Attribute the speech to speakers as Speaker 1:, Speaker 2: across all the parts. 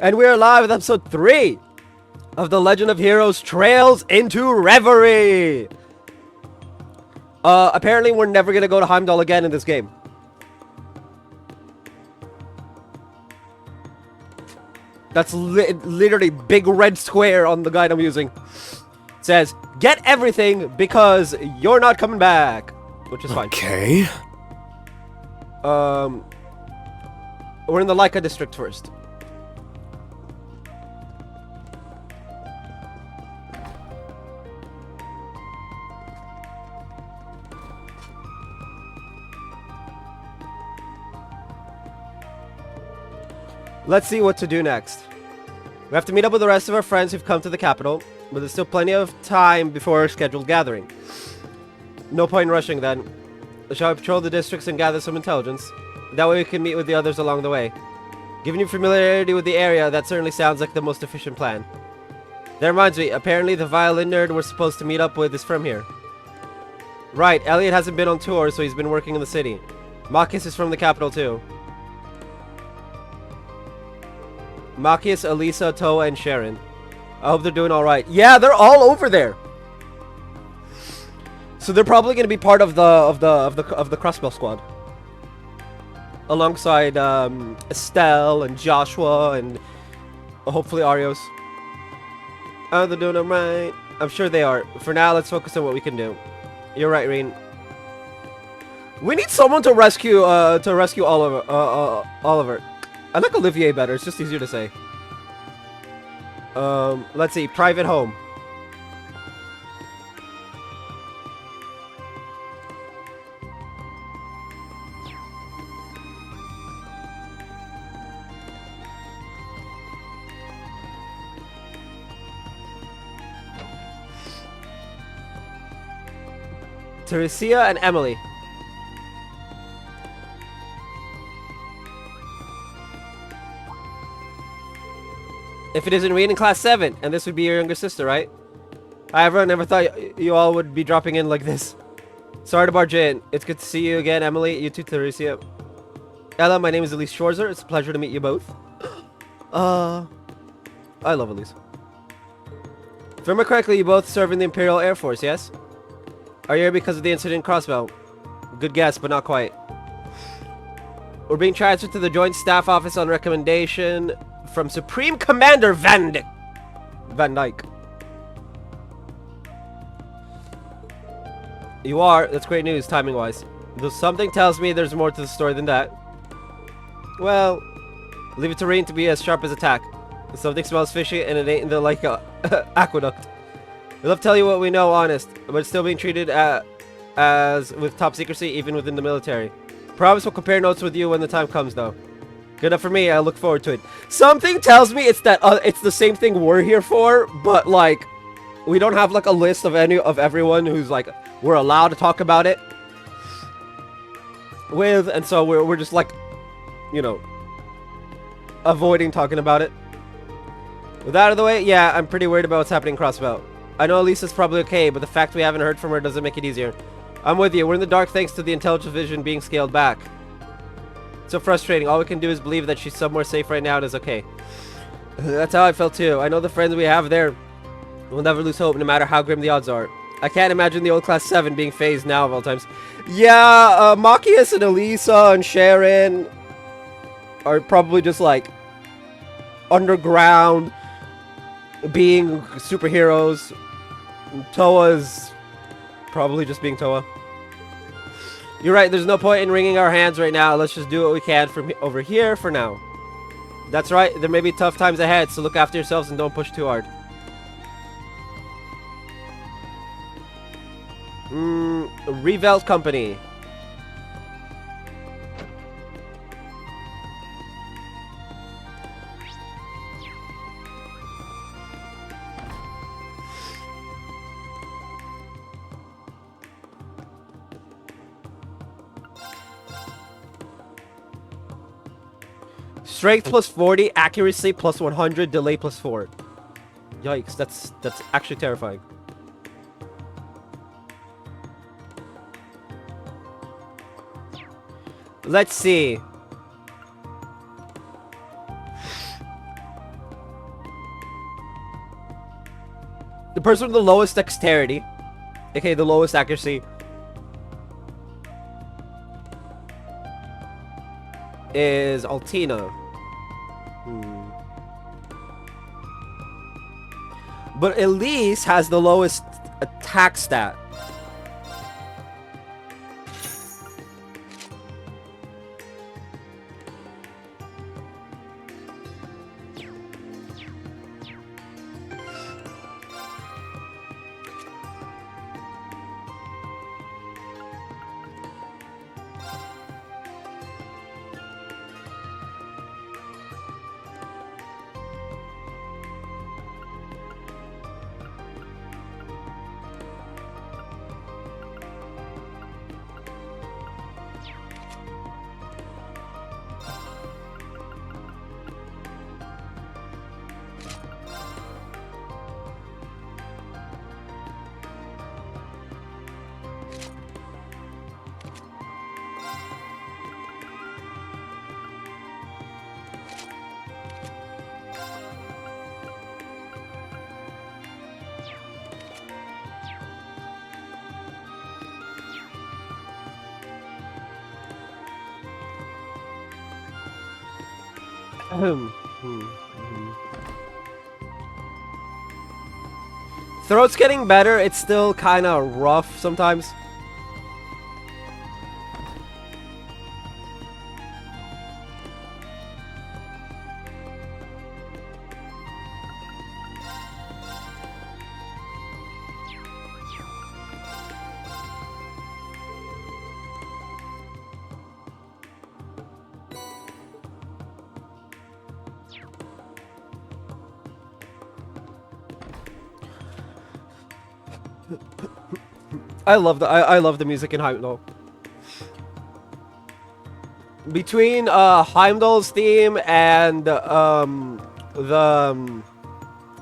Speaker 1: And we're live with episode 3 of The Legend of Heroes Trails into Reverie. Apparently we're never gonna go to Heimdall again in this game. That's literally big red square on the guide I'm using. It says, get everything because you're not coming back. Which is fine.
Speaker 2: Okay.
Speaker 1: We're in the Laika district first. Let's see what to do next. We have to meet up with the rest of our friends who've come to the capital, but there's still plenty of time before our scheduled gathering. No point in rushing then. Shall I patrol the districts and gather some intelligence? That way we can meet with the others along the way. Given your familiarity with the area, that certainly sounds like the most efficient plan. That reminds me, apparently the violin nerd we're supposed to meet up with is from here. Right, Elliot hasn't been on tour, so he's been working in the city. Marcus is from the capital too. Marcus, Elisa, Toa, and Sharon. I hope they're doing alright. Yeah, they're all over there. So they're probably going to be part of the Crossbell squad. Alongside Estelle and Joshua and hopefully Arios. Oh, they're doing alright. I'm sure they are. For now, let's focus on what we can do. You're right, Reen. We need someone to rescue Oliver. Oliver. I like Olivier better. It's just easier to say. Let's see. Private home. Teresia and Emily. If it isn't reading class 7, and this would be your younger sister, right? I never thought you all would be dropping in like this. Sorry to barge in. It's good to see you again, Emily. You too, Teresia. Ella, my name is Elise Schwarzer. It's a pleasure to meet you both. I love Elise. If I remember correctly, you both serve in the Imperial Air Force, yes? Are you here because of the incident in Crossbell? Good guess, but not quite. We're being transferred to the Joint Staff Office on recommendation from Supreme Commander Van Dyke. You are? That's great news, timing-wise. Though something tells me there's more to the story than that. Well, leave it to Reen to be as sharp as attack. Something smells fishy and it ain't in the aqueduct. We'll tell you what we know, honest, but it's still being treated as with top secrecy, even within the military. Promise we'll compare notes with you when the time comes, though. Good enough for me. I look forward to it. Something tells me it's that it's the same thing we're here for, but like we don't have like a list of everyone who's like we're allowed to talk about it with, and so we're just like, you know, avoiding talking about it. With that out of the way, yeah, I'm pretty worried about what's happening in Crossbell. I know Lisa's probably okay, but the fact we haven't heard from her doesn't make it easier. I'm with you. We're in the dark thanks to the intelligence vision being scaled back. So frustrating. All we can do is believe that she's somewhere safe right now and is okay. That's how I felt too. I know the friends we have there will never lose hope no matter how grim the odds are. I can't imagine the old class 7 being phased now of all times. Yeah, Machias and Elisa and Sharon are probably just like underground being superheroes. Toa's probably just being Toa. You're right, there's no point in wringing our hands right now. Let's just do what we can from over here for now. That's right, there may be tough times ahead, so look after yourselves and don't push too hard. Revelt Company. Strength plus 40, accuracy plus 100, delay plus 4. Yikes, that's actually terrifying. Let's see. The person with the lowest dexterity, aka the lowest accuracy, is Altina. But Elise has the lowest attack stat. Throat's getting better. It's still kind of rough sometimes. I love the music in Heimdall. Between Heimdall's theme and the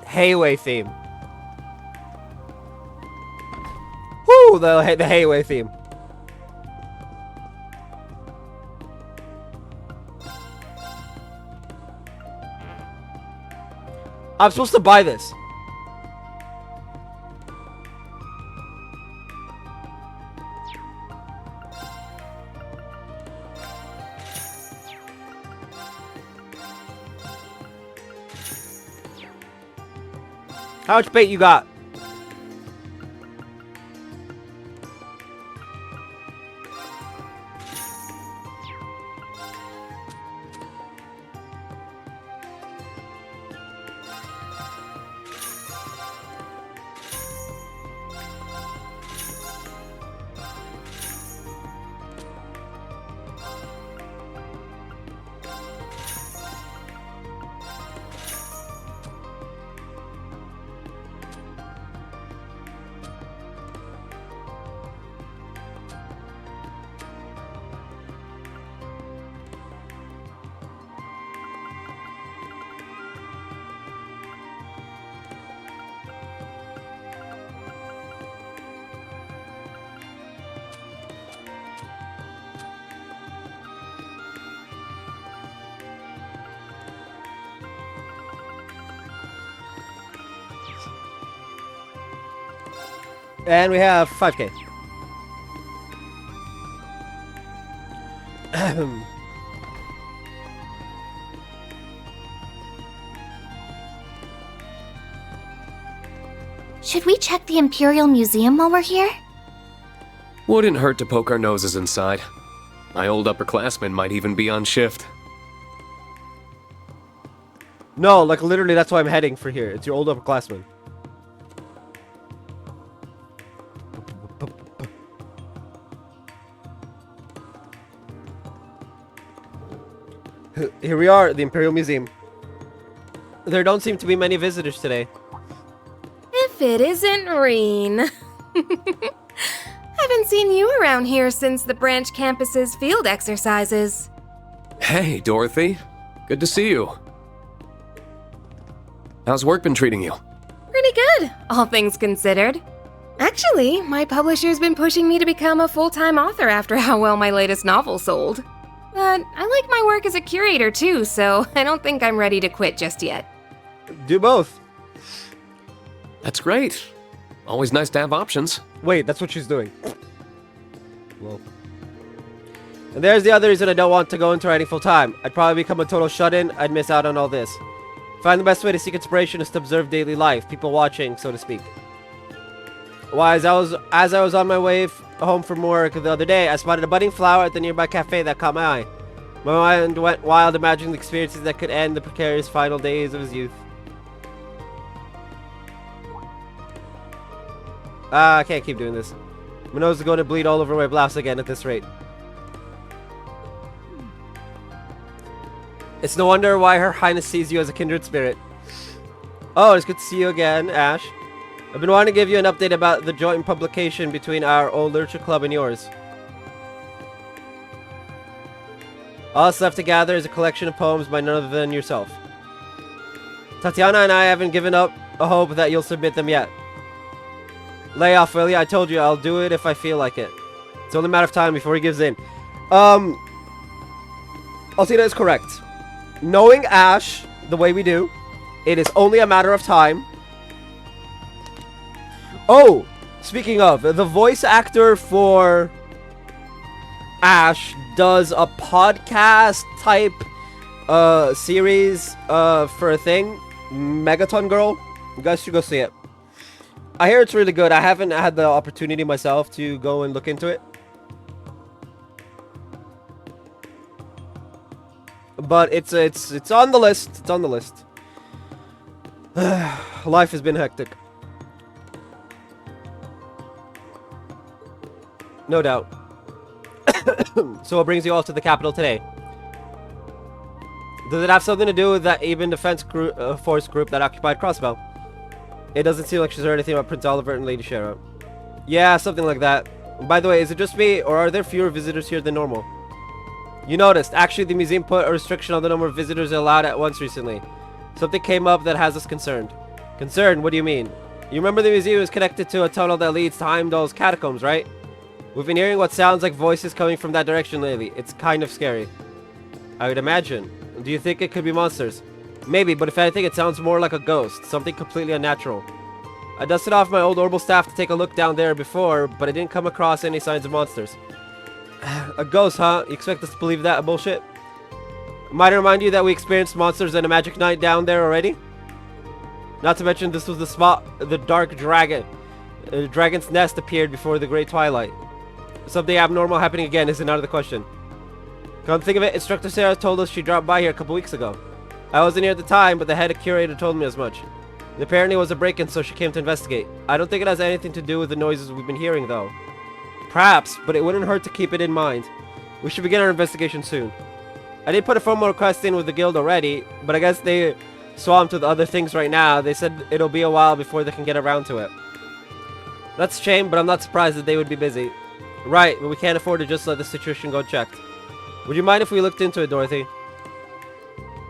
Speaker 1: Hayway theme. Woo! The Hayway theme. I'm supposed to buy this. How much bait you got? And we have 5K.
Speaker 2: Should we check the Imperial Museum while we're here?
Speaker 3: Wouldn't hurt to poke our noses inside. My old upperclassmen might even be on shift.
Speaker 1: No, like literally that's why I'm heading for here. It's your old upperclassman. Here we are at the Imperial Museum. There don't seem to be many visitors today.
Speaker 4: If it isn't Reen. Haven't seen you around here since the branch campus's field exercises.
Speaker 3: Hey, Dorothy. Good to see you. How's work been treating you?
Speaker 4: Pretty good, all things considered. Actually, my publisher's been pushing me to become a full-time author after how well my latest novel sold. But I like my work as a curator too, so I don't think I'm ready to quit just yet.
Speaker 1: Do both.
Speaker 3: That's great. Always nice to have options.
Speaker 1: Wait, that's what she's doing. Well. And there's the other reason I don't want to go into writing full time. I'd probably become a total shut-in. I'd miss out on all this. Find the best way to seek inspiration is to observe daily life, people watching, so to speak. Why, as I was on my way home from work the other day, I spotted a budding flower at the nearby cafe that caught my eye. My mind went wild imagining the experiences that could end the precarious final days of his youth. I can't keep doing this. My nose is going to bleed all over my blouse again at this rate. It's no wonder why Her Highness sees you as a kindred spirit. Oh, it's good to see you again, Ash. I've been wanting to give you an update about the joint publication between our old literature club and yours. All that's left to gather is a collection of poems by none other than yourself. Tatiana and I haven't given up a hope that you'll submit them yet. Lay off, will ya? I told you I'll do it if I feel like it. It's only a matter of time before he gives in. Alcina is correct. Knowing Ash the way we do, it is only a matter of time. Oh, speaking of, the voice actor for Ash does a podcast type series for a thing, Megaton Girl. You guys should go see it. I hear it's really good. I haven't had the opportunity myself to go and look into it. But it's on the list. It's on the list. Life has been hectic. No doubt. So what brings you all to the capital today? Does it have something to do with that even defense force group that occupied Crossbell? It doesn't seem like she's heard anything about Prince Oliver and Lady Shara. Yeah, something like that. By the way, is it just me, or are there fewer visitors here than normal? You noticed. Actually, the museum put a restriction on the number of visitors allowed at once recently. Something came up that has us concerned. Concerned? What do you mean? You remember the museum is connected to a tunnel that leads to Heimdall's catacombs, right? We've been hearing what sounds like voices coming from that direction lately. It's kind of scary. I would imagine. Do you think it could be monsters? Maybe, but if anything, it sounds more like a ghost. Something completely unnatural. I dusted off my old orbital staff to take a look down there before, but I didn't come across any signs of monsters. A ghost, huh? You expect us to believe that bullshit? Might I remind you that we experienced monsters and a magic night down there already? Not to mention this was the spot the dark dragon. Dragon's nest appeared before the great twilight. Something abnormal happening again isn't out of the question. Come think of it, Instructor Sarah told us she dropped by here a couple weeks ago. I wasn't here at the time, but the head curator told me as much. And apparently it was a break-in, so she came to investigate. I don't think it has anything to do with the noises we've been hearing, though. Perhaps, but it wouldn't hurt to keep it in mind. We should begin our investigation soon. I did put a formal request in with the guild already, but I guess they swamped with other things right now. They said it'll be a while before they can get around to it. That's a shame, but I'm not surprised that they would be busy. Right, but we can't afford to just let the situation go unchecked. Would you mind if we looked into it, Dorothy?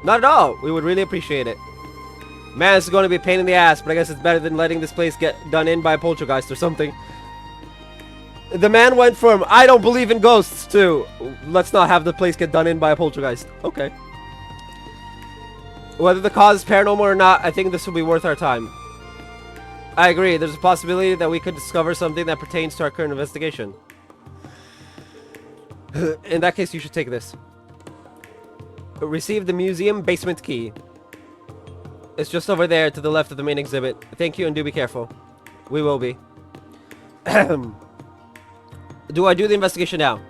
Speaker 1: Not at all. We would really appreciate it. Man, this is going to be a pain in the ass, but I guess it's better than letting this place get done in by a poltergeist or something. The man went from, I don't believe in ghosts, to, let's not have the place get done in by a poltergeist. Okay. Whether the cause is paranormal or not, I think this will be worth our time. I agree. There's a possibility that we could discover something that pertains to our current investigation. In that case, you should take this. Receive the museum basement key. It's just over there to the left of the main exhibit. Thank you, and do be careful. We will be. Do I do the investigation now?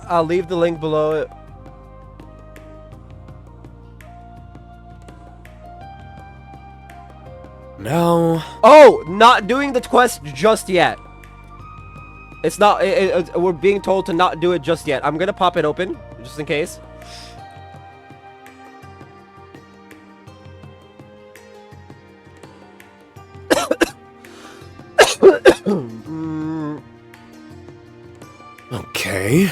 Speaker 1: I'll leave the link below it.
Speaker 3: No.
Speaker 1: Oh, not doing the quest just yet. It's not. We're being told to not do it just yet. I'm gonna pop it open just in case.
Speaker 3: Okay.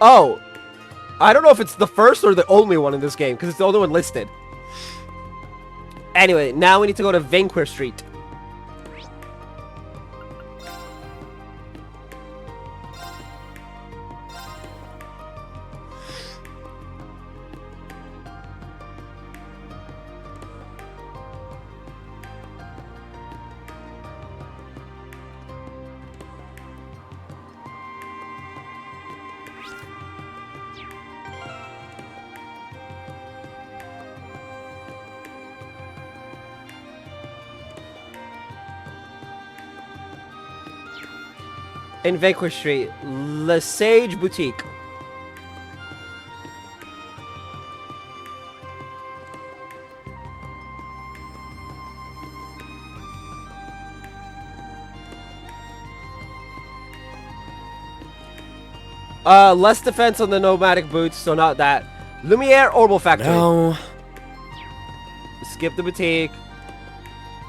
Speaker 1: Oh, I don't know if it's the first or the only one in this game because it's the only one listed. Anyway, now we need to go to Vanquish Street. In Vanquish Street, Le Sage Boutique. Less defense on the nomadic boots, so not that. Lumiere Orbital Factory.
Speaker 3: No.
Speaker 1: Skip the boutique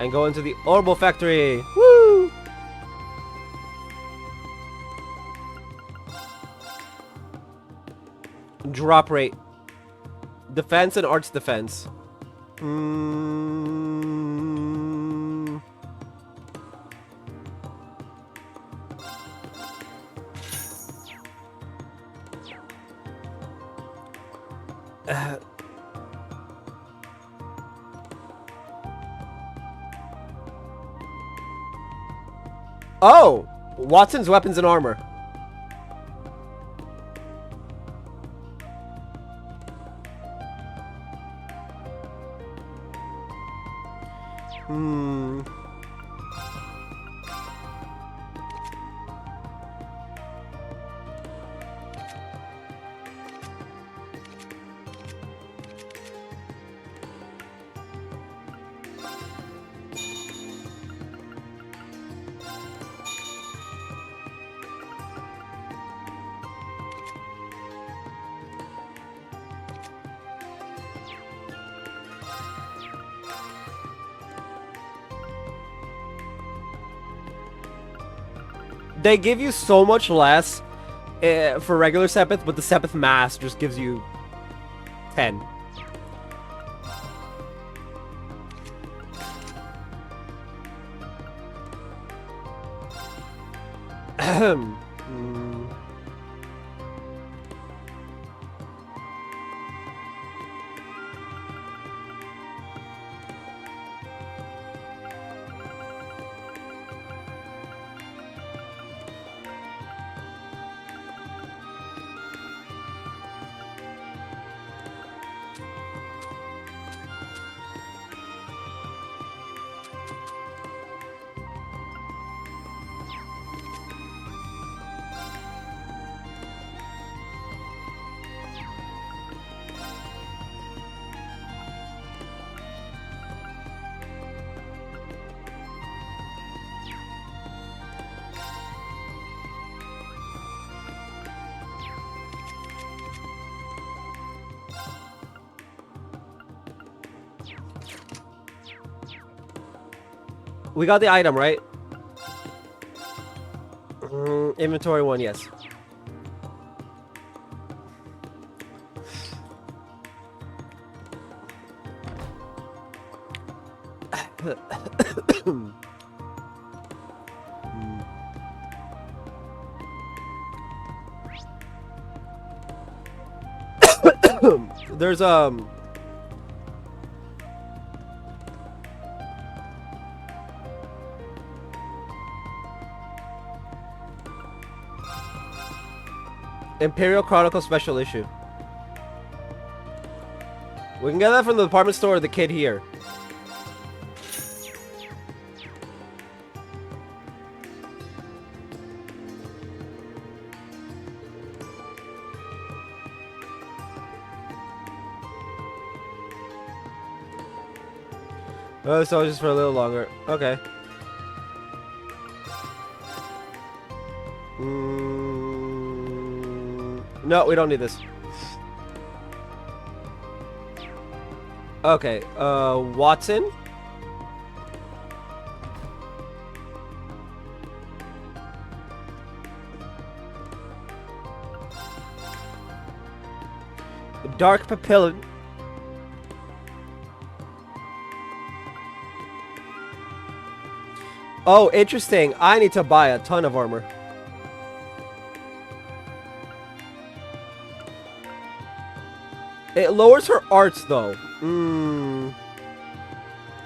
Speaker 1: and go into the Orbital Factory. Woo! Drop rate. Defense and arts defense. Oh! Watson's weapons and armor. They give you so much less for regular Sepith, but the Sepith Mass just gives you 10. We got the item, right? Inventory 1, yes. There's Imperial Chronicle Special Issue. We can get that from the department store or the kid here. Oh, so just for a little longer. Okay. No, we don't need this. Okay, Watson? Dark Papillon. Oh, interesting. I need to buy a ton of armor. It lowers her arts, though.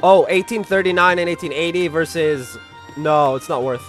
Speaker 1: Oh, 1839 and 1880 versus... No, it's not worth.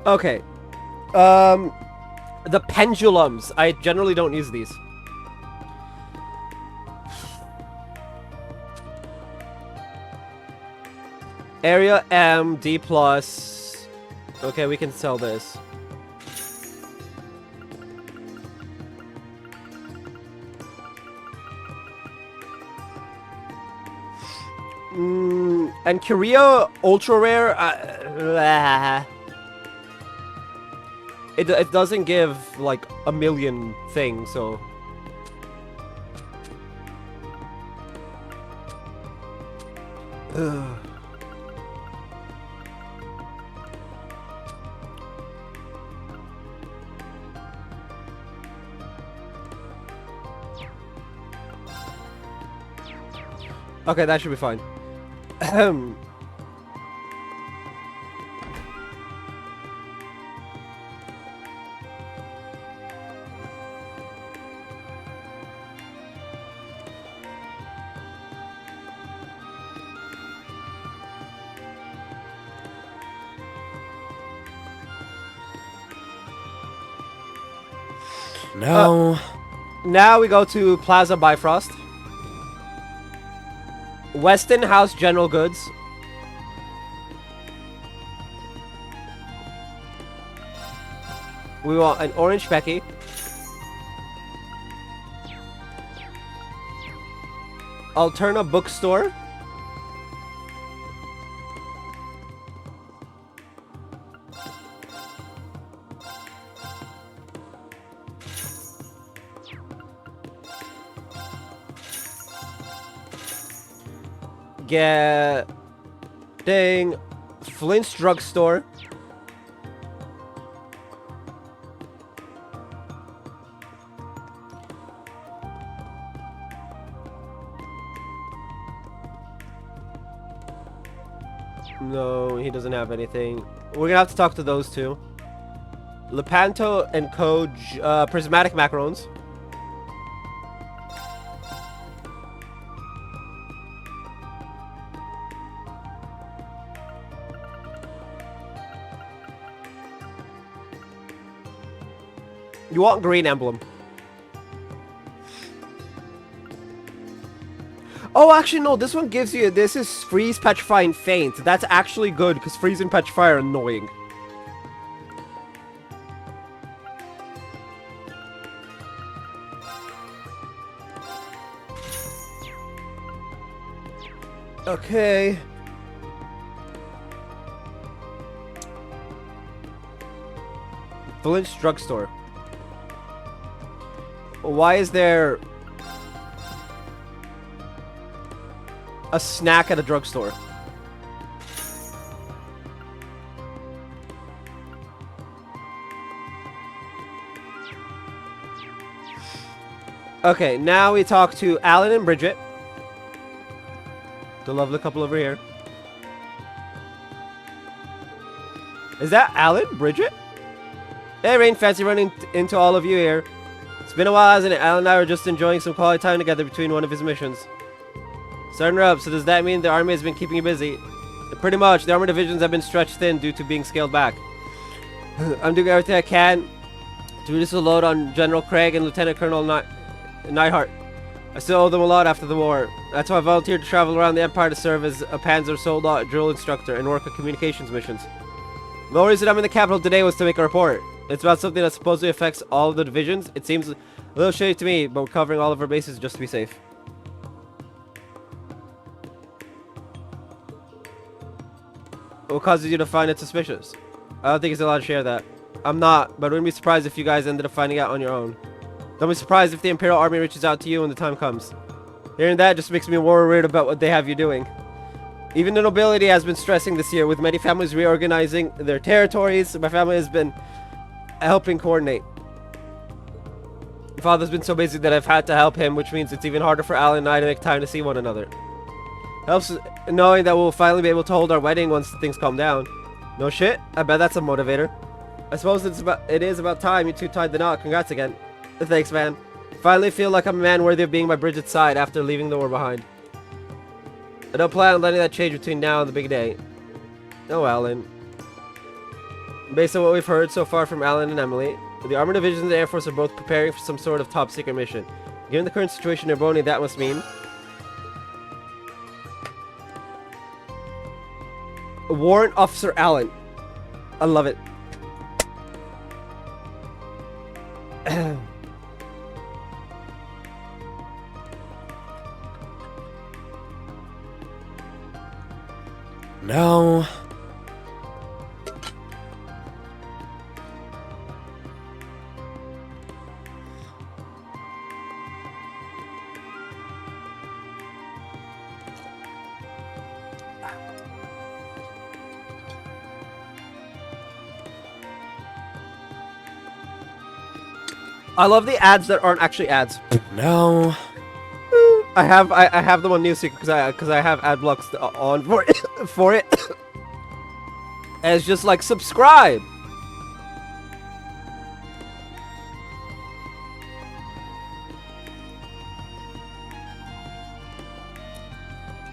Speaker 1: Okay. The pendulums. I generally don't use these. Area M, D+. Okay, we can sell this. And Korea Ultra Rare. It doesn't give like a million things, so. Ugh. Okay, that should be fine.
Speaker 3: No.
Speaker 1: Now we go to Plaza Bifrost. Weston House General Goods. We want an orange Becky. Alterna Bookstore. Getting Flint's Drugstore. No, he doesn't have anything. We're gonna have to talk to those two. Lepanto and Koj, Prismatic Macarons. You want green emblem. Oh, actually, no. This one gives you... This is Freeze, Petrify, and Faint. That's actually good, because Freeze and Petrify are annoying. Okay. Flint's Drugstore. Why is there a snack at a drugstore? Okay, now we talk to Alan and Bridget. The lovely couple over here. Is that Alan? Bridget? Hey, Rain, fancy running into all of you here. It's been a while, hasn't it? Alan and I were just enjoying some quality time together between one of his missions. Starting her up, so does that mean the army has been keeping you busy? Pretty much, the armor divisions have been stretched thin due to being scaled back. I'm doing everything I can to reduce the load on General Craig and Lieutenant Colonel Neidhart. I still owe them a lot after the war. That's why I volunteered to travel around the Empire to serve as a Panzer Soldat drill instructor and work on communications missions. The only reason I'm in the capital today was to make a report. It's about something that supposedly affects all of the divisions. It seems a little shady to me, but we're covering all of our bases just to be safe. What causes you to find it suspicious? I don't think it's allowed to share that. I'm not, but I wouldn't be surprised if you guys ended up finding out on your own. Don't be surprised if the Imperial Army reaches out to you when the time comes. Hearing that just makes me more worried about what they have you doing. Even the nobility has been stressing this year, with many families reorganizing their territories. My family has been helping coordinate. Father's been so busy that I've had to help him, which means it's even harder for Alan and I to make time to see one another. Helps knowing that we'll finally be able to hold our wedding once things calm down. No shit? I bet that's a motivator. I suppose it is about time you two tied the knot. Congrats again. Thanks, man. Finally feel like I'm a man worthy of being by Bridget's side after leaving the war behind. I don't plan on letting that change between now and the big day. Oh, Alan. Based on what we've heard so far from Alan and Emily, the Armored Division and the Air Force are both preparing for some sort of top-secret mission. Given the current situation in Erboni, that must mean... Warrant Officer Allen. I love it.
Speaker 3: No.
Speaker 1: I love the ads that aren't actually ads.
Speaker 3: No.
Speaker 1: I have them on Newsseek because I have ad blocks on for it. And it's just like subscribe.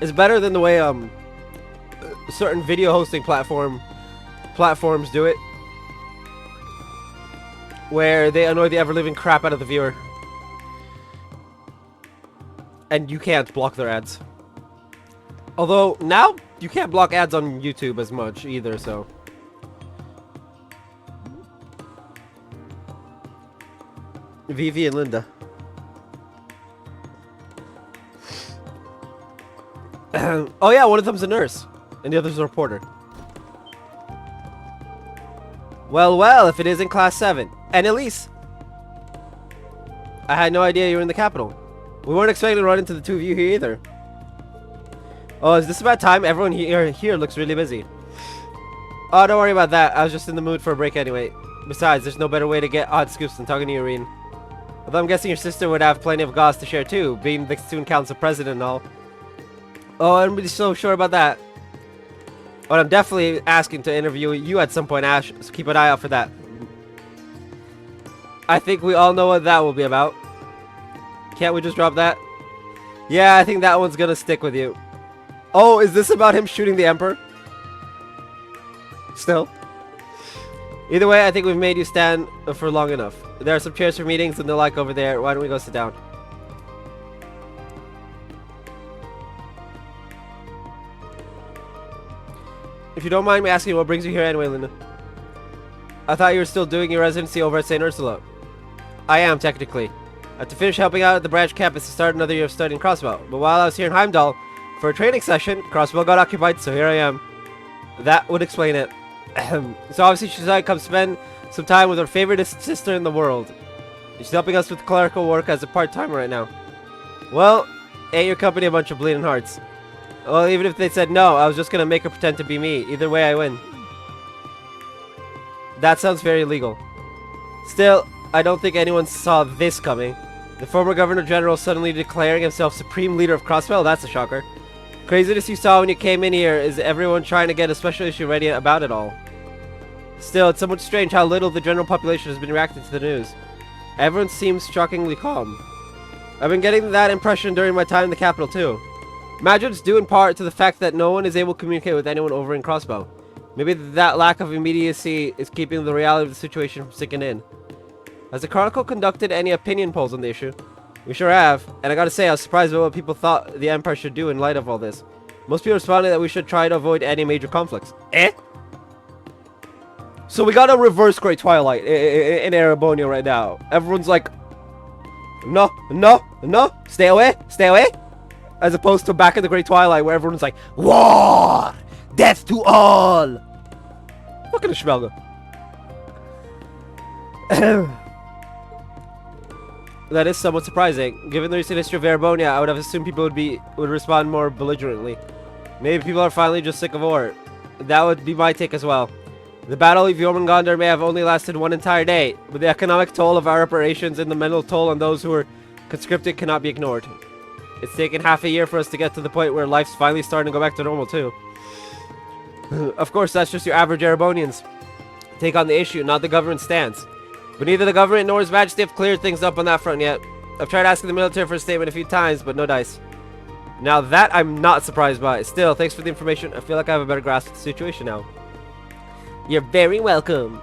Speaker 1: It's better than the way certain video hosting platforms do it, where they annoy the ever-living crap out of the viewer. And you can't block their ads. Although, now, you can't block ads on YouTube as much either, so... Vivi and Linda. Oh yeah, one of them's a nurse, and the other's a reporter. Well, well, if it isn't Class 7. And Elise! I had no idea you were in the capital. We weren't expecting to run into the two of you here either. Oh, is this about time? Everyone here looks really busy. Oh, don't worry about that. I was just in the mood for a break anyway. Besides, there's no better way to get odd scoops than talking to you, Irene. Although I'm guessing your sister would have plenty of goss to share too, being the student council president and all. Oh, I'm really so sure about that. But I'm definitely asking to interview you at some point, Ash, so keep an eye out for that. I think we all know what that will be about. Can't we just drop that? Yeah, I think that one's gonna stick with you. Oh, is this about him shooting the Emperor? Still? Either way, I think we've made you stand for long enough. There are some chairs for meetings and the like over there. Why don't we go sit down? If you don't mind me asking, what brings you here anyway, Linda? I thought you were still doing your residency over at St. Ursula. I am, technically. I have to finish helping out at the branch campus to start another year of studying Crossbow. But while I was here in Heimdall for a training session, Crossbow got occupied, so here I am. That would explain it. So obviously she decided to come spend some time with her favorite sister in the world. She's helping us with clerical work as a part-timer right now. Well, ain't your company a bunch of bleeding hearts? Well, even if they said no, I was just gonna make her pretend to be me. Either way, I win. That sounds very legal. Still, I don't think anyone saw this coming. The former Governor General suddenly declaring himself Supreme Leader of Crossbell? That's a shocker. Craziness you saw when you came in here is everyone trying to get a special issue ready about it all. Still, it's somewhat strange how little the general population has been reacting to the news. Everyone seems shockingly calm. I've been getting that impression during my time in the capital too. Imagine it's due in part to the fact that no one is able to communicate with anyone over in Crossbow. Maybe that lack of immediacy is keeping the reality of the situation from sinking in. Has the Chronicle conducted any opinion polls on the issue? We sure have, and I gotta say I was surprised by what people thought the Empire should do in light of all this. Most people responded that we should try to avoid any major conflicts. Eh? So we got a reverse Great Twilight in Erebonia right now. Everyone's like, no, no, no, stay away, stay away. As opposed to back in the Great Twilight where everyone's like, war, death to all. Look at the Schmelga. That is somewhat surprising. Given the recent history of Erebonia, I would have assumed people would respond more belligerently. Maybe people are finally just sick of war. That would be my take as well. The battle of Jormungandr may have only lasted one entire day, but the economic toll of our operations and the mental toll on those who were conscripted cannot be ignored. It's taken half a year for us to get to the point where life's finally starting to go back to normal too. Of course, that's just your average Erebonians take on the issue, not the government's stance. But neither the government nor His Majesty have cleared things up on that front yet. I've tried asking the military for a statement a few times, but no dice. Now that I'm not surprised by. Still, thanks for the information. I feel like I have a better grasp of the situation now. You're very welcome.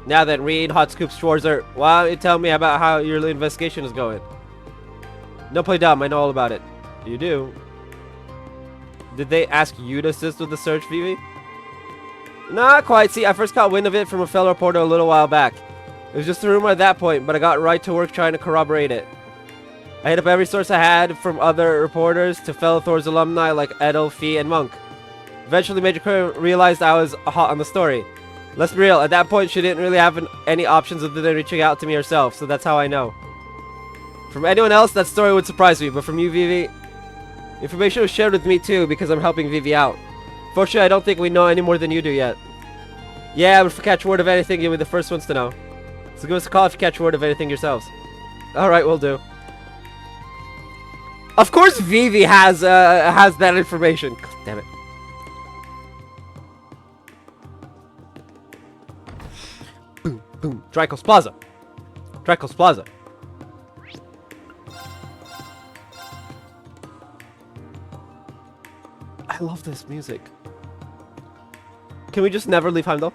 Speaker 1: Now then, Reed, Hot Scoop, Schwarzer, why don't you tell me about how your investigation is going? Don't play dumb, I know all about it. You do? Did they ask you to assist with the search, Vivi? Not quite. See, I first got wind of it from a fellow reporter a little while back. It was just a rumor at that point, but I got right to work trying to corroborate it. I hit up every source I had, from other reporters to fellow Thor's alumni like Edel, Fee, and Monk. Eventually, Major Kerr realized I was hot on the story. Let's be real, at that point she didn't really have any options other than reaching out to me herself, so that's how I know. From anyone else, that story would surprise me, but from you, Vivi, information was shared with me too, because I'm helping Vivi out. Fortunately, I don't think we know any more than you do yet. Yeah, but if you catch word of anything, you'll be the first ones to know. So give us a call if you catch word of anything yourselves. Alright, we'll do. Of course Vivi has that information. God damn it. Boom, boom. Dracos Plaza. Dracos Plaza. I love this music. Can we just never leave Heimdall?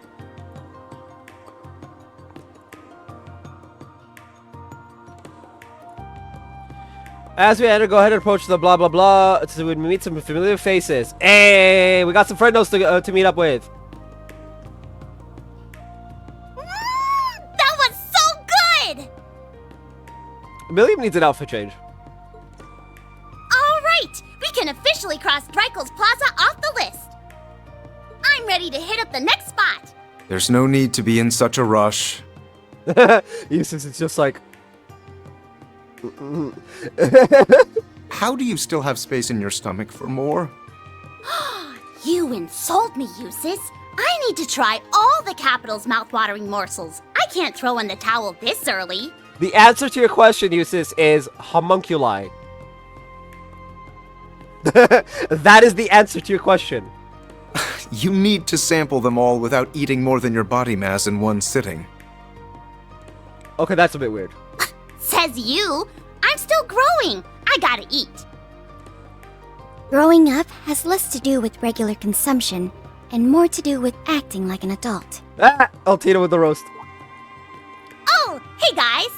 Speaker 1: As we enter, go ahead and approach the blah blah blah to meet some familiar faces. Hey, we got some friendos to meet up with.
Speaker 2: That was so good!
Speaker 1: William needs an outfit change.
Speaker 2: Alright, we can officially cross Dreikel's Plaza off the list. I'm ready to hit up the next spot.
Speaker 5: There's no need to be in such a rush.
Speaker 1: Eustace is just like...
Speaker 5: How do you still have space in your stomach for more?
Speaker 2: You insult me, Eustace. I need to try all the capital's mouth-watering morsels. I can't throw in the towel this early.
Speaker 1: The answer to your question, Eustace, is homunculi. That is the answer to your question.
Speaker 5: You need to sample them all without eating more than your body mass in one sitting.
Speaker 1: Okay, that's a bit weird.
Speaker 2: Says you. I'm still growing. I gotta eat. Growing up has less to do with regular consumption and more to do with acting like an adult.
Speaker 1: Ah! Altina with the roast.
Speaker 2: Oh, hey guys.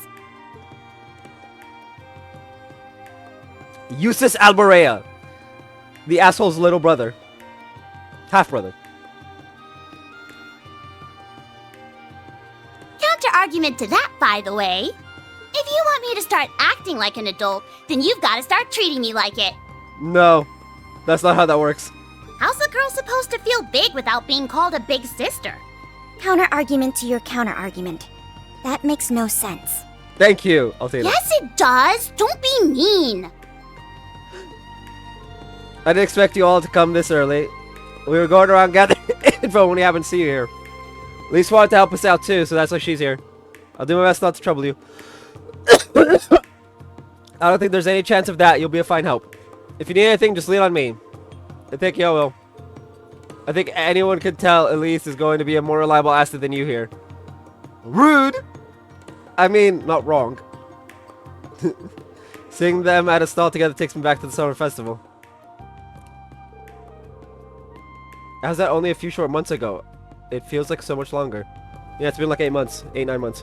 Speaker 1: Eustace Alborea. The asshole's little brother. Half-brother.
Speaker 2: Counter-argument to that, by the way. If you want me to start acting like an adult, then you've got to start treating me like it.
Speaker 1: No. That's not how that works.
Speaker 2: How's a girl supposed to feel big without being called a big sister? Counter-argument to your counter-argument. That makes no sense.
Speaker 1: Thank you, Altina.
Speaker 2: Yes, it does. Don't be mean.
Speaker 1: I didn't expect you all to come this early. We were going around gathering info when we happened to see you here. Lise wanted to help us out too, so that's why she's here. I'll do my best not to trouble you. I don't think there's any chance of that. You'll be a fine help. If you need anything, just lean on me. I think you will. I think anyone could tell Elise is going to be a more reliable asset than you here. Rude! I mean, not wrong. Seeing them at a stall together takes me back to the summer festival. How's that only a few short months ago? It feels like so much longer. Yeah, it's been like 8 months. 9 months.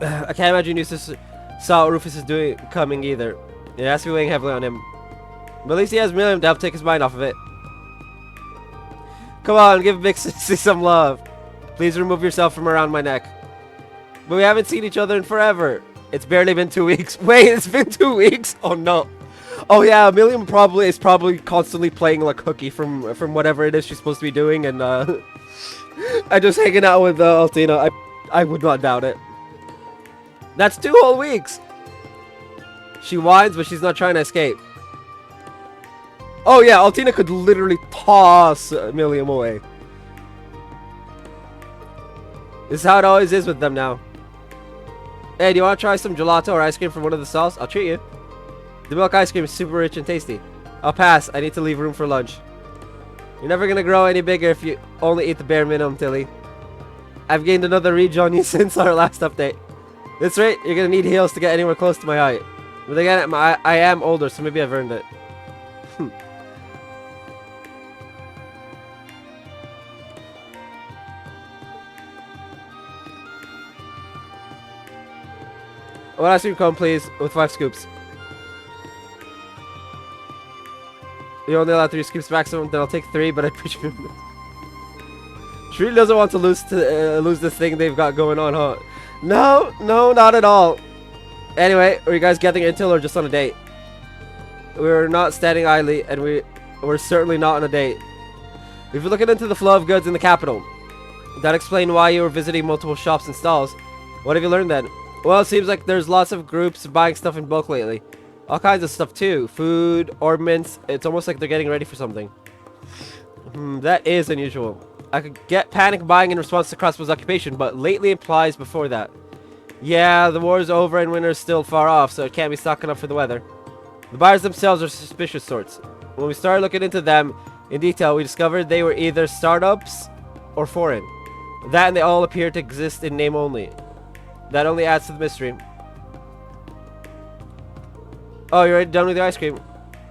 Speaker 1: I can't imagine Eustace saw what Rufus is doing coming either. It has to be weighing heavily on him. But at least he has Miriam to help take his mind off of it. Come on, give Big Sissy some love. Please remove yourself from around my neck. But we haven't seen each other in forever. It's barely been 2 weeks. Wait, it's been 2 weeks? Oh no. Oh yeah, Miriam is probably constantly playing like hooky from whatever it is she's supposed to be doing, and I just hanging out with Altina. I would not doubt it. That's 2 whole weeks. She whines, but she's not trying to escape. Oh yeah, Altina could literally toss Miriam away. This is how it always is with them now. Hey, do you want to try some gelato or ice cream from one of the stalls? I'll treat you. The milk ice cream is super rich and tasty. I'll pass. I need to leave room for lunch. You're never gonna grow any bigger if you only eat the bare minimum, Tilly. I've gained another reach on you since our last update. That's right, you're gonna need heels to get anywhere close to my height. But again, I am older, so maybe I've earned it. One ice cream cone, please, with 5 scoops. You only allow 3 scoops maximum, then I'll take 3, but I appreciate it. She really doesn't want to lose this thing they've got going on, huh? No, not at all. Anyway, are you guys getting into or just on a date? We're not standing idly, and we're certainly not on a date. We've been looking into the flow of goods in the capital. That explains why you were visiting multiple shops and stalls. What have you learned then? Well, it seems like there's lots of groups buying stuff in bulk lately. All kinds of stuff too. Food, ornaments. It's almost like they're getting ready for something. That is unusual. I could get panic buying in response to Crossbow's occupation, but lately implies before that. Yeah, the war's over and winter's still far off, so it can't be stocking up for the weather. The buyers themselves are suspicious sorts. When we started looking into them in detail, we discovered they were either startups or foreign. That and they all appear to exist in name only. That only adds to the mystery. Oh, you're already done with the ice cream?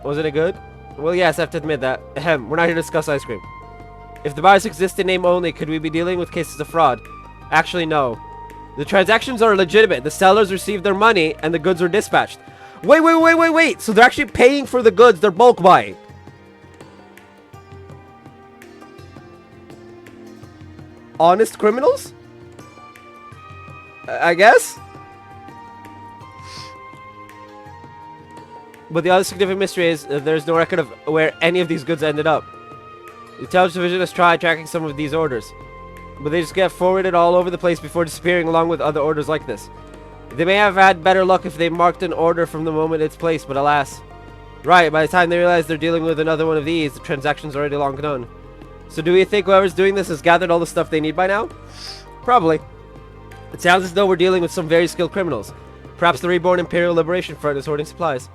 Speaker 1: Wasn't it good? Well, yes, I have to admit that. Ahem, we're not here to discuss ice cream. If the buyers exist in name only, could we be dealing with cases of fraud? Actually, no. The transactions are legitimate. The sellers received their money, and the goods were dispatched. Wait. So they're actually paying for the goods they're bulk buying. Honest criminals? I guess? But the other significant mystery is that there's no record of where any of these goods ended up. The intelligence division has tried tracking some of these orders, but they just get forwarded all over the place before disappearing along with other orders like this. They may have had better luck if they marked an order from the moment it's placed, but alas. Right, by the time they realize they're dealing with another one of these, the transaction's already long done. So do we think whoever's doing this has gathered all the stuff they need by now? Probably. It sounds as though we're dealing with some very skilled criminals. Perhaps the reborn Imperial Liberation Front is hoarding supplies.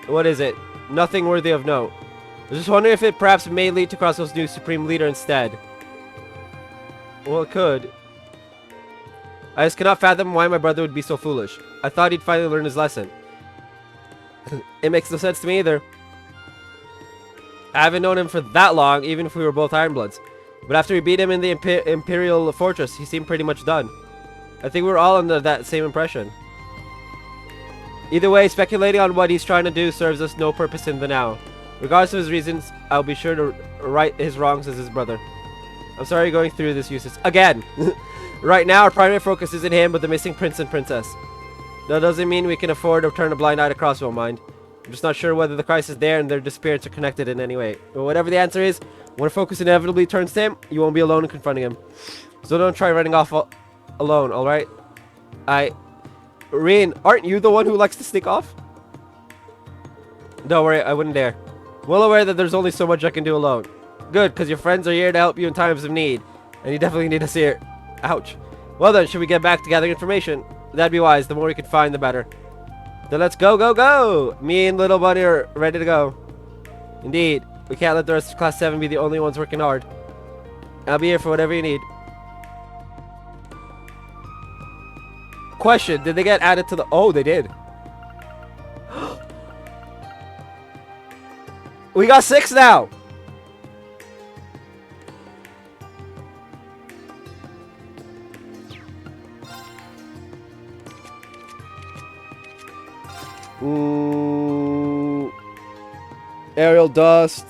Speaker 1: What is it? Nothing worthy of note. I was just wondering if it perhaps may lead to Crossbow's new Supreme Leader instead. Well, it could. I just cannot fathom why my brother would be so foolish. I thought he'd finally learn his lesson. It makes no sense to me either. I haven't known him for that long, even if we were both Ironbloods. But after we beat him in the Imperial Fortress, he seemed pretty much done. I think we were all under that same impression. Either way, speculating on what he's trying to do serves us no purpose in the now. Regardless of his reasons, I'll be sure to right his wrongs as his brother. I'm sorry you're going through this, Eustace. Again! Right now, our primary focus isn't him, but the missing prince and princess. That doesn't mean we can afford to turn a blind eye to Crossbow, mind. I'm just not sure whether the crisis there and their disappearance are connected in any way. But whatever the answer is, when our focus inevitably turns to him, you won't be alone in confronting him. So don't try running off alone, alright? Rain, aren't you the one who likes to sneak off? Don't worry, I wouldn't dare. Well aware that there's only so much I can do alone. Good, because your friends are here to help you in times of need. And you definitely need us here. Ouch. Well then, should we get back to gathering information? That'd be wise. The more we can find, the better. Then let's go! Me and Little Bunny are ready to go. Indeed. We can't let the rest of Class 7 be the only ones working hard. I'll be here for whatever you need. Question, did they get added to the... Oh, they did. We got 6 now. Ooh. Aerial dust.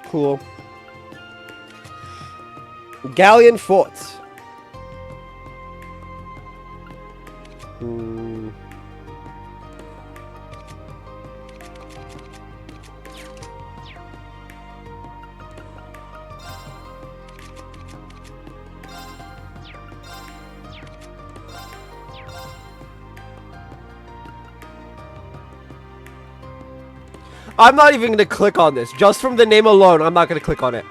Speaker 1: Cool. Galleon forts. I'm not even going to click on this. Just from the name alone, I'm not going to click on it.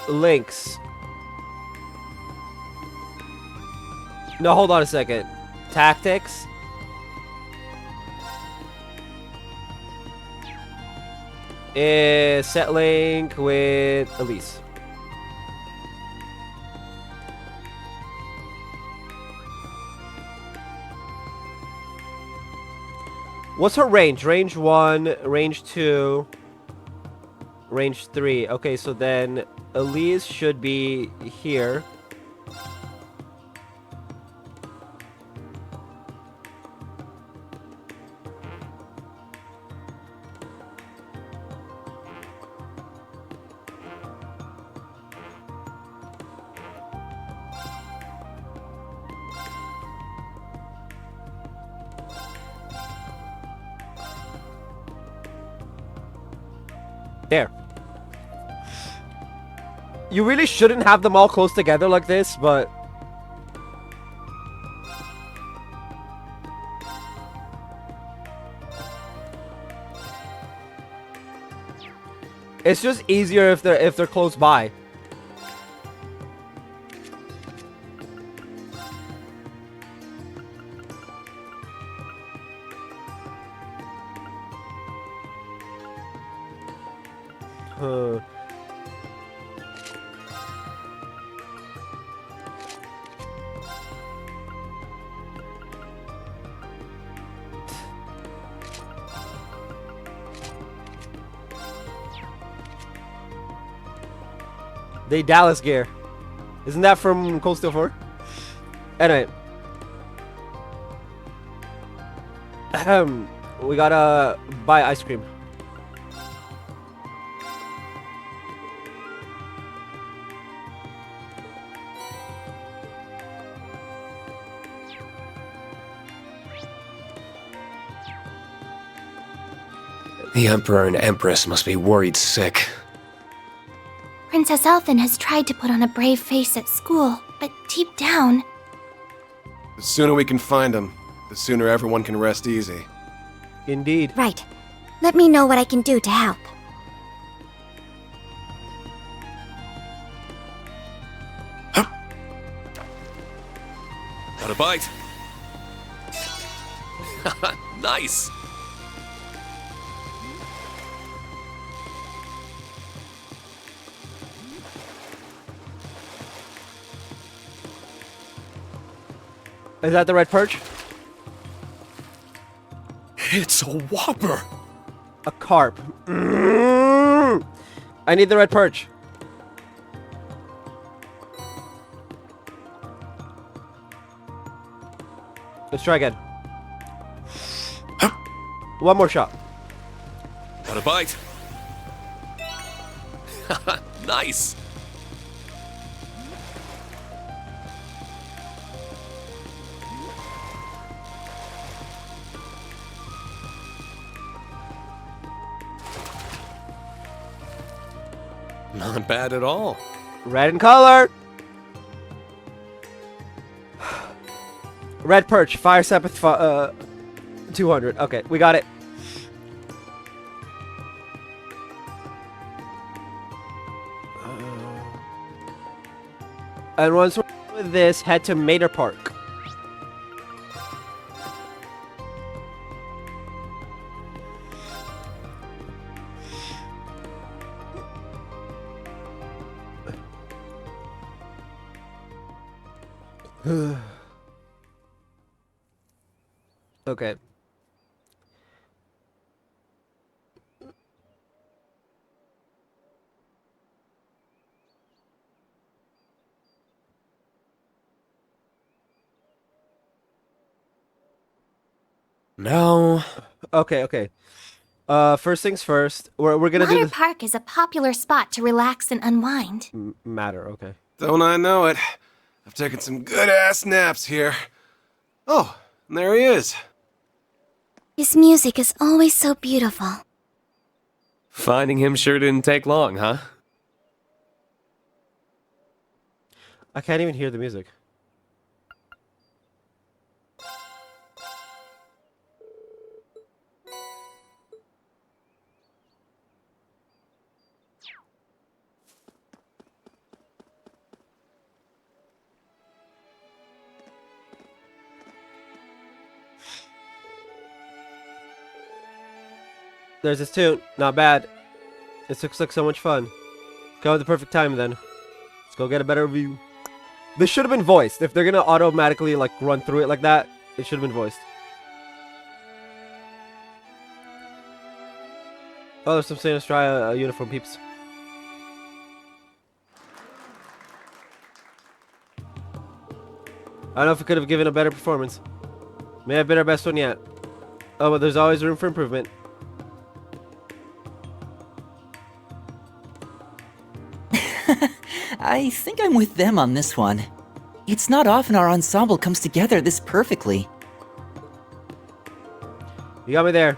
Speaker 1: Links. No, hold on a second. Tactics. Is set link with Elise. What's her range? Range 1, range 2, range 3. Okay, so then Elise should be here. There. You really shouldn't have them all close together like this, but... It's just easier if they're close by. They Dallas gear. Isn't that from Cold Steel 4? Anyway. We gotta buy ice cream.
Speaker 3: The Emperor and Empress must be worried sick.
Speaker 2: Princess Elfin has tried to put on a brave face at school, but deep down...
Speaker 6: The sooner we can find them, the sooner everyone can rest easy.
Speaker 1: Indeed.
Speaker 2: Right. Let me know what I can do to help.
Speaker 3: Got a bite? Nice!
Speaker 1: Is that the red perch?
Speaker 3: It's a whopper!
Speaker 1: A carp. I need the red perch. Let's try again. One more shot.
Speaker 3: Got a bite? Nice! Not bad at all.
Speaker 1: Red in color. Red perch. Fire Sabbath 200. Okay, we got it. And once we're done with this, head to Mater Park. Okay.
Speaker 3: No.
Speaker 1: Okay. First things first. We're gonna do
Speaker 2: Water
Speaker 1: the
Speaker 2: Park is a popular spot to relax and unwind.
Speaker 1: matter. Okay.
Speaker 6: Don't I know it? I've taken some good-ass naps here. Oh, and there he is.
Speaker 2: His music is always so beautiful.
Speaker 3: Finding him sure didn't take long, huh?
Speaker 1: I can't even hear the music. There's this tune. Not bad. This looks like so much fun. Come at the perfect time then. Let's go get a better view. This should have been voiced. If they're gonna automatically like run through it like that, it should have been voiced. Oh, there's some St. Australia uniform peeps. I don't know if we could have given a better performance. May have been our best one yet. Oh, but there's always room for improvement.
Speaker 7: I think I'm with them on this one. It's not often our ensemble comes together this perfectly.
Speaker 1: You got me there.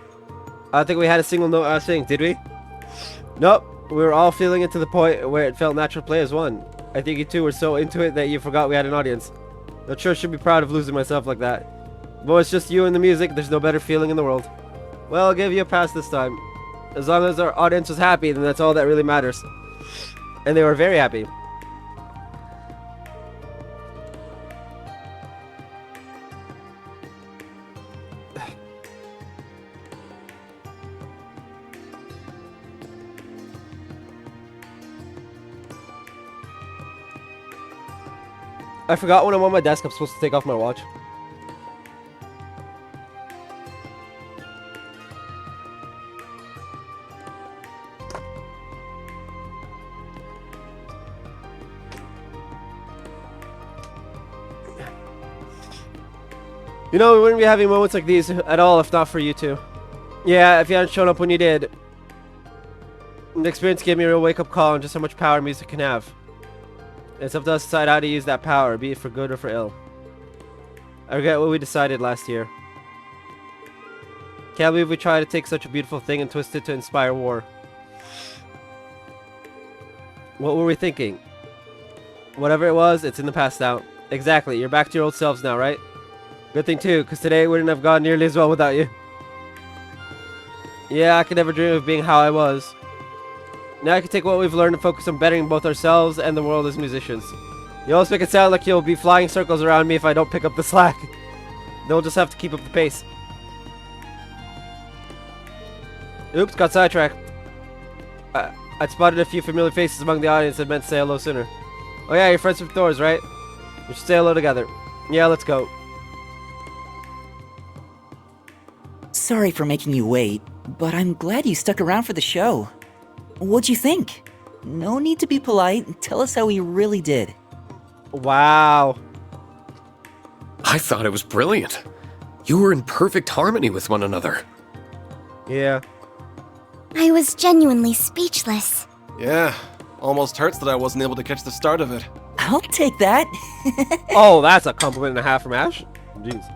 Speaker 1: I don't think we had a single note sing, did we? Nope. We were all feeling it to the point where it felt natural to play as one. I think you two were so into it that you forgot we had an audience. Not sure I should be proud of losing myself like that. But it's just you and the music, there's no better feeling in the world. Well, I'll give you a pass this time. As long as our audience was happy, then that's all that really matters. And they were very happy. I forgot when I'm on my desk, I'm supposed to take off my watch. You know, we wouldn't be having moments like these at all if not for you two. Yeah, if you hadn't shown up when you did. The experience gave me a real wake-up call on just how much power music can have. It's up to us to decide how to use that power, be it for good or for ill. I regret what we decided last year. Can't believe we tried to take such a beautiful thing and twist it to inspire war. What were we thinking? Whatever it was, it's in the past now. Exactly, you're back to your old selves now, right? Good thing too, because today wouldn't have gone nearly as well without you. Yeah, I could never dream of being how I was. Now I can take what we've learned and focus on bettering both ourselves and the world as musicians. You also make it sound like you'll be flying circles around me if I don't pick up the slack. Then we'll just have to keep up the pace. Oops, got sidetracked. I'd spotted a few familiar faces among the audience and meant to say hello sooner. Oh yeah, you're friends with Thor's, right? We should say hello together. Yeah, let's go.
Speaker 7: Sorry for making you wait, but I'm glad you stuck around for the show. What'd you think? No need to be polite. Tell us how we really did.
Speaker 1: Wow.
Speaker 3: I thought it was brilliant. You were in perfect harmony with one another.
Speaker 1: Yeah.
Speaker 2: I was genuinely speechless.
Speaker 6: Yeah, almost hurts that I wasn't able to catch the start of it.
Speaker 7: I'll take that.
Speaker 1: Oh, that's a compliment and a half from Ash. Jeez.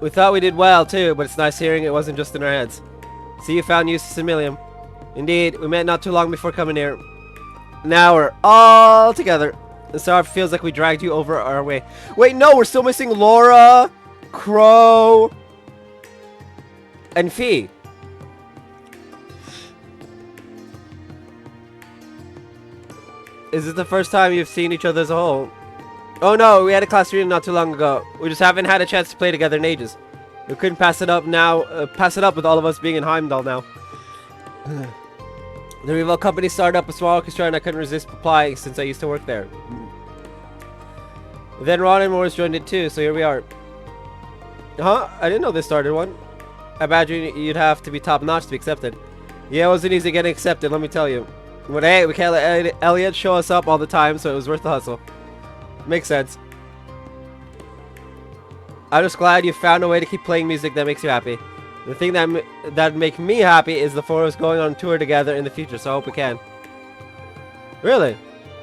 Speaker 1: We thought we did well too, but it's nice hearing it wasn't just in our heads. See, you found Eustace and Milliam. Indeed, we met not too long before coming here. Now we're all together. And so it feels like we dragged you over our way. Wait, no, we're still missing Laura, Crow, and Fee. Is this the first time you've seen each other as a whole? Oh no, we had a class reunion not too long ago. We just haven't had a chance to play together in ages. We couldn't pass it up now. Pass it up with all of us being in Heimdall now. The Reverie company started up a small orchestra and I couldn't resist applying since I used to work there. Then Ron and Morris joined it too, so here we are. Huh? I didn't know they started one. I imagine you'd have to be top notch to be accepted. Yeah, it wasn't easy getting accepted, let me tell you. But hey, we can't let Elliot show us up all the time, so it was worth the hustle. Makes sense. I'm just glad you found a way to keep playing music that makes you happy. The thing that'd make me happy is the four of us going on tour together in the future, so I hope we can. Really?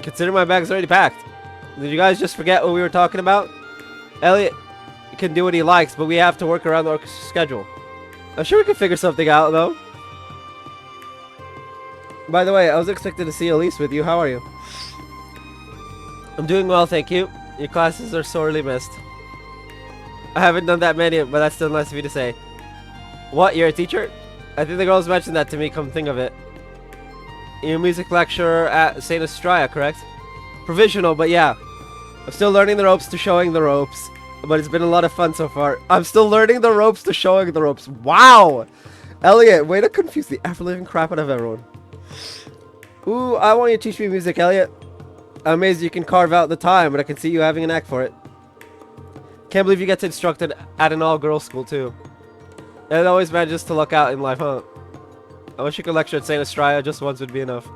Speaker 1: Consider my bag's already packed. Did you guys just forget what we were talking about? Elliot can do what he likes, but we have to work around the orchestra schedule. I'm sure we can figure something out, though. By the way, I was expecting to see Elise with you. How are you? I'm doing well, thank you. Your classes are sorely missed. I haven't done that many, but that's still nice of you to say. What, you're a teacher? I think the girls mentioned that to me, come think of it. You're a music lecturer at St. Estrella, correct? Provisional, but yeah. I'm still learning the ropes to showing the ropes. But it's been a lot of fun so far. I'm still learning the ropes to showing the ropes. Wow! Elliot, way to confuse the ever-living crap out of everyone. Ooh, I want you to teach me music, Elliot. I'm amazed you can carve out the time, but I can see you having a knack for it. Can't believe you get to instruct at an all-girls school, too. It always manages to luck out in life, huh? I wish you could lecture at St. Estrella. Just once would be enough.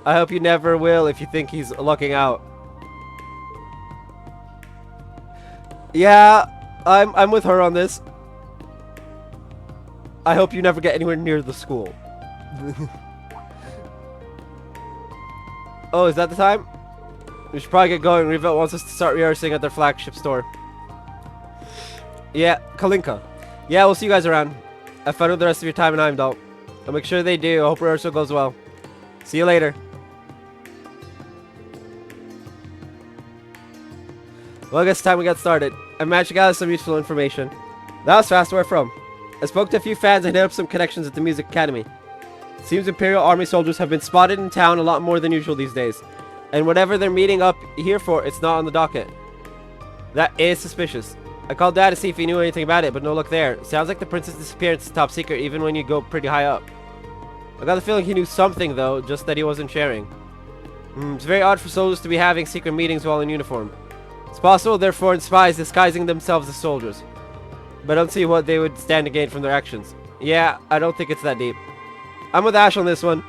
Speaker 1: I hope you never will if you think he's lucking out. Yeah, I'm with her on this. I hope you never get anywhere near the school. Oh, is that the time? We should probably get going. Reverie wants us to start rehearsing at their flagship store. Yeah, Kalinka. Yeah, we'll see you guys around. Have fun with the rest of your time in Heimdall. I'll make sure they do. I hope rehearsal goes well. See you later. Well, I guess it's time we got started. I managed to gather some useful information. That was fast. Where from? I spoke to a few fans and hit up some connections at the Music Academy. Seems Imperial Army soldiers have been spotted in town a lot more than usual these days. And whatever they're meeting up here for, it's not on the docket. That is suspicious. I called Dad to see if he knew anything about it, but no luck there. Sounds like the prince's disappearance is top secret even when you go pretty high up. I got the feeling he knew something though, just that he wasn't sharing. It's very odd for soldiers to be having secret meetings while in uniform. It's possible they're foreign spies disguising themselves as soldiers. But I don't see what they would stand to gain from their actions. Yeah, I don't think it's that deep. I'm with Ash on this one.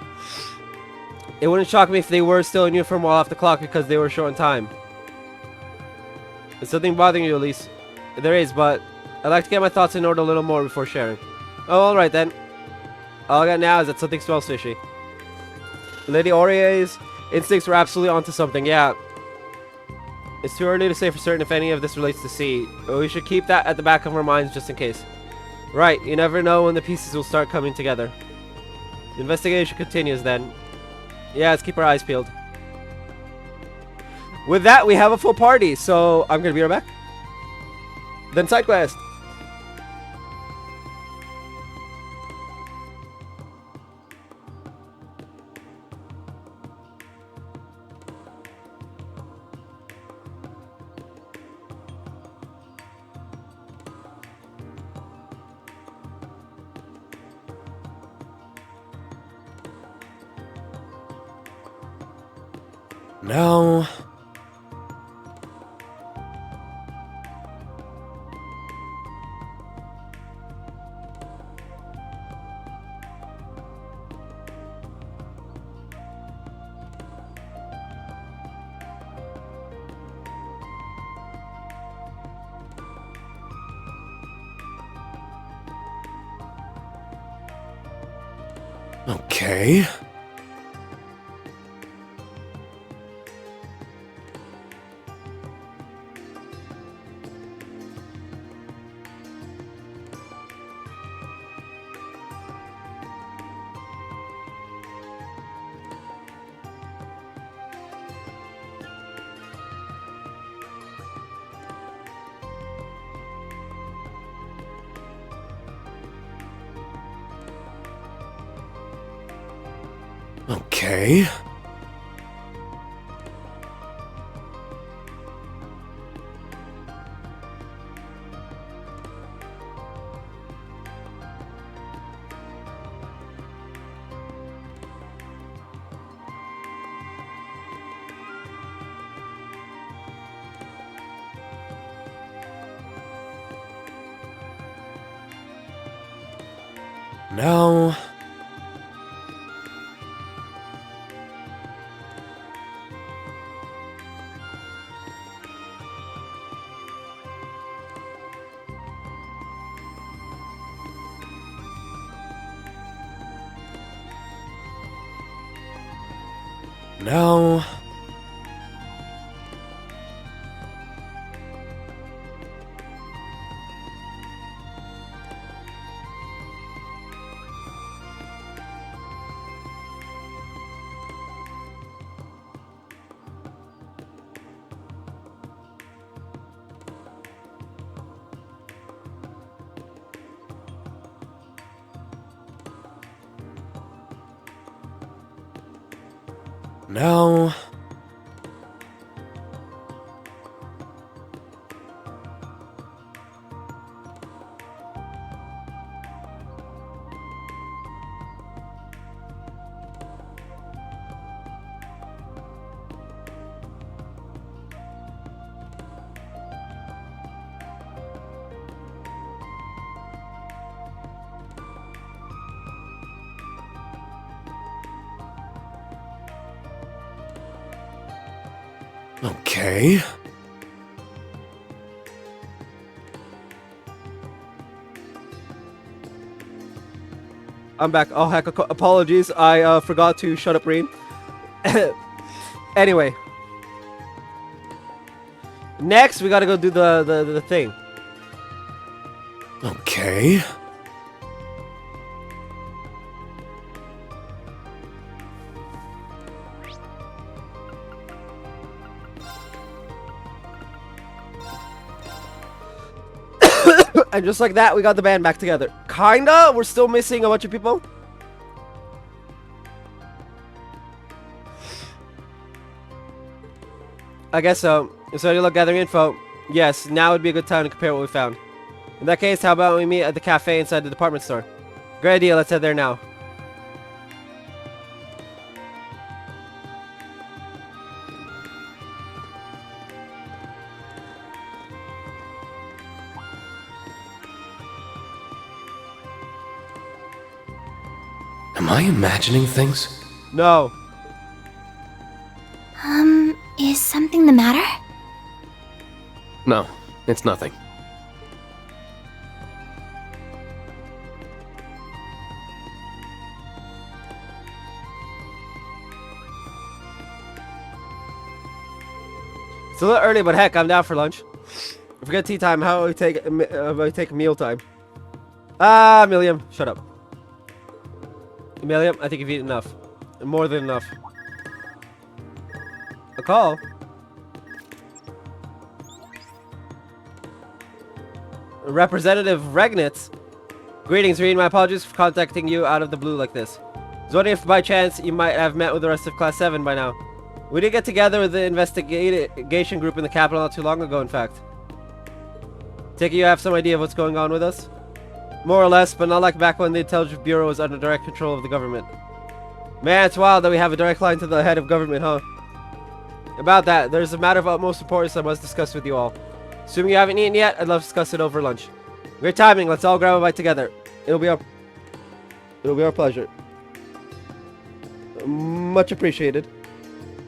Speaker 1: It wouldn't shock me if they were still in uniform while off the clock because they were short on time. Is something bothering you, Elise? There is, but I'd like to get my thoughts in order a little more before sharing. Oh, alright then. All I got now is that something smells fishy. Lady Aurier's instincts were absolutely onto something, yeah. It's too early to say for certain if any of this relates to C, but we should keep that at the back of our minds just in case. Right, you never know when the pieces will start coming together. The investigation continues then. Yeah, let's keep our eyes peeled. With that, we have a full party, so I'm gonna be right back. Then side quest.
Speaker 3: No. Okay. Okay. No. No. No. Okay.
Speaker 1: I'm back. Oh heck, apologies. I forgot to shut up Rain. Anyway. Next, we gotta go do the thing.
Speaker 3: Okay.
Speaker 1: And just like that, we got the band back together. Kinda? We're still missing a bunch of people. I guess so. So you look gathering info. Yes, now would be a good time to compare what we found. In that case, how about we meet at the cafe inside the department store? Great idea, let's head there now.
Speaker 3: Am I imagining things?
Speaker 1: No.
Speaker 2: Is something the matter?
Speaker 3: No, it's nothing.
Speaker 1: It's a little early, but heck, I'm down for lunch. Forget tea time. How about we take meal time? Ah, Milliam, shut up. Milliam, I think you've eaten enough. More than enough. A call? Representative Regnitz. Greetings, Reed. My apologies for contacting you out of the blue like this. I was wondering if by chance you might have met with the rest of Class 7 by now. We did get together with the investigation group in the capital not too long ago, in fact. Take it you have some idea of what's going on with us? More or less, but not like back when the Intelligence Bureau was under direct control of the government. Man, it's wild that we have a direct line to the head of government, huh? About that, there's a matter of utmost importance I must discuss with you all. Assuming you haven't eaten yet, I'd love to discuss it over lunch. Great timing, let's all grab a bite together. It'll be our pleasure. Much appreciated.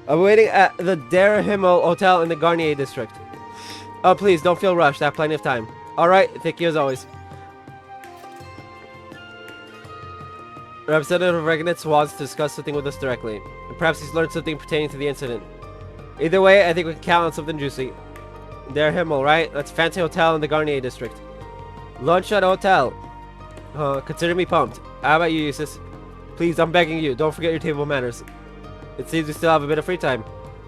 Speaker 1: I'm waiting at the Der Himmel Hotel in the Garnier district. Oh, please, don't feel rushed. I have plenty of time. Alright, thank you as always. Representative Regnitz wants to discuss something with us directly. And perhaps he's learned something pertaining to the incident. Either way, I think we can count on something juicy. Der Himmel, right? That's a fancy hotel in the Garnier district. Lunch at a hotel. Consider me pumped. How about you, Eustace? Please, I'm begging you, don't forget your table manners. It seems we still have a bit of free time.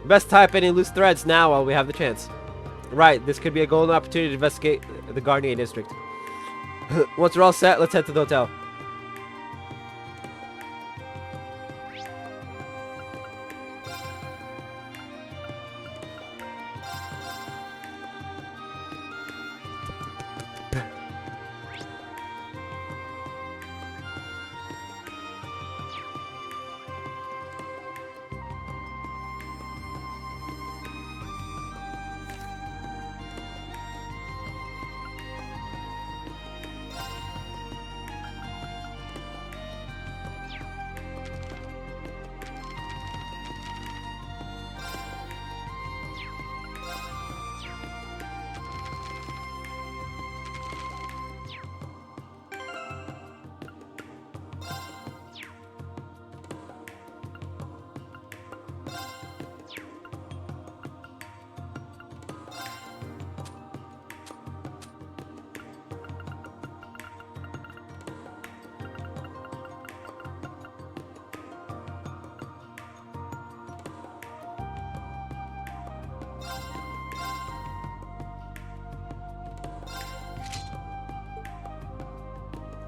Speaker 1: Best tie up any loose threads now while we have the chance. Right, this could be a golden opportunity to investigate the Garnier district. Once we're all set, let's head to the hotel.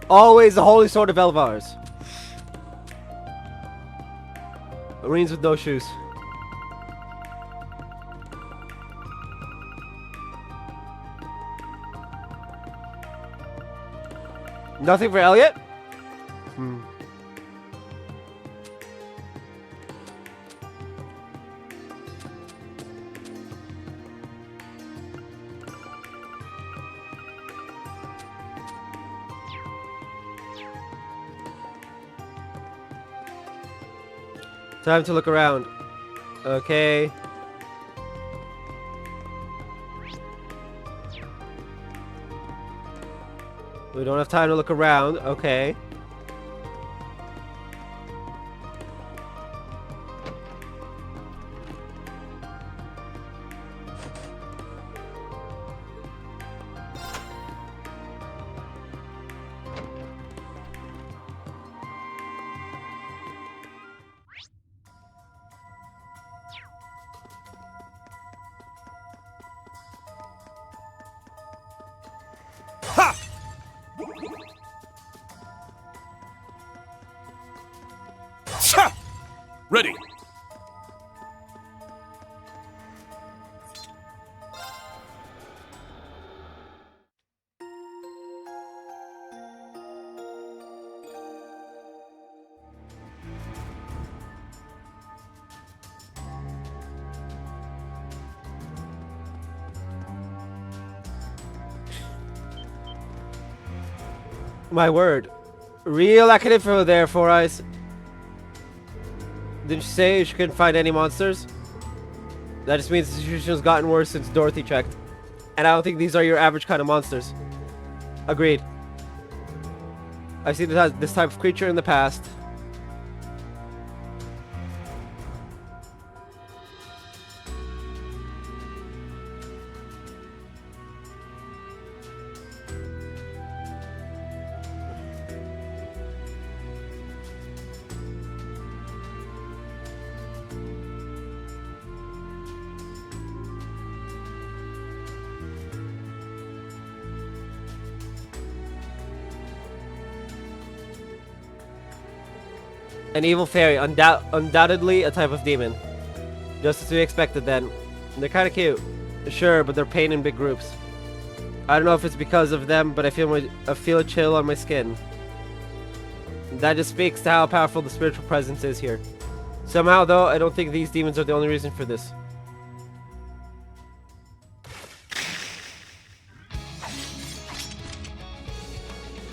Speaker 1: Always the holy sword of Elvars. Marines with no shoes. Nothing for Elliot? Time to look around. Okay. We don't have time to look around. Okay.
Speaker 3: Ready.
Speaker 1: My word. Real active info there, Four Eyes. Didn't you say you couldn't find any monsters? That just means the situation has gotten worse since Dorothy checked. And I don't think these are your average kind of monsters. Agreed. I've seen this type of creature in the past. An evil fairy, undoubtedly a type of demon. Just as we expected then. They're kind of cute. Sure, but they're pain in big groups. I don't know if it's because of them, but I feel a chill on my skin. That just speaks to how powerful the spiritual presence is here. Somehow, though, I don't think these demons are the only reason for this.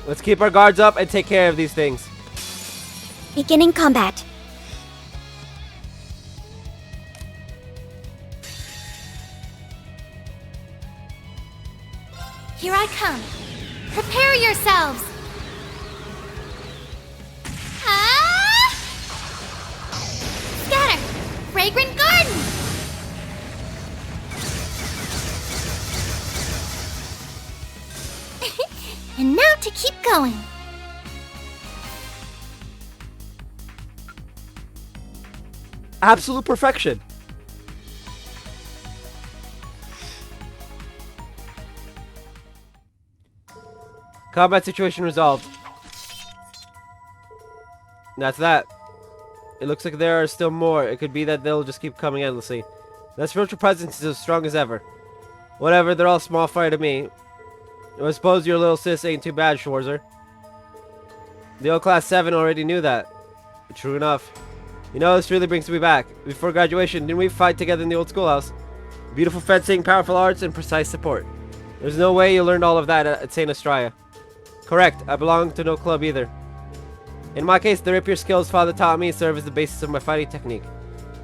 Speaker 1: Let's keep our guards up and take care of these things.
Speaker 2: Beginning combat. Here I come. Prepare yourselves. Ah! Scatter! Fragrant garden! And now to keep going.
Speaker 1: Absolute perfection. Combat situation resolved. That's that. It looks like there are still more. It could be that they'll just keep coming endlessly. That spiritual presence is as strong as ever. Whatever, they're all small fry to me. I suppose your little sis ain't too bad, Schwarzer. The old class 7 already knew that. True enough. You know, this really brings me back. Before graduation, didn't we fight together in the old schoolhouse? Beautiful fencing, powerful arts, and precise support. There's no way you learned all of that at St. Estrella. Correct, I belong to no club either. In my case, the rapier skills father taught me serve as the basis of my fighting technique.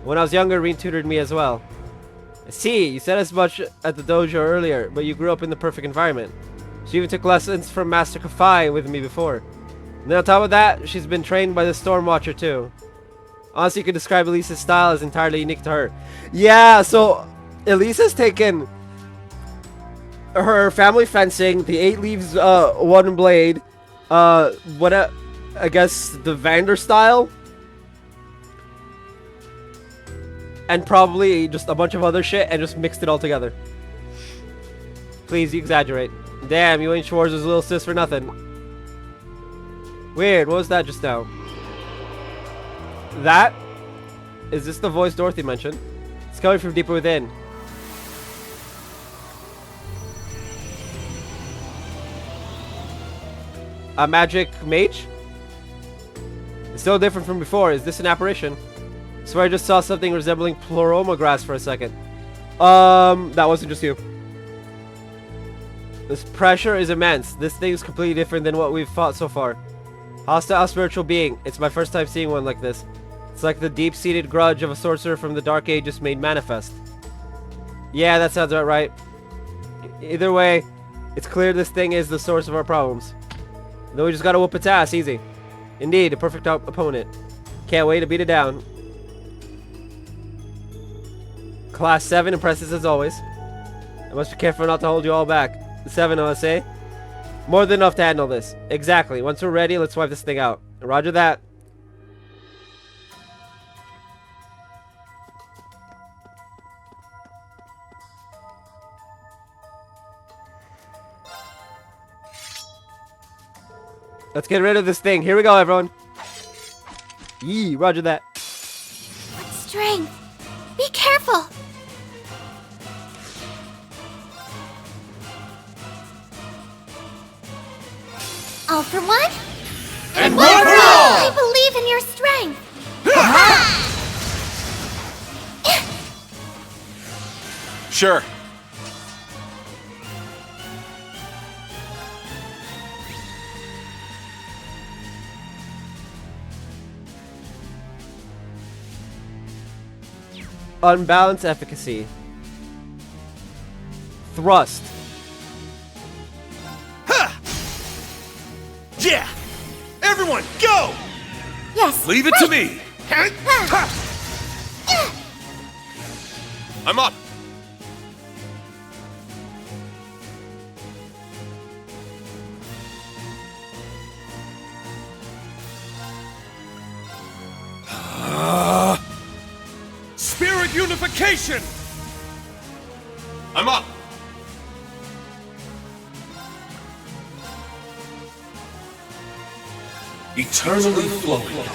Speaker 1: When I was younger, Reen tutored me as well. I see, you said as much at the dojo earlier, but you grew up in the perfect environment. She even took lessons from Master Kafai with me before. And then on top of that, she's been trained by the Stormwatcher too. Honestly, you could describe Elise's style as entirely unique to her. Yeah, so Elise has taken her family fencing, the 8 leaves, 1 blade, I guess the Vander style, and probably just a bunch of other shit, and just mixed it all together. Please, you exaggerate. Damn, you ain't Schwarzer's little sis for nothing. Weird, what was that just now? That? Is this the voice Dorothy mentioned? It's coming from deeper within. A magic mage? It's so different from before. Is this an apparition? I swear I just saw something resembling pluroma grass for a second. That wasn't just you. This pressure is immense. This thing is completely different than what we've fought so far. Hostile spiritual being. It's my first time seeing one like this. It's like the deep-seated grudge of a sorcerer from the Dark Ages made manifest. Yeah, that sounds about right. Either way, it's clear this thing is the source of our problems. Though we just gotta whoop its ass, easy. Indeed, a perfect opponent. Can't wait to beat it down. Class 7 impresses as always. I must be careful not to hold you all back. 7, I say. More than enough to handle this. Exactly. Once we're ready, let's wipe this thing out. Roger that. Let's get rid of this thing. Here we go, everyone. Yee, roger that.
Speaker 2: What strength! Be careful! All for one? And one for all! I believe in your strength!
Speaker 6: Sure.
Speaker 1: Unbalanced efficacy. Thrust.
Speaker 6: Yeah! Everyone, go!
Speaker 2: Yes!
Speaker 6: Leave it to me! I'm up! Spirit unification! I'm up!
Speaker 3: Eternally flowing.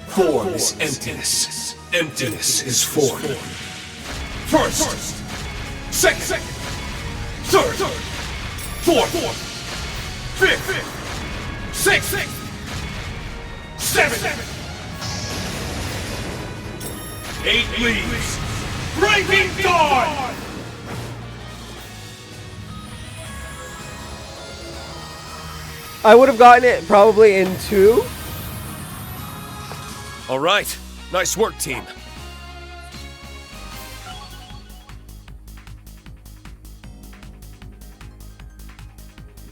Speaker 3: Form is emptiness. Emptiness is form.
Speaker 6: First! Second! Third! Fourth! Fifth! Sixth! Seventh! 8 leaves! Breaking dawn!
Speaker 1: I would have gotten it probably in 2.
Speaker 3: All right. Nice work, team.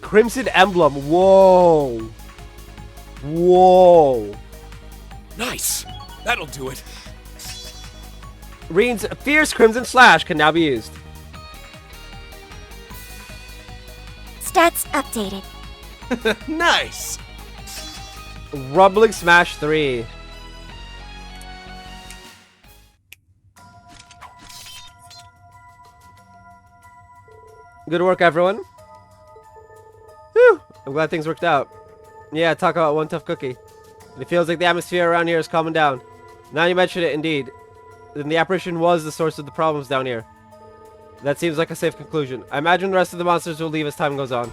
Speaker 1: Crimson Emblem. Whoa. Whoa.
Speaker 3: Nice. That'll do it.
Speaker 1: Reen's Fierce Crimson Slash can now be used.
Speaker 2: Stats updated.
Speaker 6: Nice!
Speaker 1: Rumbling Smash 3. Good work, everyone. Whew. I'm glad things worked out. Yeah, talk about one tough cookie. It feels like the atmosphere around here is calming down. Now you mention it, indeed. Then the apparition was the source of the problems down here. That seems like a safe conclusion. I imagine the rest of the monsters will leave as time goes on.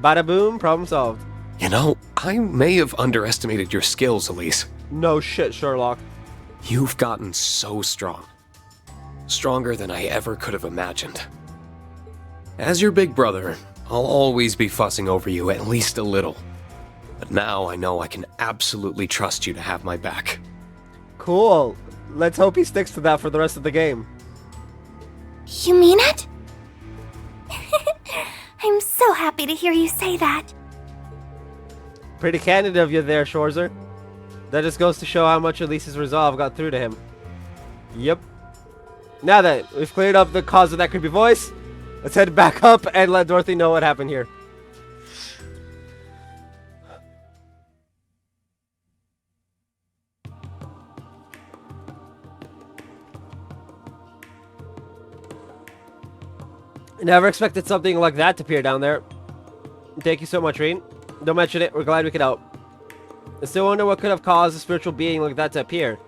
Speaker 1: Bada boom, problem solved.
Speaker 3: You know, I may have underestimated your skills, Elise.
Speaker 1: No shit, Sherlock.
Speaker 3: You've gotten so strong. Stronger than I ever could have imagined. As your big brother, I'll always be fussing over you at least a little. But now I know I can absolutely trust you to have my back.
Speaker 1: Cool. Let's hope he sticks to that for the rest of the game.
Speaker 2: You mean it? I'm so happy to hear you say that.
Speaker 1: Pretty candid of you there, Schwarzer. That just goes to show how much Elise's resolve got through to him. Yep. Now then, we've cleared up the cause of that creepy voice. Let's head back up and let Dorothy know what happened here. Never expected something like that to appear down there. Thank you so much, Reen. Don't mention it. We're glad we could help. I still wonder what could have caused a spiritual being like that to appear.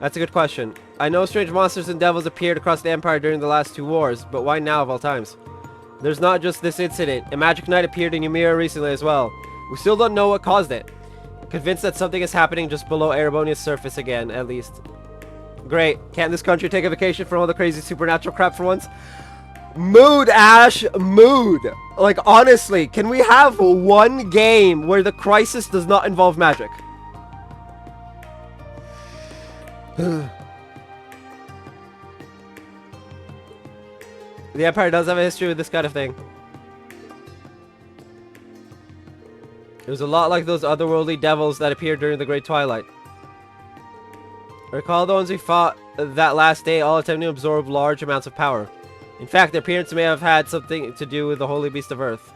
Speaker 1: That's a good question. I know strange monsters and devils appeared across the Empire during the last 2 wars, but why now of all times? There's not just this incident. A magic knight appeared in Ymira recently as well. We still don't know what caused it. Convinced that something is happening just below Erebonia's surface again, at least. Great. Can't this country take a vacation from all the crazy supernatural crap for once? Mood, Ash! Mood! Like, honestly, can we have one game where the crisis does not involve magic? The Empire does have a history with this kind of thing. It was a lot like those otherworldly devils that appeared during the Great Twilight. Recall the ones we fought that last day, all attempting to absorb large amounts of power. In fact, their appearance may have had something to do with the Holy Beast of Earth.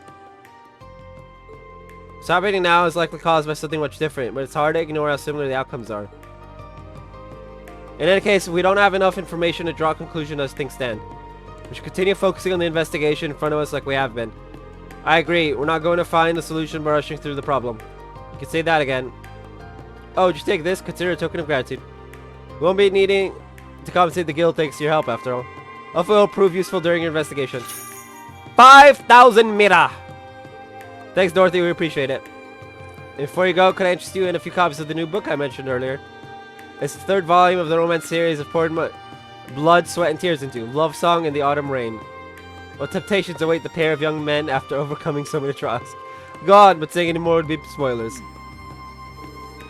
Speaker 1: What's happening now is likely caused by something much different, but it's hard to ignore how similar the outcomes are. In any case, we don't have enough information to draw a conclusion as things stand. We should continue focusing on the investigation in front of us like we have been. I agree, we're not going to find a solution by rushing through the problem. You can say that again. Oh, just take this, consider a token of gratitude. We won't be needing to compensate the guild thanks to your help after all. Hopefully it'll prove useful during your investigation. 5,000 mira! Thanks, Dorothy, we appreciate it. Before you go, could I interest you in a few copies of the new book I mentioned earlier? It's the 3rd volume of the romance series I've poured my blood, sweat, and tears into. Love Song in the Autumn Rain. What temptations await the pair of young men after overcoming so many trials? God, but saying any more would be spoilers.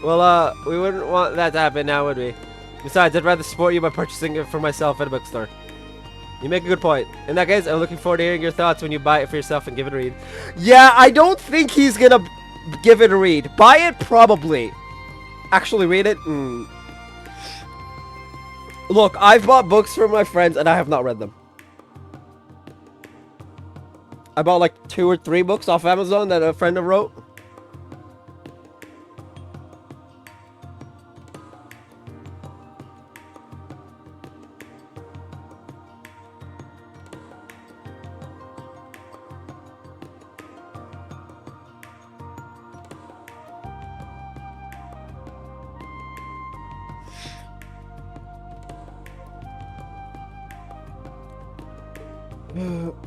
Speaker 1: Well, we wouldn't want that to happen now, would we? Besides, I'd rather support you by purchasing it for myself at a bookstore. You make a good point. In that case, I'm looking forward to hearing your thoughts when you buy it for yourself and give it a read. Yeah, I don't think he's gonna give it a read. Buy it, probably. Actually read it? Look, I've bought books from my friends and I have not read them. I bought like 2 or 3 books off Amazon that a friend wrote.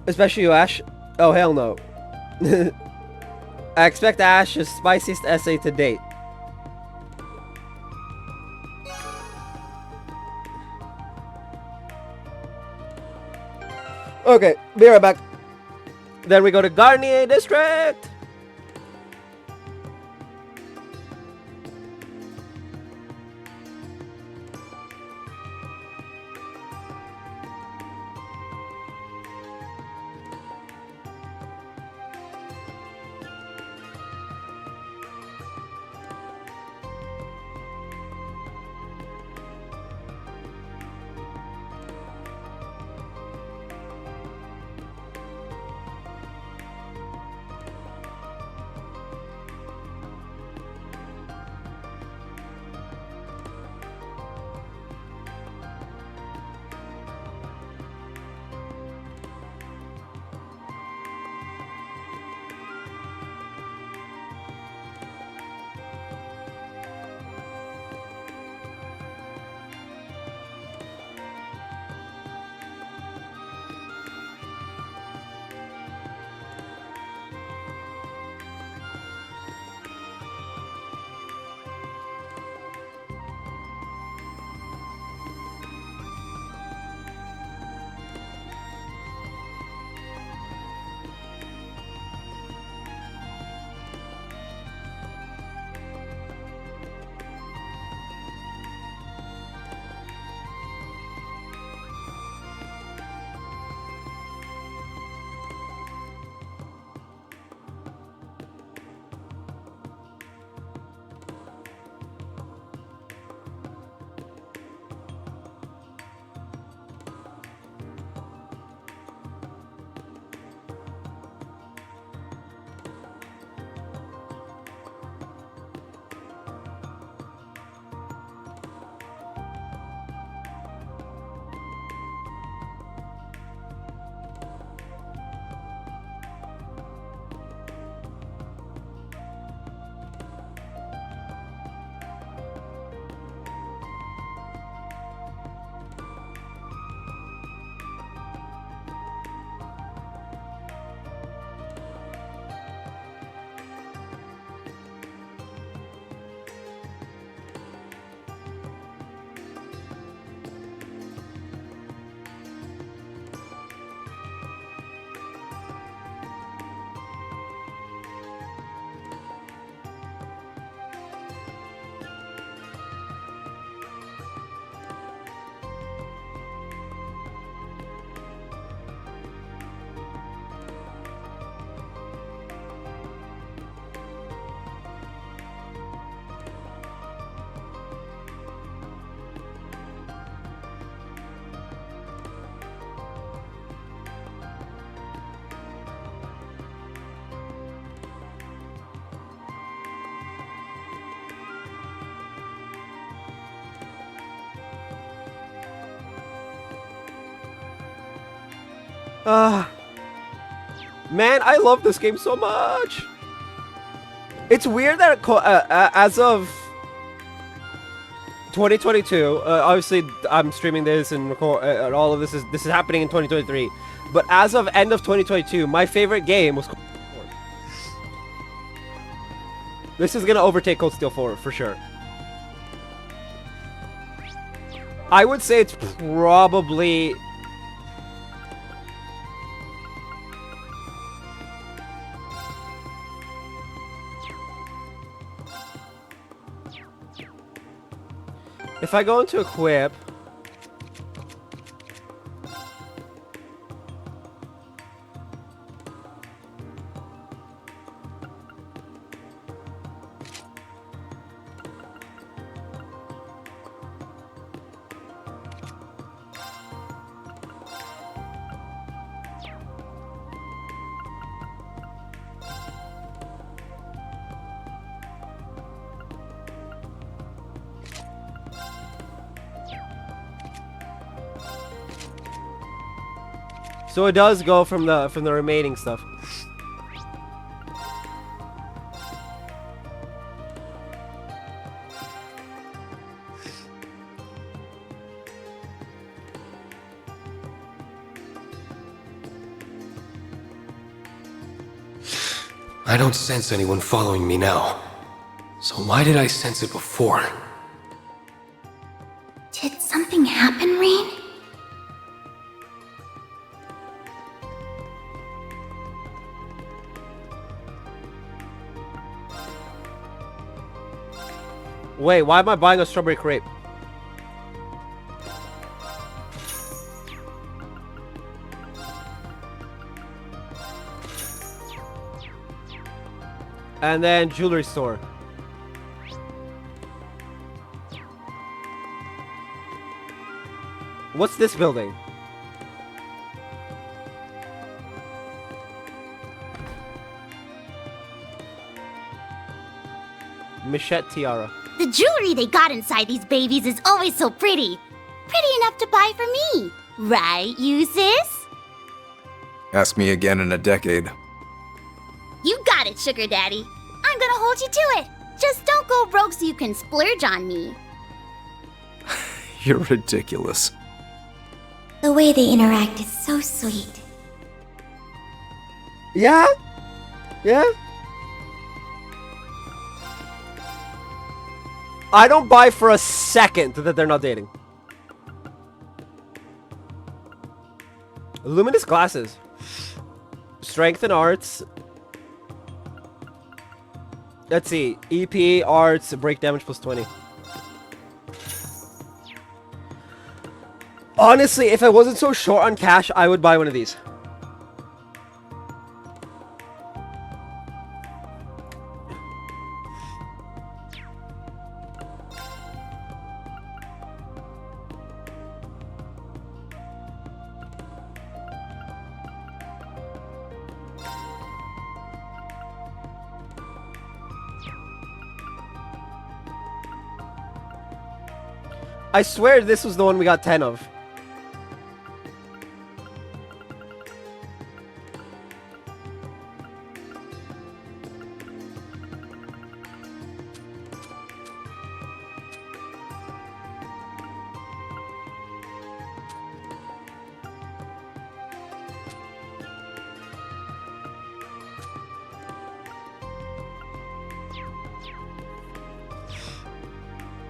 Speaker 1: Especially you, Ash. Oh, hell no. I expect Ash's spiciest essay to date. Okay, be right back. Then we go to Garnier District. Man, I love this game so much. It's weird that as of 2022, obviously I'm streaming this and and all of this is happening in 2023. But as of end of 2022, my favorite game was Cold Steel 4. This is gonna overtake Cold Steel 4 for sure. I would say it's probably if I go into equip, so it does go from the remaining stuff.
Speaker 3: I don't sense anyone following me now. So why did I sense it before?
Speaker 2: Did something happen, Rain?
Speaker 1: Wait, why am I buying a strawberry crepe? And then jewelry store. What's this building? Michette Tiara.
Speaker 2: The jewelry they got inside these babies is always so pretty. Pretty enough to buy for me. Right, you sis?
Speaker 5: Ask me again in a decade.
Speaker 2: You got it, Sugar Daddy. I'm gonna hold you to it. Just don't go broke so you can splurge on me.
Speaker 5: You're ridiculous.
Speaker 2: The way they interact is so sweet.
Speaker 1: Yeah? Yeah? I don't buy for a second that they're not dating. Luminous glasses. Strength and arts. Let's see. EP, arts, break damage plus 20. Honestly, if I wasn't so short on cash, I would buy one of these. I swear this was the one we got 10 of.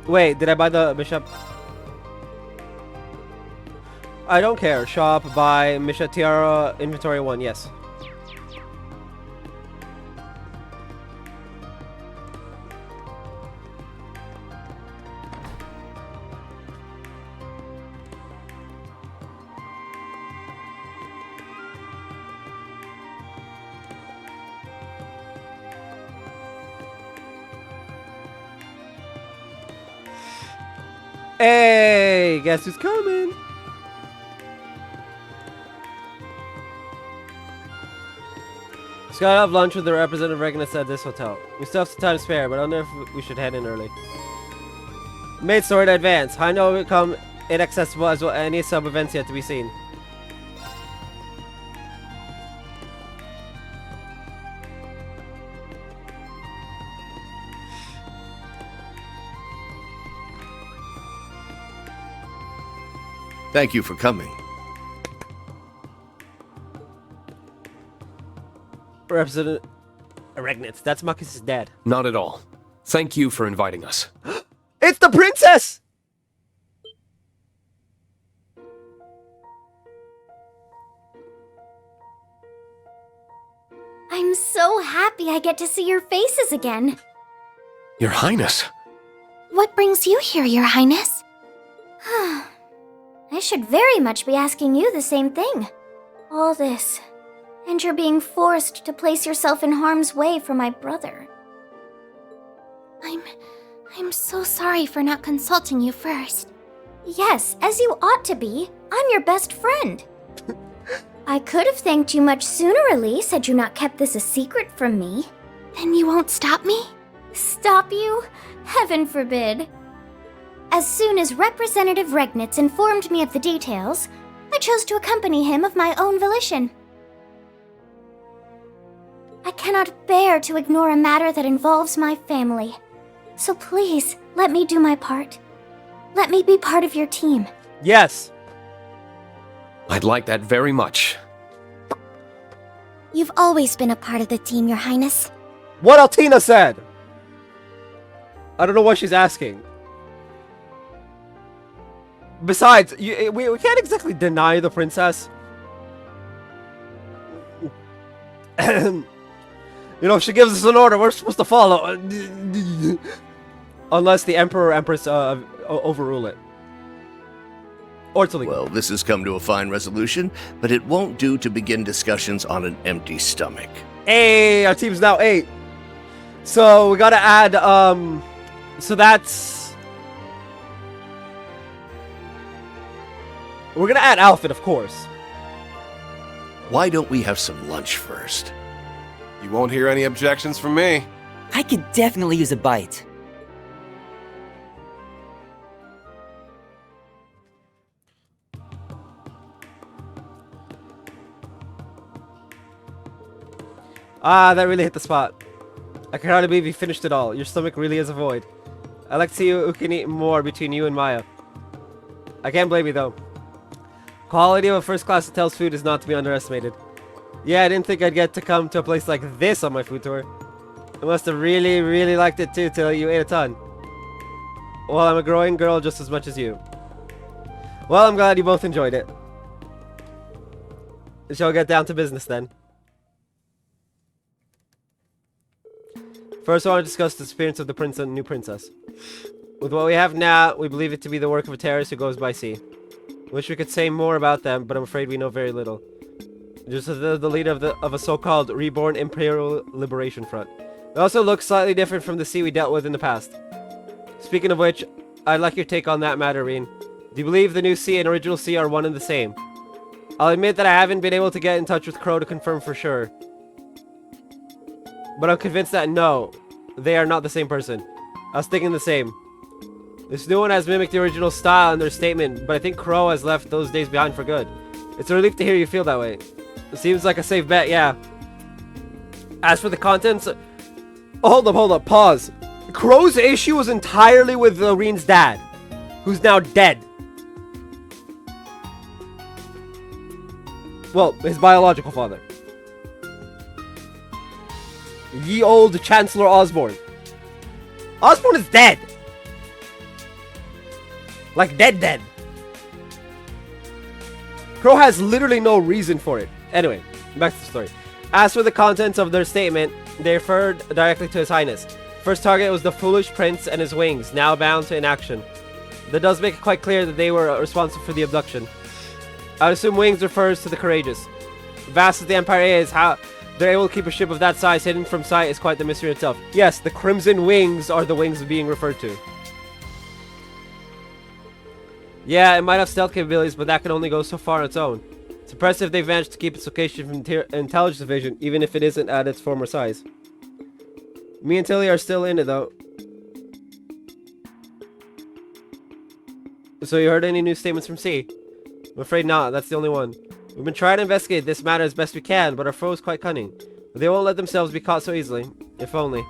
Speaker 1: Wait, did I buy the bishop? I don't care. Shop, buy, Misha Tiara, inventory 1, yes. Hey, guess who's coming? Just got have lunch with the representative Regnus at this hotel. We still have some time to spare, but I don't know if we should head in early. Maid story to advance. I know it become inaccessible as well any sub events yet to be seen.
Speaker 8: Thank you for coming.
Speaker 1: Representative Regnitz, that's Marcus's dad.
Speaker 3: Not at all. Thank you for inviting us.
Speaker 1: It's the princess!
Speaker 2: I'm so happy I get to see your faces again.
Speaker 3: Your Highness.
Speaker 2: What brings you here, Your Highness? I should very much be asking you the same thing. All this, and you're being forced to place yourself in harm's way for my brother. I'm so sorry for not consulting you first. Yes, as you ought to be. I'm your best friend. I could have thanked you much sooner, Elise, had you not kept this a secret from me. Then you won't stop me? Stop you? Heaven forbid. As soon as Representative Regnitz informed me of the details, I chose to accompany him of my own volition. I cannot bear to ignore a matter that involves my family. So please, let me do my part. Let me be part of your team.
Speaker 1: Yes.
Speaker 3: I'd like that very much.
Speaker 2: You've always been a part of the team, Your Highness.
Speaker 1: What Altina said! I don't know what she's asking. Besides, we can't exactly deny the princess. You know, if she gives us an order, we're supposed to follow. Unless the Emperor or Empress overrule it. Or to leave.
Speaker 8: Well, this has come to a fine resolution, but it won't do to begin discussions on an empty stomach.
Speaker 1: Hey, our team's now 8. So we gotta add, so that's... We're gonna add Alfred, of course.
Speaker 8: Why don't we have some lunch first?
Speaker 6: You won't hear any objections from me.
Speaker 7: I could definitely use a bite.
Speaker 1: Ah, that really hit the spot. I can hardly believe you finished it all. Your stomach really is a void. I'd like to see who can eat more between you and Maya. I can't blame you, though. Quality of a first-class hotel's food is not to be underestimated. Yeah, I didn't think I'd get to come to a place like this on my food tour. I must have really, really liked it too till you ate a ton. Well, I'm a growing girl just as much as you. Well, I'm glad you both enjoyed it. Shall we get down to business then? First, I want to discuss the disappearance of the prince and new princess. With what we have now, we believe it to be the work of a terrorist who goes by sea. Wish we could say more about them, but I'm afraid we know very little. Just as the leader of a so-called reborn Imperial Liberation Front. It also looks slightly different from the sea we dealt with in the past. Speaking of which, I'd like your take on that matter, Reen. Do you believe the new sea and original sea are one and the same? I'll admit that I haven't been able to get in touch with Crow to confirm for sure. But I'm convinced that no, they are not the same person. I was thinking the same. This new one has mimicked the original style in their statement, but I think Crow has left those days behind for good. It's a relief to hear you feel that way. It seems like a safe bet, yeah. As for the contents... Hold up, pause. Crow's issue was entirely with Reen's dad, who's now dead. Well, his biological father. Ye old Chancellor Osborne. Osborne is dead. Like dead. Crow has literally no reason for it. Anyway, back to the story. As for the contents of their statement, they referred directly to His Highness. First target was the foolish prince and his wings, now bound to inaction. That does make it quite clear that they were responsible for the abduction. I would assume wings refers to the courageous. Vast as the Empire is, how they're able to keep a ship of that size hidden from sight is quite the mystery itself. Yes, the Crimson Wings are the wings being referred to. Yeah, it might have stealth capabilities, but that can only go so far on its own. It's impressive they've managed to keep its location from intelligence division, even if it isn't at its former size. Me and Tilly are still in it, though. So you heard any new statements from C? I'm afraid not, that's the only one. We've been trying to investigate this matter as best we can, but our foe is quite cunning. They won't let themselves be caught so easily. If only.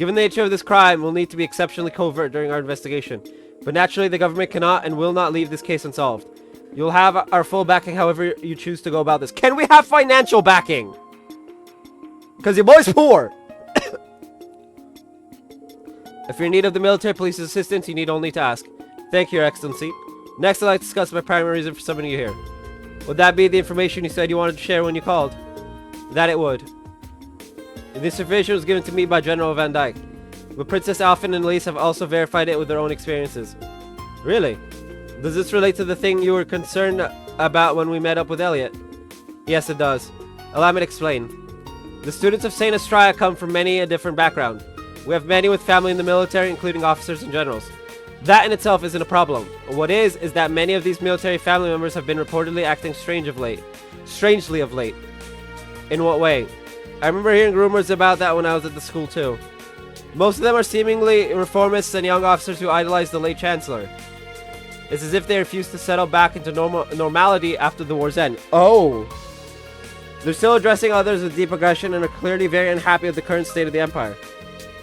Speaker 1: Given the nature of this crime, we'll need to be exceptionally covert during our investigation. But naturally, the government cannot and will not leave this case unsolved. You'll have our full backing however you choose to go about this. Can we have financial backing? Because your boy's poor. If you're in need of the military police's assistance, you need only to ask. Thank you, Your Excellency. Next, I'd like to discuss my primary reason for summoning you here. Would that be the information you said you wanted to share when you called? That it would. This information was given to me by General Van Dyke, but Princess Alphen and Elise have also verified it with their own experiences. Really? Does this relate to the thing you were concerned about when we met up with Elliot? Yes, it does. Allow me to explain. The students of St. Estraya come from many a different background. We have many with family in the military, including officers and generals. That in itself isn't a problem. What is that many of these military family members have been reportedly acting strangely of late. In what way? I remember hearing rumors about that when I was at the school too. Most of them are seemingly reformists and young officers who idolize the late Chancellor. It's as if they refuse to settle back into normality after the war's end. Oh! They're still addressing others with deep aggression and are clearly very unhappy with the current state of the Empire.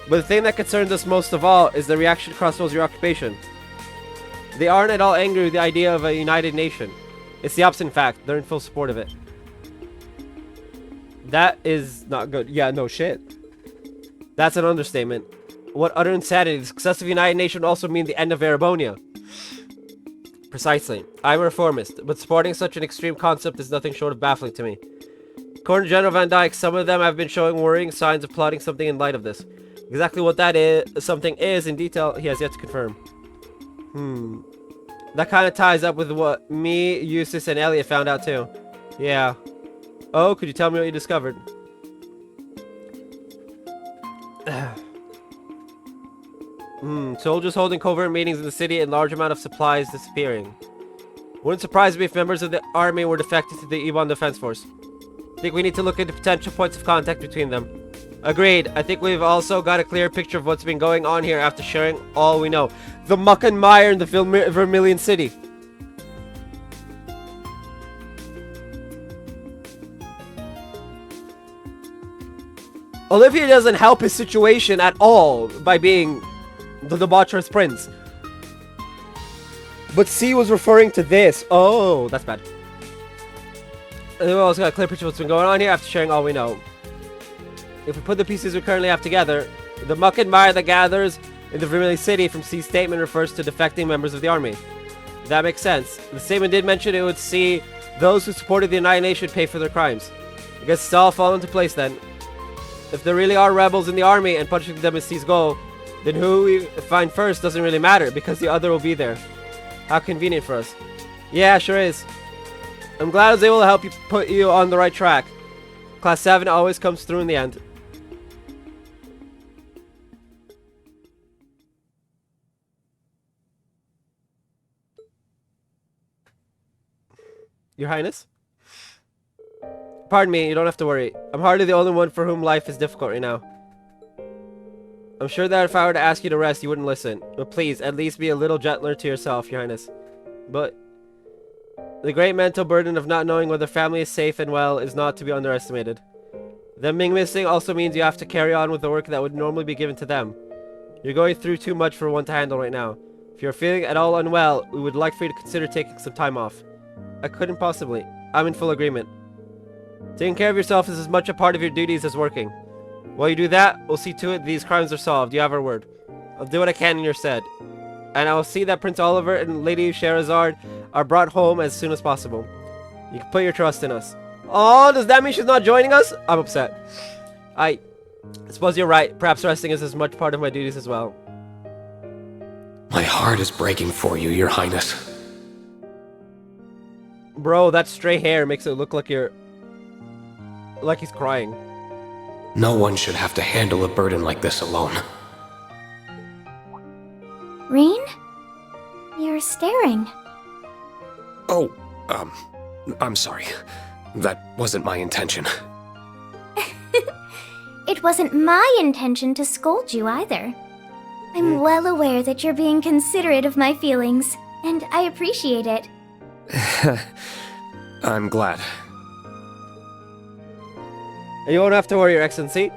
Speaker 1: But the thing that concerns us most of all is the reaction across your occupation. They aren't at all angry with the idea of a united nation. It's the opposite in fact. They're in full support of it. That is not good. Yeah, no shit. That's an understatement. What utter insanity. The success of a united nation would also mean the end of Erebonia. Precisely. I'm a reformist, but supporting such an extreme concept is nothing short of baffling to me. According to General Van Dyke, some of them have been showing worrying signs of plotting something in light of this. Exactly what that something is in detail, he has yet to confirm. That kind of ties up with what me, Eustace, and Elliot found out too. Yeah. Oh, could you tell me what you discovered? Soldiers holding covert meetings in the city and large amount of supplies disappearing. Wouldn't surprise me if members of the army were defected to the Ebon Defense Force. Think we need to look into potential points of contact between them. Agreed. I think we've also got a clear picture of what's been going on here after sharing all we know. The muck and mire in the Vermilion City. Olivia doesn't help his situation at all by being the debaucherous prince. But C was referring to this. Oh, that's bad. And we've also got a clear picture of what's been going on here after sharing all we know. If we put the pieces we currently have together, the muck and mire that gathers in the Vermilion City from C's statement refers to defecting members of the army. That makes sense. The statement did mention it would see those who supported the United Nation pay for their crimes. I guess it's all fall into place then. If there really are rebels in the army and punishing them is C's goal, then who we find first doesn't really matter because the other will be there. How convenient for us. Yeah, sure is. I'm glad I was able to help you put you on the right track. Class 7 always comes through in the end. Your Highness? Pardon me, you don't have to worry. I'm hardly the only one for whom life is difficult right now. I'm sure that if I were to ask you to rest, you wouldn't listen. But please, at least be a little gentler to yourself, Your Highness. But the great mental burden of not knowing whether family is safe and well is not to be underestimated. Them being missing also means you have to carry on with the work that would normally be given to them. You're going through too much for one to handle right now. If you're feeling at all unwell, we would like for you to consider taking some time off. I couldn't possibly. I'm in full agreement. Taking care of yourself is as much a part of your duties as working. While you do that, we'll see to it these crimes are solved. You have our word. I'll do what I can in your stead. And I will see that Prince Oliver and Lady Sherazard are brought home as soon as possible. You can put your trust in us. Oh, does that mean she's not joining us? I'm upset. I suppose you're right. Perhaps resting is as much part of my duties as well.
Speaker 3: My heart is breaking for you, Your Highness.
Speaker 1: Bro, that stray hair makes it look like you're... like he's crying.
Speaker 3: No one should have to handle a burden like this alone.
Speaker 2: Rean? You're staring.
Speaker 3: Oh, I'm sorry. That wasn't my intention.
Speaker 2: It wasn't my intention to scold you either. I'm well aware that you're being considerate of my feelings, and I appreciate it.
Speaker 3: I'm glad.
Speaker 1: You won't have to worry, Your Excellency.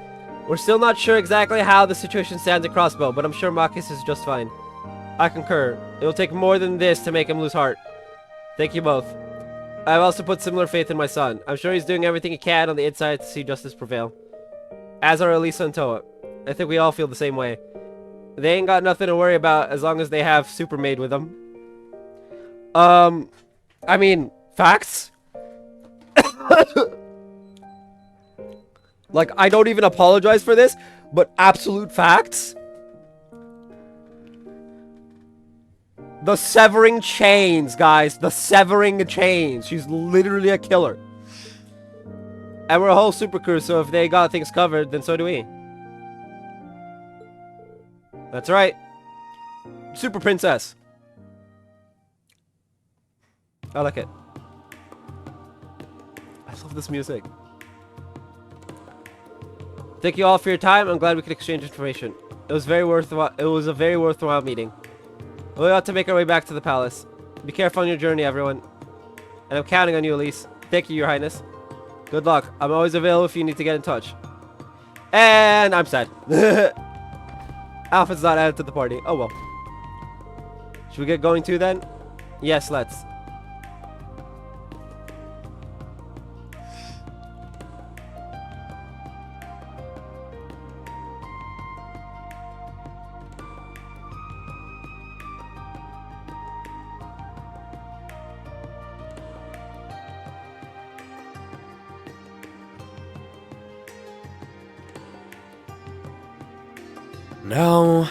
Speaker 1: We're still not sure exactly how the situation stands at Crossbow, but I'm sure Marcus is just fine. I concur. It will take more than this to make him lose heart. Thank you both. I've also put similar faith in my son. I'm sure he's doing everything he can on the inside to see justice prevail. As are Elisa and Toa. I think we all feel the same way. They ain't got nothing to worry about as long as they have Supermaid with them. I mean, facts? Like, I don't even apologize for this, but absolute facts? The severing chains, guys. The severing chains. She's literally a killer. And we're a whole super crew, so if they got things covered, then so do we. That's right. Super princess. I like it. I love this music. Thank you all for your time. I'm glad we could exchange information. It was very worthwhile. It was a very worthwhile meeting. We ought to make our way back to the palace. Be careful on your journey, everyone. And I'm counting on you, Elise. Thank you, Your Highness. Good luck. I'm always available if you need to get in touch. And I'm sad. Alpha's not added to the party. Oh well. Should we get going too then? Yes, let's.
Speaker 3: No.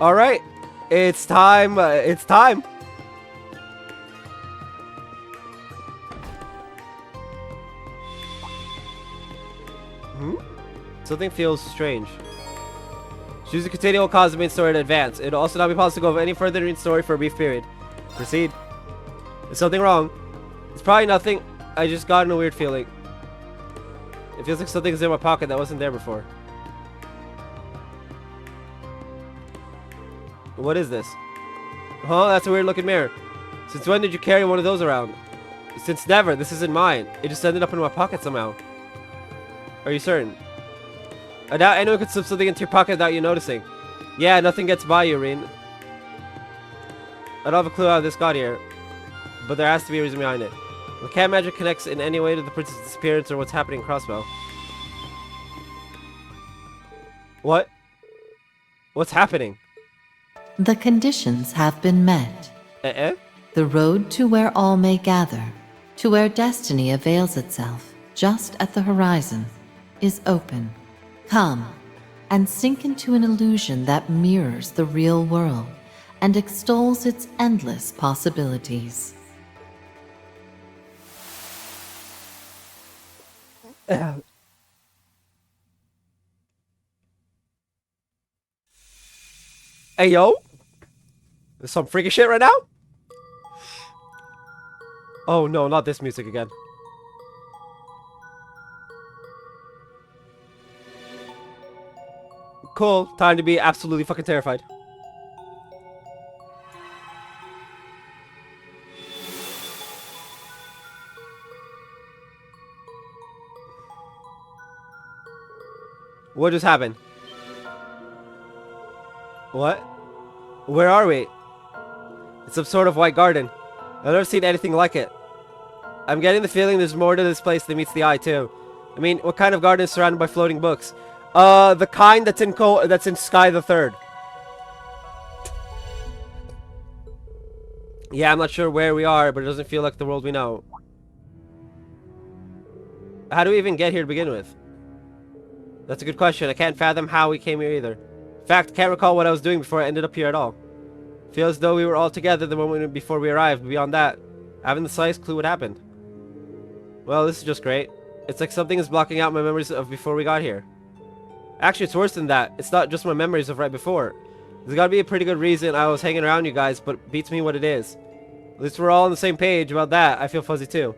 Speaker 1: All right, it's time. It's time. Something feels strange. Choose to continue will cause the main story to advance. It'll also not be possible to go any further in the story for a brief period. Proceed. Is something wrong? It's probably nothing. I just got a weird feeling. It feels like something's in my pocket that wasn't there before. What is this? Huh? That's a weird looking mirror. Since when did you carry one of those around? Since never. This isn't mine. It just ended up in my pocket somehow. Are you certain? I doubt anyone could slip something into your pocket without you noticing. Yeah, nothing gets by you, Reen. I don't have a clue how this got here, but there has to be a reason behind it. The cat magic connects in any way to the prince's disappearance or what's happening in Crossbow. What? What's happening?
Speaker 9: The conditions have been met. The road to where all may gather, to where destiny avails itself, just at the horizon, is open. Come, and sink into an illusion that mirrors the real world and extols its endless possibilities.
Speaker 1: Hey, yo. There's some freaky shit right now? Oh, no, not this music again. Cool. Time to be absolutely fucking terrified. What just happened? What? Where are we? It's some sort of white garden. I've never seen anything like it. I'm getting the feeling there's more to this place than meets the eye, too. I mean, what kind of garden is surrounded by floating books? The kind that's in Sky the Third. Yeah, I'm not sure where we are, but it doesn't feel like the world we know. How do we even get here to begin with? That's a good question. I can't fathom how we came here either. In fact, I can't recall what I was doing before I ended up here at all. Feels as though we were all together the moment before we arrived. Beyond that, I haven't the slightest clue what happened. Well, this is just great. It's like something is blocking out my memories of before we got here. Actually, it's worse than that. It's not just my memories of right before. There's gotta be a pretty good reason I was hanging around you guys, but it beats me what it is. At least we're all on the same page about that. I feel fuzzy too.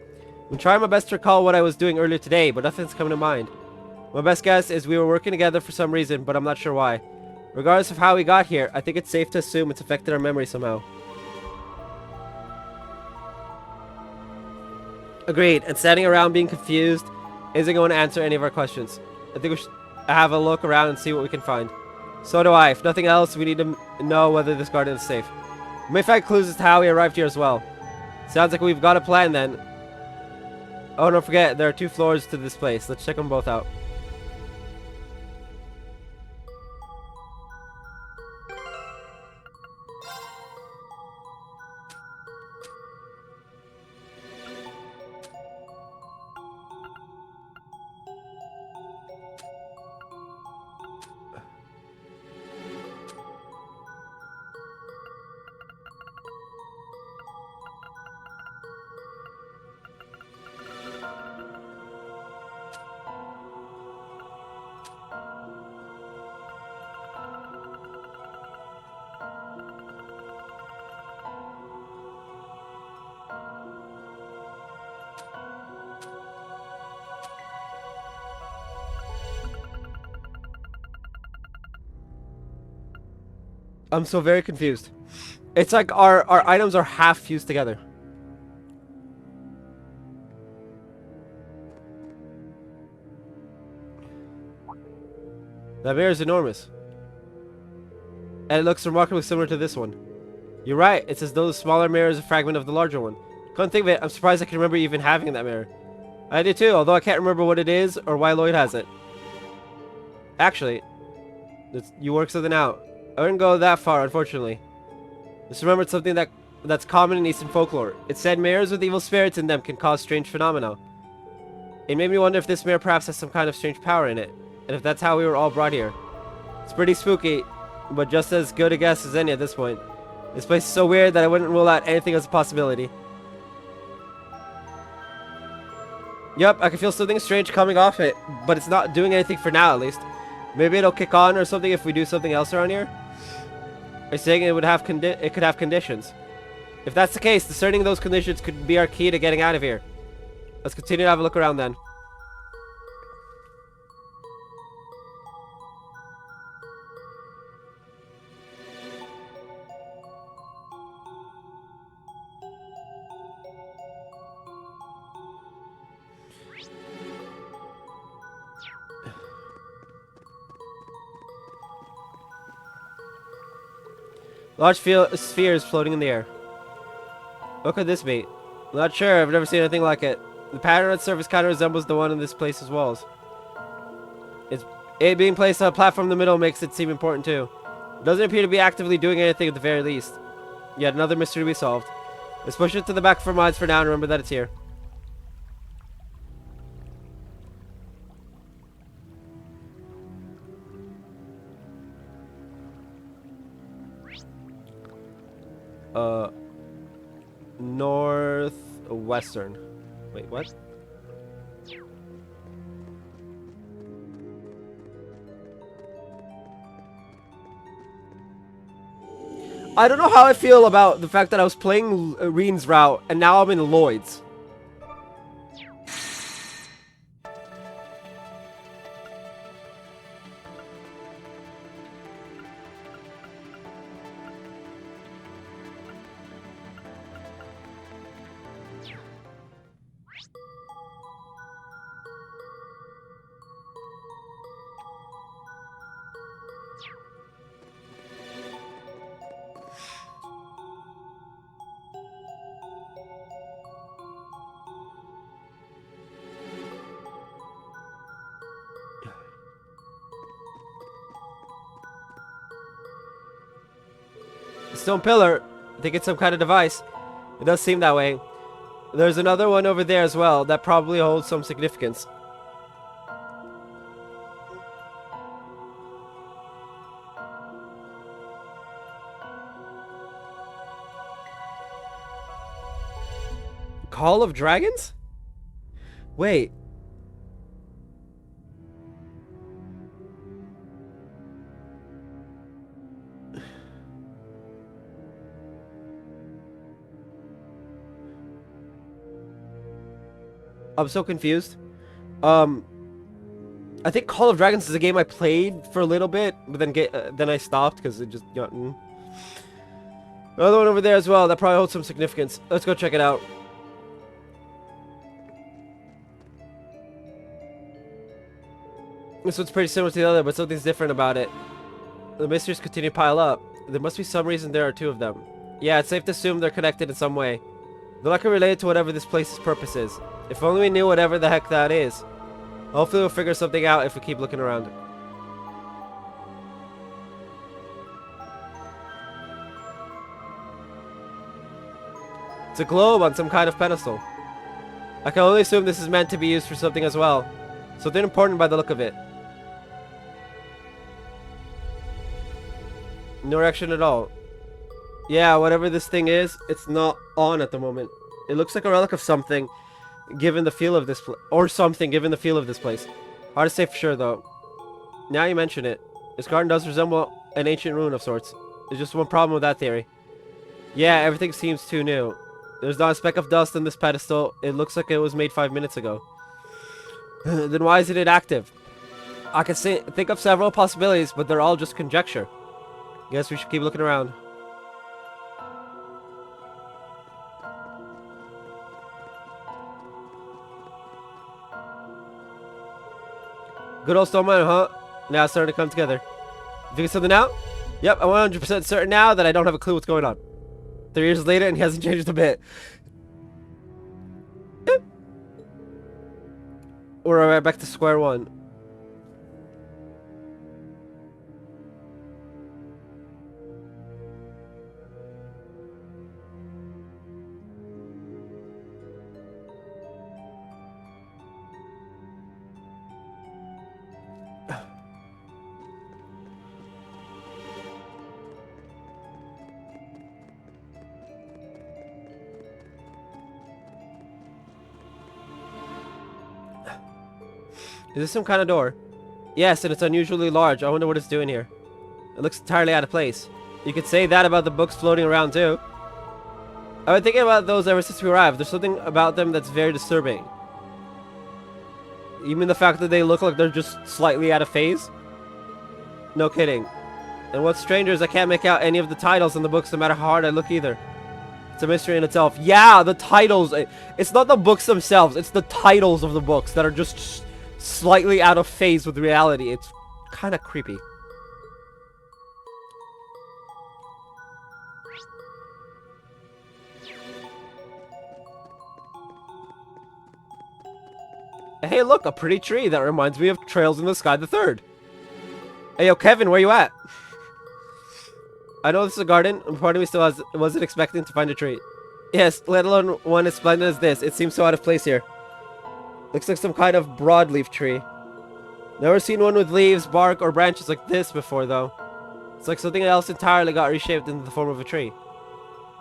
Speaker 1: I'm trying my best to recall what I was doing earlier today, but nothing's coming to mind. My best guess is we were working together for some reason, but I'm not sure why. Regardless of how we got here, I think it's safe to assume it's affected our memory somehow. Agreed, and standing around being confused isn't going to answer any of our questions. I think we should have a look around and see what we can find. So do I. If nothing else, we need to know whether this garden is safe. We may find clues as to how we arrived here as well. Sounds like we've got a plan then. Oh, don't forget, there are 2 floors to this place. Let's check them both out. I'm so very confused. It's like our items are half fused together. That mirror is enormous. And it looks remarkably similar to this one. You're right, it's as though the smaller mirror is a fragment of the larger one. Couldn't think of it, I'm surprised I can remember even having that mirror. I do too, although I can't remember what it is or why Lloyd has it. Actually, you work something out. I wouldn't go that far, unfortunately. Just remembered something that's common in Eastern folklore. It said mirrors with evil spirits in them can cause strange phenomena. It made me wonder if this mirror perhaps has some kind of strange power in it, and if that's how we were all brought here. It's pretty spooky, but just as good a guess as any at this point. This place is so weird that I wouldn't rule out anything as a possibility. Yup, I can feel something strange coming off it, but it's not doing anything for now at least. Maybe it'll kick on or something if we do something else around here? Are you saying it could have conditions? If that's the case, discerning those conditions could be our key to getting out of here. Let's continue to have a look around then. Large sphere is floating in the air. What could this be? I'm not sure. I've never seen anything like it. The pattern on its surface kind of resembles the one in this place's walls. It being placed on a platform in the middle makes it seem important too. It doesn't appear to be actively doing anything at the very least. Yet another mystery to be solved. Let's push it to the back of our minds for now and remember that it's here. Northwestern. Wait, what? I don't know how I feel about the fact that I was playing Reen's route and now I'm in Lloyd's. Stone pillar. I think it's some kind of device. It does seem that way. There's another one over there as well that probably holds some significance. Call of Dragons? Wait. I'm so confused. I think Call of Dragons is a game I played for a little bit, but then I stopped because it just got. Another one over there as well that probably holds some significance. Let's go check it out. This one's pretty similar to the other, but something's different about it. The mysteries continue to pile up. There must be some reason there are two of them. Yeah, it's safe to assume they're connected in some way. They're likely related to whatever this place's purpose is. If only we knew whatever the heck that is. Hopefully we'll figure something out if we keep looking around. It's a globe on some kind of pedestal. I can only assume this is meant to be used for something as well. Something important by the look of it. No reaction at all. Yeah, whatever this thing is, it's not on at the moment. It looks like a relic of something, given the feel of this place. Or something, given the feel of this place. Hard to say for sure, though. Now you mention it. This garden does resemble an ancient ruin of sorts. There's just one problem with that theory. Yeah, everything seems too new. There's not a speck of dust on this pedestal. It looks like it was made 5 minutes ago. Then why isn't it active? I can think of several possibilities, but they're all just conjecture. Guess we should keep looking around. Good old stone mine, huh? Now it's starting to come together. Figure something out? Yep, I'm 100% certain now that I don't have a clue what's going on. 3 years later and he hasn't changed a bit. We're right back to square one. Is this some kind of door? Yes, and it's unusually large. I wonder what it's doing here. It looks entirely out of place. You could say that about the books floating around too. I've been thinking about those ever since we arrived. There's something about them that's very disturbing. You mean the fact that they look like they're just slightly out of phase? No kidding. And what's stranger is I can't make out any of the titles in the books no matter how hard I look either. It's a mystery in itself. Yeah, the titles. It's not the books themselves. It's the titles of the books that are just slightly out of phase with reality. It's kind of creepy. Hey, look, a pretty tree that reminds me of Trails in the Sky the Third. Hey, yo, Kevin, where you at? I know this is a garden, and part of me still wasn't expecting to find a tree. Yes, let alone one as splendid as this. It seems so out of place here. Looks like some kind of broadleaf tree. Never seen one with leaves, bark, or branches like this before, though. It's like something else entirely got reshaped into the form of a tree.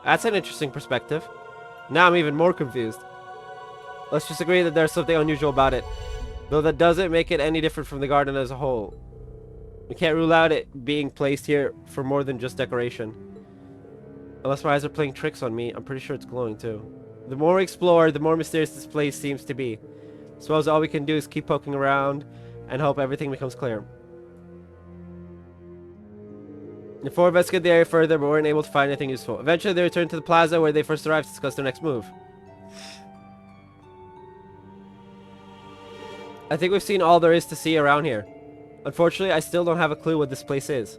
Speaker 1: That's an interesting perspective. Now I'm even more confused. Let's just agree that there's something unusual about it. Though that doesn't make it any different from the garden as a whole. We can't rule out it being placed here for more than just decoration. Unless my eyes are playing tricks on me, I'm pretty sure it's glowing too. The more we explore, the more mysterious this place seems to be. Suppose all we can do is keep poking around and hope everything becomes clear. The four investigated the area further, but weren't able to find anything useful. Eventually, they returned to the plaza where they first arrived to discuss their next move. I think we've seen all there is to see around here. Unfortunately, I still don't have a clue what this place is.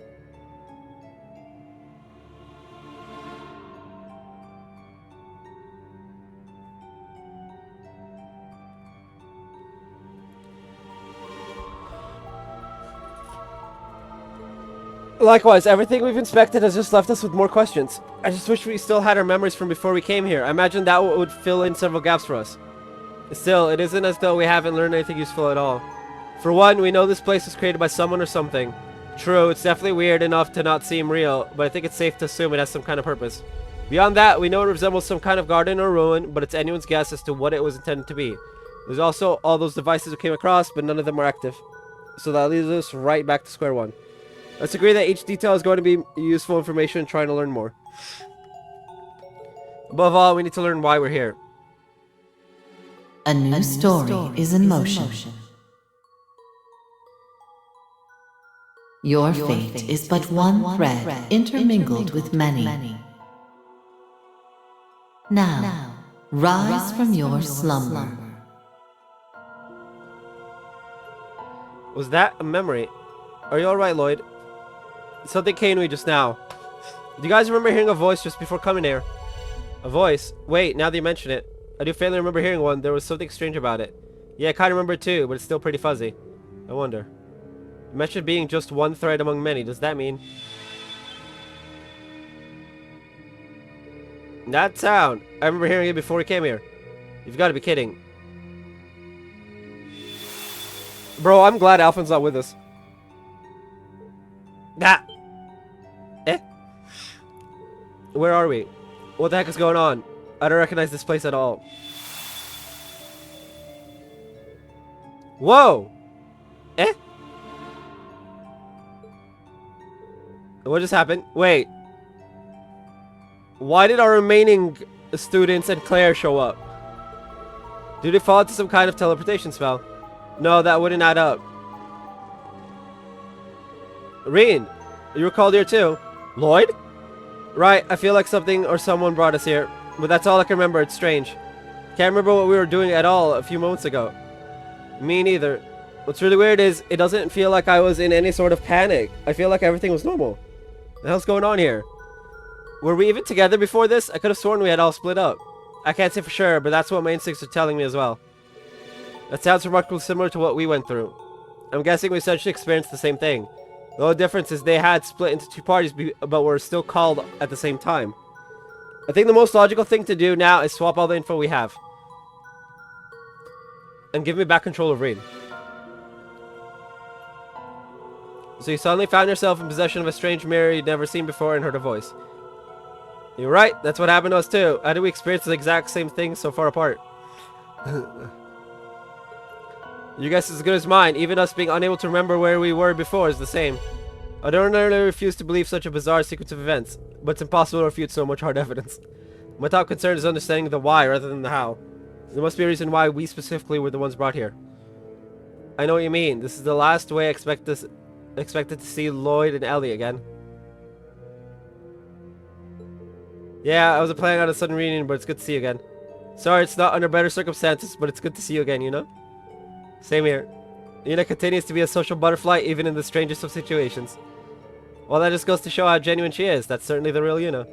Speaker 1: Likewise, everything we've inspected has just left us with more questions. I just wish we still had our memories from before we came here. I imagine that would fill in several gaps for us. Still, it isn't as though we haven't learned anything useful at all. For one, we know this place was created by someone or something. True, it's definitely weird enough to not seem real, but I think it's safe to assume it has some kind of purpose. Beyond that, we know it resembles some kind of garden or ruin, but it's anyone's guess as to what it was intended to be. There's also all those devices we came across, but none of them are active. So that leaves us right back to square one. Let's agree that each detail is going to be useful information in trying to learn more. Above all, we need to learn why we're here.
Speaker 9: A new story is in motion. Your fate is but one thread intermingled with many. Now, rise from your slumber.
Speaker 1: Was that a memory? Are you alright, Lloyd? Something came to me just now. Do you guys remember hearing a voice just before coming here? A voice? Wait, now that you mention it. I do faintly remember hearing one. There was something strange about it. Yeah, I kind of remember it too, but it's still pretty fuzzy. I wonder. You mentioned being just one thread among many. Does that mean... That sound. I remember hearing it before we came here. You've got to be kidding. Bro, I'm glad Alpha's not with us. That. Eh? Where are we? What the heck is going on? I don't recognize this place at all. Whoa! Eh? What just happened? Wait. Why did our remaining students and Claire show up? Did they fall into some kind of teleportation spell? No, that wouldn't add up. Reen, you were called here too. Lloyd? Right, I feel like something or someone brought us here. But that's all I can remember. It's strange. Can't remember what we were doing at all a few moments ago. Me neither. What's really weird is it doesn't feel like I was in any sort of panic. I feel like everything was normal. What the hell's going on here? Were we even together before this? I could have sworn we had all split up. I can't say for sure, but that's what my instincts are telling me as well. That sounds remarkably similar to what we went through. I'm guessing we essentially experienced the same thing. The only difference is they had split into two parties, but were still called at the same time. I think the most logical thing to do now is swap all the info we have. And give me back control of Reed. So you suddenly found yourself in possession of a strange mirror you'd never seen before and heard a voice. You're right, that's what happened to us too. How did we experience the exact same thing so far apart? Your guess is as good as mine. Even us being unable to remember where we were before is the same. I don't ordinarily refuse to believe such a bizarre sequence of events, but it's impossible to refute so much hard evidence. My top concern is understanding the why rather than the how. There must be a reason why we specifically were the ones brought here. I know what you mean. This is the last way I expected to see Lloyd and Ellie again. Yeah, I wasn't planning on a sudden reunion, but it's good to see you again. Sorry, it's not under better circumstances, but it's good to see you again, you know? Same here. Yuna continues to be a social butterfly, even in the strangest of situations. Well, that just goes to show how genuine she is. That's certainly the real Yuna.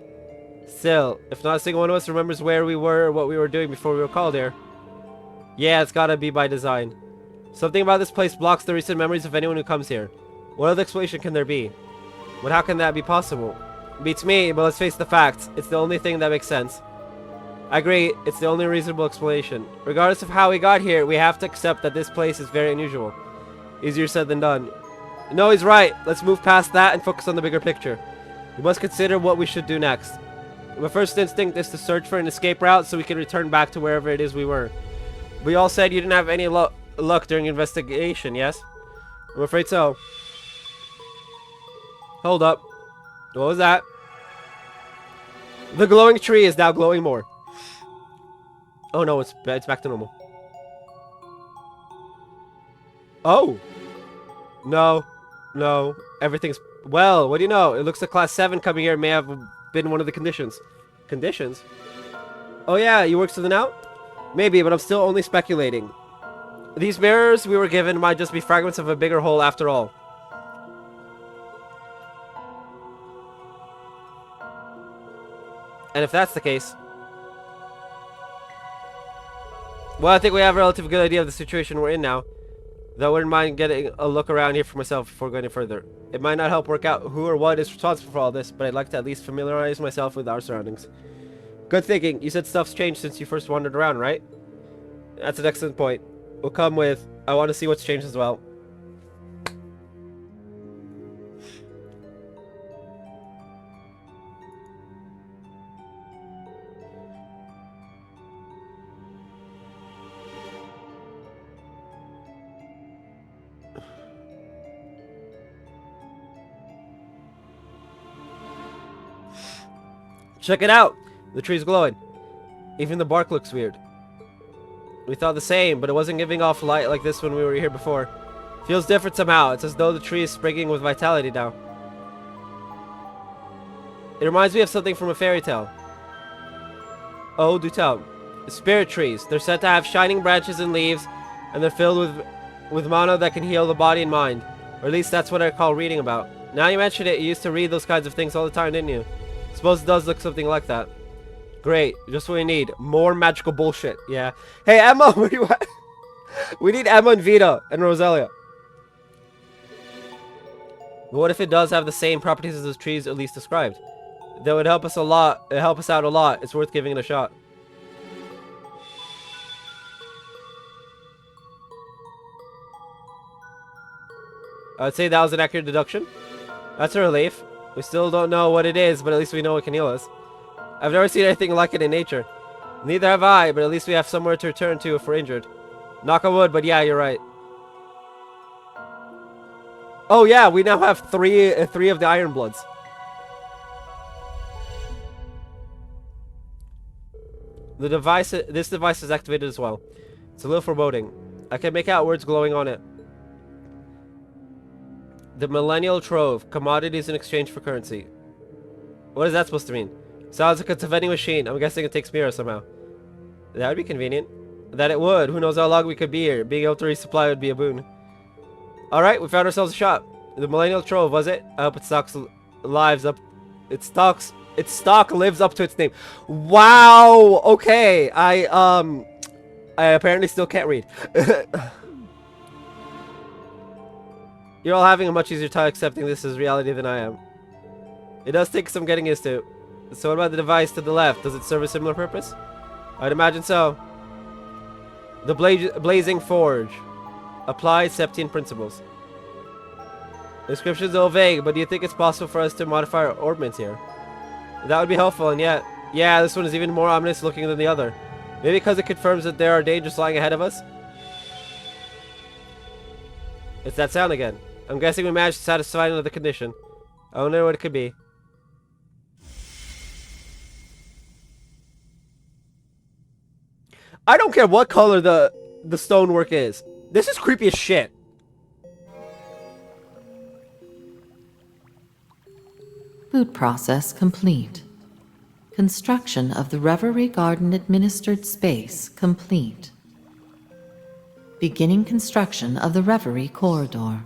Speaker 1: Still, if not a single one of us remembers where we were or what we were doing before we were called here. Yeah, it's gotta be by design. Something about this place blocks the recent memories of anyone who comes here. What other explanation can there be? But how can that be possible? Beats me, but let's face the facts. It's the only thing that makes sense. I agree, it's the only reasonable explanation. Regardless of how we got here, we have to accept that this place is very unusual. Easier said than done. No, he's right. Let's move past that and focus on the bigger picture. We must consider what we should do next. My first instinct is to search for an escape route so we can return back to wherever it is we were. We all said you didn't have any luck during investigation, yes? I'm afraid so. Hold up. What was that? The glowing tree is now glowing more. Oh no, it's back to normal. Oh! No. No. Everything's... Well, what do you know? It looks like Class 7 coming here may have been one of the conditions. Conditions? Oh yeah, you work something out? Maybe, but I'm still only speculating. These mirrors we were given might just be fragments of a bigger whole after all. And if that's the case... Well, I think we have a relatively good idea of the situation we're in now. Though I wouldn't mind getting a look around here for myself before going any further. It might not help work out who or what is responsible for all this, but I'd like to at least familiarize myself with our surroundings. Good thinking. You said stuff's changed since you first wandered around, right? That's an excellent point. We'll come with, I want to see what's changed as well. Check it out! The tree's glowing. Even the bark looks weird. We thought the same, but it wasn't giving off light like this when we were here before. Feels different somehow. It's as though the tree is springing with vitality now. It reminds me of something from a fairy tale. Oh, do tell. Spirit trees. They're said to have shining branches and leaves, and they're filled with mana that can heal the body and mind. Or at least that's what I recall reading about. Now you mention it, you used to read those kinds of things all the time, didn't you? Suppose it does look something like that. Great, just what we need. More magical bullshit, yeah. Hey, Emma, where you at? We need Emma and Vita and Roselia. But what if it does have the same properties as the trees at least described? That would help us a lot. It help us out a lot. It's worth giving it a shot. I would say that was an accurate deduction. That's a relief. We still don't know what it is, but at least we know it can heal us. I've never seen anything like it in nature. Neither have I, but at least we have somewhere to return to if we're injured. Knock on wood, but yeah, you're right. Oh yeah, we now have three of the Iron Bloods. This device is activated as well. It's a little foreboding. I can make out words glowing on it. The Millennial Trove, commodities in exchange for currency. What is that supposed to mean? Sounds like it's a vending machine. I'm guessing it takes mirrors somehow. That would be convenient. That it would. Who knows how long we could be here. Being able to resupply would be a boon. Alright, we found ourselves a shop. The Millennial Trove, was it? I hope its stock lives up to its name. Wow! Okay, I apparently still can't read. You're all having a much easier time accepting this as reality than I am. It does take some getting used to. So what about the device to the left? Does it serve a similar purpose? I'd imagine so. The Blazing Forge. Apply Septine principles. The description is a little vague, but do you think it's possible for us to modify our orbments here? That would be helpful, and yet, yeah, this one is even more ominous looking than the other. Maybe because it confirms that there are dangers lying ahead of us? It's that sound again. I'm guessing we managed to satisfy another condition. I wonder what it could be. I don't care what color the stonework is. This is creepy as shit.
Speaker 9: Boot process complete. Construction of the Reverie Garden administered space complete. Beginning construction of the Reverie corridor.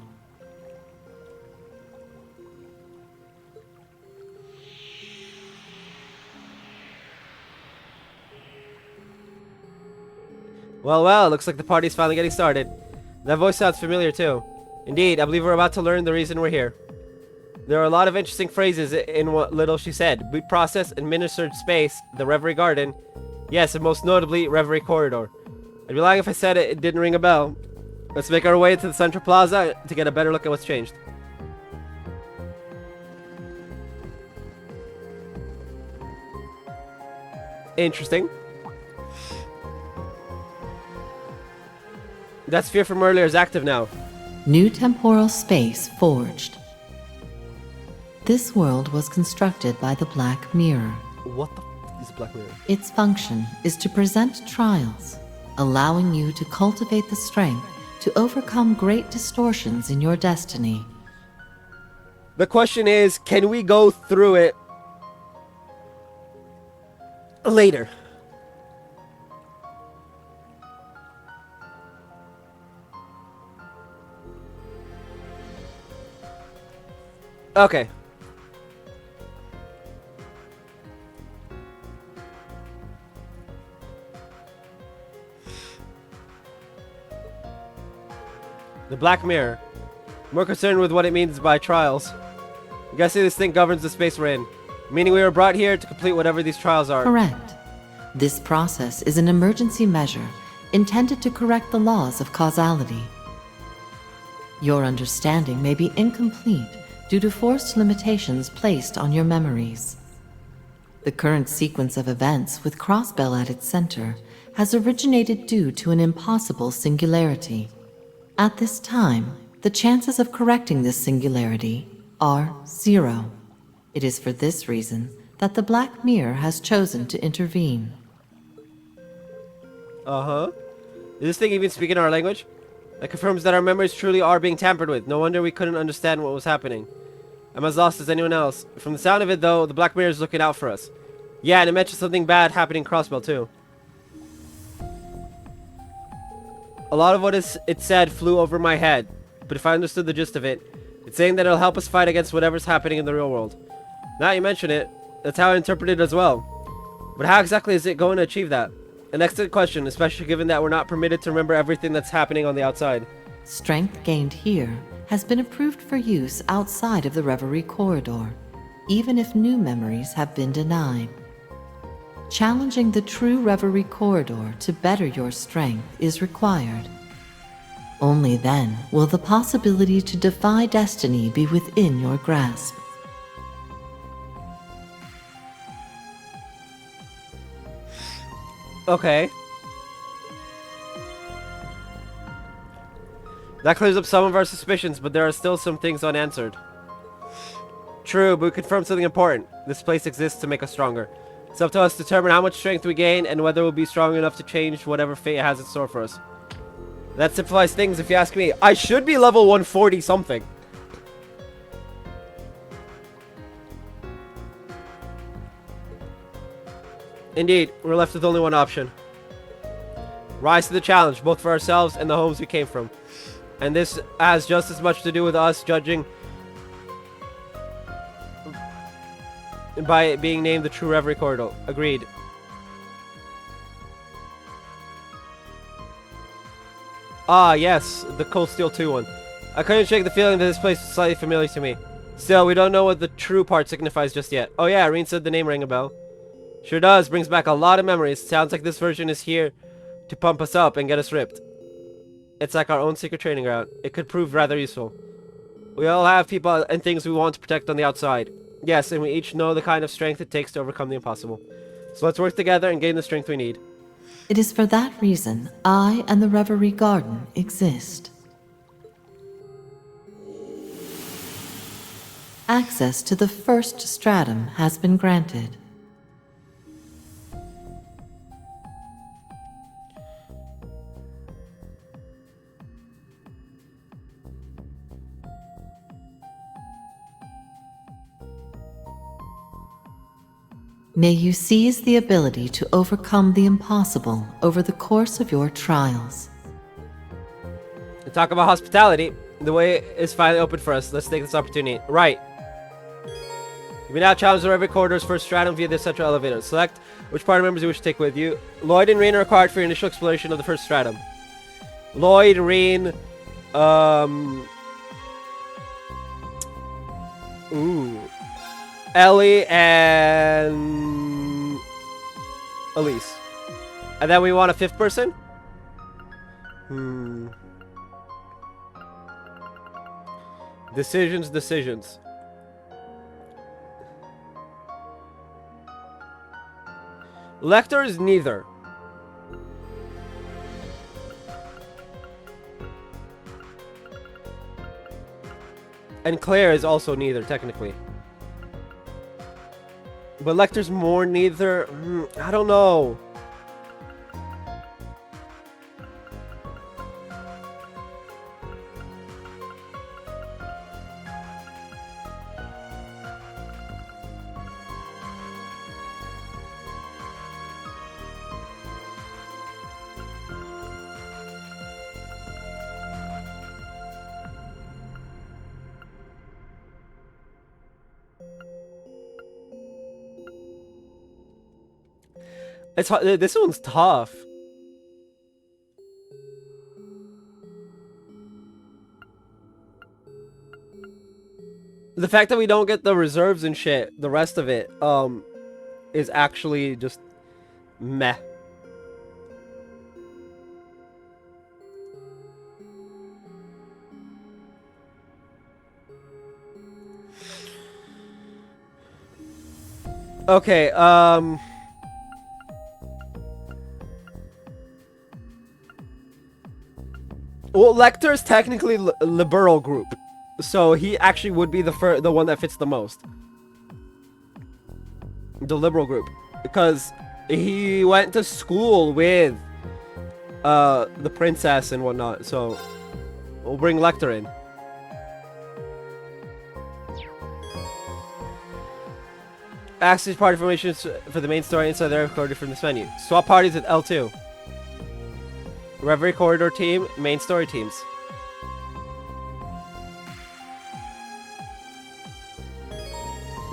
Speaker 1: Well, looks like the party's finally getting started. That voice sounds familiar too. Indeed, I believe we're about to learn the reason we're here. There are a lot of interesting phrases in what little she said. Boot process, administered space, the Reverie Garden. Yes, and most notably, Reverie corridor. I'd be lying if I said it didn't ring a bell. Let's make our way to the Central Plaza to get a better look at what's changed. Interesting. That sphere from earlier is active now.
Speaker 9: New temporal space forged. This world was constructed by the Black Mirror.
Speaker 1: What the f is a Black Mirror?
Speaker 9: Its function is to present trials, allowing you to cultivate the strength to overcome great distortions in your destiny.
Speaker 1: The question is, can we go through it later? Okay. The Black Mirror. More concerned with what it means by trials. I'm guessing this thing governs the space we're in. Meaning we were brought here to complete whatever these trials are.
Speaker 9: Correct. This process is an emergency measure intended to correct the laws of causality. Your understanding may be incomplete due to forced limitations placed on your memories. The current sequence of events with Crossbell at its center has originated due to an impossible singularity. At this time, the chances of correcting this singularity are 0. It is for this reason that the Black Mirror has chosen to intervene.
Speaker 1: Uh-huh. Is this thing even speaking our language? That confirms that our memories truly are being tampered with. No wonder we couldn't understand what was happening. I'm as lost as anyone else. From the sound of it, though, the Black Mirror is looking out for us. Yeah, and it mentioned something bad happening in Crossbell, too. A lot of what it said flew over my head, but if I understood the gist of it, it's saying that it'll help us fight against whatever's happening in the real world. Now you mention it, that's how I interpret it as well. But how exactly is it going to achieve that? An excellent question, especially given that we're not permitted to remember everything that's happening on the outside.
Speaker 9: Strength gained here has been approved for use outside of the Reverie corridor, even if new memories have been denied. Challenging the true Reverie corridor to better your strength is required. Only then will the possibility to defy destiny be within your grasp.
Speaker 1: Okay. That clears up some of our suspicions, but there are still some things unanswered. True, but we confirmed something important. This place exists to make us stronger. It's up to us to determine how much strength we gain and whether we'll be strong enough to change whatever fate has in store for us. That simplifies things if you ask me. I should be level 140 something. Indeed, we're left with only one option. Rise to the challenge, both for ourselves and the homes we came from. And this has just as much to do with us judging by it being named the true Reverie Corridor. Agreed. Ah, yes, the Cold Steel 2 one. I couldn't shake the feeling that this place was slightly familiar to me. Still, we don't know what the true part signifies just yet. Oh yeah, Irene said the name rang a bell. Sure does, brings back a lot of memories. Sounds like this version is here to pump us up and get us ripped. It's like our own secret training ground. It could prove rather useful. We all have people and things we want to protect on the outside. Yes, and we each know the kind of strength it takes to overcome the impossible. So let's work together and gain the strength we need.
Speaker 9: It is for that reason I and the Reverie Garden exist. Access to the first stratum has been granted. May you seize the ability to overcome the impossible over the course of your trials.
Speaker 1: To talk about hospitality, the way is finally open for us. Let's take this opportunity. Right. You may now challenge the Reverie Corridor's first stratum via the central elevator. Select which party members you wish to take with you. Lloyd and Reen are required for your initial exploration of the first stratum. Lloyd, Reen, Ellie, and Elise. And then we want a fifth person? Decisions. Lecter is neither. And Claire is also neither, technically. But Lecter's more neither. I don't know. It's this one's tough. The fact that we don't get the reserves and shit, the rest of it, is actually just meh. Okay, well, Lecter is technically liberal group, so he actually would be the one that fits the most. The liberal group, because he went to school with the princess and whatnot. So we'll bring Lecter in. Access party formations for the main story inside the recorded from this menu. Swap parties with L2. Reverie Corridor team, main story teams.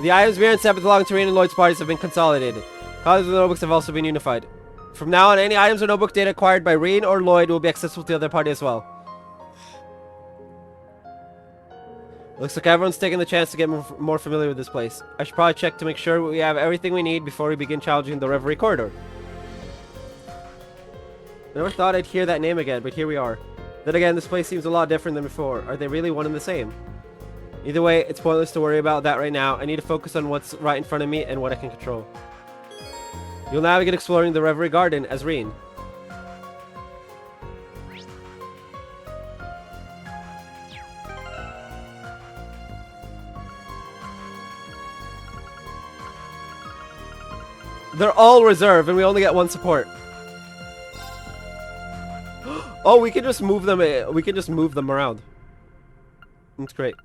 Speaker 1: The items Mir and Seth belong to Rean and Lloyd's parties have been consolidated. Copies of the notebooks have also been unified. From now on, any items or notebook data acquired by Rean or Lloyd will be accessible to the other party as well. Looks like everyone's taking the chance to get more familiar with this place. I should probably check to make sure we have everything we need before we begin challenging the Reverie Corridor. Never thought I'd hear that name again, but here we are. Then again, this place seems a lot different than before. Are they really one and the same? Either way, it's pointless to worry about that right now. I need to focus on what's right in front of me and what I can control. You'll now begin exploring the Reverie Garden as Rean. They're all reserve, and we only get one support. Oh, we can just move them. We can just move them around. That's great.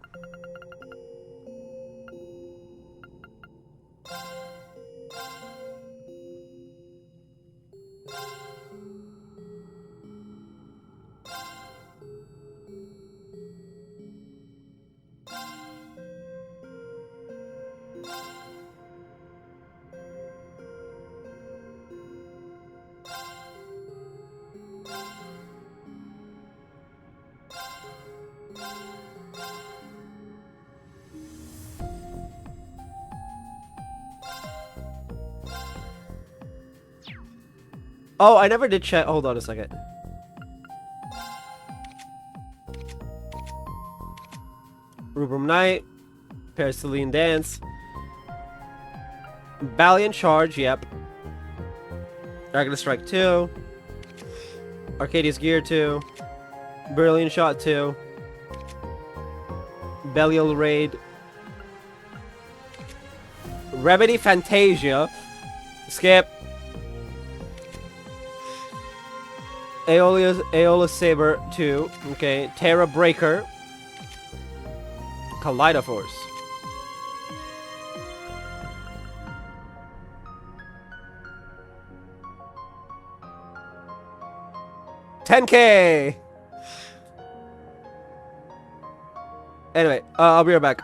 Speaker 1: Oh, I never did check. Hold on a second. Rubrum Knight. Pericillian Dance. Valiant Charge, yep. Dragon Strike 2. Arcadius Gear 2. Brilliant Shot 2. Belial Raid. Remedy Fantasia. Skip. Aeolus Saber 2. Okay. Terra Breaker. Kaleidoforce. $10K! Anyway, I'll be right back.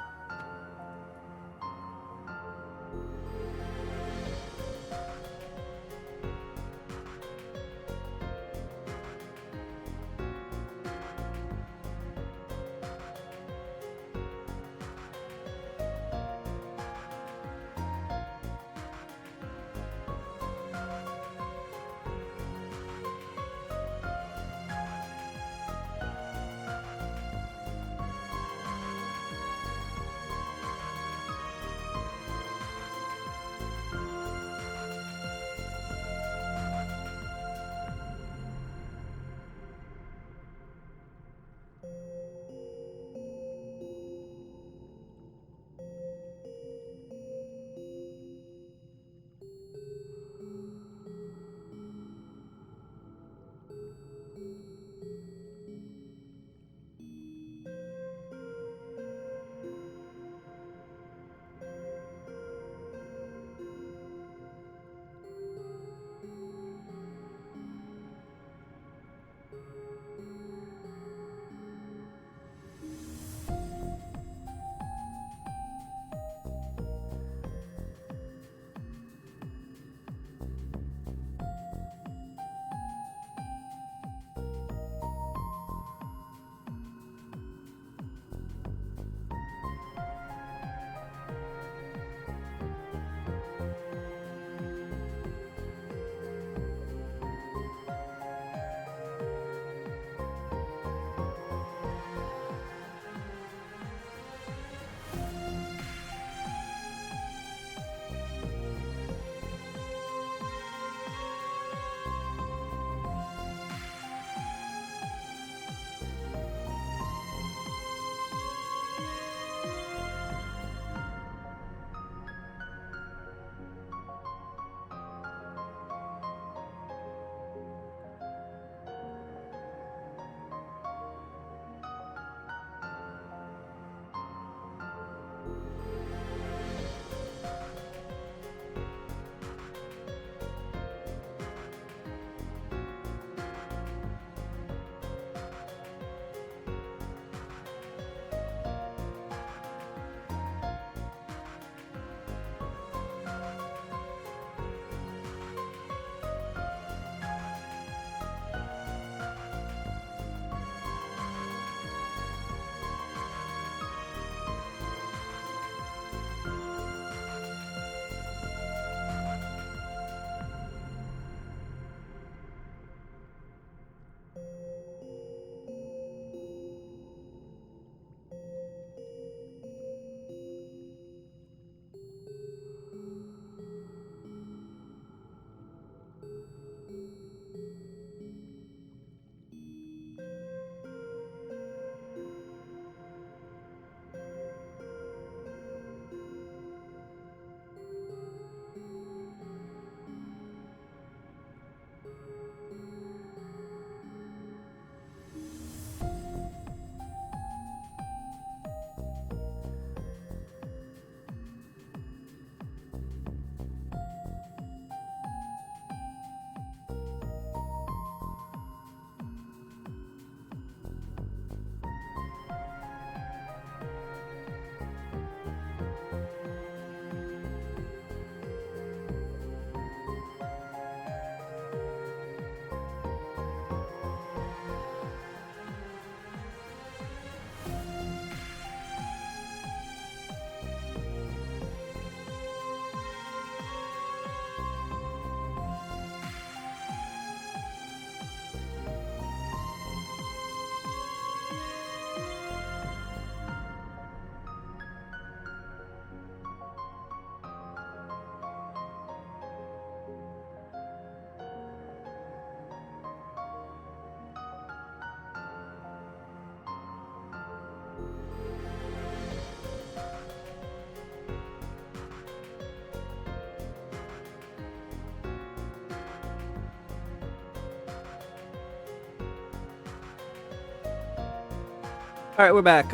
Speaker 1: Alright, we're back.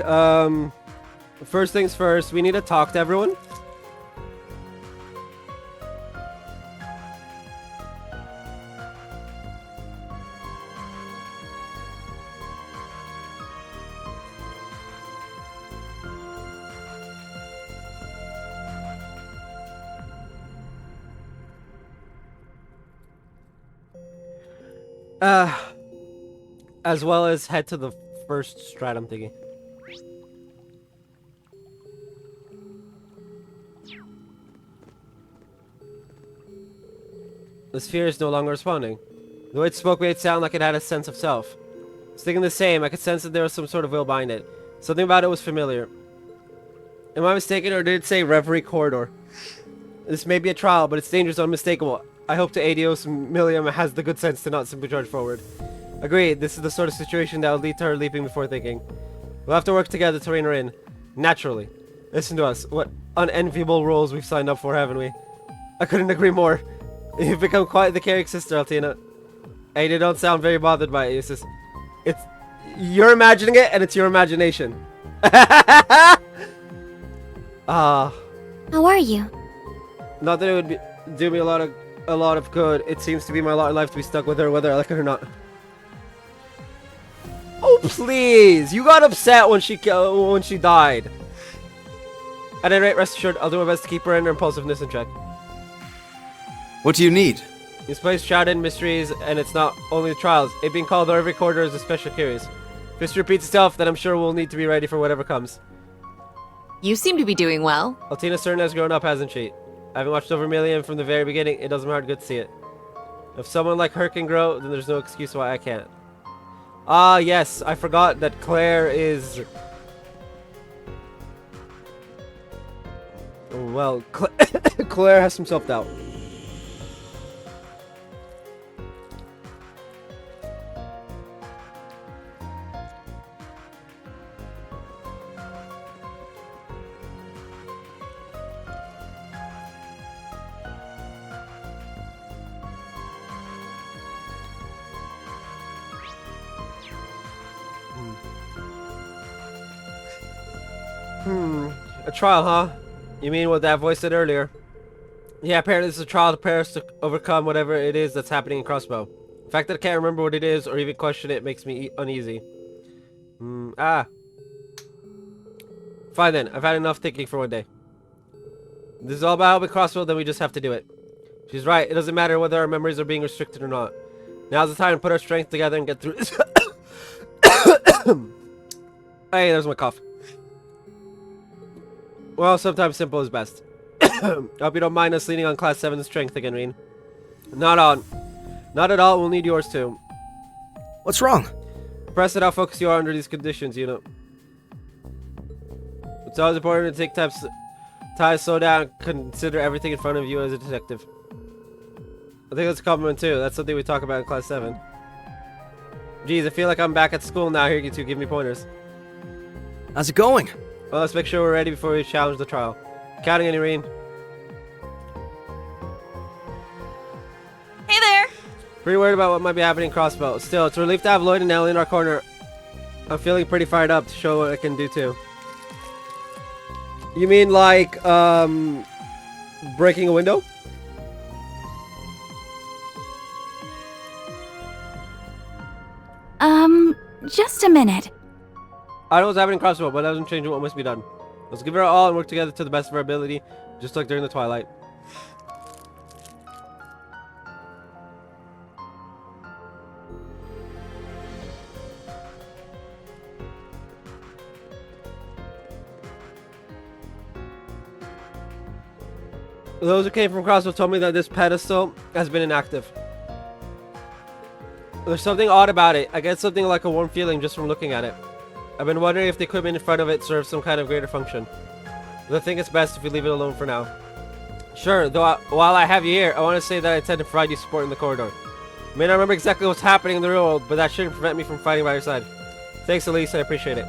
Speaker 1: First things first, we need to talk to everyone. As well as head to the first stratum thingy. The sphere is no longer responding. The way it spoke made it sound like it had a sense of self. It's thinking the same. I could sense that there was some sort of will behind it. Something about it was familiar. Am I mistaken, or did it say Reverie Corridor? This may be a trial, but its danger is unmistakable. I hope the Adios Millium has the good sense to not simply charge forward. Agreed, this is the sort of situation that will lead to her leaping before thinking. We'll have to work together to rein her in. Naturally. Listen to us. What unenviable roles we've signed up for, haven't we? I couldn't agree more. You've become quite the caring sister, Altina. Hey, they don't sound very bothered by it. It's you're imagining it, and it's your imagination.
Speaker 2: How are you?
Speaker 1: Not that it would do me a lot of good. It seems to be my lot in life to be stuck with her, whether I like it or not. Oh please! You got upset when she died. At any rate, rest assured, I'll do my best to keep her and her impulsiveness in check.
Speaker 5: What do you need?
Speaker 1: This place shrouded in mysteries, and it's not only the trials. It being called every quarter is a special curious. If history repeats itself, then I'm sure we'll need to be ready for whatever comes.
Speaker 10: You seem to be doing well.
Speaker 1: Altina certainly has grown up, hasn't she? Having watched over Million from the very beginning, it does my heart good to see it. If someone like her can grow, then there's no excuse why I can't. Ah, yes, I forgot that Claire is... Well, Claire has some self-doubt. A trial, huh? You mean what that voice said earlier? Yeah, apparently this is a trial to prepare us to overcome whatever it is that's happening in Crossbow. The fact that I can't remember what it is or even question it makes me uneasy. Fine then, I've had enough thinking for one day. This is all about helping Crossbow, then we just have to do it. She's right, it doesn't matter whether our memories are being restricted or not. Now's the time to put our strength together and get through this. Hey, there's my cough. Well, sometimes simple is best. I hope you don't mind us leaning on Class 7's strength again, Reen. Not at all, we'll need yours too.
Speaker 5: What's wrong?
Speaker 1: Impressed at how focused you are under these conditions, you know. It's always important to take time to slow down and consider everything in front of you as a detective. I think that's a compliment too. That's something we talk about in Class 7. Geez, I feel like I'm back at school now hearing you two give me pointers.
Speaker 5: How's it going?
Speaker 1: Well, let's make sure we're ready before we challenge the trial. Counting on you, Reen.
Speaker 10: Hey there!
Speaker 1: Pretty worried about what might be happening in Crossbow. Still, it's a relief to have Lloyd and Ellie in our corner. I'm feeling pretty fired up to show what I can do too. You mean like, breaking a window?
Speaker 2: Just a minute.
Speaker 1: I know what's happening in Crossbow, but that doesn't change what must be done. Let's give it our all and work together to the best of our ability, just like during the Twilight. Those who came from Crossbow told me that this pedestal has been inactive. There's something odd about it. I get something like a warm feeling just from looking at it. I've been wondering if the equipment in front of it serves some kind of greater function. But I think it's best if we leave it alone for now. Sure, though while I have you here, I want to say that I intend to provide you support in the corridor. I may not remember exactly what's happening in the real world, but that shouldn't prevent me from fighting by your side. Thanks, Elise, I appreciate it.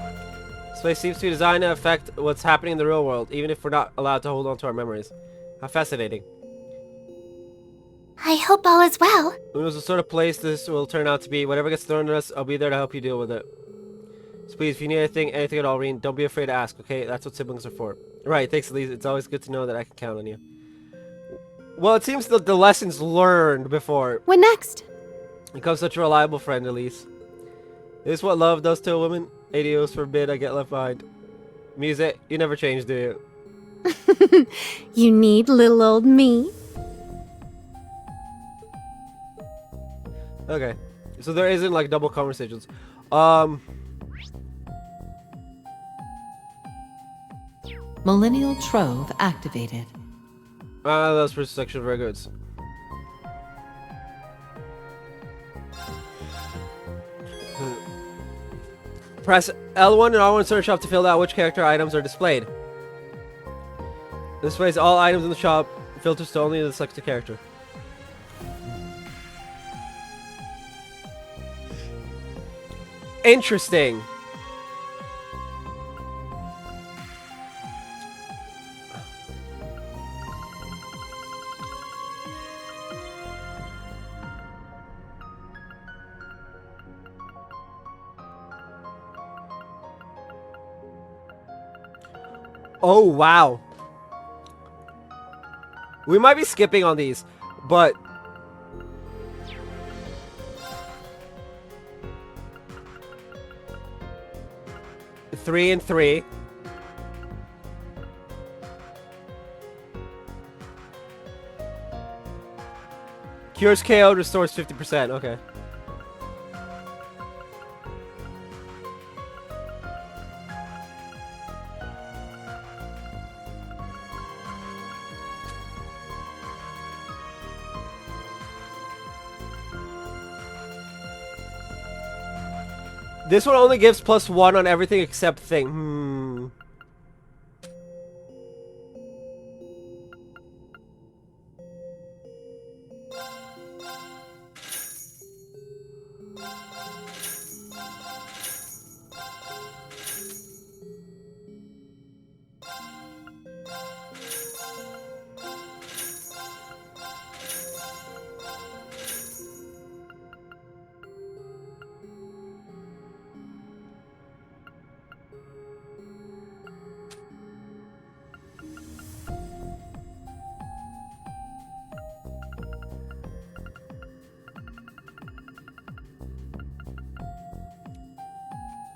Speaker 1: This place seems to be designed to affect what's happening in the real world, even if we're not allowed to hold on to our memories. How fascinating.
Speaker 2: I hope all is well.
Speaker 1: Who knows what sort of place this will turn out to be. Whatever gets thrown at us, I'll be there to help you deal with it. So please, if you need anything at all, Reen, don't be afraid to ask, okay? That's what siblings are for. Right, thanks, Elise. It's always good to know that I can count on you. Well, it seems that the lessons learned before.
Speaker 4: What next?
Speaker 1: Become such a reliable friend, Elise. Is this what love does to a woman? ADOs forbid I get left behind. Music, you never change, do you?
Speaker 4: You need little old me.
Speaker 1: Okay. So there isn't like double conversations.
Speaker 9: Millennial Trove activated.
Speaker 1: That's for section very good. Press L1 and R1 search shop to fill out which character items are displayed. This way, all items in the shop filters to only the selected character. Interesting. Oh, wow. We might be skipping on these, but... Three and three. Cures KO, restores 50%. Okay. This one only gives +1 on everything except thing.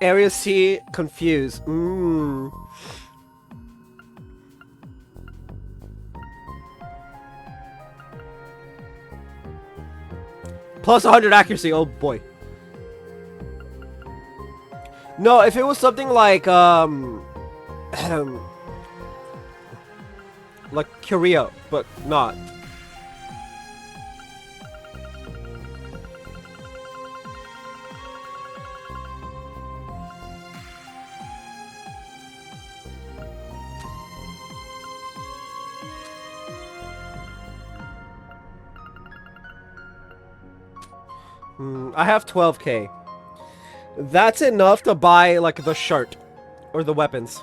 Speaker 1: Area C, confused. Plus 100 accuracy, oh boy. No, if it was something like, like Korea, but not. I have 12k. That's enough to buy, like, the shirt. Or the weapons.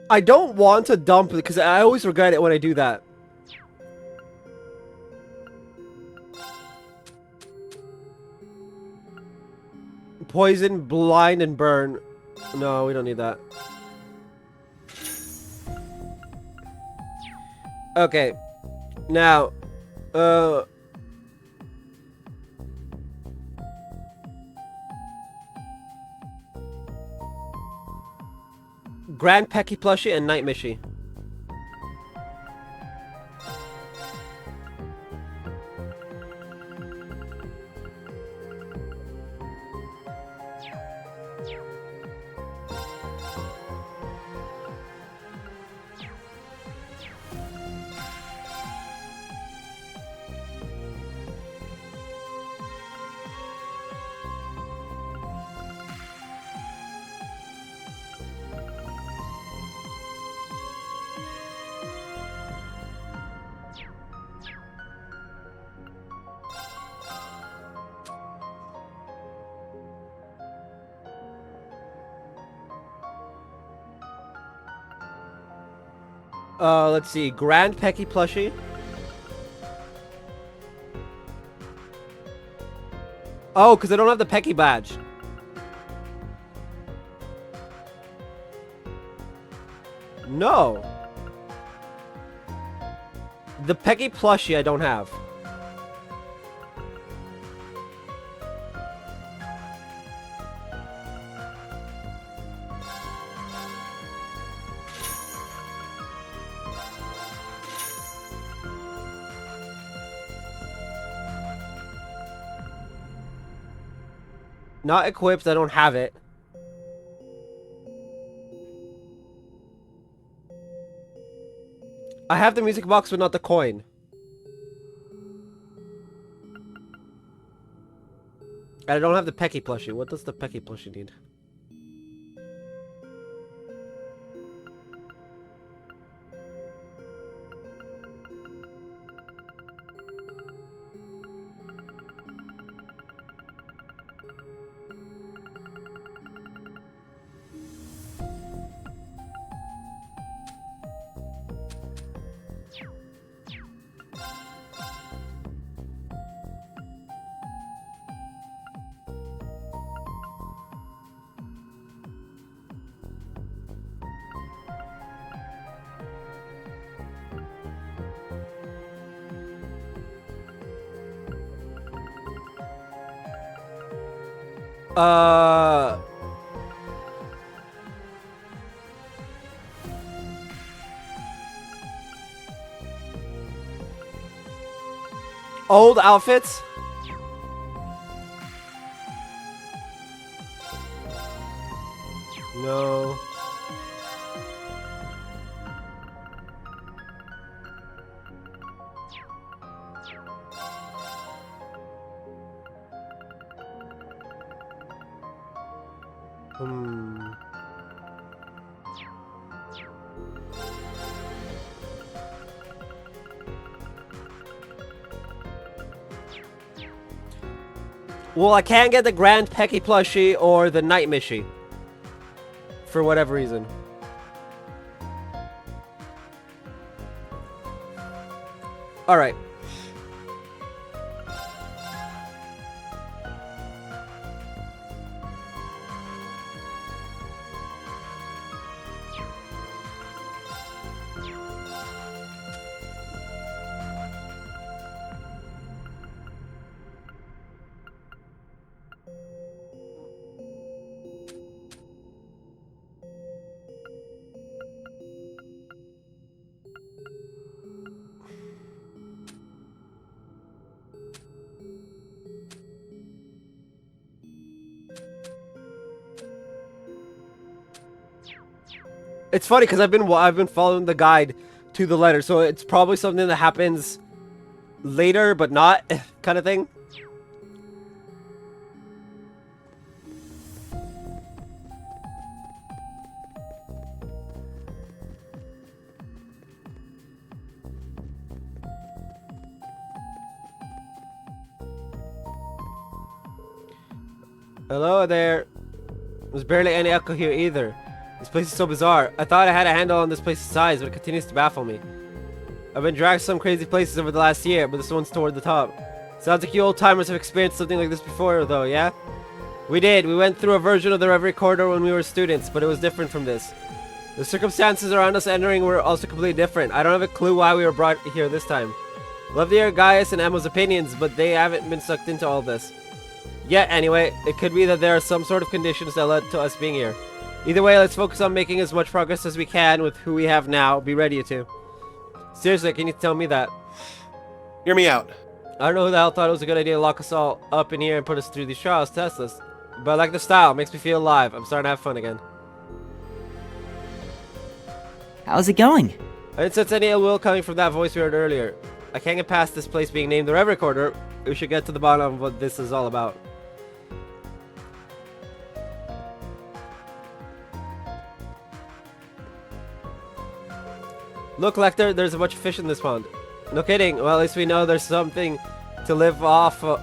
Speaker 1: I don't want to dump it because I always regret it when I do that. Poison, blind, and burn. No, we don't need that. Okay. Now, Grand Pecky Plushie and Night Mishy. Let's see. Grand Pecky Plushie. Oh, because I don't have the Pecky badge. No. The Pecky Plushie I don't have. Not equipped, I don't have it. I have the music box, but not the coin. And I don't have the Pecky plushie. What does the Pecky plushie need? Old outfits? No. Well, I can't get the Grand Pecky plushie or the Night Mishy. For whatever reason. Alright. It's funny because I've been following the guide to the letter, so it's probably something that happens later, but not kind of thing. Hello there. There's barely any echo here either. This place is so bizarre. I thought I had a handle on this place's size, but it continues to baffle me. I've been dragged to some crazy places over the last year, but this one's toward the top. Sounds like you old-timers have experienced something like this before, though, yeah? We did. We went through a version of the Reverie corridor when we were students, but it was different from this. The circumstances around us entering were also completely different. I don't have a clue why we were brought here this time. Love to hear Gaius and Emma's opinions, but they haven't been sucked into all this. Yet, anyway, it could be that there are some sort of conditions that led to us being here. Either way, let's focus on making as much progress as we can with who we have now. Be ready to. Seriously, can you tell me that?
Speaker 6: Hear me out.
Speaker 1: I don't know who the hell thought it was a good idea to lock us all up in here and put us through these trials, test us. But I like the style. It makes me feel alive. I'm starting to have fun again.
Speaker 7: How's it going?
Speaker 1: I didn't sense any ill will coming from that voice we heard earlier. I can't get past this place being named the Reverie Corner. We should get to the bottom of what this is all about. Look, Lecter, there's a bunch of fish in this pond. No kidding. Well, at least we know there's something to live off for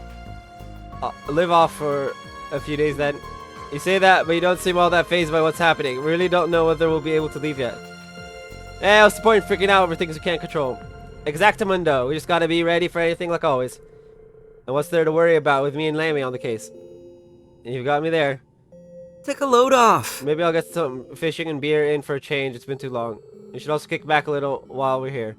Speaker 1: a few days then. You say that, but you don't seem all that fazed by what's happening. We really don't know whether we'll be able to leave yet. Hey, what's the point of freaking out over things we can't control? Exactamundo. We just gotta be ready for anything like always. And what's there to worry about with me and Lammy on the case? You've got me there.
Speaker 7: Take a load off.
Speaker 1: Maybe I'll get some fishing and beer in for a change. It's been too long. You should also kick back a little while we're here.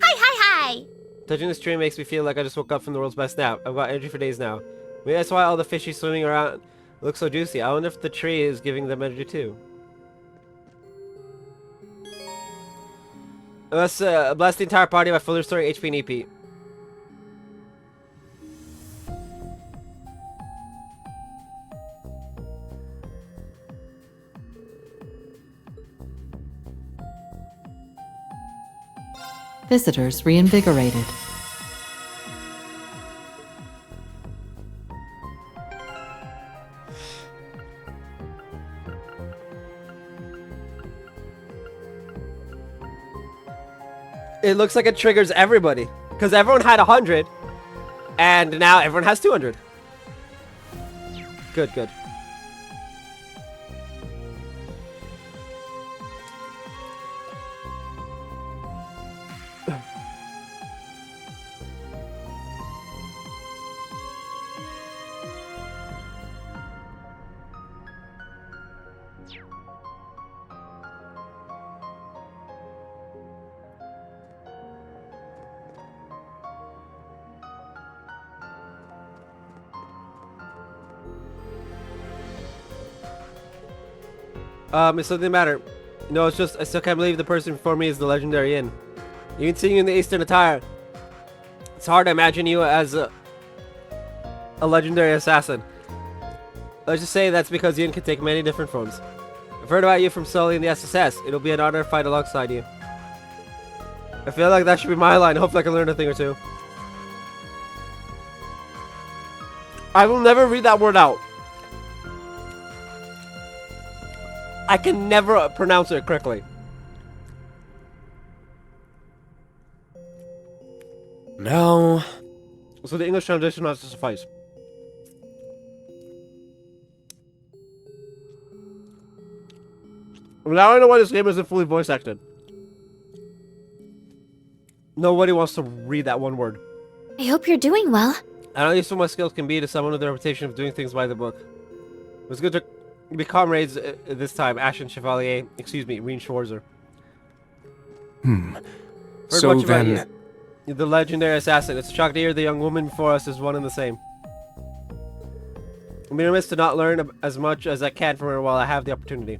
Speaker 2: Hi!
Speaker 1: Touching the stream makes me feel like I just woke up from the world's best nap. I've got energy for days now. Maybe that's why all the fishies swimming around look so juicy. I wonder if the tree is giving them energy too. Let's blast the entire party by fully restoring HP and EP.
Speaker 9: Visitors reinvigorated.
Speaker 1: It looks like it triggers everybody. Because everyone had 100. And now everyone has 200. Good, good. It's something the matter. No, it's just I still can't believe the person before me is the legendary Yin. Even seeing you in the Eastern attire, it's hard to imagine you as a legendary assassin. Let's just say that's because Yin can take many different forms. I've heard about you from Sully in the SSS. It'll be an honor to fight alongside you. I feel like that should be my line. Hopefully I can learn a thing or two. I will never read that word out. I can never pronounce it correctly.
Speaker 3: No.
Speaker 1: So the English translation has to suffice. Now I know why this game isn't fully voice acted. Nobody wants to read that one word.
Speaker 2: I hope you're doing well.
Speaker 1: I don't use what my skills can be to someone with the reputation of doing things by the book. It was good to be comrades this time, Ashen Chevalier. Excuse me, Reen Schwarzer.
Speaker 5: So then...
Speaker 1: You, the legendary assassin. It's a shock to hear the young woman before us is one and the same. I'm remiss to not learn as much as I can from her while I have the opportunity.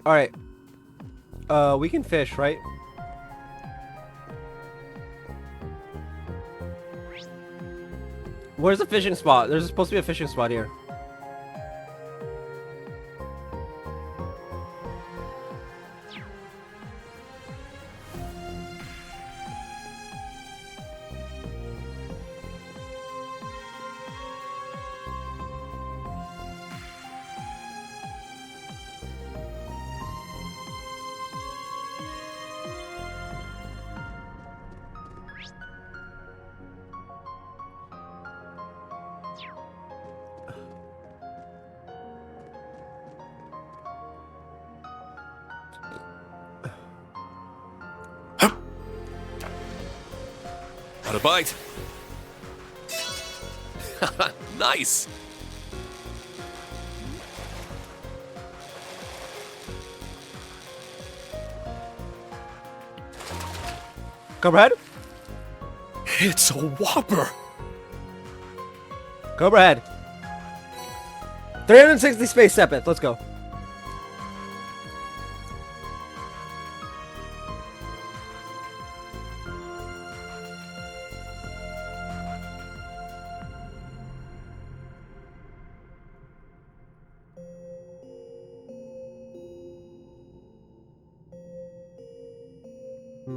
Speaker 1: Alright. We can fish, right? Where's the fishing spot? There's supposed to be a fishing spot here.
Speaker 3: Got a bite. Nice.
Speaker 1: Come ahead.
Speaker 3: It's a whopper.
Speaker 1: Cobra Head. 360 space Sepith. Let's go.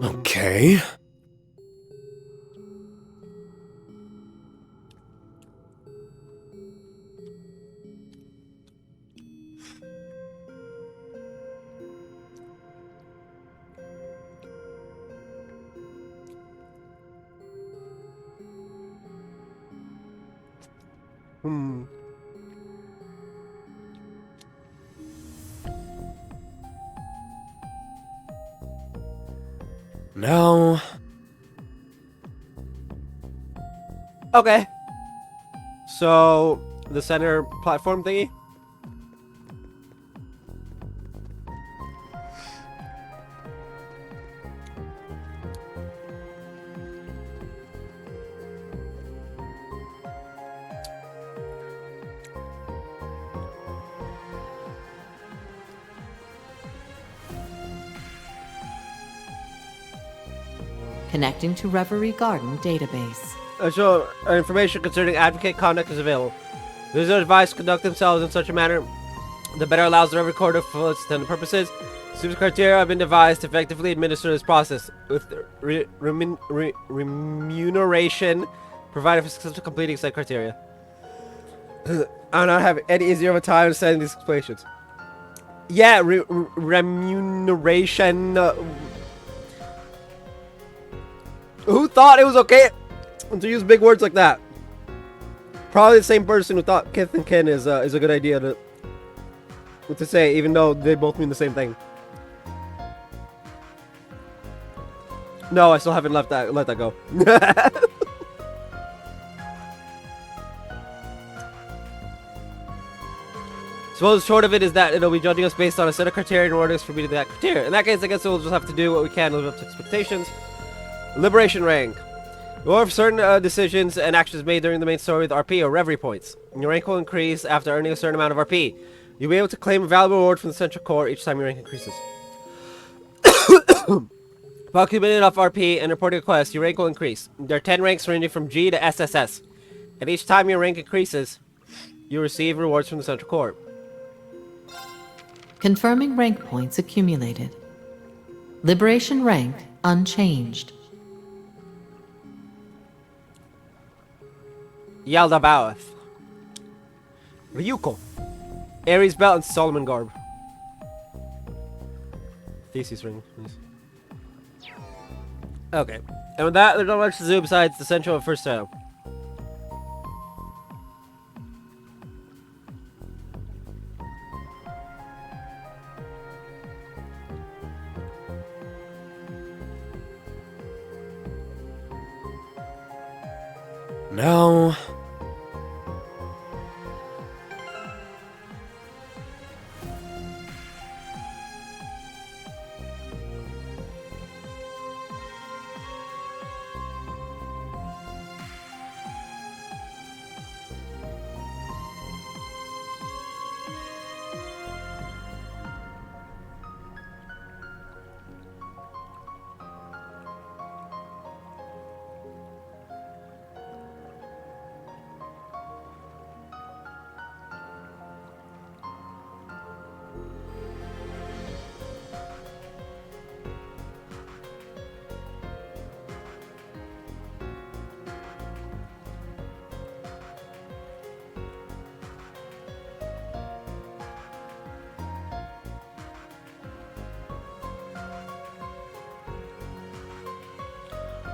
Speaker 3: Okay.
Speaker 1: Hmm.
Speaker 3: Now,
Speaker 1: Okay. So, the center platform thingy?
Speaker 9: Connecting to Reverie Garden database.
Speaker 1: So, information concerning advocate conduct is available. Visitors are advised to conduct themselves in such a manner that better allows the Reverie Court to fulfill its intended purposes. Students' criteria have been devised to effectively administer this process, with remuneration provided for successful completing said criteria. I do not have any easier of a time setting these explanations. Yeah, remuneration. Who thought it was okay to use big words like that? Probably the same person who thought kith and kin is a good idea to say, even though they both mean the same thing. No, I still haven't let that go. Suppose short of it is that it'll be judging us based on a set of criteria in order for me to that criteria. In that case, I guess we'll just have to do what we can to live up to expectations. Liberation rank. You have certain decisions and actions made during the main story with RP or Reverie points. Your rank will increase after earning a certain amount of RP. You'll be able to claim a valuable reward from the central core each time your rank increases. While accumulating enough RP and reporting a quest, your rank will increase. There are 10 ranks ranging from G to SSS. And each time your rank increases, you receive rewards from the central core.
Speaker 9: Confirming rank points accumulated. Liberation rank unchanged.
Speaker 1: Yaldabaoth. Ryuko. Ares belt and Solomon garb. Thesis ring, please. Okay. And with that, there's not much to do besides the central and first item.
Speaker 3: now...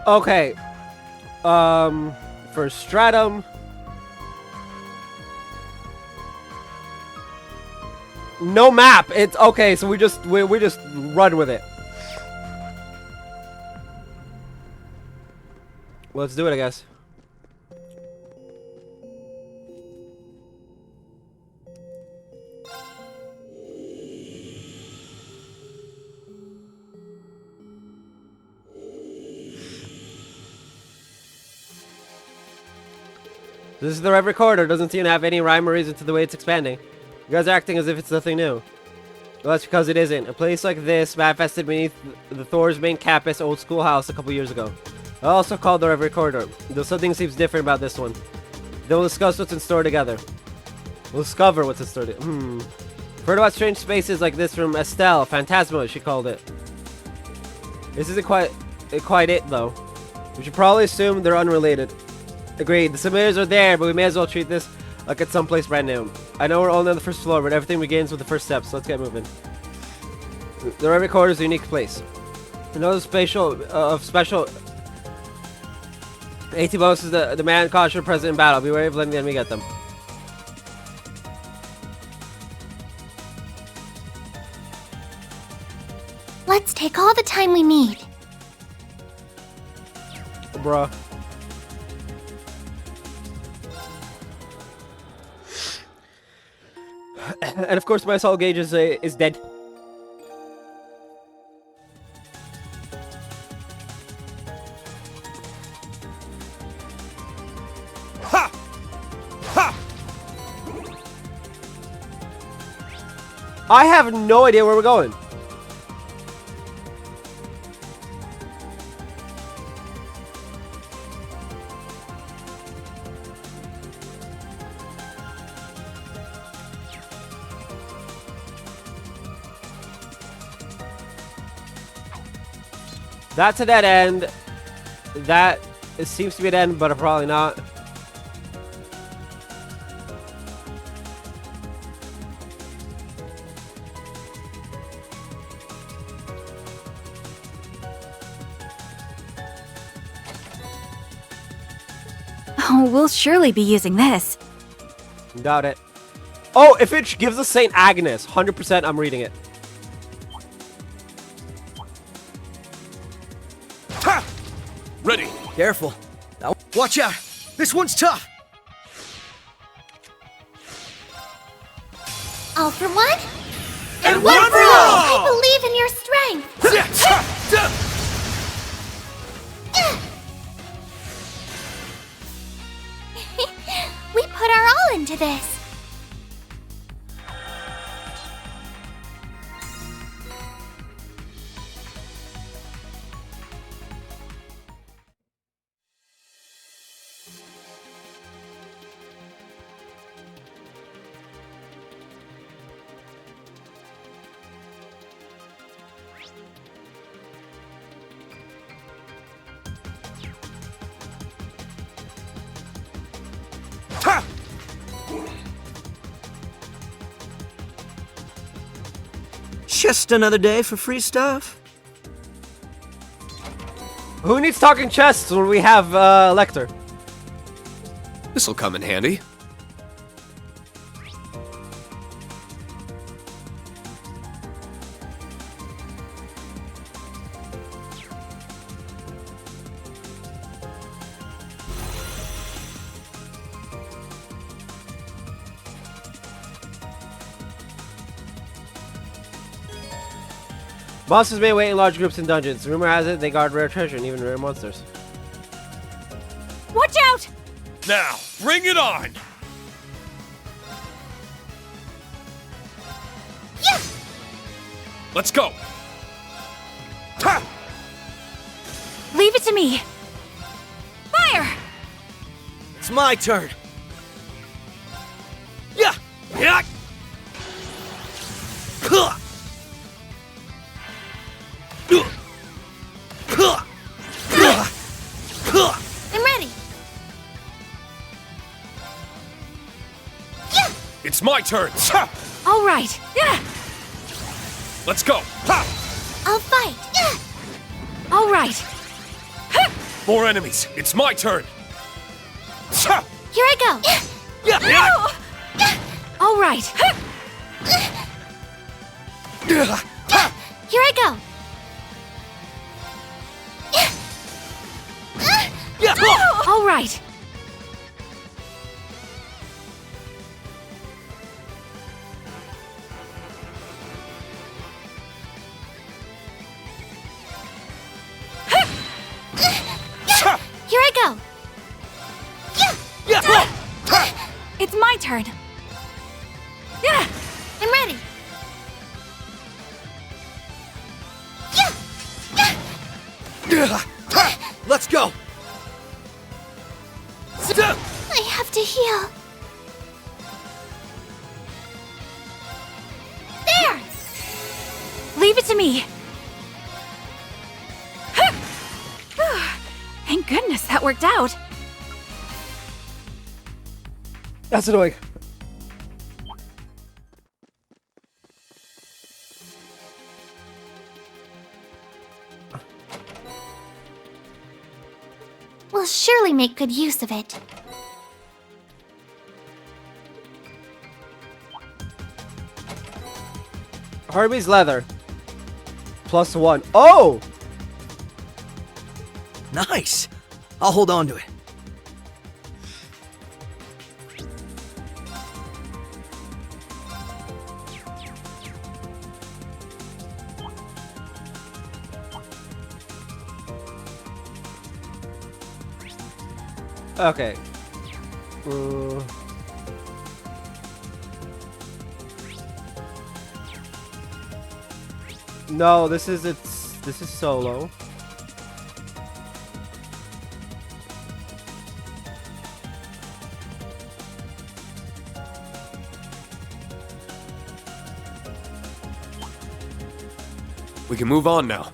Speaker 1: Okay. For Stratum. No map. It's okay, so we just run with it. Let's do it, I guess. This is the Reverie corridor. Doesn't seem to have any rhyme or reason to the way it's expanding. You guys are acting as if it's nothing new. Well, that's because it isn't. A place like this manifested beneath the Thor's main campus old schoolhouse a couple years ago. Also called the Reverie corridor. Though something seems different about this one. Then we'll discuss what's in store together. We'll discover what's in store. Heard about strange spaces like this from Estelle. Phantasma, she called it. This isn't quite it, though. We should probably assume they're unrelated. Agreed. The similarities are there, but we may as well treat this like it's someplace brand new. I know we're only on the first floor, but everything begins with the first steps, so let's get moving. The Reverie corridor is a unique place. Another special. AT bonus is the man caution present in battle. Beware of letting the enemy get them.
Speaker 2: Let's take all the time we need.
Speaker 1: Bruh. And of course my soul gauge is dead.
Speaker 6: Ha! Ha!
Speaker 1: I have no idea where we're going. That's a dead end. That seems to be a dead end, but probably not.
Speaker 11: Oh, we'll surely be using this.
Speaker 1: Doubt it. Oh, if it gives us St. Agnes, 100% I'm reading it.
Speaker 6: Ha! Ready.
Speaker 12: Careful. Now, watch out. This one's tough.
Speaker 2: All for one?
Speaker 6: And one for all!
Speaker 2: I believe in your strength! We put our all into this.
Speaker 12: Just another day for free stuff.
Speaker 1: Who needs talking chests when we have Lecter?
Speaker 3: This'll come in handy.
Speaker 1: Monsters may wait in large groups in dungeons. Rumor has it they guard rare treasure and even rare monsters.
Speaker 11: Watch out!
Speaker 6: Now, bring it on!
Speaker 2: Yeah!
Speaker 6: Let's go! Ha!
Speaker 11: Leave it to me. Fire!
Speaker 12: It's my turn. Yeah! Yeah! Huh!
Speaker 2: I'm ready. Yeah!
Speaker 6: It's my turn!
Speaker 11: All right. Yeah.
Speaker 6: Let's go! Ha!
Speaker 2: I'll fight. Yeah!
Speaker 11: All right.
Speaker 6: More enemies! It's my turn! Ha!
Speaker 2: Here I go.
Speaker 12: Yeah!
Speaker 6: Yeah!
Speaker 11: All right.
Speaker 2: Here I go.
Speaker 12: Yeah!
Speaker 11: All right.
Speaker 2: Here I go.
Speaker 12: Yeah!
Speaker 11: turn. Yeah! I'm ready!
Speaker 12: Let's go!
Speaker 2: I have to heal.
Speaker 11: There! Leave it to me. Thank goodness that worked out.
Speaker 1: That's annoying.
Speaker 2: We'll surely make good use of it.
Speaker 1: Harvey's leather. +1. Oh!
Speaker 12: Nice! I'll hold on to it.
Speaker 1: Okay. No, this is solo.
Speaker 3: We can move on now.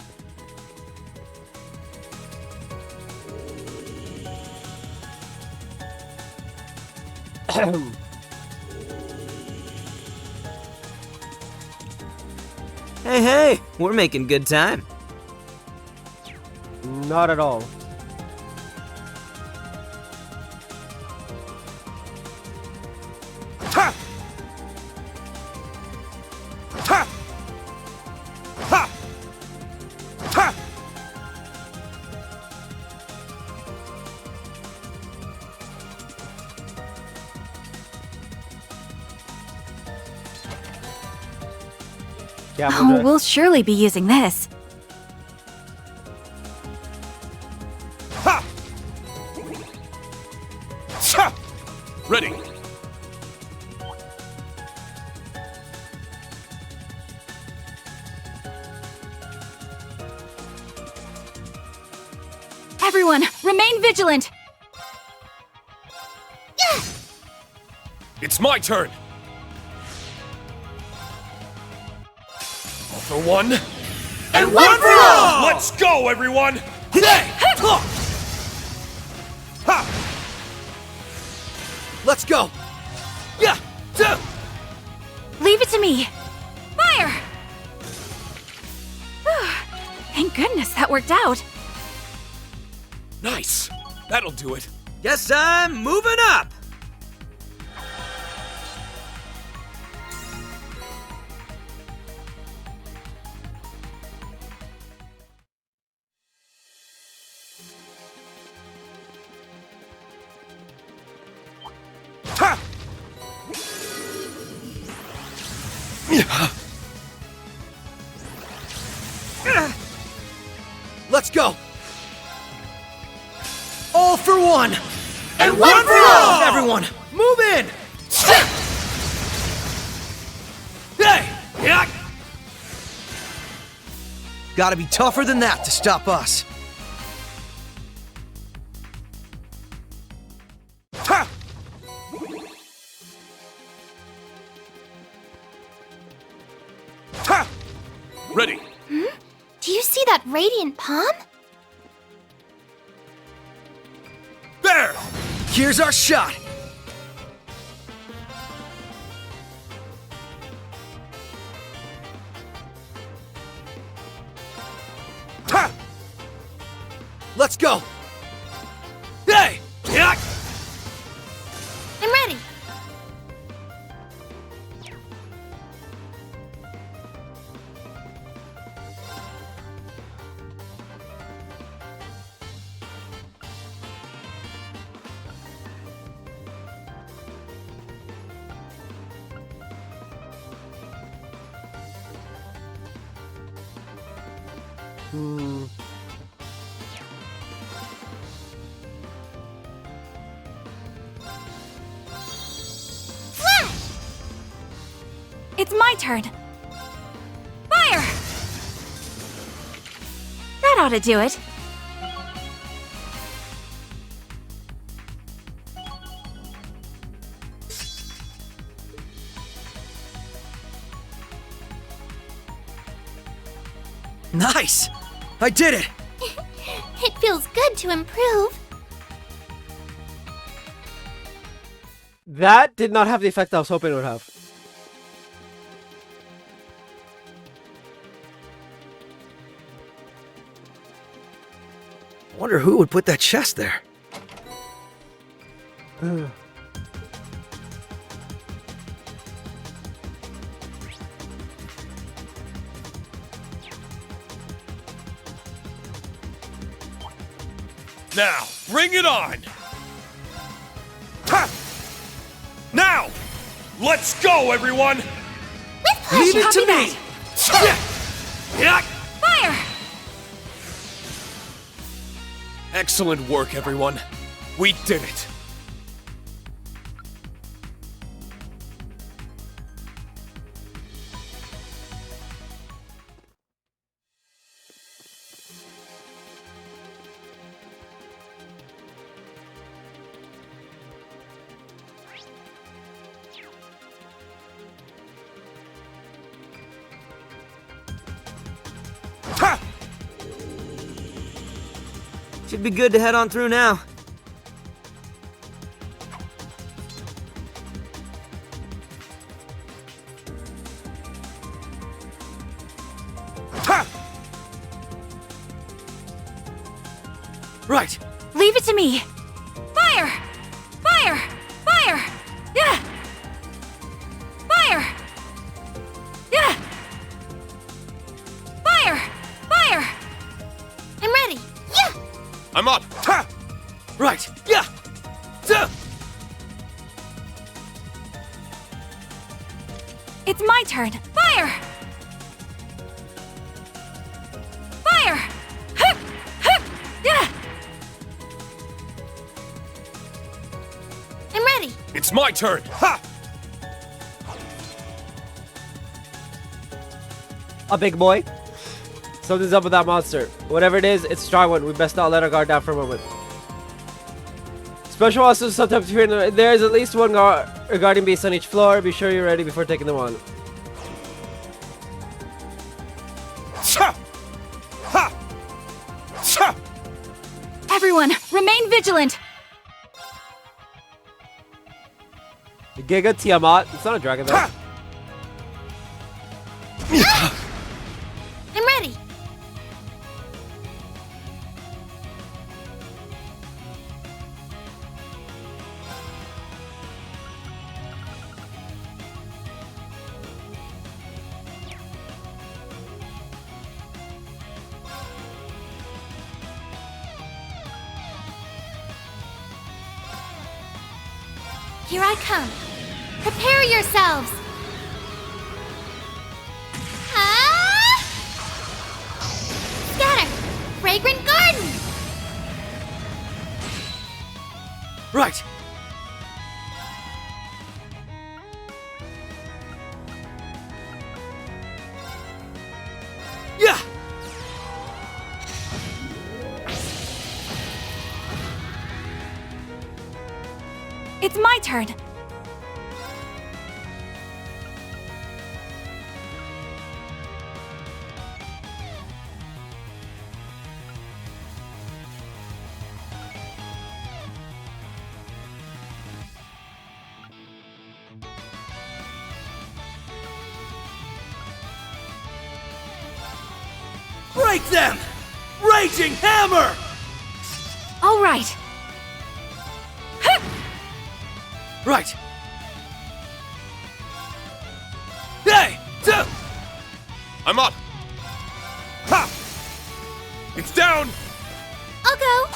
Speaker 12: Hey, we're making good time.
Speaker 1: Not at all. Yeah,
Speaker 11: Oh, we'll surely be using this.
Speaker 3: Ready.
Speaker 11: Everyone, remain vigilant.
Speaker 3: It's my turn. All for one. And one for all! Let's go, everyone!
Speaker 12: Let's go! Yeah!
Speaker 11: Leave it to me. Fire! Thank goodness that worked out.
Speaker 3: Nice. That'll do it.
Speaker 12: Guess I'm moving up! Let's go! All for one! And one for all! Everyone, move in! Hey! Yeah. Gotta be tougher than that to stop us.
Speaker 3: Ready.
Speaker 2: Do you see that radiant palm?
Speaker 12: There! Here's our shot! Let's go! Hey! Yeah.
Speaker 2: I'm ready.
Speaker 11: It's my turn. Fire! That ought to do it.
Speaker 12: Nice! I did it!
Speaker 2: It feels good to improve.
Speaker 1: That did not have the effect I was hoping it would have.
Speaker 12: I wonder who would put that chest there.
Speaker 13: Now, bring it on! Ha! Now! Let's go, everyone!
Speaker 12: Leave it to me!
Speaker 11: Fire!
Speaker 13: Excellent work, everyone. We did it. Ha!
Speaker 12: Should be good to head on through now.
Speaker 13: Ha!
Speaker 12: Right.
Speaker 11: Leave it to me. Fire! Fire! Fire! Yeah! Fire! Yeah! Fire! Fire!
Speaker 2: I'm ready. Yeah!
Speaker 13: I'm up. Ha!
Speaker 12: Right. Yeah! Duh!
Speaker 11: It's my turn. Fire! Fire! Hup! Hup! Yeah!
Speaker 2: I'm ready.
Speaker 13: It's my turn. Ha!
Speaker 1: A big boy. Something's up with that monster. Whatever it is, it's a strong one. We best not let our guard down for a moment. Special monsters sometimes appear in the... There is at least one guardian beast on each floor. Be sure you're ready before taking them on.
Speaker 13: Ha! Ha! Ha!
Speaker 11: Everyone, remain vigilant.
Speaker 1: Giga Tiamat. It's not a dragon though.
Speaker 2: I'm ready. Here I come. Prepare yourselves. Ah! Scatter! Fragrant garden!
Speaker 12: Right. Yeah!
Speaker 11: It's my turn.
Speaker 12: Break them! Raging hammer!
Speaker 11: All right. Hup!
Speaker 12: Right. Hey! Duh!
Speaker 13: I'm up. Ha! It's down.
Speaker 2: I'll go.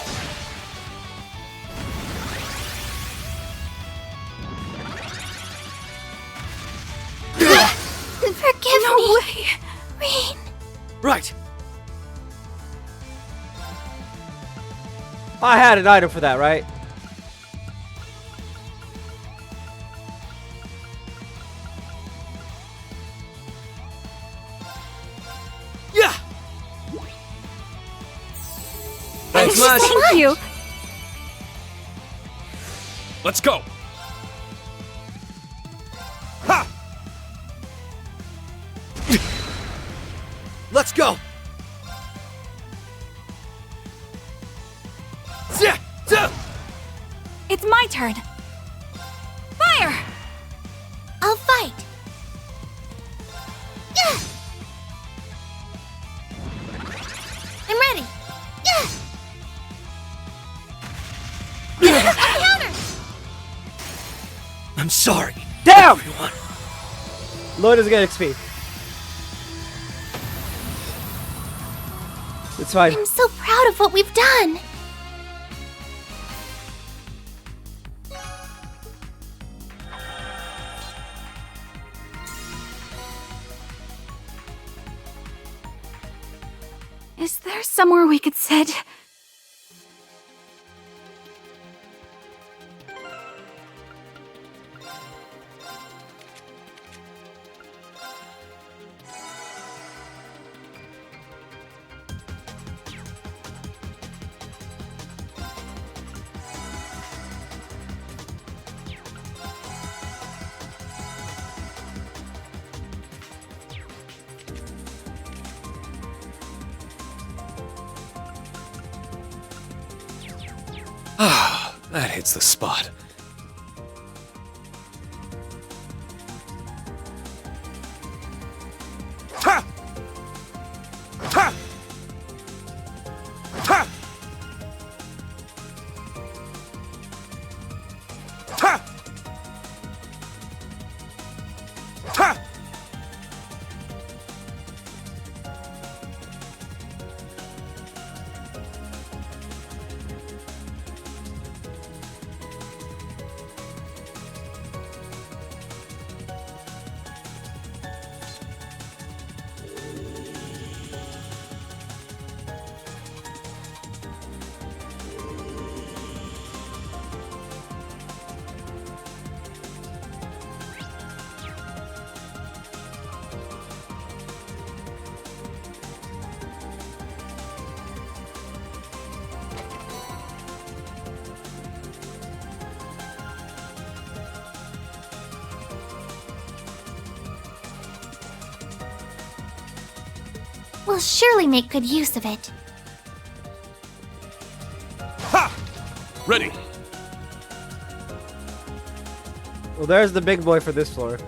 Speaker 2: Forgive me.
Speaker 11: No way.
Speaker 2: Rain.
Speaker 12: Right.
Speaker 1: I had an item for that, right?
Speaker 12: Thanks much.
Speaker 11: Thank you.
Speaker 13: Let's go. Ha!
Speaker 12: Let's go.
Speaker 11: It's my turn. Fire!
Speaker 2: I'll fight. I'm ready. Counter!
Speaker 12: I'm sorry.
Speaker 1: Damn!
Speaker 12: Everyone.
Speaker 1: Lloyd doesn't get XP. It's fine.
Speaker 2: I'm so proud of what we've done.
Speaker 11: Is there somewhere we could sit?
Speaker 3: Ah, that hits the spot.
Speaker 6: Ha! Ha! Ha! Ha! Ha!
Speaker 2: We'll surely make good use of it.
Speaker 13: Ha! Ready.
Speaker 1: Well, there's the big boy for this floor.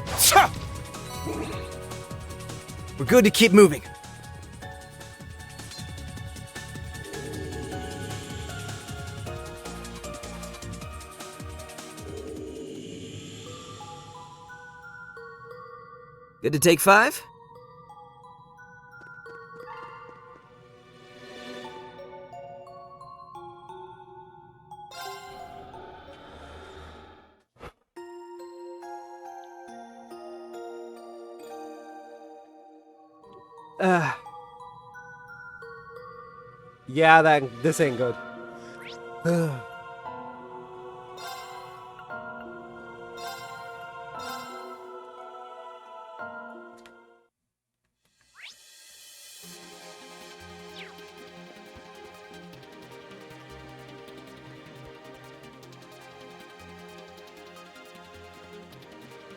Speaker 6: Ha!
Speaker 12: We're good to keep moving. Good to take 5?
Speaker 1: Yeah, this ain't good.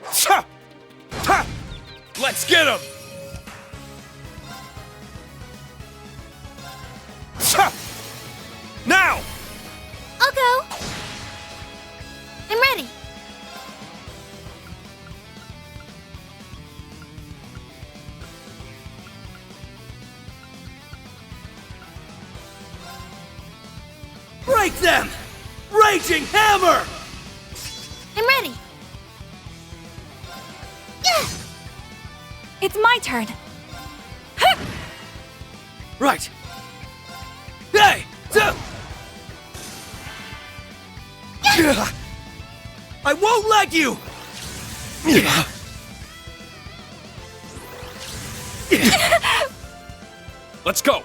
Speaker 6: Ha! Ha!
Speaker 13: Let's get him.
Speaker 6: Ha!
Speaker 13: Now.
Speaker 2: I'll go. I'm ready.
Speaker 12: Break them! Raging hammer!
Speaker 2: I'm ready.
Speaker 11: It's my turn.
Speaker 12: Right. Hey! I won't let you!
Speaker 13: Let's go.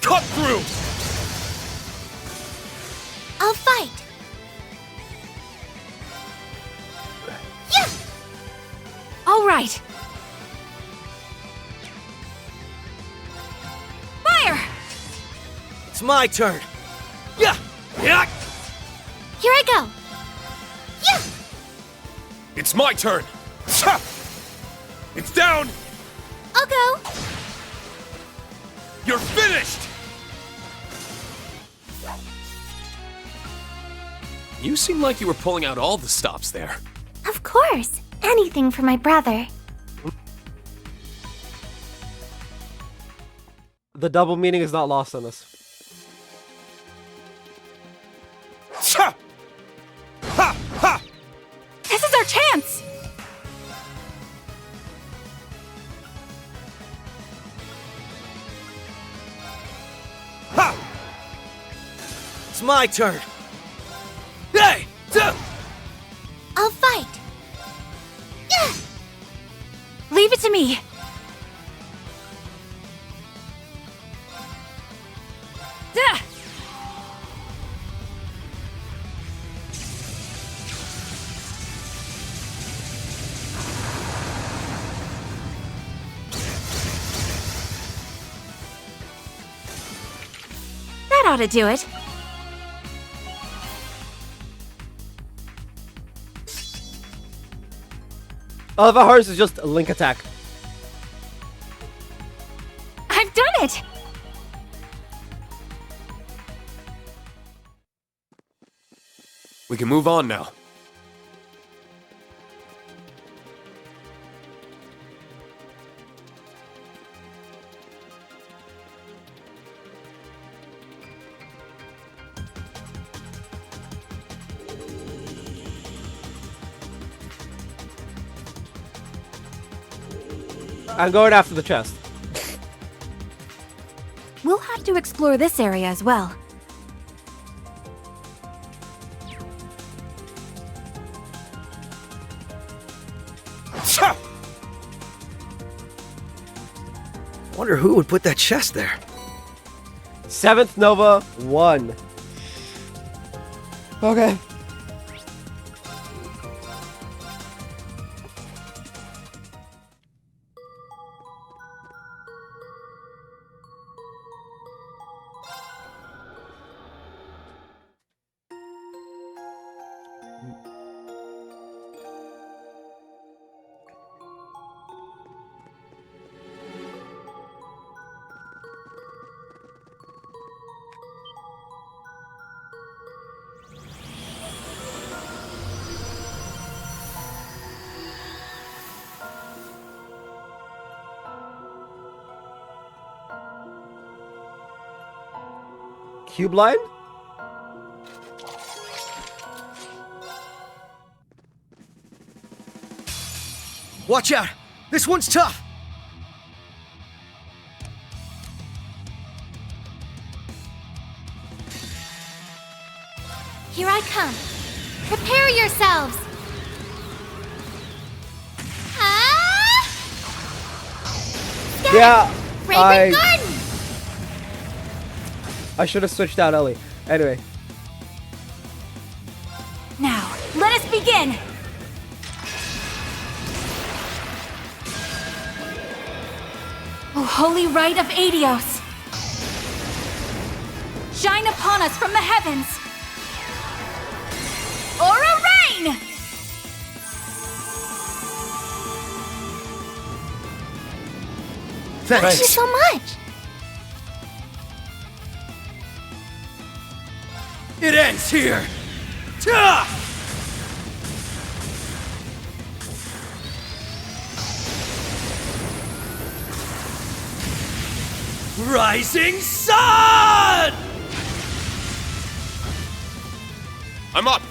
Speaker 13: Cut through.
Speaker 11: right. Fire!
Speaker 12: It's my turn. Yeah! Yeah!
Speaker 2: Here I go. Yeah!
Speaker 13: It's my turn. Ha! It's down.
Speaker 2: I'll go.
Speaker 13: You're finished.
Speaker 3: You seem like you were pulling out all the stops there.
Speaker 2: Of course. Anything for my brother.
Speaker 1: The double meaning is not lost on us.
Speaker 13: Ha! Ha! Ha!
Speaker 11: This is our chance!
Speaker 12: Ha! It's my turn. Hey!
Speaker 2: I'll fight. Yeah!
Speaker 11: Leave it to me. Duh! That ought to do it.
Speaker 1: I love how hers is just a link attack.
Speaker 11: I've done it!
Speaker 3: We can move on now.
Speaker 1: I'm going after the chest.
Speaker 11: We'll have to explore this area as well.
Speaker 12: Wonder who would put that chest there.
Speaker 1: 7th Nova 1. Okay. Cube line?
Speaker 12: Watch out! This one's tough!
Speaker 2: Here I come. Prepare yourselves. Ah!
Speaker 1: Yeah,
Speaker 2: Raven Garden!
Speaker 1: I should have switched out Ellie. Anyway.
Speaker 11: Now, let us begin! O holy rite of Adios! Shine upon us from the heavens! Aura rain!
Speaker 2: Thank you so much.
Speaker 12: It ends here! Ta! Rising Sun!
Speaker 13: I'm up.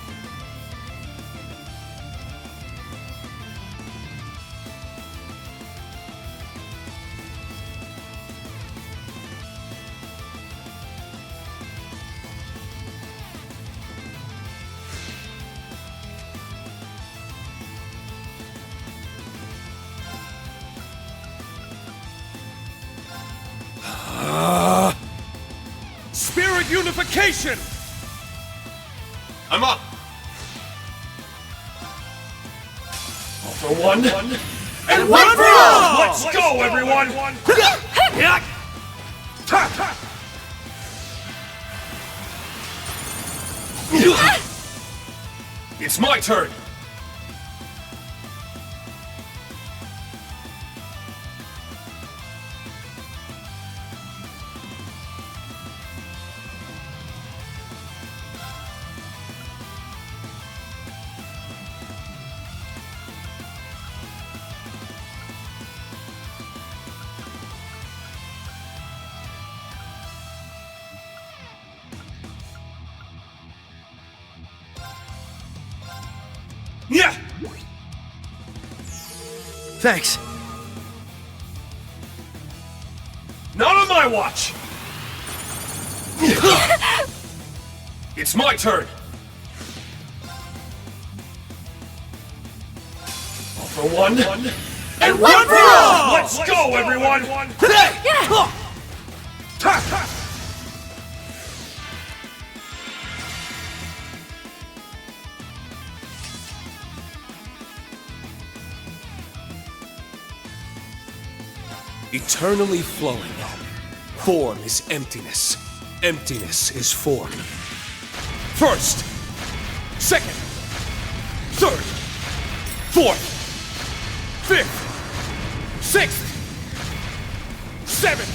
Speaker 13: Spirit unification! I'm up! All for one,
Speaker 12: And one for all!
Speaker 13: Let's go, everyone! It's my turn! Yeah!
Speaker 12: Thanks.
Speaker 13: Not on my watch! It's my turn! All for one.
Speaker 12: And one for all!
Speaker 13: Let's go, everyone! Eternally flowing. Form is emptiness. Emptiness is form. First, second, third, fourth, fifth, sixth, seventh.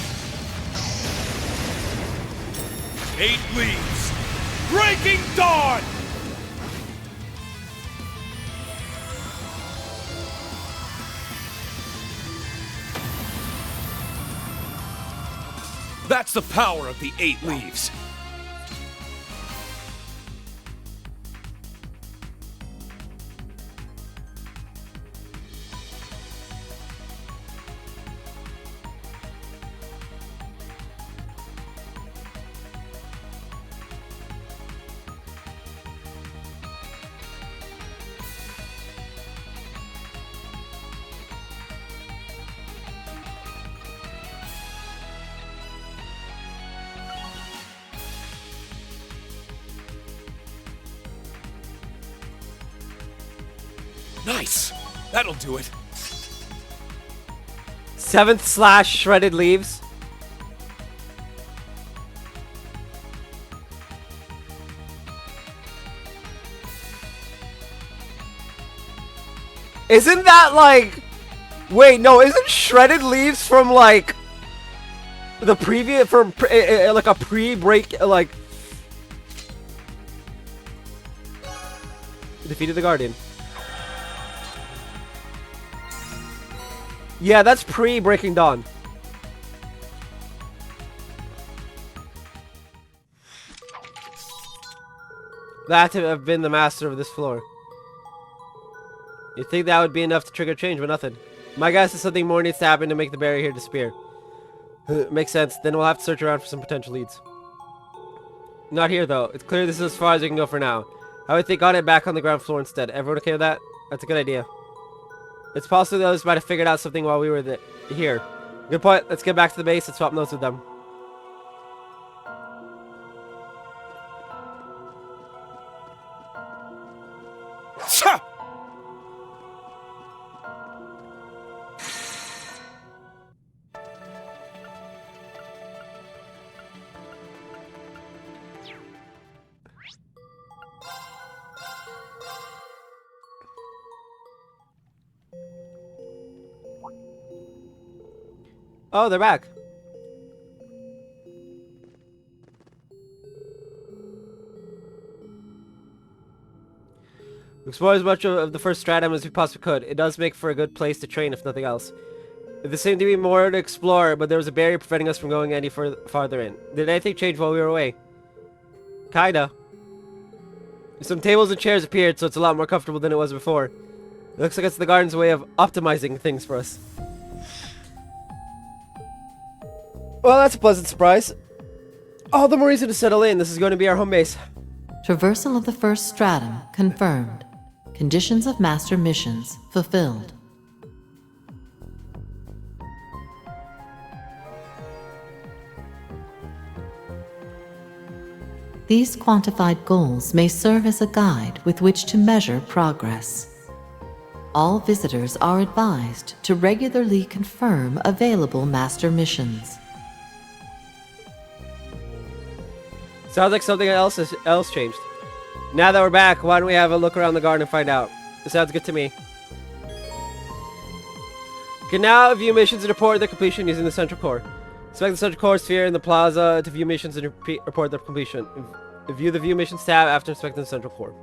Speaker 13: 8 leaves. Breaking dawn! That's the power of the 8 leaves. Nice! That'll do it.
Speaker 1: 7th / shredded leaves. Isn't that like... Wait, no, isn't shredded leaves from like... The previous... From like a pre-break... Like... Defeated the Guardian. Yeah, that's pre-Breaking Dawn. That to have been the master of this floor. You'd think that would be enough to trigger change, but nothing. My guess is something more needs to happen to make the barrier here disappear. Makes sense. Then we'll have to search around for some potential leads. Not here, though. It's clear this is as far as we can go for now. I would think on it back on the ground floor instead. Everyone okay with that? That's a good idea. It's possible the others might have figured out something while we were here. Good point. Let's get back to the base and swap notes with them. Oh, they're back. We explored as much of the first stratum as we possibly could. It does make for a good place to train, if nothing else. There seemed to be more to explore, but there was a barrier preventing us from going any farther in. Did anything change while we were away? Kinda. Some tables and chairs appeared, so it's a lot more comfortable than it was before. It looks like it's the garden's way of optimizing things for us. Well, that's a pleasant surprise. All the more reason to settle in. This is going to be our home base.
Speaker 9: Traversal of the first stratum confirmed. Conditions of master missions fulfilled. These quantified goals may serve as a guide with which to measure progress. All visitors are advised to regularly confirm available master missions.
Speaker 1: Sounds like something else changed. Now that we're back, why don't we have a look around the garden and find out? It sounds good to me. You can now view missions and report their completion using the central core. Select the central core sphere in the plaza to view missions and report their completion. View the view missions tab after inspecting the central core.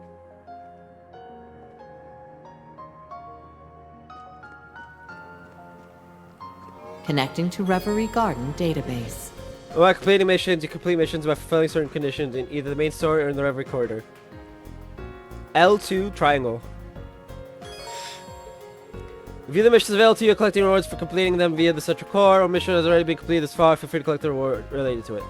Speaker 9: Connecting to Reverie Garden database.
Speaker 1: While completing missions, you complete missions by fulfilling certain conditions in either the main story or in the Reverie corridor. L2 triangle. View the missions available to you, collecting rewards for completing them via the central core. Or mission has already been completed this far, feel free to collect the reward related to it.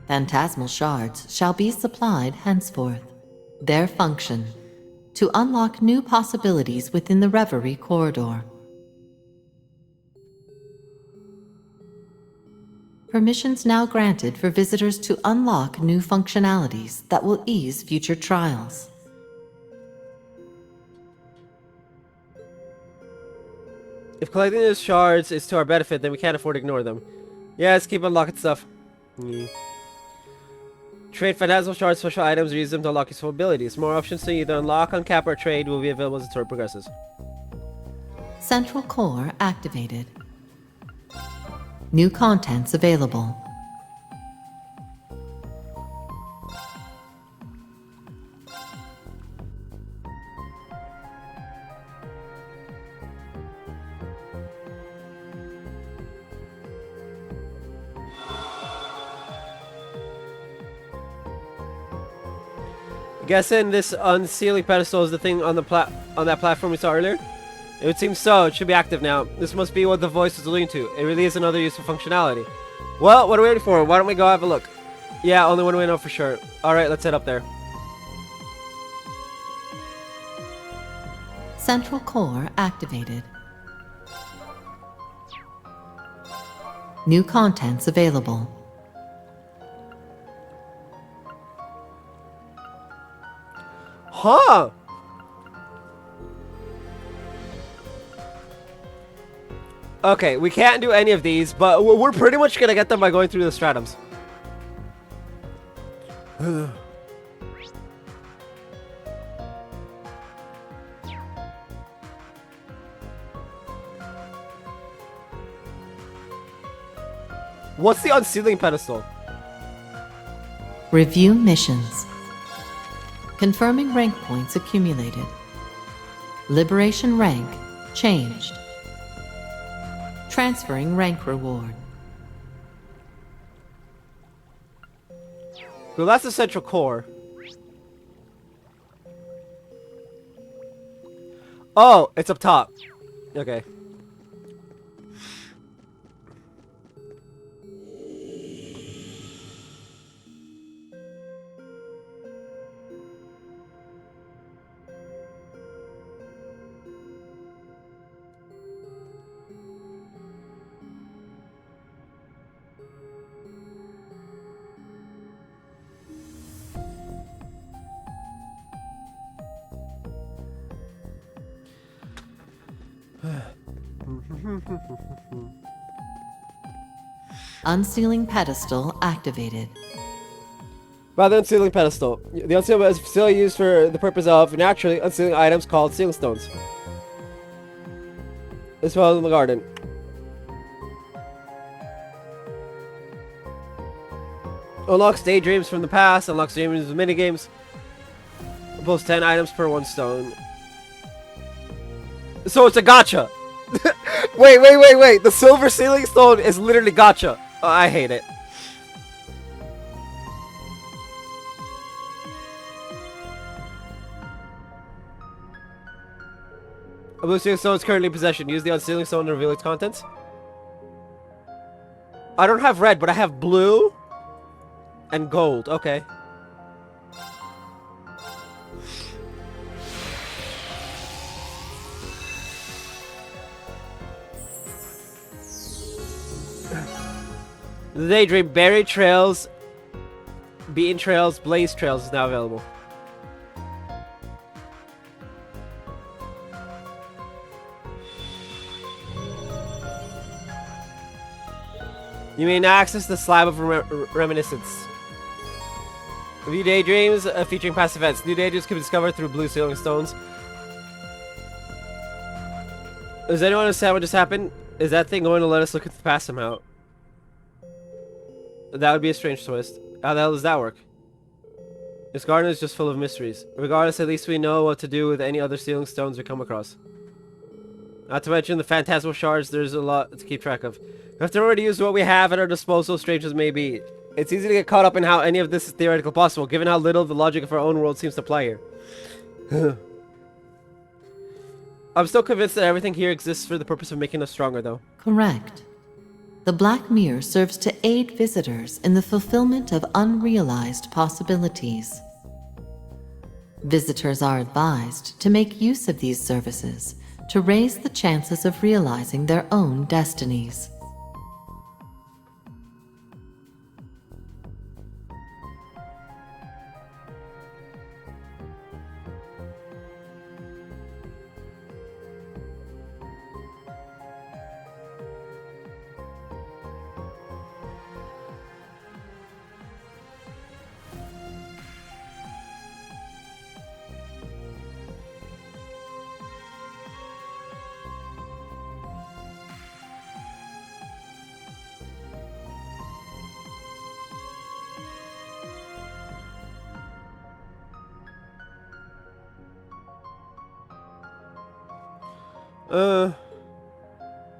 Speaker 9: Phantasmal shards shall be supplied henceforth. Their function: to unlock new possibilities within the Reverie corridor. Permissions now granted for visitors to unlock new functionalities that will ease future trials.
Speaker 1: If collecting these shards is to our benefit, then we can't afford to ignore them. Yeah, let's keep unlocking stuff. Trade Phantasmal Shards special items or use them to unlock useful abilities. More options to either unlock, uncap, or trade will be available as the story progresses.
Speaker 9: Central core activated. New contents available.
Speaker 1: Guessing this unsealing pedestal is the thing on the on that platform we saw earlier? It would seem so. It should be active now. This must be what the voice was alluding to. It really is another useful functionality. Well, what are we waiting for? Why don't we go have a look? Yeah, only one way know for sure. Alright, let's head up there.
Speaker 9: Central core activated. New contents available.
Speaker 1: Huh! Okay, we can't do any of these, but we're pretty much gonna get them by going through the stratums. What's the unsealing pedestal?
Speaker 9: Review missions. Confirming rank points accumulated. Liberation rank changed. Transferring rank reward.
Speaker 1: Well, that's the central core. Oh, it's up top. Okay.
Speaker 9: Unsealing pedestal activated.
Speaker 1: By the unsealing pedestal. The unsealing is still used for the purpose of naturally unsealing items called sealing stones. As well as in the garden. Unlocks daydreams from the past, unlocks daydreams with minigames. Pulls 10 items per 1 stone. So it's a gacha! wait! The silver sealing stone is literally gacha. Oh, I hate it. A blue sealing stone is currently in possession. Use the unsealing stone to reveal its contents. I don't have red, but I have blue and gold. Okay. The Daydream Berry Trails, Beaten Trails, Blaze Trails is now available. You may now access the Slab of Reminiscence. View Daydreams featuring past events. New daydreams can be discovered through blue ceiling stones. Does anyone understand what just happened? Is that thing going to let us look at the past somehow? That would be a strange twist. How the hell does that work? This garden is just full of mysteries. Regardless, at least we know what to do with any other sealing stones we come across. Not to mention the phantasmal shards, there's a lot to keep track of. We have to remember to use what we have at our disposal, strange as may be. It's easy to get caught up in how any of this is theoretically possible, given how little the logic of our own world seems to apply here. I'm still convinced that everything here exists for the purpose of making us stronger, though.
Speaker 9: Correct. The Black Mirror serves to aid visitors in the fulfillment of unrealized possibilities. Visitors are advised to make use of these services to raise the chances of realizing their own destinies.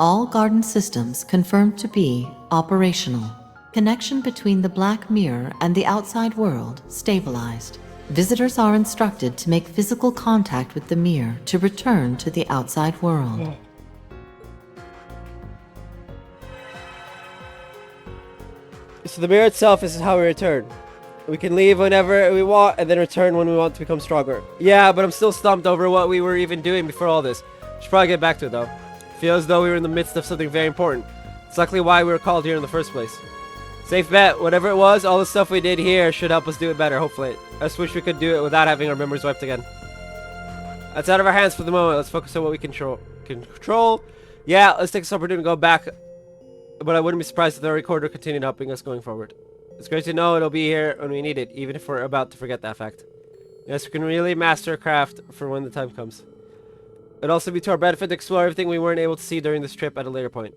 Speaker 9: All garden systems confirmed to be operational. Connection between the Black Mirror and the outside world stabilized. Visitors are instructed to make physical contact with the mirror to return to the outside world.
Speaker 1: So the mirror itself is how we return. We can leave whenever we want and then return when we want to become stronger. Yeah, but I'm still stumped over what we were even doing before all this. Should probably get back to it though. Feels as though we were in the midst of something very important. It's likely why we were called here in the first place. Safe bet, whatever it was, all the stuff we did here should help us do it better, hopefully. I just wish we could do it without having our memories wiped again. That's out of our hands for the moment. Let's focus on what we control. Yeah, let's take this opportunity to go back. But I wouldn't be surprised if the recorder continued helping us going forward. It's great to know it'll be here when we need it, even if we're about to forget that fact. Yes, we can really master a craft for when the time comes. It'd also be to our benefit to explore everything we weren't able to see during this trip at a later point.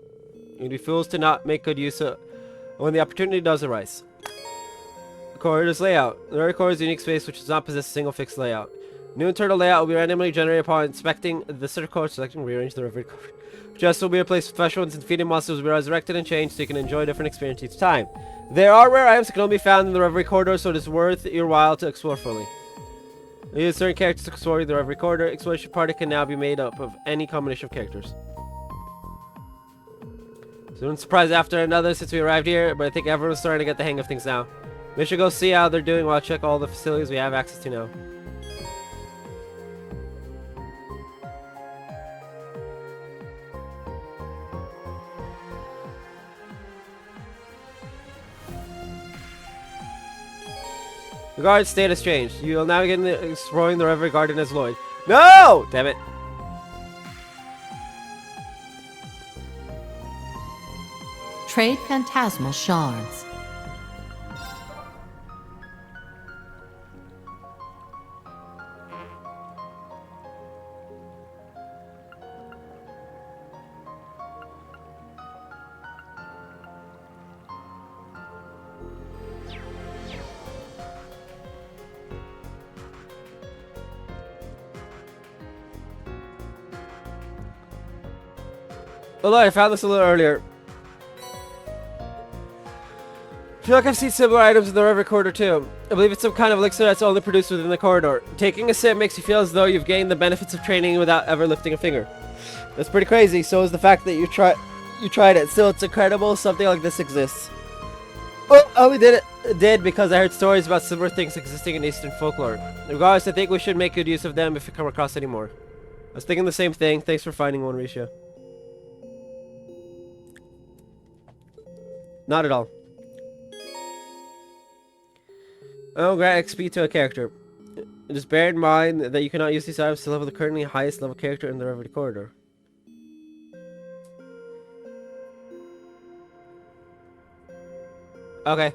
Speaker 1: We'd be fools to not make good use of when the opportunity does arise. The corridor's layout. The recorder is a unique space which does not possess a single fixed layout. New internal layout will be randomly generated upon inspecting the center core, selecting and rearrange the Reverie code. Chests will be replaced with fresh ones and defeated monsters will be resurrected and changed so you can enjoy a different experience each time. There are rare items that can only be found in the Reverie corridor, so it is worth your while to explore fully. We use certain characters to explore the Reverie corridor. Exploration party can now be made up of any combination of characters. So one surprise after another since we arrived here, but I think everyone's starting to get the hang of things now. We should go see how they're doing while I check all the facilities we have access to now. The guard state has changed. You will now begin exploring the Reverie Garden as Lloyd. No! Damn it.
Speaker 9: Trade phantasmal shards.
Speaker 1: Although I found this a little earlier. I feel like I've seen similar items in the Reverie corridor too. I believe it's some kind of elixir that's only produced within the corridor. Taking a sip makes you feel as though you've gained the benefits of training without ever lifting a finger. That's pretty crazy. So is the fact that you tried it. Still, it's incredible something like this exists. Oh, I only did because I heard stories about similar things existing in Eastern folklore. Regardless, I think we should make good use of them if we come across any more. I was thinking the same thing. Thanks for finding one, Risha. Not at all. Oh, grant XP to a character. Just bear in mind that you cannot use these items to level the currently highest level character in the Reverie corridor. Okay.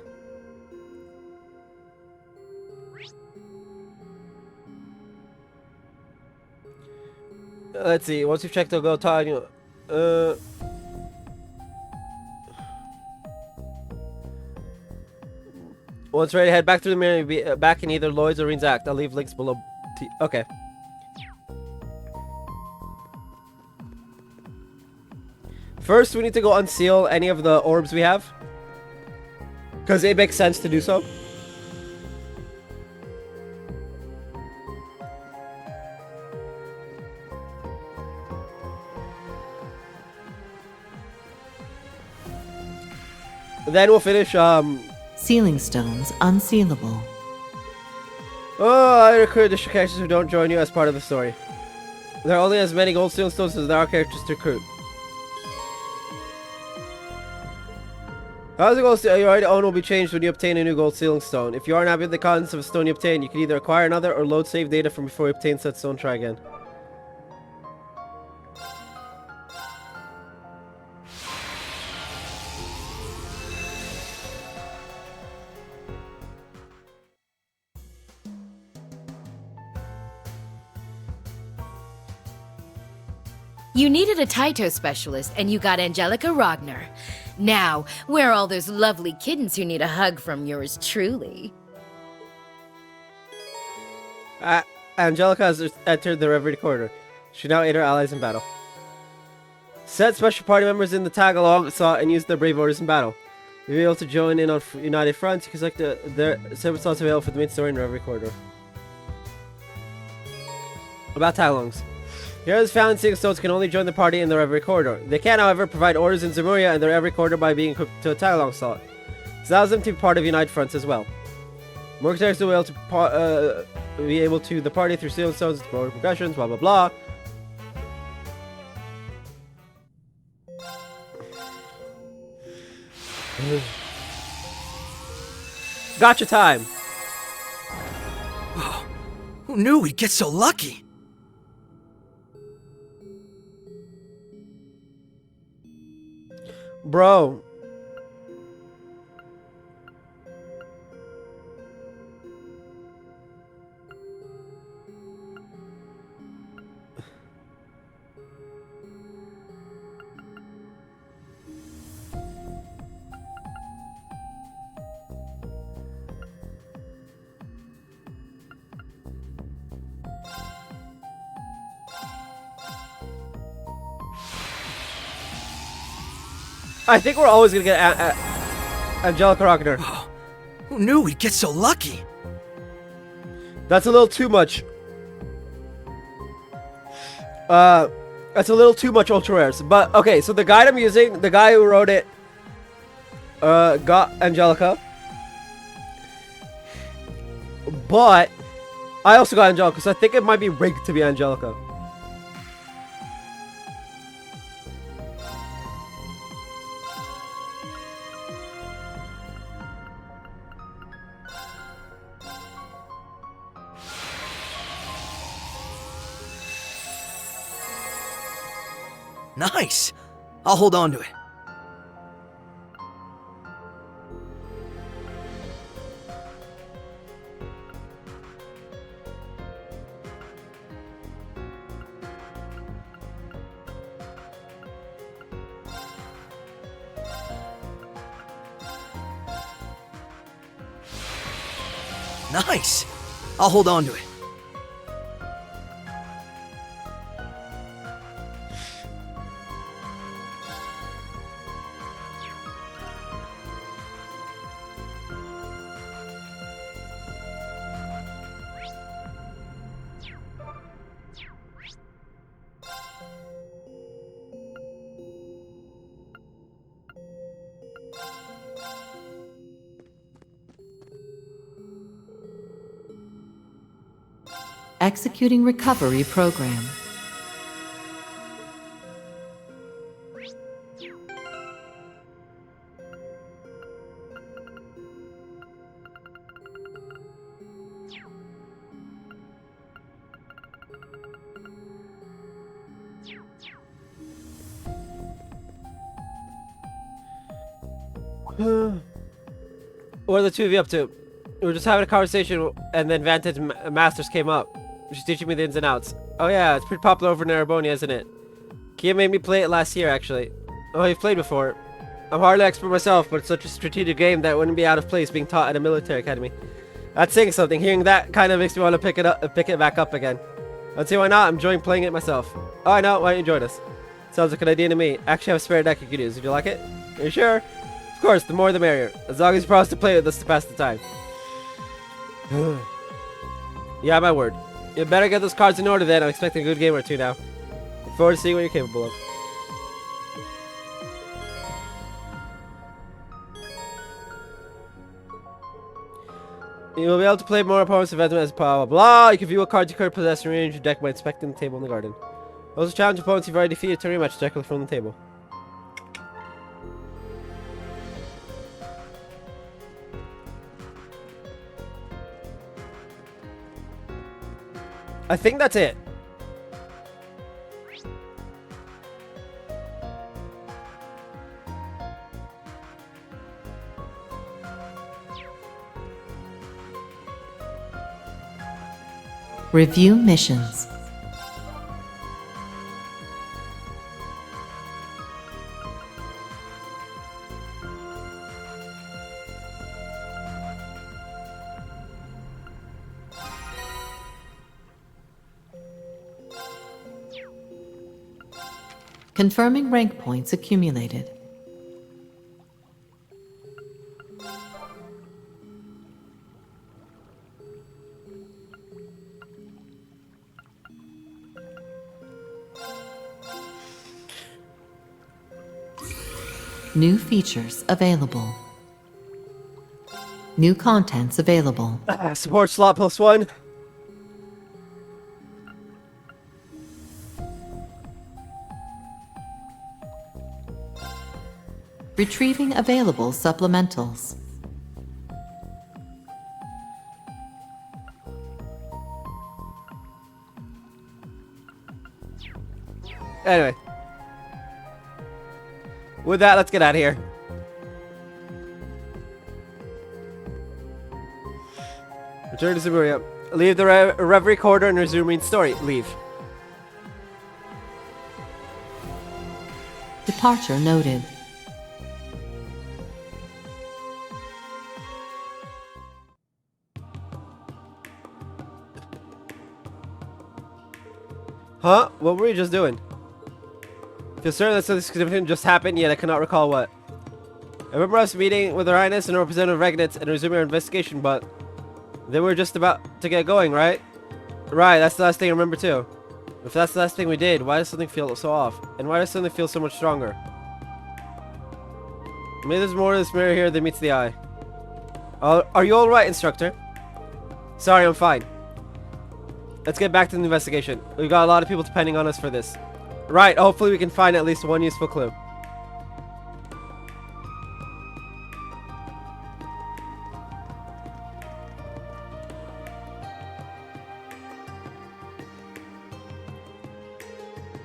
Speaker 1: Let's see. Once you've checked the gold tile, once ready, head back through the mirror. You'll be back in either Lloyd's or Reen's act. I'll leave links below. Okay. First, we need to go unseal any of the orbs we have, because it makes sense to do so. Then we'll finish,
Speaker 9: Sealing stones unsealable.
Speaker 1: Oh, I recruit additional characters who don't join you as part of the story. There are only as many gold sealing stones as there are characters to recruit. How's the gold you already own will be changed when you obtain a new gold sealing stone. If you aren't happy with the contents of a stone you obtain, you can either acquire another or load save data from before you obtain said stone. Try again.
Speaker 11: You needed a Taito specialist, and you got Angelica Rogner. Now, where are all those lovely kittens who need a hug from yours truly?
Speaker 1: Angelica has entered the Reverie corridor. She now aid her allies in battle. Set special party members in the tag-along slot and use their brave orders in battle. You'll be able to join in on United Fronts. You can select their separate slots available for the main story in the Reverie corridor. About tag-alongs. Heroes found in sealing stones can only join the party in the Reverie corridor. They can, however, provide orders in Zemuria and the Reverie corridor by being equipped to a tag-along slot. This allows them to be part of United Fronts as well. More characters will be able to the party through sealing stones, more progressions, blah blah blah. Gotcha time!
Speaker 12: Oh, who knew we'd get so lucky?
Speaker 1: Bro. I think we're always gonna get Angelica Rogner.
Speaker 12: Oh, who knew we'd get so lucky?
Speaker 1: That's a little too much. That's a little too much ultra rares. But okay, so the guide I'm using, the guy who wrote it, got Angelica. But I also got Angelica, so I think it might be rigged to be Angelica.
Speaker 12: Nice! I'll hold on to it. Nice! I'll hold on to it.
Speaker 9: Executing recovery program.
Speaker 1: What are the two of you up to? We were just having a conversation, and then Vantage Masters came up. She's teaching me the ins and outs. Oh yeah, it's pretty popular over in Arabonia, isn't it? Kia made me play it last year, actually. Oh, you've played before. I'm hardly expert myself, but it's such a strategic game that it wouldn't be out of place being taught at a military academy. That's saying something. Hearing that kind of makes me want to pick it back up again. I'd say why not? I'm enjoying playing it myself. Oh, I know. Why don't you join us? Sounds like a good idea to me. Actually, I have a spare deck you could use. Would you like it? Are you sure? Of course, the more the merrier. As long as you promise to play with us to pass the time. Yeah, my word. You better get those cards in order then. I'm expecting a good game or two now. Look forward to seeing what you're capable of. You will be able to play more opponents event as blah blah blah. You can view what cards you currently possess and rearrange your deck by inspecting the table in the garden. Also challenge opponents you've already defeated to rematch directly from the table. I think that's it.
Speaker 9: Review missions. Confirming rank points accumulated. New features available. New contents available.
Speaker 1: Support slot +1.
Speaker 9: Retrieving available supplementals.
Speaker 1: Anyway. With that, let's get out of here. Return to Zaburia. Leave the Reverie corridor and resume reading story. Leave.
Speaker 9: Departure noted.
Speaker 1: Huh? What were you just doing? Feel certain that something significant just happened, yet I cannot recall what. I remember us meeting with Her Highness and a representative of Regnitz and resuming our investigation, but then we were just about to get going, right? Right, that's the last thing I remember too. If that's the last thing we did, why does something feel so off? And why does something feel so much stronger? Maybe there's more to this mirror here than meets the eye. Are you alright, Instructor? Sorry, I'm fine. Let's get back to the investigation. We've got a lot of people depending on us for this. Right, hopefully we can find at least one useful clue.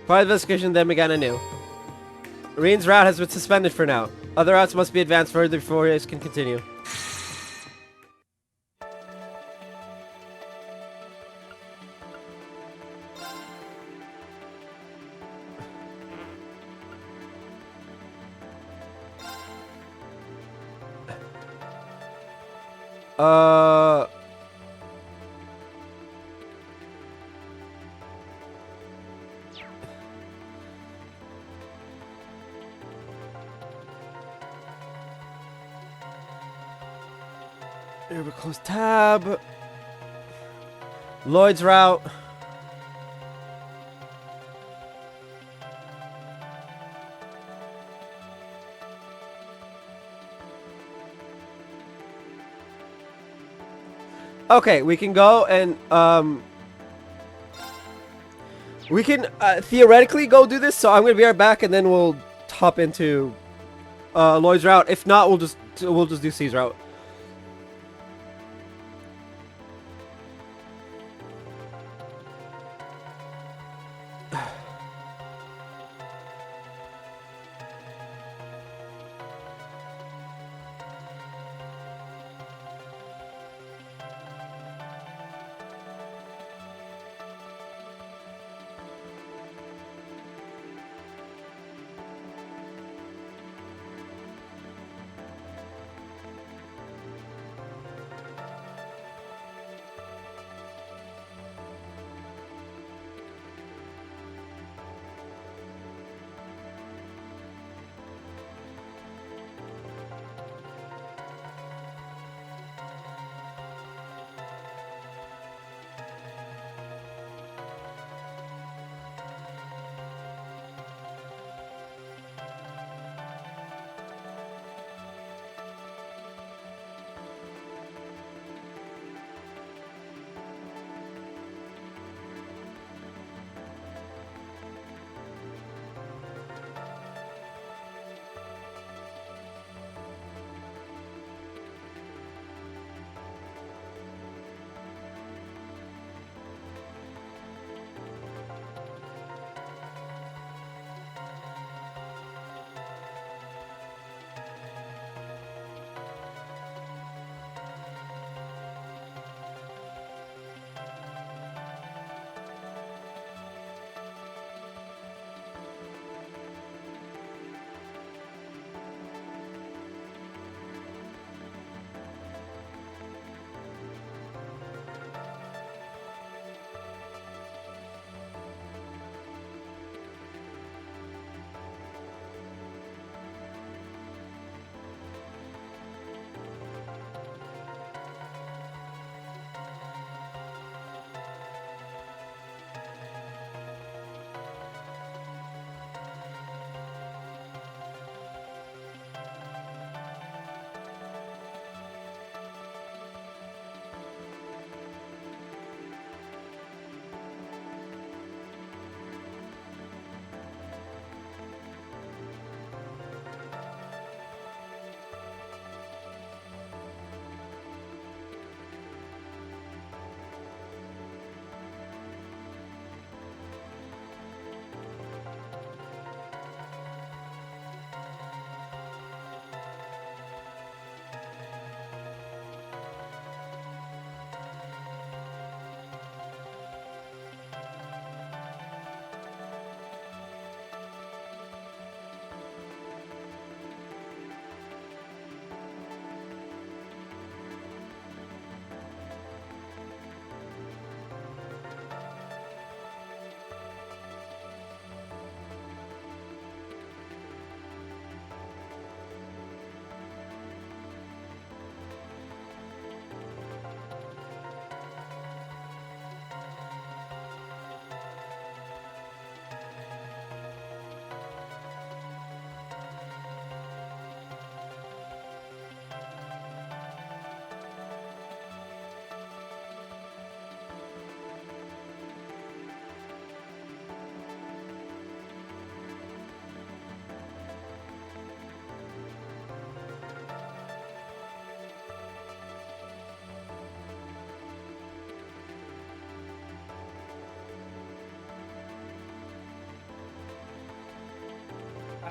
Speaker 1: Part of the investigation then began anew. Reen's route has been suspended for now. Other routes must be advanced further before it can continue. Here we close tab. Lloyd's route. Okay, we can go and we can theoretically go do this. So I'm gonna be right back, and then we'll hop into Lloyd's route. If not, we'll just do C's route.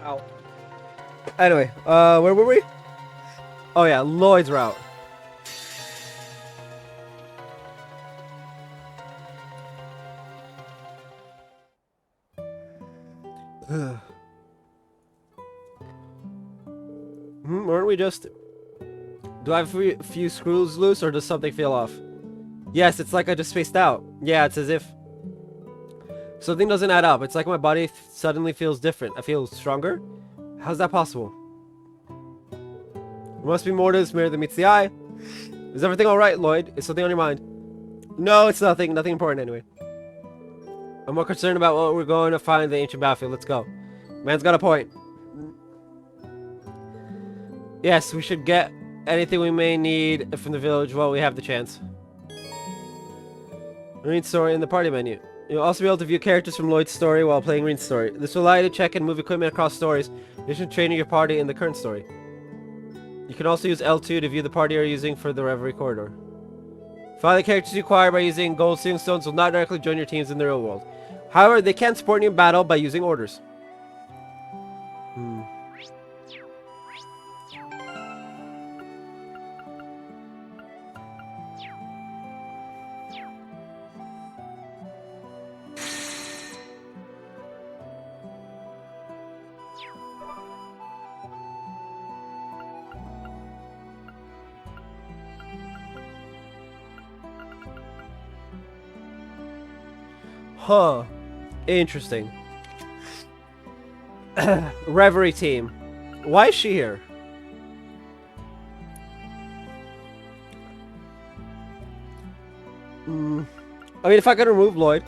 Speaker 1: Ow. Anyway, where were we? Oh yeah, Lloyd's route. Weren't we just... Do I have a few screws loose, or does something feel off? Yes, it's like I just spaced out. Yeah, it's as if something doesn't add up. It's like my body suddenly feels different. I feel stronger? How's that possible? There must be more to this mirror than meets the eye. Is everything alright, Lloyd? Is something on your mind? No, it's nothing. Nothing important anyway. I'm more concerned about what we're going to find in the ancient battlefield. Let's go. Man's got a point. Yes, we should get anything we may need from the village while we have the chance. Read story in the party menu. You'll also be able to view characters from Lloyd's story while playing Reen's story. This will allow you to check and move equipment across stories, in addition to training your party in the current story. You can also use L2 to view the party you're using for the Reverie corridor. Find the characters you acquire by using gold sealing stones will not directly join your teams in the real world. However, they can support you in battle by using orders. Huh. Interesting. Reverie team. Why is she here? I mean, if I could remove Lloyd.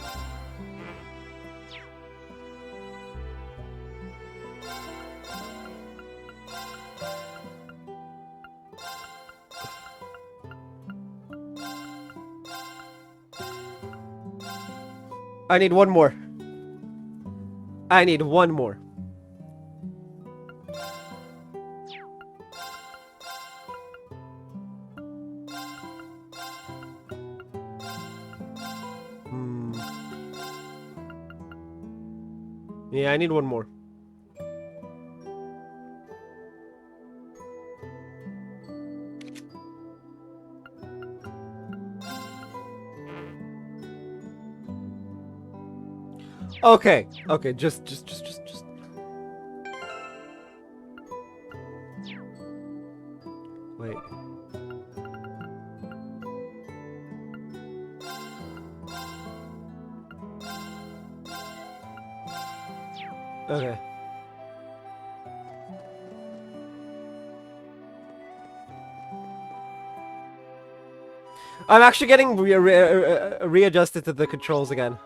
Speaker 1: I need one more. I need one more. Yeah, I need one more. Okay, okay, just. Wait. Okay. I'm actually getting readjusted to the controls again.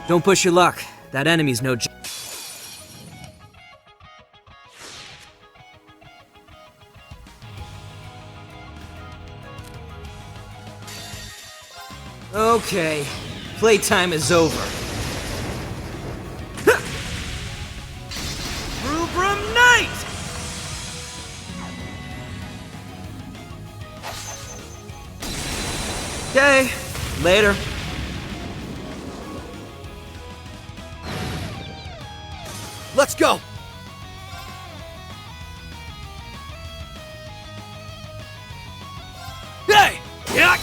Speaker 12: Don't push your luck. That enemy's no joke. Okay, playtime is over. Rubrum Knight! Okay, later. Let's go! Hey! Yeah!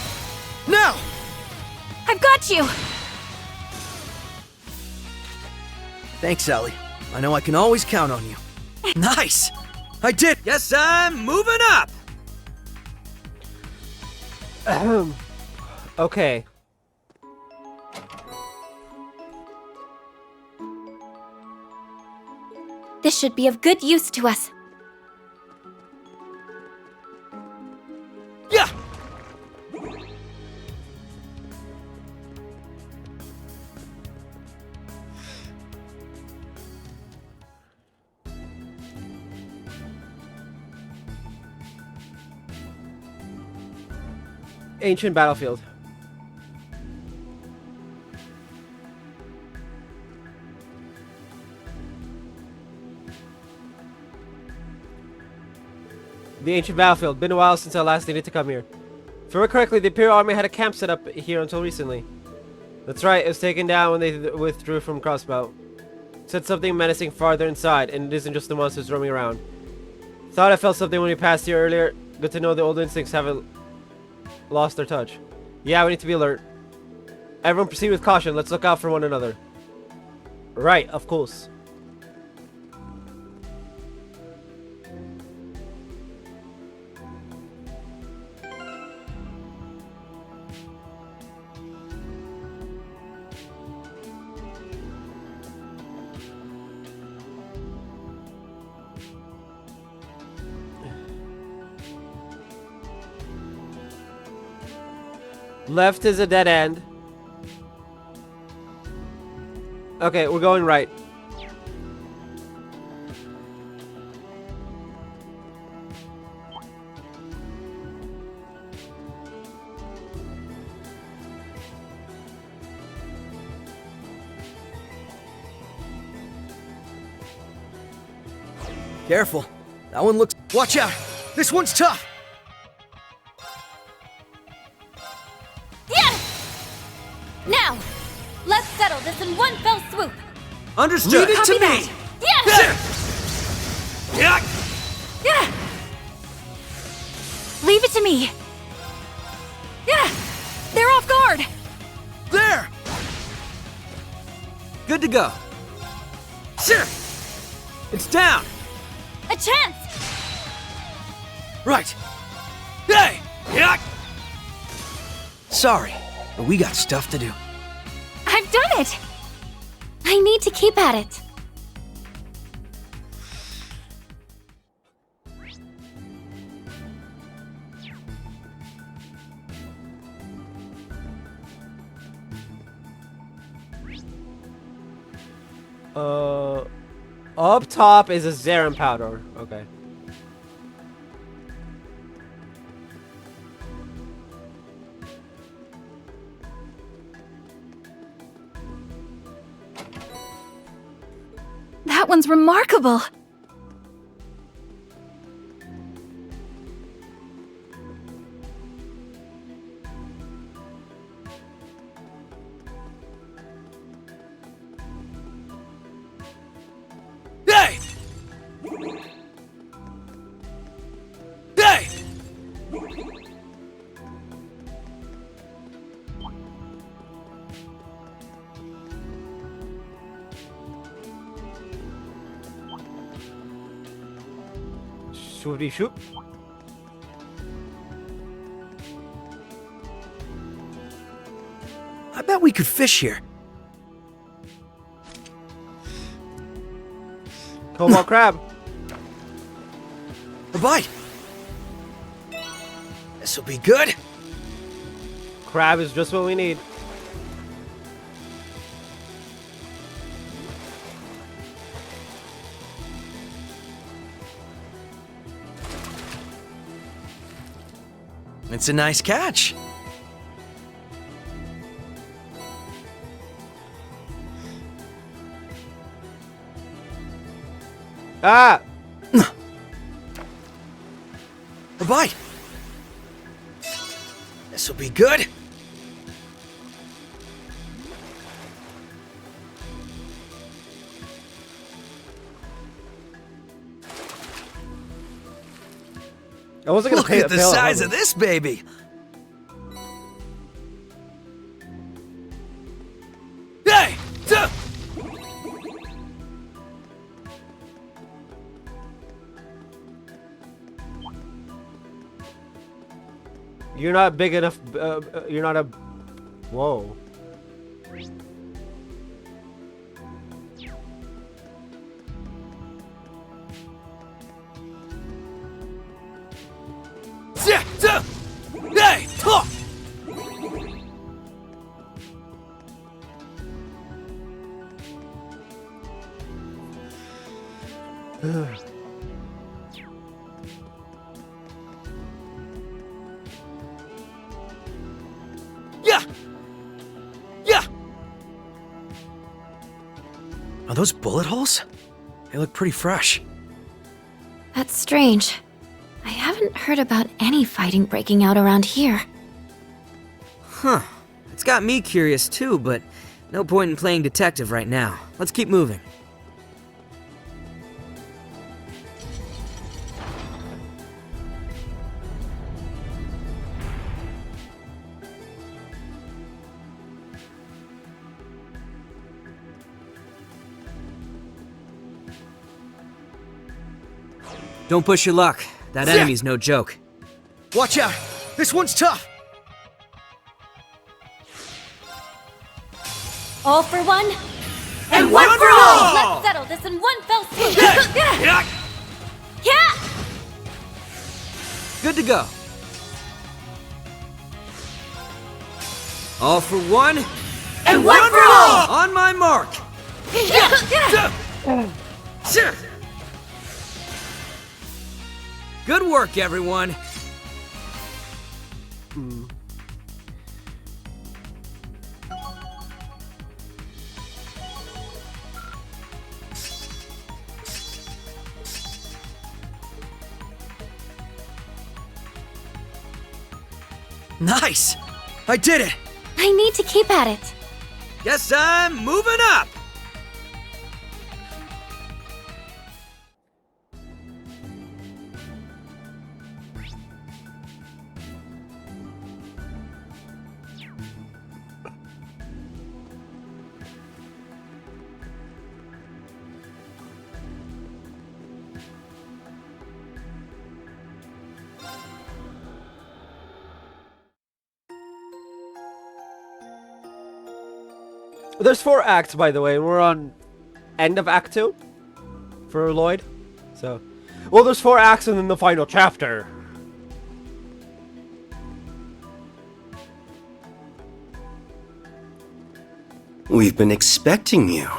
Speaker 12: Now!
Speaker 11: I've got you!
Speaker 12: Thanks, Ellie. I know I can always count on you. Nice! I did! Guess I'm moving up!
Speaker 1: Okay.
Speaker 2: This should be of good use to us.
Speaker 1: Ancient battlefield. The ancient battlefield. Been a while since I last needed to come here. If I remember correctly, the Imperial Army had a camp set up here until recently. That's right, it was taken down when they withdrew from Crossbow. Said something menacing farther inside, and it isn't just the monsters roaming around. Thought I felt something when we passed here earlier. Good to know the old instincts haven't lost their touch. Yeah, we need to be alert. Everyone proceed with caution. Let's look out for one another. Right, of course. Left is a dead end. Okay, we're going right.
Speaker 12: Careful. That one looks... Watch out! This one's tough!
Speaker 2: Yeah! Now, let's settle this in one fell swoop.
Speaker 12: Understood!
Speaker 2: Leave it to me! Yeah! Yeah! Leave it to me. Yeah! They're off guard!
Speaker 12: There! Good to go. Sure! It's down!
Speaker 2: A chance!
Speaker 12: Right. Hey! Yeah! Sorry, but we got stuff to do.
Speaker 2: I've done it! I need to keep at it.
Speaker 1: Up top is a Zerum powder. Okay.
Speaker 2: That one's remarkable.
Speaker 12: Hey! Hey!
Speaker 1: Shoopty shoop.
Speaker 12: I bet we could fish here.
Speaker 1: Cobalt crab.
Speaker 12: A bite. This'll be good.
Speaker 1: Crab is just what we need.
Speaker 12: It's a nice catch.
Speaker 1: Ah!
Speaker 12: A bite. This'll be good.
Speaker 1: I wasn't gonna
Speaker 12: Look
Speaker 1: pay
Speaker 12: at the size of this baby. Hey!
Speaker 1: You're not big enough. You're not a. Whoa.
Speaker 12: Hey! Are those bullet holes? They look pretty fresh.
Speaker 2: That's strange. I haven't heard about any fighting breaking out around here.
Speaker 12: Huh. It's got me curious too, but no point in playing detective right now. Let's keep moving. Don't push your luck. That enemy's no joke. Watch out! This one's tough!
Speaker 2: All for one,
Speaker 11: and one for all!
Speaker 2: Let's settle this in one fell swoop! Yeah!
Speaker 12: Good to go. All for one,
Speaker 11: and one for all!
Speaker 12: On my mark! Good work, everyone. Nice! I did it!
Speaker 2: I need to keep at it.
Speaker 12: Guess I'm moving up!
Speaker 1: There's 4 acts, by the way. We're on end of Act 2 for Lloyd. So, well, there's 4 acts and then the final chapter.
Speaker 3: We've been expecting you.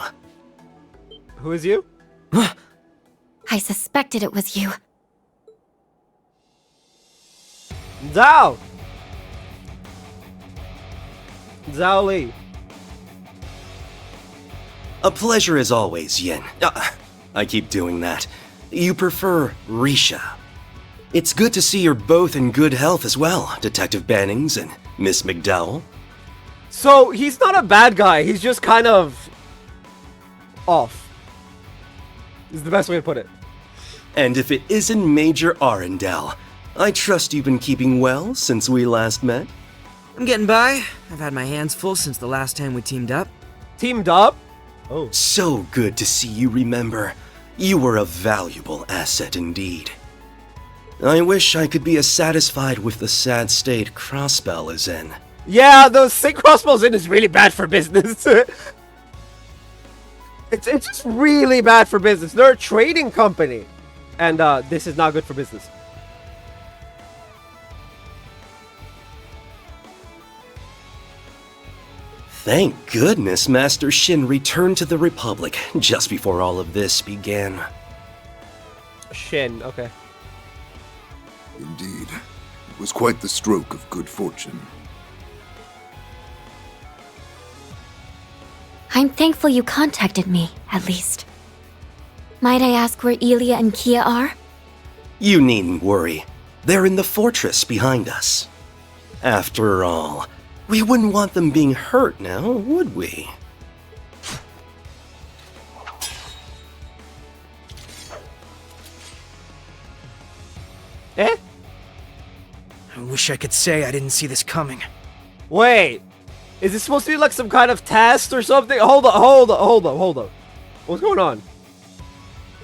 Speaker 1: Who is you?
Speaker 2: I suspected it was you.
Speaker 1: Zhao! Zhao Li.
Speaker 3: A pleasure as always, Yin. I keep doing that. You prefer Risha. It's good to see you're both in good health as well, Detective Bannings and Miss McDowell.
Speaker 1: So, he's not a bad guy, he's just kind of off. Is the best way to put it.
Speaker 3: And if it isn't Major Arundel, I trust you've been keeping well since we last met?
Speaker 12: I'm getting by. I've had my hands full since the last time we teamed up.
Speaker 1: Teamed up? Oh.
Speaker 3: So good to see you remember. You were a valuable asset indeed. I wish I could be as satisfied with the sad state Crossbell is in.
Speaker 1: Yeah, the state Crossbell's in is really bad for business. It's just really bad for business. They're a trading company. And this is not good for business.
Speaker 3: Thank goodness Master Shin returned to the Republic just before all of this began.
Speaker 1: Shin, okay.
Speaker 14: Indeed. It was quite the stroke of good fortune.
Speaker 2: I'm thankful you contacted me, at least. Might I ask where Elia and Kia are?
Speaker 3: You needn't worry. They're in the fortress behind us. After all, we wouldn't want them being hurt now, would we?
Speaker 1: Eh?
Speaker 12: I wish I could say I didn't see this coming.
Speaker 1: Wait. Is this supposed to be like some kind of test or something? Hold up. What's going on?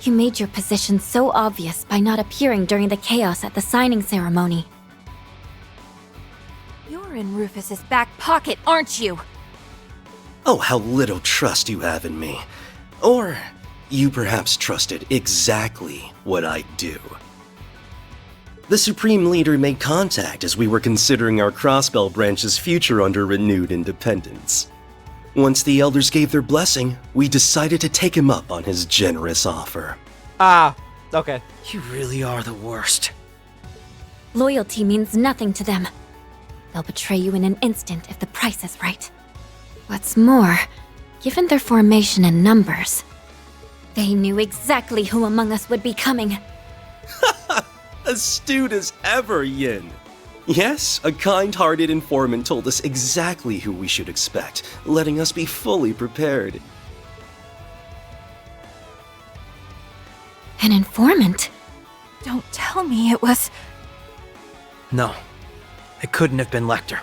Speaker 2: You made your position so obvious by not appearing during the chaos at the signing ceremony.
Speaker 15: You're in Rufus's back pocket, aren't you?
Speaker 3: Oh, how little trust you have in me. Or you perhaps trusted exactly what I do. The Supreme Leader made contact as we were considering our Crossbell branch's future under renewed independence. Once the Elders gave their blessing, we decided to take him up on his generous offer.
Speaker 1: Ah, okay.
Speaker 12: You really are the worst.
Speaker 2: Loyalty means nothing to them. They'll betray you in an instant if the price is right. What's more, given their formation and numbers,
Speaker 15: They knew exactly who among us would be coming.
Speaker 3: Astute as ever, Yin. Yes, a kind-hearted informant told us exactly who we should expect, letting us be fully prepared.
Speaker 15: An informant? Don't tell me it was...
Speaker 12: No, it couldn't have been Lecter.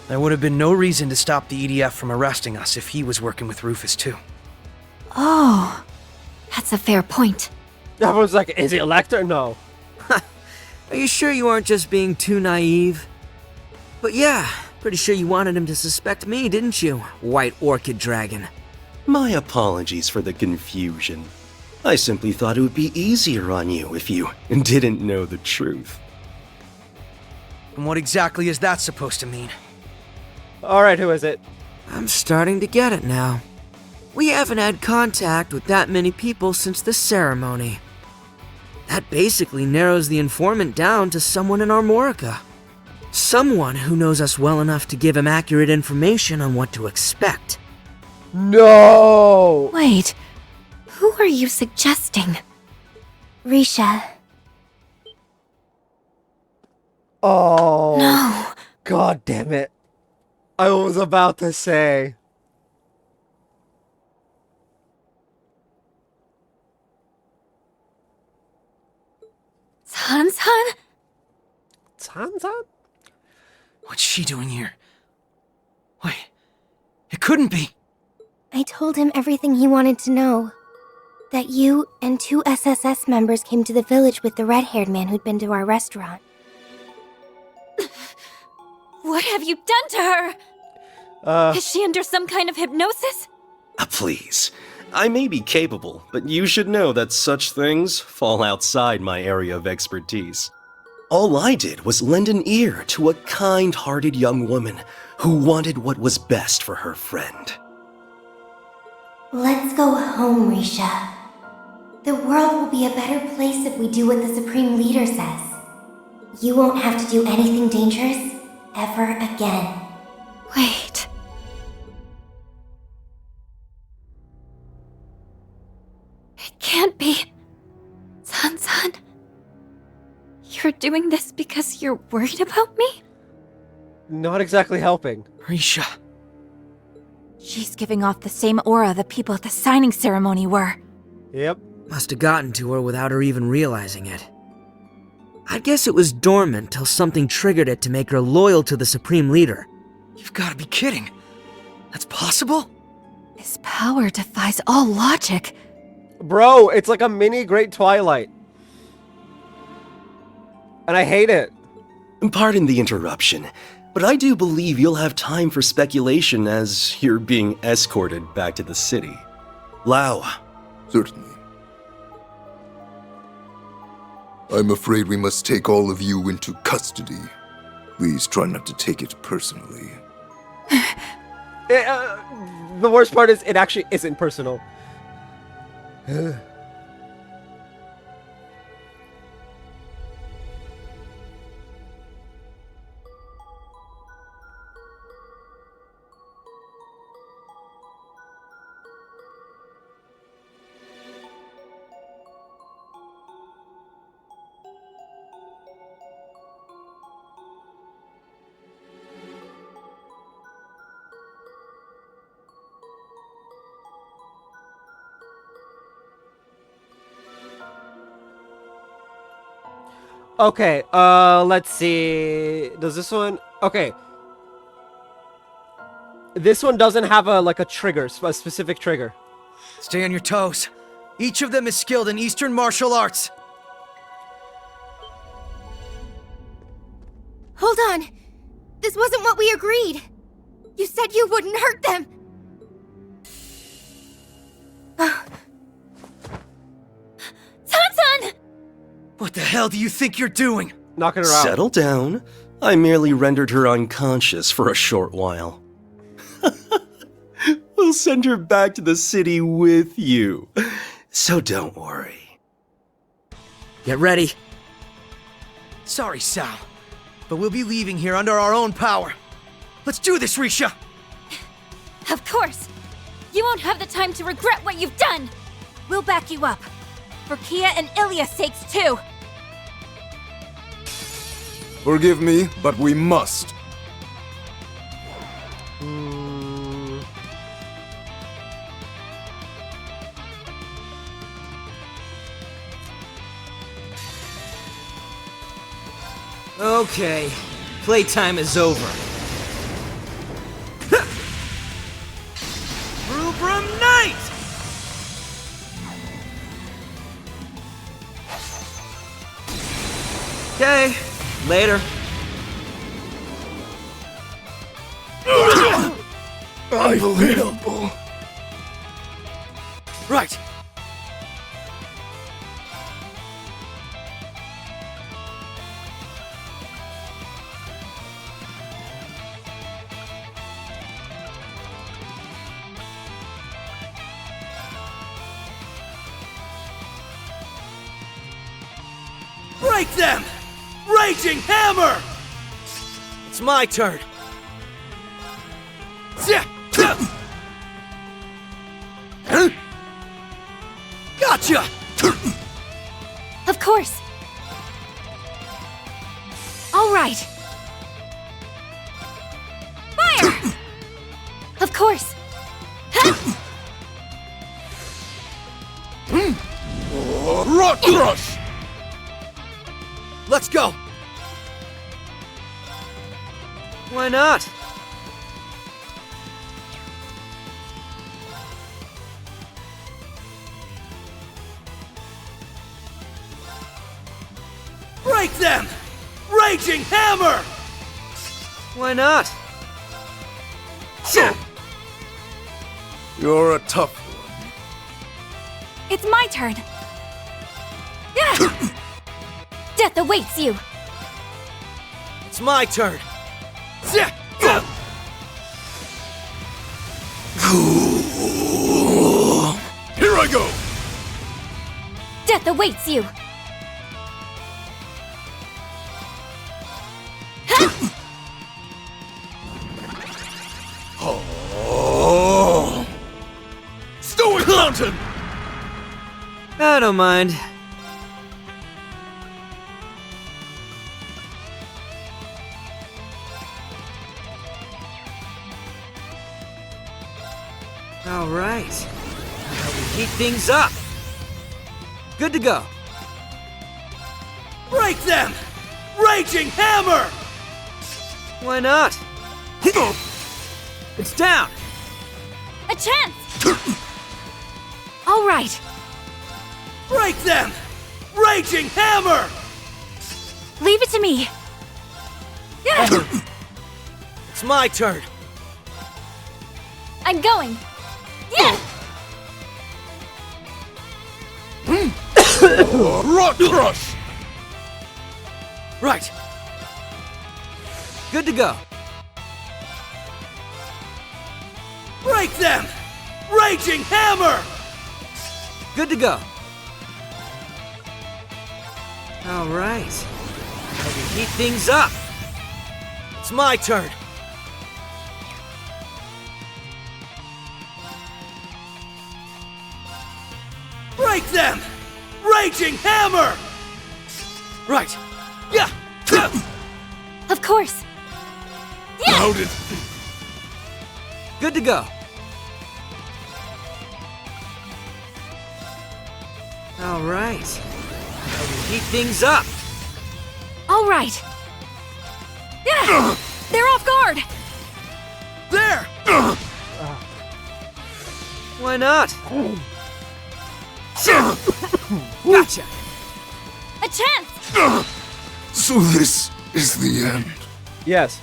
Speaker 12: There would have been no reason to stop the EDF from arresting us if he was working with Rufus too.
Speaker 15: Oh, that's a fair point.
Speaker 1: Everyone's like, is it Lecter? No.
Speaker 12: Are you sure you aren't just being too naive? But yeah, pretty sure you wanted him to suspect me, didn't you, White Orchid Dragon?
Speaker 3: My apologies for the confusion. I simply thought it would be easier on you if you didn't know the truth.
Speaker 12: And what exactly is that supposed to mean?
Speaker 1: Alright, who is it?
Speaker 12: I'm starting to get it now. We haven't had contact with that many people since the ceremony. That basically narrows the informant down to someone in Armorica. Someone who knows us well enough to give him accurate information on what to expect.
Speaker 1: No!
Speaker 2: Wait, who are you suggesting? Risha.
Speaker 1: Oh.
Speaker 2: No.
Speaker 1: God damn it. I was about to say.
Speaker 15: San-san?
Speaker 1: San-san?
Speaker 12: What's she doing here? Wait, it couldn't be.
Speaker 2: I told him everything he wanted to know. That you and 2 SSS members came to the village with the red-haired man who'd been to our restaurant.
Speaker 15: What have you done to her? Is she under some kind of hypnosis?
Speaker 3: Please. I may be capable, but you should know that such things fall outside my area of expertise. All I did was lend an ear to a kind-hearted young woman who wanted what was best for her friend.
Speaker 2: Let's go home, Risha. The world will be a better place if we do what the Supreme Leader says. You won't have to do anything dangerous ever again.
Speaker 15: Wait. It can't be. San-san. You're doing this because you're worried about me?
Speaker 1: Not exactly helping.
Speaker 12: Risha.
Speaker 15: She's giving off the same aura the people at the signing ceremony were.
Speaker 1: Yep.
Speaker 12: Must have gotten to her without her even realizing it. I guess it was dormant till something triggered it to make her loyal to the Supreme Leader. You've got to be kidding. That's possible?
Speaker 15: This power defies all logic.
Speaker 1: Bro, it's like a mini Great Twilight. And I hate it.
Speaker 3: Pardon the interruption, but I do believe you'll have time for speculation as you're being escorted back to the city. Lao.
Speaker 14: Certainly. I'm afraid we must take all of you into custody. Please try not to take it personally.
Speaker 1: The worst part is it actually isn't personal. Okay, let's see. Does this one... Okay. This one doesn't have a trigger, a specific trigger.
Speaker 12: Stay on your toes. Each of them is skilled in Eastern martial arts.
Speaker 15: Hold on. This wasn't what we agreed. You said you wouldn't hurt them. San-san!
Speaker 12: What the hell do you think you're doing?
Speaker 1: Knocking her out.
Speaker 3: Settle down. I merely rendered her unconscious for a short while. We'll send her back to the city with you. So don't worry.
Speaker 12: Get ready. Sorry, Sal, but we'll be leaving here under our own power. Let's do this, Risha!
Speaker 15: Of course. You won't have the time to regret what you've done. We'll back you up. For Kia and Ilya's sakes, too.
Speaker 5: Forgive me, but we must.
Speaker 12: Okay, playtime is over. Vroom Night! Okay, later.
Speaker 14: Unbelievable.
Speaker 13: Right. Break them! Raging Hammer!
Speaker 12: It's my turn.
Speaker 13: Gotcha!
Speaker 15: Of course. All right. Fire! Of course.
Speaker 13: Rock Rush! Let's go!
Speaker 12: Why not?
Speaker 13: Break them! Raging Hammer!
Speaker 12: Why not?
Speaker 14: You're a tough one.
Speaker 15: It's my turn. Death awaits you.
Speaker 12: It's my turn.
Speaker 13: Here I go!
Speaker 15: Death awaits you.
Speaker 13: Stoic Mountain!
Speaker 12: I don't mind. All right. Now we heat things up. Good to go.
Speaker 13: Break them! Raging Hammer!
Speaker 12: Why not? It's down.
Speaker 15: A chance. All right.
Speaker 13: Break them! Raging Hammer!
Speaker 15: Leave it to me.
Speaker 12: It's my turn.
Speaker 15: I'm going. Yeah.
Speaker 13: Rock Crush!
Speaker 12: Right. Good to go.
Speaker 13: Break them! Raging Hammer!
Speaker 12: Good to go. All right. Now we heat things up. It's my turn.
Speaker 13: Break them! Raging Hammer! Right. Yeah!
Speaker 15: Of course.
Speaker 13: Loaded.
Speaker 12: Good to go. All right. Now we heat things up.
Speaker 15: All right. They're off guard.
Speaker 13: There!
Speaker 12: Why not? Gotcha.
Speaker 15: A chance.
Speaker 14: So this is the end.
Speaker 1: Yes.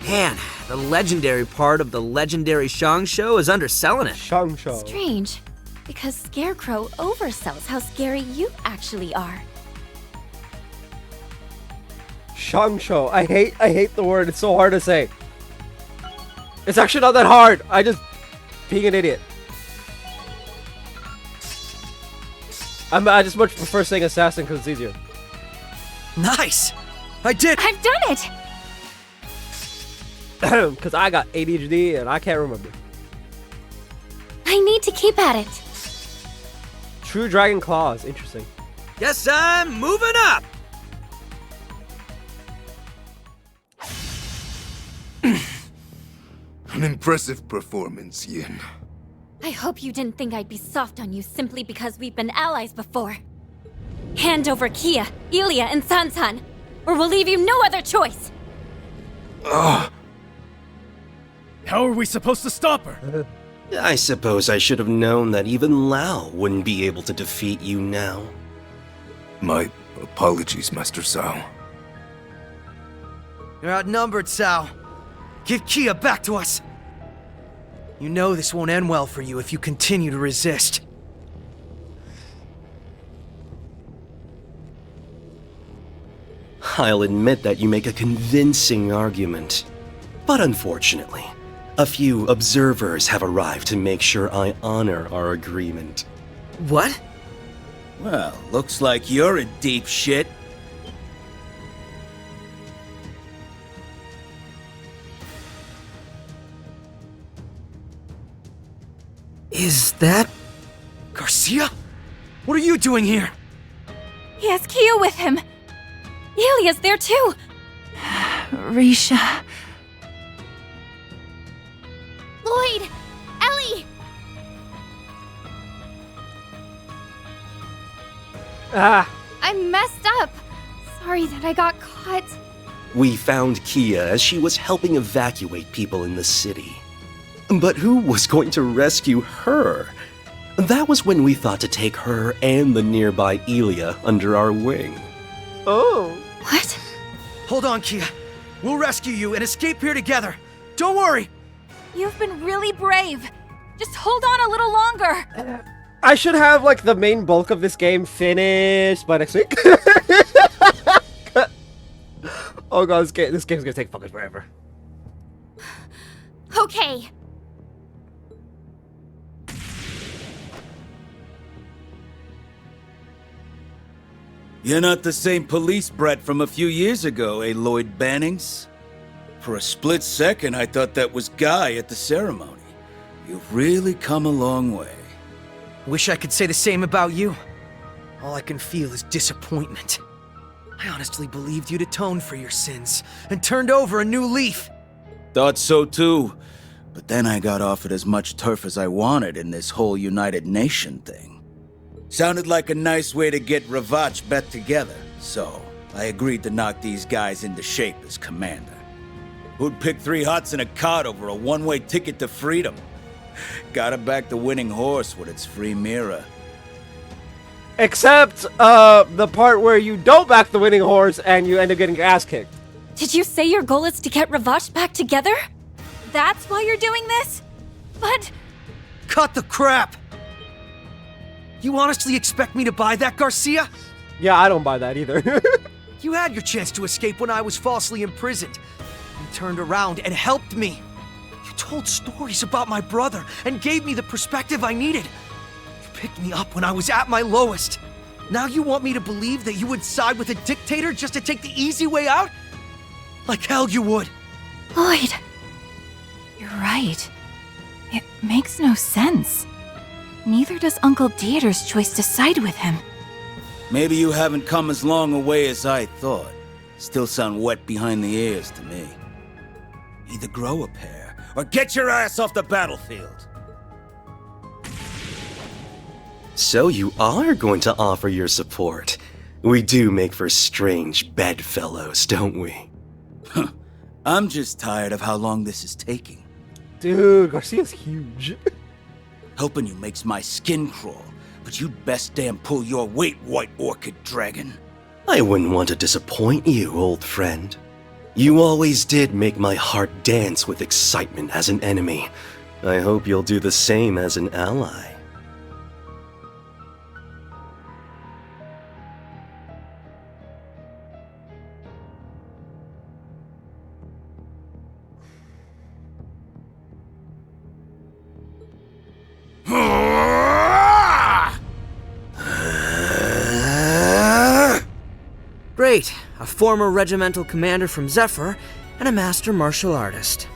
Speaker 12: Man, the legendary part of the legendary Shang show is underselling it.
Speaker 1: Shang show.
Speaker 15: Strange, because Scarecrow oversells how scary you actually are.
Speaker 1: Shang show. I hate the word. It's so hard to say. It's actually not that hard. I just being an idiot. I just much prefer saying assassin because it's easier.
Speaker 12: Nice. I did.
Speaker 15: I've done it.
Speaker 1: Because I got ADHD and I can't remember.
Speaker 2: I need to keep at it.
Speaker 1: True dragon claws. Interesting.
Speaker 12: Guess I'm moving up!
Speaker 14: An impressive performance, Yin.
Speaker 15: I hope you didn't think I'd be soft on you simply because we've been allies before. Hand over Kia, Ilya, and Sansan, or we'll leave you no other choice!
Speaker 16: How are we supposed to stop her?
Speaker 3: I suppose I should have known that even Lao wouldn't be able to defeat you now.
Speaker 14: My apologies, Master Cao.
Speaker 12: You're outnumbered, Cao. Give Kia back to us! You know this won't end well for you if you continue to resist.
Speaker 3: I'll admit that you make a convincing argument. But unfortunately, a few observers have arrived to make sure I honor our agreement.
Speaker 12: What?
Speaker 17: Well, looks like you're in deep shit.
Speaker 12: Is that... Garcia? What are you doing here?
Speaker 15: He has Kia with him! Ilya's there too!
Speaker 18: Risha...
Speaker 2: Lloyd! Ellie! I messed up. Sorry that I got caught.
Speaker 3: We found Kia as she was helping evacuate people in the city. But who was going to rescue her? That was when we thought to take her and the nearby Ilya under our wing.
Speaker 1: Oh.
Speaker 15: What?
Speaker 12: Hold on, Kia. We'll rescue you and escape here together. Don't worry!
Speaker 15: You've been really brave. Just hold on a little longer.
Speaker 1: I should have, like, the main bulk of this game finished by next week. Oh god, this game's gonna take fucking forever.
Speaker 2: Okay.
Speaker 17: You're not the same police brat from a few years ago, eh, Lloyd Bannings? For a split second, I thought that was Guy at the ceremony. You've really come a long way.
Speaker 12: Wish I could say the same about you. All I can feel is disappointment. I honestly believed you'd atoned for your sins and turned over a new leaf.
Speaker 17: Thought so too. But then I got offered as much turf as I wanted in this whole United Nation thing. Sounded like a nice way to get Ravach back together, so I agreed to knock these guys into shape as commander. Who'd pick 3 hots and a cart over a one-way ticket to freedom? Gotta back the winning horse with its free mirror.
Speaker 1: Except, the part where you don't back the winning horse and you end up getting your ass kicked.
Speaker 15: Did you say your goal is to get Ravach back together? That's why you're doing this? But...
Speaker 12: Cut the crap! You honestly expect me to buy that, Garcia?
Speaker 1: Yeah, I don't buy that either.
Speaker 12: You had your chance to escape when I was falsely imprisoned. You turned around and helped me. You told stories about my brother and gave me the perspective I needed. You picked me up when I was at my lowest. Now you want me to believe that you would side with a dictator just to take the easy way out? Like hell you would.
Speaker 18: Lloyd, you're right. It makes no sense. Neither does Uncle Dieter's choice to side with him.
Speaker 17: Maybe you haven't come as long a way as I thought. Still sound wet behind the ears to me. Either grow a pair, or get your ass off the battlefield.
Speaker 3: So you are going to offer your support. We do make for strange bedfellows, don't we?
Speaker 17: I'm just tired of how long this is taking.
Speaker 1: Dude, Garcia's huge.
Speaker 17: Helping you makes my skin crawl, but you'd best damn pull your weight, White Orchid Dragon.
Speaker 3: I wouldn't want to disappoint you, old friend. You always did make my heart dance with excitement as an enemy. I hope you'll do the same as an ally.
Speaker 12: Great, a former regimental commander from Zephyr, and a master martial artist.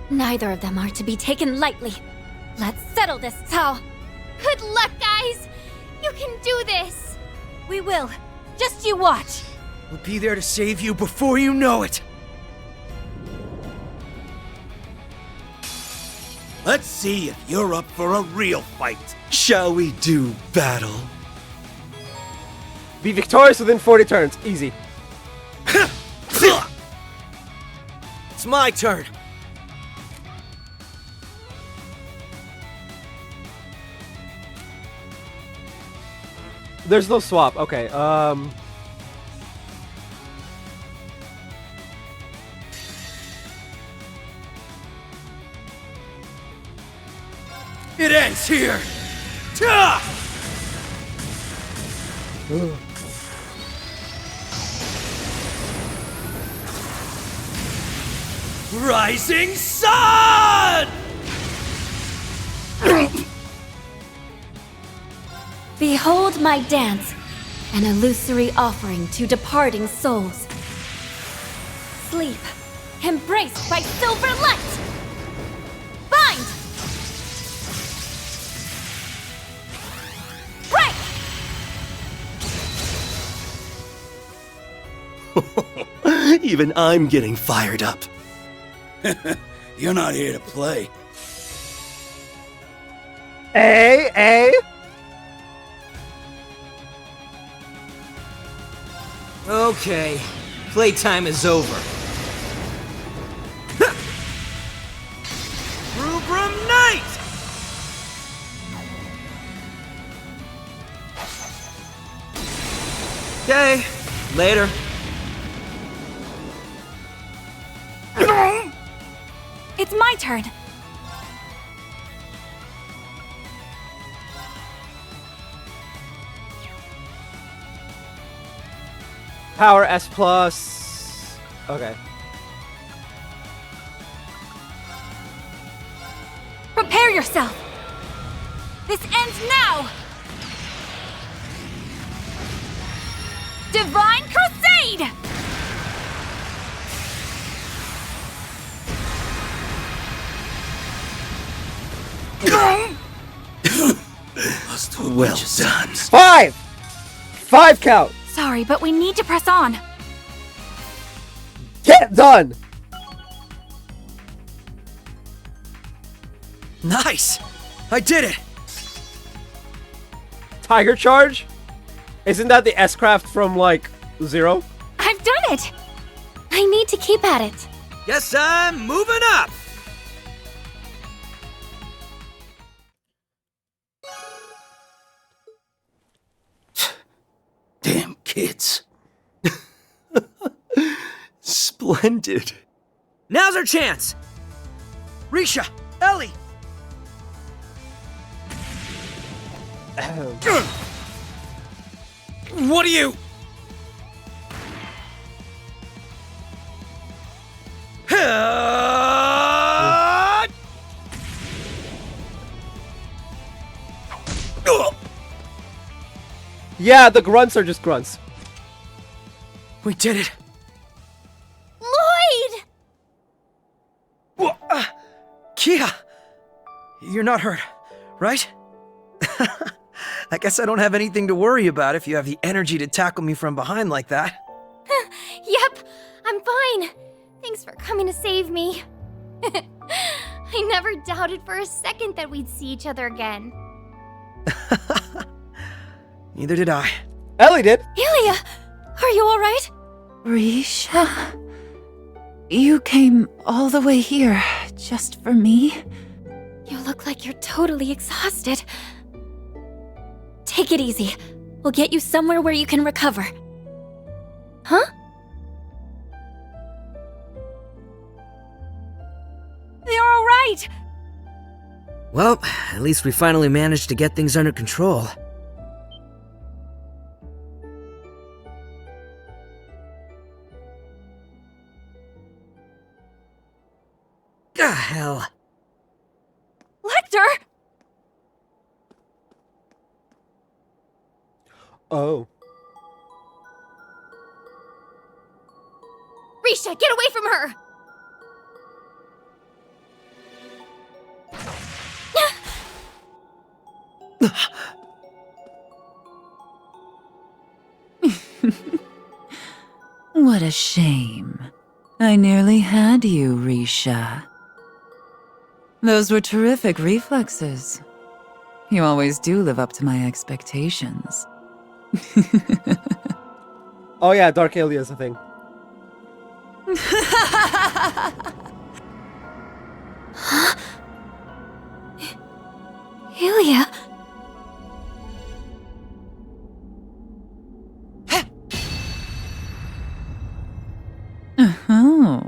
Speaker 15: Neither of them are to be taken lightly. Let's settle this, Cao.
Speaker 2: Good luck, guys! You can do this!
Speaker 15: We will. Just you watch.
Speaker 12: We'll be there to save you before you know it.
Speaker 17: Let's see if you're up for a real fight.
Speaker 3: Shall we do battle?
Speaker 1: Be victorious within 40 turns. Easy.
Speaker 12: It's my turn.
Speaker 1: There's no swap. Okay,
Speaker 12: It ends here. Ta! Rising Sun!
Speaker 15: Behold my dance, an illusory offering to departing souls. Sleep, embraced by silver light! Bind! Break!
Speaker 3: Even I'm getting fired up.
Speaker 17: You're not here to play.
Speaker 1: A.
Speaker 12: Okay, playtime is over. Rubrum Knight! Okay, later.
Speaker 15: It's my turn.
Speaker 1: Power S plus. Okay.
Speaker 15: Prepare yourself! This ends now! Divine Crusade!
Speaker 3: Well done.
Speaker 1: 5! 5 count!
Speaker 15: Sorry, but we need to press on.
Speaker 1: Get done!
Speaker 12: Nice! I did it!
Speaker 1: Tiger Charge? Isn't that the S-Craft from, like, Zero?
Speaker 2: I've done it! I need to keep at it.
Speaker 12: Guess I'm moving up!
Speaker 17: Damn kids.
Speaker 3: Splendid.
Speaker 12: Now's our chance! Risha! Ellie! What are you?
Speaker 1: Yeah, the grunts are just grunts.
Speaker 12: We did it!
Speaker 2: Lloyd!
Speaker 12: Kia! You're not hurt, right? I guess I don't have anything to worry about if you have the energy to tackle me from behind like that.
Speaker 2: Yep, I'm fine. Thanks for coming to save me. I never doubted for a second that we'd see each other again.
Speaker 12: Neither did I.
Speaker 1: Ellie did.
Speaker 2: Ilia, are you alright?
Speaker 18: Risha? You came all the way here just for me?
Speaker 2: You look like you're totally exhausted. Take it easy. We'll get you somewhere where you can recover. Huh?
Speaker 15: You're alright!
Speaker 12: Well, at least we finally managed to get things under control. Ah, hell.
Speaker 15: Lecter!
Speaker 1: Oh.
Speaker 2: Risha, get away from her!
Speaker 9: What a shame. I nearly had you, Risha. Those were terrific reflexes. You always do live up to my expectations.
Speaker 1: Oh yeah, Dark Ilia is a thing.
Speaker 2: Ilia?
Speaker 9: Oh.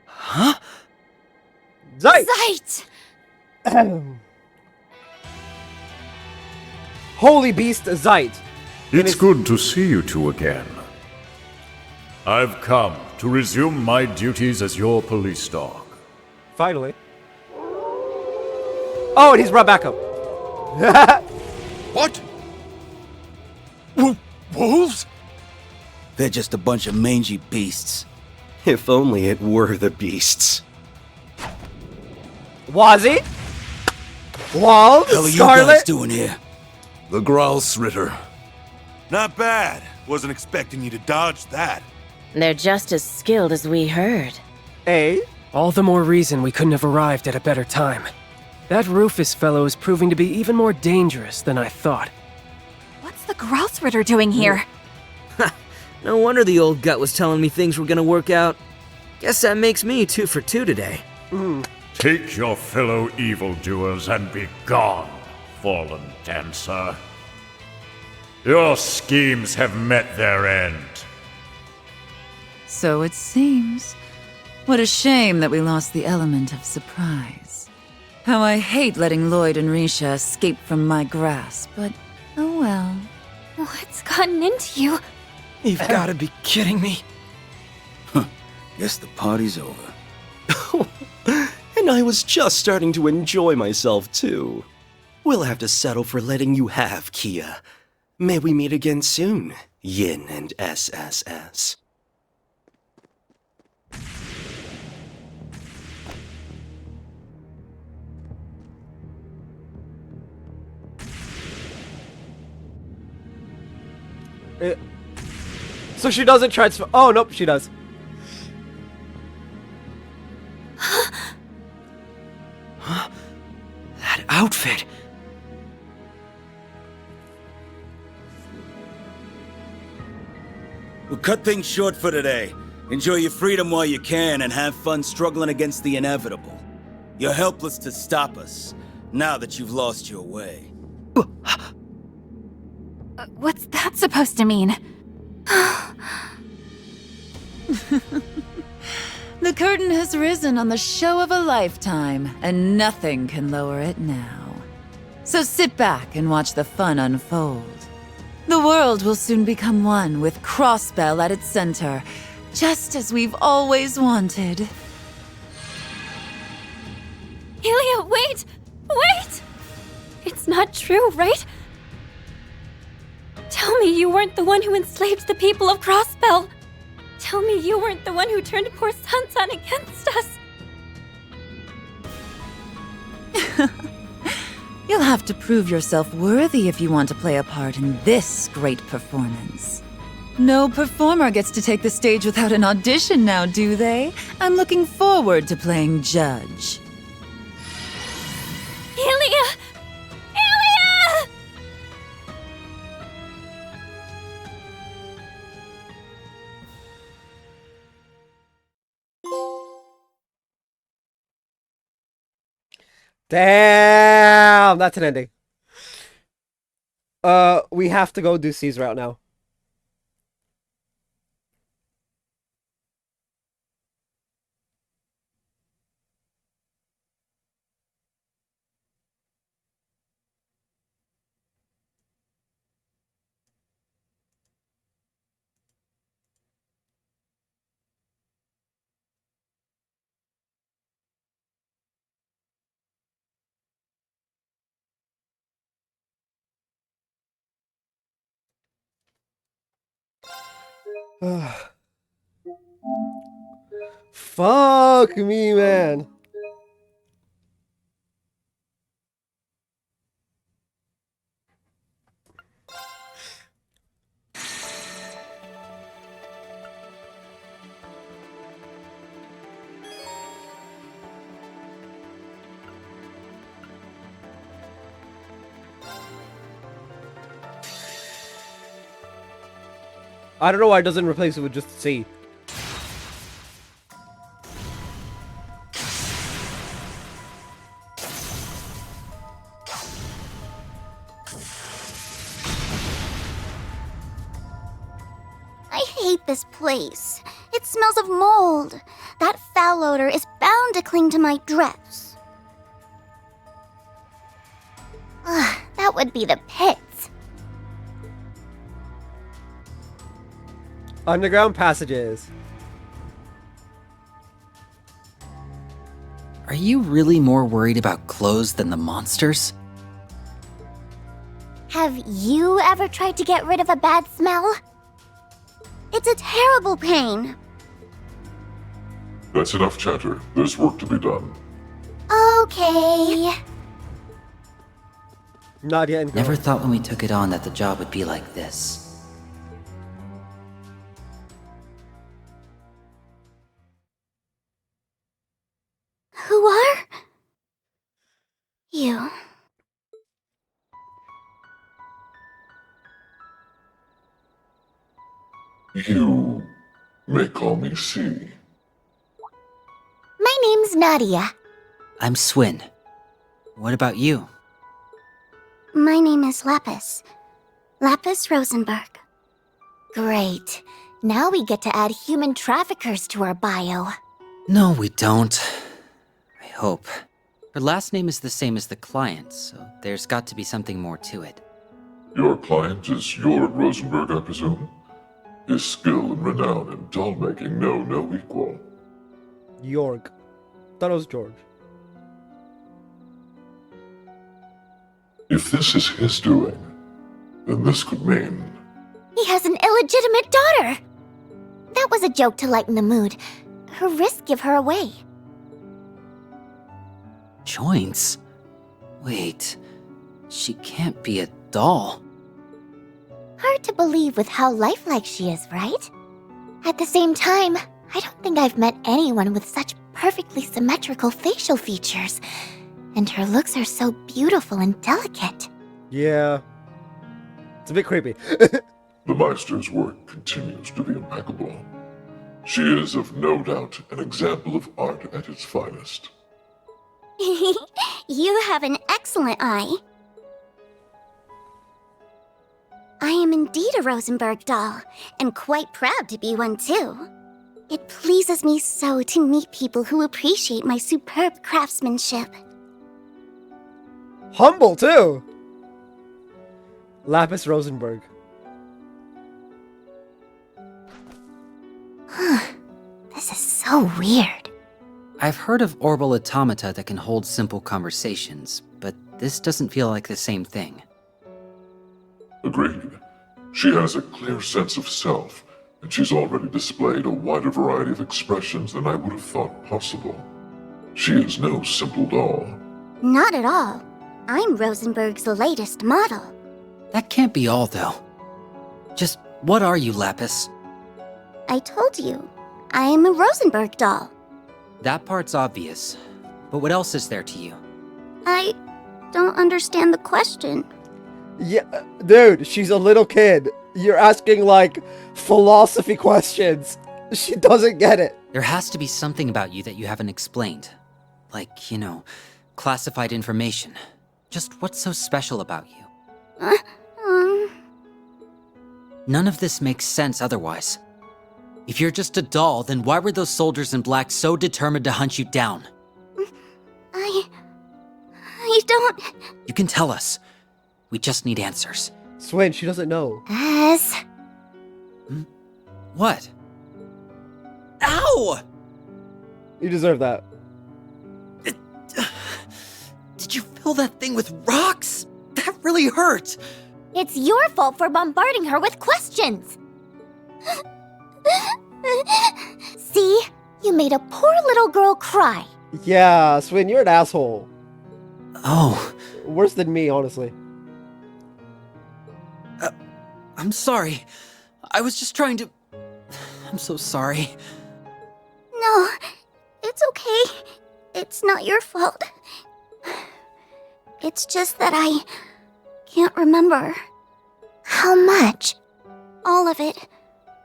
Speaker 12: Huh?
Speaker 1: Zeit! Holy beast, Zeit!
Speaker 19: It's good to see you two again. I've come to resume my duties as your police dog.
Speaker 1: Finally. Oh, and he's brought back up.
Speaker 17: What? Wolves? They're just a bunch of mangy beasts.
Speaker 3: If only it were the beasts.
Speaker 1: Wazzy? Wall?
Speaker 17: Hell are you
Speaker 1: Scarlet?
Speaker 17: guys doing here?
Speaker 14: The Gralsritter.
Speaker 6: Not bad. Wasn't expecting you to dodge that.
Speaker 11: They're just as skilled as we heard.
Speaker 1: Eh?
Speaker 20: All the more reason we couldn't have arrived at a better time. That Rufus fellow is proving to be even more dangerous than I thought.
Speaker 18: What's the Gralsritter doing here?
Speaker 12: No wonder the old gut was telling me things were gonna work out. Guess that makes me 2 for 2 today.
Speaker 19: Take your fellow evildoers and be gone, fallen dancer. Your schemes have met their end.
Speaker 9: So it seems. What a shame that we lost the element of surprise. How I hate letting Lloyd and Risha escape from my grasp, but oh well.
Speaker 15: What's gotten into you?
Speaker 20: You've gotta be kidding me.
Speaker 17: Guess the party's over.
Speaker 3: And I was just starting to enjoy myself, too. We'll have to settle for letting you have Kia. May we meet again soon, Yin and SSS.
Speaker 1: So she doesn't transfer. Oh, nope, she does.
Speaker 12: That outfit.
Speaker 17: We'll cut things short for today. Enjoy your freedom while you can and have fun struggling against the inevitable. You're helpless to stop us, now that you've lost your way.
Speaker 18: What's that supposed to mean?
Speaker 9: The curtain has risen on the show of a lifetime, and nothing can lower it now. So sit back and watch the fun unfold. The world will soon become one with Crossbell at its center, just as we've always wanted.
Speaker 15: Ilia, wait! Wait! It's not true, right? Tell me you weren't the one who enslaved the people of Crossbell. Tell me you weren't the one who turned poor Sansan against us.
Speaker 9: You'll have to prove yourself worthy if you want to play a part in this great performance. No performer gets to take the stage without an audition now, do they? I'm looking forward to playing judge.
Speaker 15: Ilia! Ilia!
Speaker 1: Damn, that's an ending. We have to go do C's route now. Fuck me, man. I don't know why it doesn't replace it with just C.
Speaker 2: I hate this place. It smells of mold. That foul odor is bound to cling to my dress. Ugh, that would be the pits.
Speaker 1: Underground passages.
Speaker 7: Are you really more worried about clothes than the monsters?
Speaker 2: Have you ever tried to get rid of a bad smell? It's a terrible pain.
Speaker 14: That's enough chatter. There's work to be done.
Speaker 2: Okay.
Speaker 1: Nadia and
Speaker 7: Never thought when we took it on that the job would be like this.
Speaker 2: Who are you?
Speaker 14: You may call me C.
Speaker 2: My name's Nadia.
Speaker 7: I'm Swin. What about you?
Speaker 2: My name is Lapis. Lapis Rosenberg. Great. Now we get to add human traffickers to our bio.
Speaker 7: No, we don't. I hope. Her last name is the same as the client, so there's got to be something more to it.
Speaker 14: Your client is Jörg Rosenberg, I presume? His skill and renown in doll making know no equal.
Speaker 1: Jorg. Thought it was George.
Speaker 14: If this is his doing, then this could mean...
Speaker 2: He has an illegitimate daughter! That was a joke to lighten the mood. Her wrists give her away.
Speaker 7: Joints? Wait, she can't be a doll.
Speaker 2: Hard to believe with how lifelike she is, right? At the same time, I don't think I've met anyone with such perfectly symmetrical facial features. And her looks are so beautiful and delicate.
Speaker 1: Yeah. It's a bit creepy.
Speaker 14: The Meister's work continues to be impeccable. She is, of no doubt, an example of art at its finest.
Speaker 2: You have an excellent eye. I am indeed a Rosenberg doll, and quite proud to be one too. It pleases me so to meet people who appreciate my superb craftsmanship.
Speaker 1: Humble, too! Lapis Rosenberg.
Speaker 2: This is so weird.
Speaker 7: I've heard of orbal automata that can hold simple conversations, but this doesn't feel like the same thing.
Speaker 14: Agreed. She has a clear sense of self, and she's already displayed a wider variety of expressions than I would have thought possible. She is no simple doll.
Speaker 2: Not at all. I'm Rosenberg's latest model.
Speaker 7: That can't be all, though. Just what are you, Lapis?
Speaker 2: I told you, I am a Rosenberg doll.
Speaker 7: That part's obvious, but what else is there to you?
Speaker 2: I don't understand the question.
Speaker 1: Yeah, dude, she's a little kid. You're asking, like, philosophy questions. She doesn't get it.
Speaker 7: There has to be something about you that you haven't explained. Like, you know, classified information. Just what's so special about you? None of this makes sense otherwise. If you're just a doll, then why were those soldiers in black so determined to hunt you down?
Speaker 2: I don't...
Speaker 7: You can tell us. We just need answers.
Speaker 1: Swin, she doesn't know.
Speaker 7: What? Ow!
Speaker 1: You deserve that.
Speaker 7: Did you fill that thing with rocks? That really hurt.
Speaker 2: It's your fault for bombarding her with questions. See? You made a poor little girl cry.
Speaker 1: Yeah, Swin, you're an asshole.
Speaker 7: Oh.
Speaker 1: Worse than me, honestly.
Speaker 7: I'm sorry. I was just trying to... I'm so sorry.
Speaker 2: No, it's okay. It's not your fault. It's just that I can't remember. How much? All of it.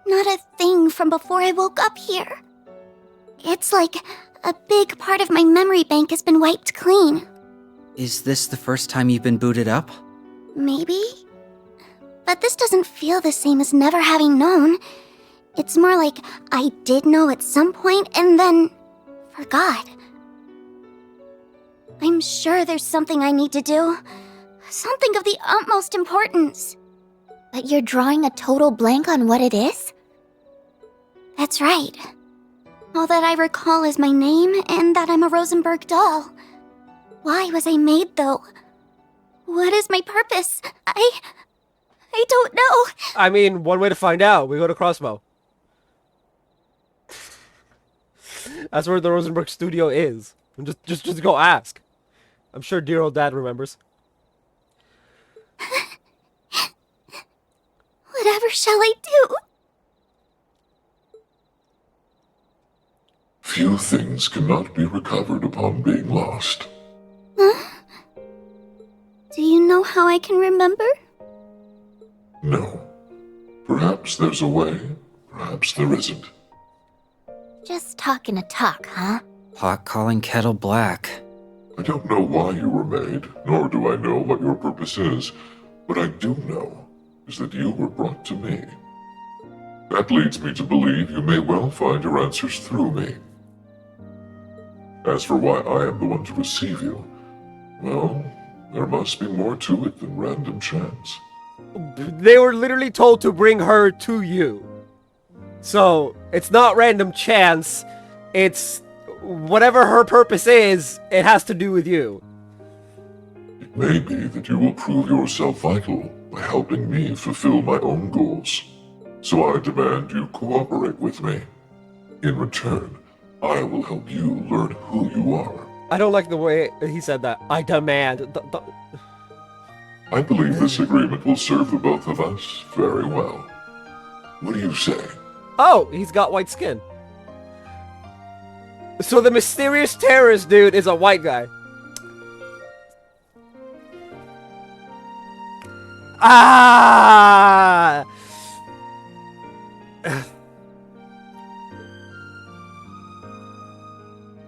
Speaker 2: Not a thing from before I woke up here. It's like a big part of my memory bank has been wiped clean.
Speaker 7: Is this the first time you've been booted up?
Speaker 2: Maybe? But this doesn't feel the same as never having known. It's more like I did know at some point and then forgot. I'm sure there's something I need to do. Something of the utmost importance. But you're drawing a total blank on what it is? That's right. All that I recall is my name and that I'm a Rosenberg doll. Why was I made, though? What is my purpose? I don't know.
Speaker 1: I mean, one way to find out. We go to Crossbow. That's where the Rosenberg studio is. And just go ask. I'm sure dear old dad remembers.
Speaker 2: Whatever shall I do?
Speaker 14: Few things cannot be recovered upon being lost.
Speaker 2: Huh? Do you know how I can remember?
Speaker 14: No. Perhaps there's a way, perhaps there isn't.
Speaker 2: Just talking a talk, huh?
Speaker 7: Pot calling kettle black.
Speaker 14: I don't know why you were made, nor do I know what your purpose is. What I do know is that you were brought to me. That leads me to believe you may well find your answers through me. As for why I am the one to receive you, well, there must be more to it than random chance.
Speaker 1: They were literally told to bring her to you. So, it's not random chance. It's whatever her purpose is, it has to do with you.
Speaker 14: It may be that you will prove yourself vital by helping me fulfill my own goals. So I demand you cooperate with me. In return, I will help you learn who you are.
Speaker 1: I don't like the way he said that. I demand.
Speaker 14: I believe this agreement will serve the both of us very well. What do you say?
Speaker 1: Oh, he's got white skin. So the mysterious terrorist dude is a white guy. Ah!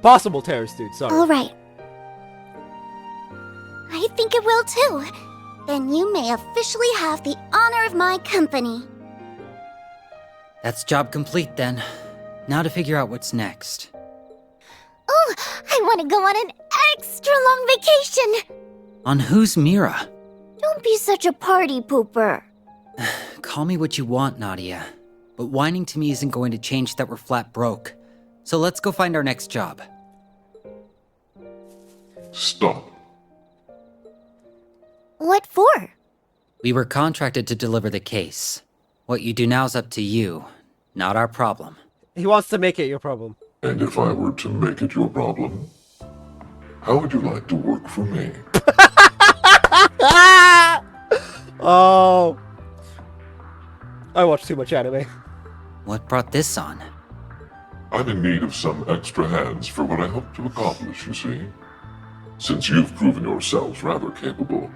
Speaker 1: Possible terrorist dude, sorry.
Speaker 2: Alright. I think it will too. Then you may officially have the honor of my company.
Speaker 7: That's job complete then. Now to figure out what's next.
Speaker 2: Oh, I want to go on an extra long vacation!
Speaker 7: On whose Mira?
Speaker 2: Don't be such a party pooper.
Speaker 7: Call me what you want, Nadia. But whining to me isn't going to change that we're flat broke. So let's go find our next job.
Speaker 14: Stop.
Speaker 2: What for?
Speaker 7: We were contracted to deliver the case. What you do now is up to you, not our problem.
Speaker 1: He wants to make it your problem.
Speaker 14: And if I were to make it your problem, how would you like to work for me?
Speaker 1: Oh. I watch too much anime.
Speaker 7: What brought this on?
Speaker 14: I'm in need of some extra hands for what I hope to accomplish, you see. Since you've proven yourselves rather capable,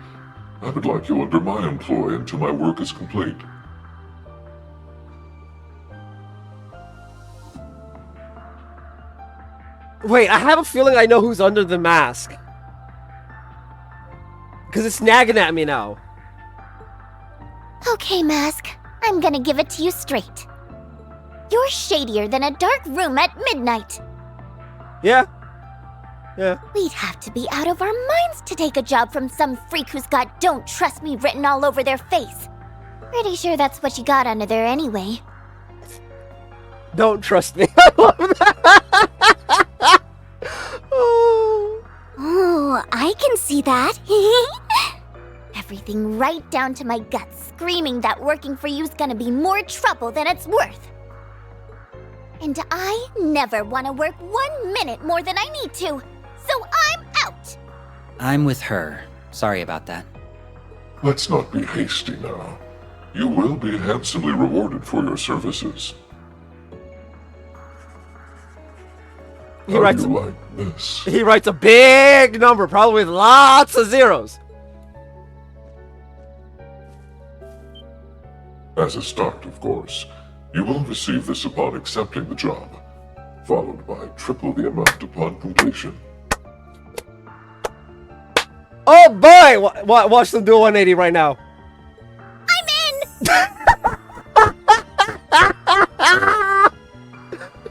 Speaker 14: I would like you under my employ until my work is complete.
Speaker 1: Wait, I have a feeling I know who's under the mask. Because it's nagging at me now.
Speaker 2: Okay, Mask. I'm gonna give it to you straight. You're shadier than a dark room at midnight.
Speaker 1: Yeah. Yeah.
Speaker 2: We'd have to be out of our minds to take a job from some freak who's got "Don't Trust Me" written all over their face. Pretty sure that's what you got under there anyway.
Speaker 1: Don't trust me. I love that.
Speaker 2: Oh, I can see that. Everything right down to my guts screaming that working for you's gonna be more trouble than it's worth. And I never want to work 1 minute more than I need to, so I'm out!
Speaker 7: I'm with her. Sorry about that.
Speaker 14: Let's not be hasty now. You will be handsomely rewarded for your services.
Speaker 1: He writes,
Speaker 14: like this?
Speaker 1: He writes a big number, probably with lots of zeros.
Speaker 14: As a start, of course, You will receive this upon accepting the job, followed by triple the amount upon completion.
Speaker 1: Oh boy! Watch them do a 180 right now.
Speaker 2: I'm in!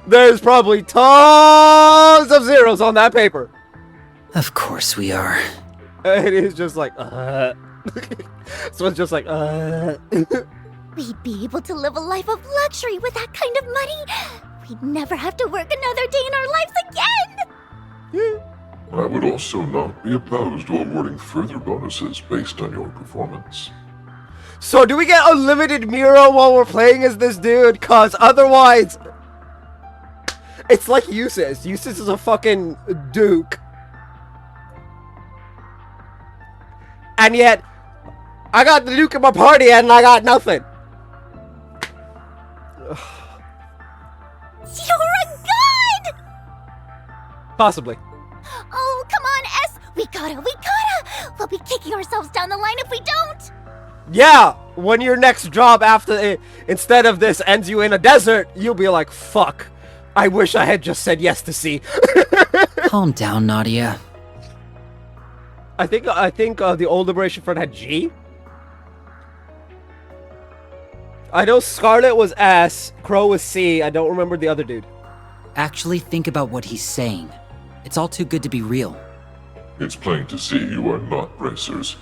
Speaker 1: There's probably tons of zeros on that paper.
Speaker 7: Of course we are.
Speaker 1: It is just like, So it's just like,
Speaker 2: We'd be able to live a life of luxury with that kind of money. We'd never have to work another day in our lives again.
Speaker 14: I would also not be opposed to awarding further bonuses based on your performance.
Speaker 1: So do we get unlimited Miro while we're playing as this dude? Cause otherwise, it's like Eustace. Eustace is a fucking duke. And yet, I got the duke in my party and I got nothing.
Speaker 2: You're a god!
Speaker 1: Possibly.
Speaker 2: Oh, come on, S! We gotta! We'll be kicking ourselves down the line if we don't!
Speaker 1: Yeah! When your next job after instead of this ends you in a desert, you'll be like, fuck. I wish I had just said yes to C.
Speaker 7: Calm down, Nadia.
Speaker 1: I think the old Liberation Front had G. I know Scarlet was S, Crow was C. I don't remember the other dude.
Speaker 7: Actually think about what he's saying. It's all too good to be real.
Speaker 14: It's plain to see you are not bracers,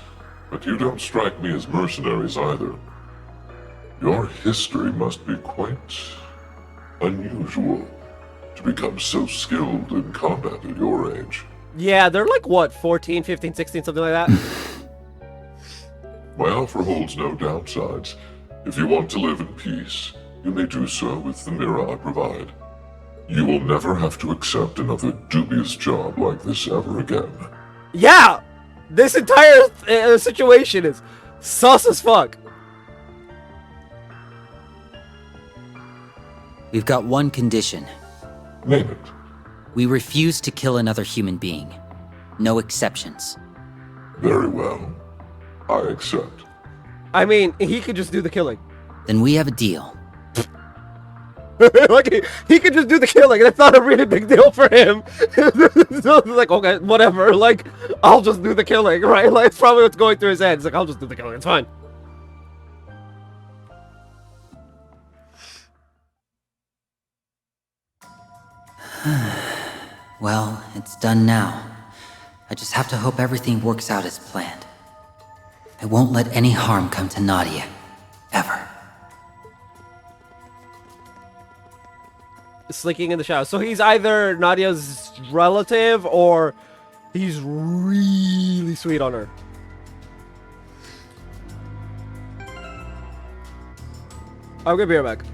Speaker 14: but you don't strike me as mercenaries either. Your history must be quite unusual to become so skilled in combat at your age.
Speaker 1: Yeah, they're like, what, 14, 15, 16, something like that?
Speaker 14: My offer holds no downsides. If you want to live in peace, you may do so with the mirror I provide. You will never have to accept another dubious job like this ever again.
Speaker 1: Yeah! This entire situation is sus as fuck.
Speaker 7: We've got one condition.
Speaker 14: Name it.
Speaker 7: We refuse to kill another human being. No exceptions.
Speaker 14: Very well. I accept.
Speaker 1: I mean, he could just do the killing.
Speaker 7: Then we have a deal.
Speaker 1: Like, he could just do the killing. That's not a really big deal for him. So it's like, okay, whatever. Like, I'll just do the killing, right? Like, it's probably what's going through his head. It's like, I'll just do the killing. It's fine.
Speaker 7: Well, it's done now. I just have to hope everything works out as planned. I won't let any harm come to Nadia. Ever.
Speaker 1: Slinking in the shadows. So he's either Nadia's relative or he's really sweet on her. I'm gonna be right back.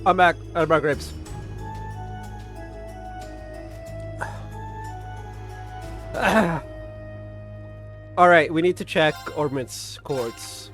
Speaker 1: I'm back. I brought grapes. Alright, we need to check Orbit's coords.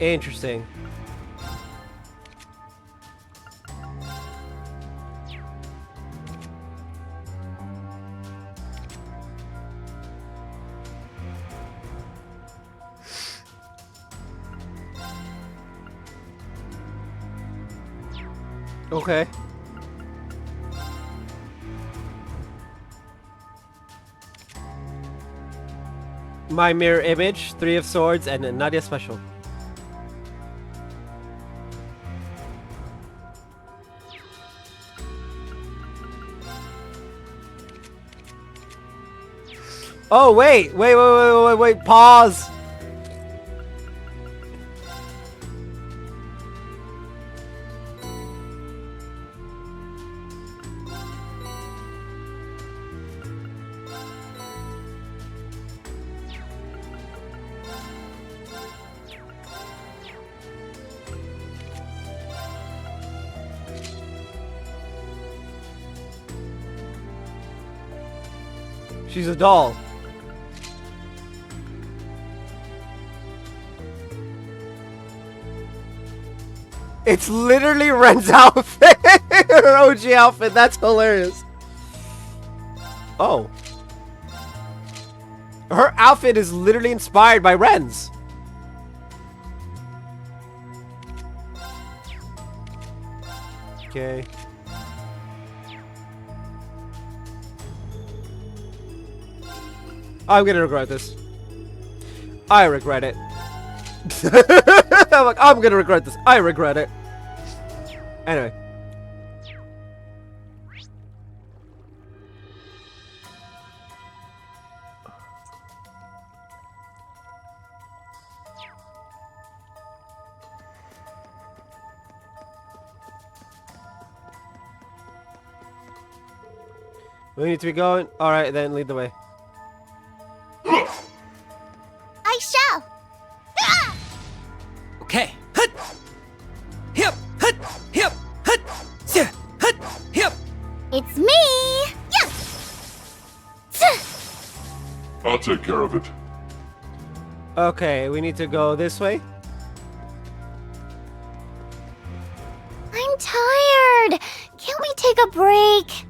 Speaker 1: Interesting. Okay. My mirror image, 3 of swords, and a Nadia special. Oh, wait, pause. She's a doll. It's literally Ren's outfit. Her OG outfit. That's hilarious. Oh. Her outfit is literally inspired by Ren's. Okay. I'm gonna regret this. I regret it. I'm gonna regret this. I regret it. Anyway. We need to be going. Alright, then lead the way.
Speaker 2: I shall.
Speaker 12: Okay. Hut. Hip. Hut. Hip. Hut. Hut. Hip.
Speaker 2: It's me. Yeah.
Speaker 14: I'll take care of it.
Speaker 1: Okay, we need to go this way.
Speaker 2: I'm tired. Can't we take a break?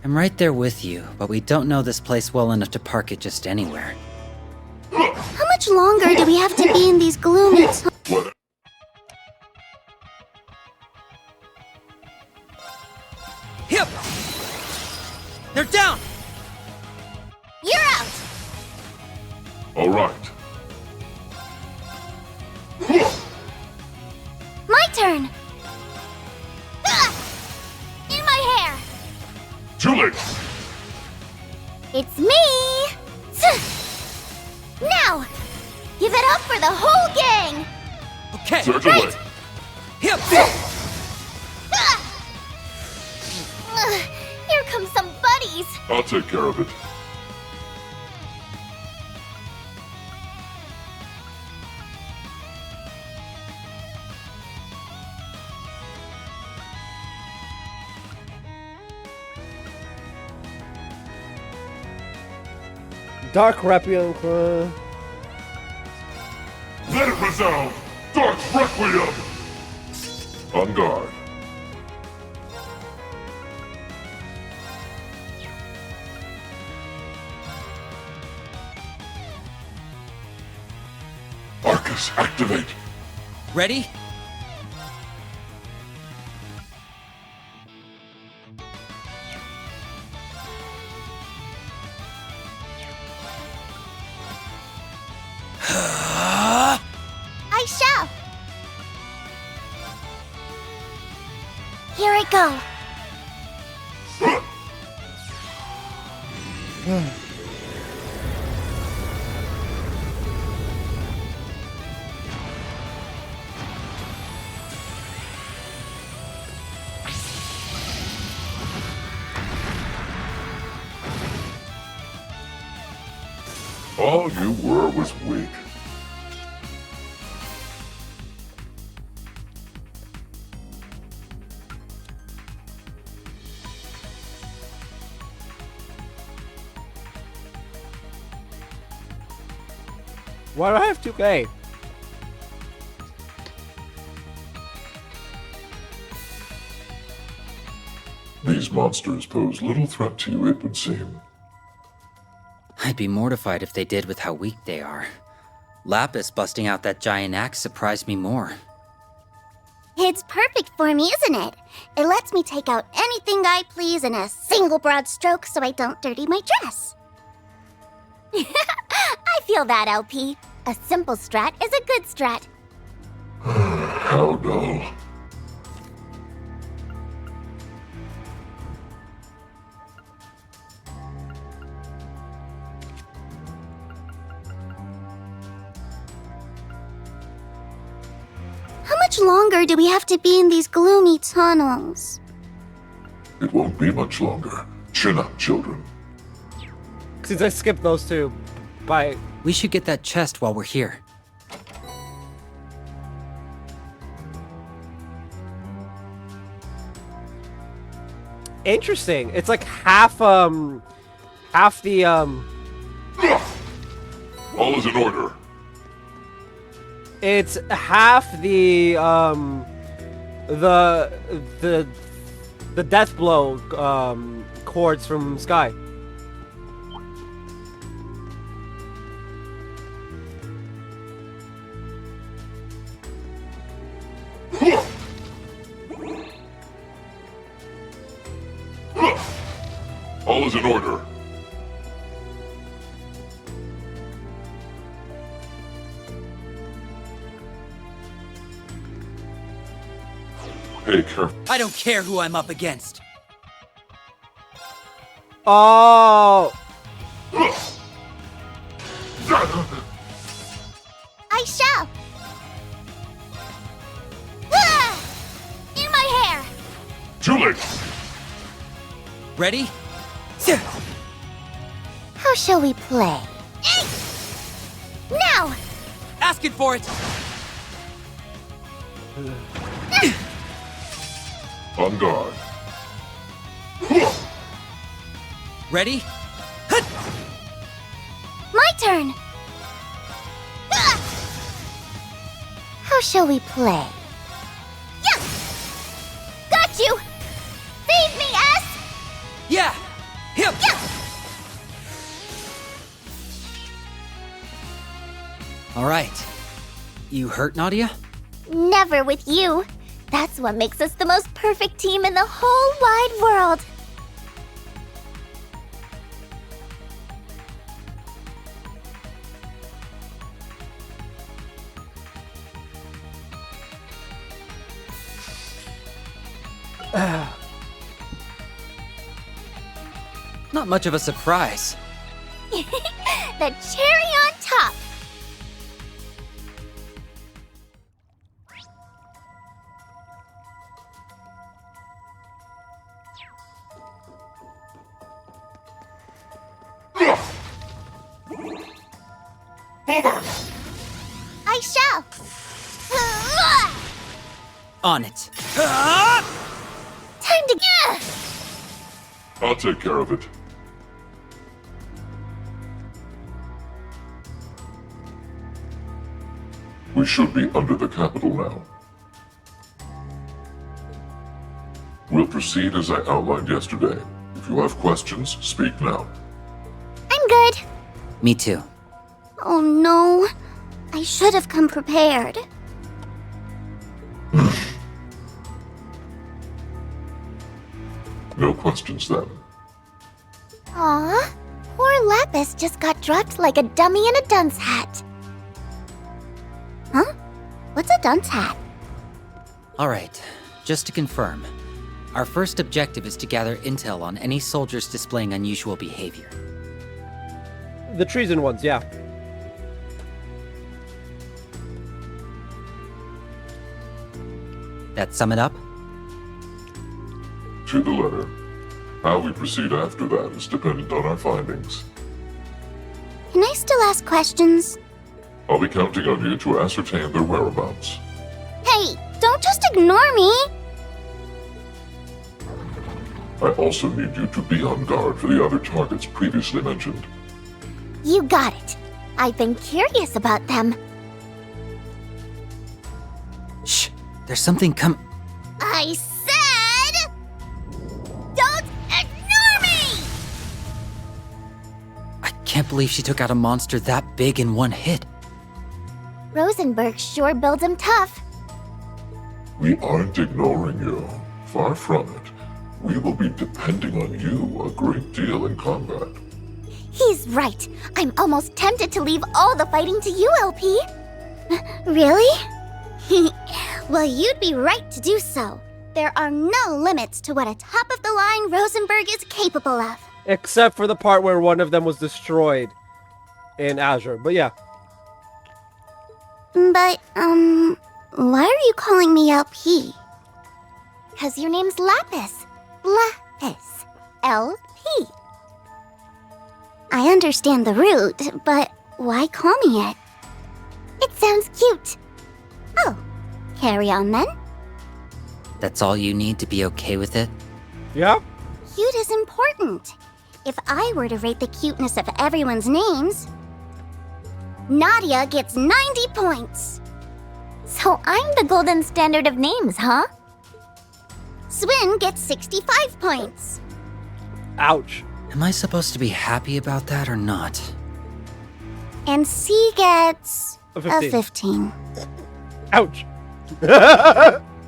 Speaker 7: I'm right there with you, but we don't know this place well enough to park it just anywhere.
Speaker 2: How much longer do we have to be in these gloomy
Speaker 14: What?
Speaker 12: Hip. They're down.
Speaker 2: You're out.
Speaker 14: All right.
Speaker 2: My turn. In my hair.
Speaker 14: Too late.
Speaker 2: It's me. Now, give it up for the whole gang.
Speaker 12: Okay.
Speaker 14: Certainly.
Speaker 12: Hip.
Speaker 2: Here come some buddies.
Speaker 14: I'll take care of it.
Speaker 1: Dark Rapion.
Speaker 14: Let it resound! Dark Requiem! On guard. Arcus, activate!
Speaker 12: Ready?
Speaker 2: I shall. Here I go.
Speaker 14: All you were was weak.
Speaker 1: Why do I have 2K?
Speaker 14: These monsters pose little threat to you, it would seem.
Speaker 21: I'd be mortified if they did with how weak they are. Lapis busting out that giant axe surprised me more.
Speaker 2: It's perfect for me, isn't it? It lets me take out anything I please in a single broad stroke so I don't dirty my dress. I feel that, LP. A simple strat is a good strat.
Speaker 14: How dull.
Speaker 2: How much longer do we have to be in these gloomy tunnels?
Speaker 14: It won't be much longer. Chin up, children.
Speaker 1: Since I skipped those two, bye.
Speaker 21: We should get that chest while we're here.
Speaker 1: Interesting. It's like half the
Speaker 14: All is in order.
Speaker 1: It's half the death blow chords from Sky.
Speaker 14: All is in order. Hey, careful.
Speaker 21: I don't care who I'm up against.
Speaker 1: Oh!
Speaker 2: I shall. Ah! In my hair.
Speaker 14: Too late.
Speaker 21: Ready?
Speaker 2: How shall we play? Now!
Speaker 21: Asking for it!
Speaker 14: On guard.
Speaker 21: Ready?
Speaker 2: My turn! Ah! How shall we play? Yeah! Got you! Feed me, S!
Speaker 21: Yeah! Him!
Speaker 2: Yeah!
Speaker 21: Alright. You hurt, Nadia?
Speaker 2: Never with you. That's what makes us the most perfect team in the whole wide world.
Speaker 21: Not much of a surprise.
Speaker 2: The cherry on top. I shall.
Speaker 21: On it.
Speaker 2: Time to get.
Speaker 14: I'll take care of it. We should be under the capital now. We'll proceed as I outlined yesterday. If you have questions, speak now.
Speaker 2: I'm good.
Speaker 21: Me too.
Speaker 2: Oh no. I should have come prepared.
Speaker 14: No questions then.
Speaker 2: Aw, poor Lapis just got dropped like a dummy in a dunce hat. Huh? What's a dunce hat?
Speaker 21: Alright, just to confirm. Our first objective is to gather intel on any soldiers displaying unusual behavior.
Speaker 1: The treason ones, yeah.
Speaker 21: That sum it up?
Speaker 14: To the letter. How we proceed after that is dependent on our findings.
Speaker 2: Can I still ask questions?
Speaker 14: I'll be counting on you to ascertain their whereabouts.
Speaker 2: Hey, don't just ignore me!
Speaker 14: I also need you to be on guard for the other targets previously mentioned.
Speaker 2: You got it. I've been curious about them.
Speaker 21: Shh, there's something
Speaker 2: I said... Don't ignore me!
Speaker 21: I can't believe she took out a monster that big in one hit.
Speaker 2: Rosenberg sure builds him tough.
Speaker 14: We aren't ignoring you. Far from it. We will be depending on you a great deal in combat.
Speaker 2: He's right. I'm almost tempted to leave all the fighting to you, LP. Really? Well, you'd be right to do so. There are no limits to what a top-of-the-line Rosenberg is capable of.
Speaker 1: Except for the part where one of them was destroyed in Azure. But yeah.
Speaker 2: But, why are you calling me LP? 'Cause your name's Lapis. Lapis. LP. I understand the root, but why call me it? It sounds cute. Oh, carry on then.
Speaker 21: That's all you need to be okay with it?
Speaker 1: Yeah?
Speaker 2: Cute is important. If I were to rate the cuteness of everyone's names, Nadia gets 90 points. So I'm the golden standard of names, huh? Swin gets 65 points.
Speaker 1: Ouch.
Speaker 21: Am I supposed to be happy about that or not?
Speaker 2: And C gets
Speaker 1: A
Speaker 2: a
Speaker 1: 15.
Speaker 2: 15.
Speaker 1: Ouch.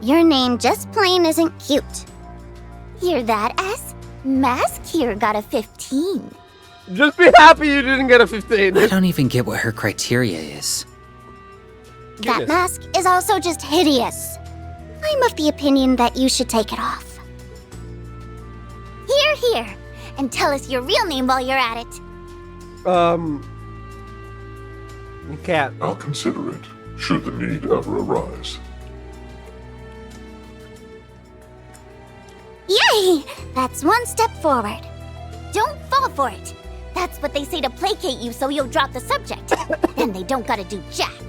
Speaker 2: Your name just plain isn't cute. Hear that, S? Mask here got a 15.
Speaker 1: Just be happy you didn't get a 15.
Speaker 21: I don't even get what her criteria is.
Speaker 2: That mask is also just hideous. I'm of the opinion that you should take it off. Here, and tell us your real name while you're at it.
Speaker 1: You can't.
Speaker 14: I'll consider it, should the need ever arise.
Speaker 2: Yay! That's one step forward. Don't fall for it. That's what they say to placate you so you'll drop the subject. Then they don't gotta do jack.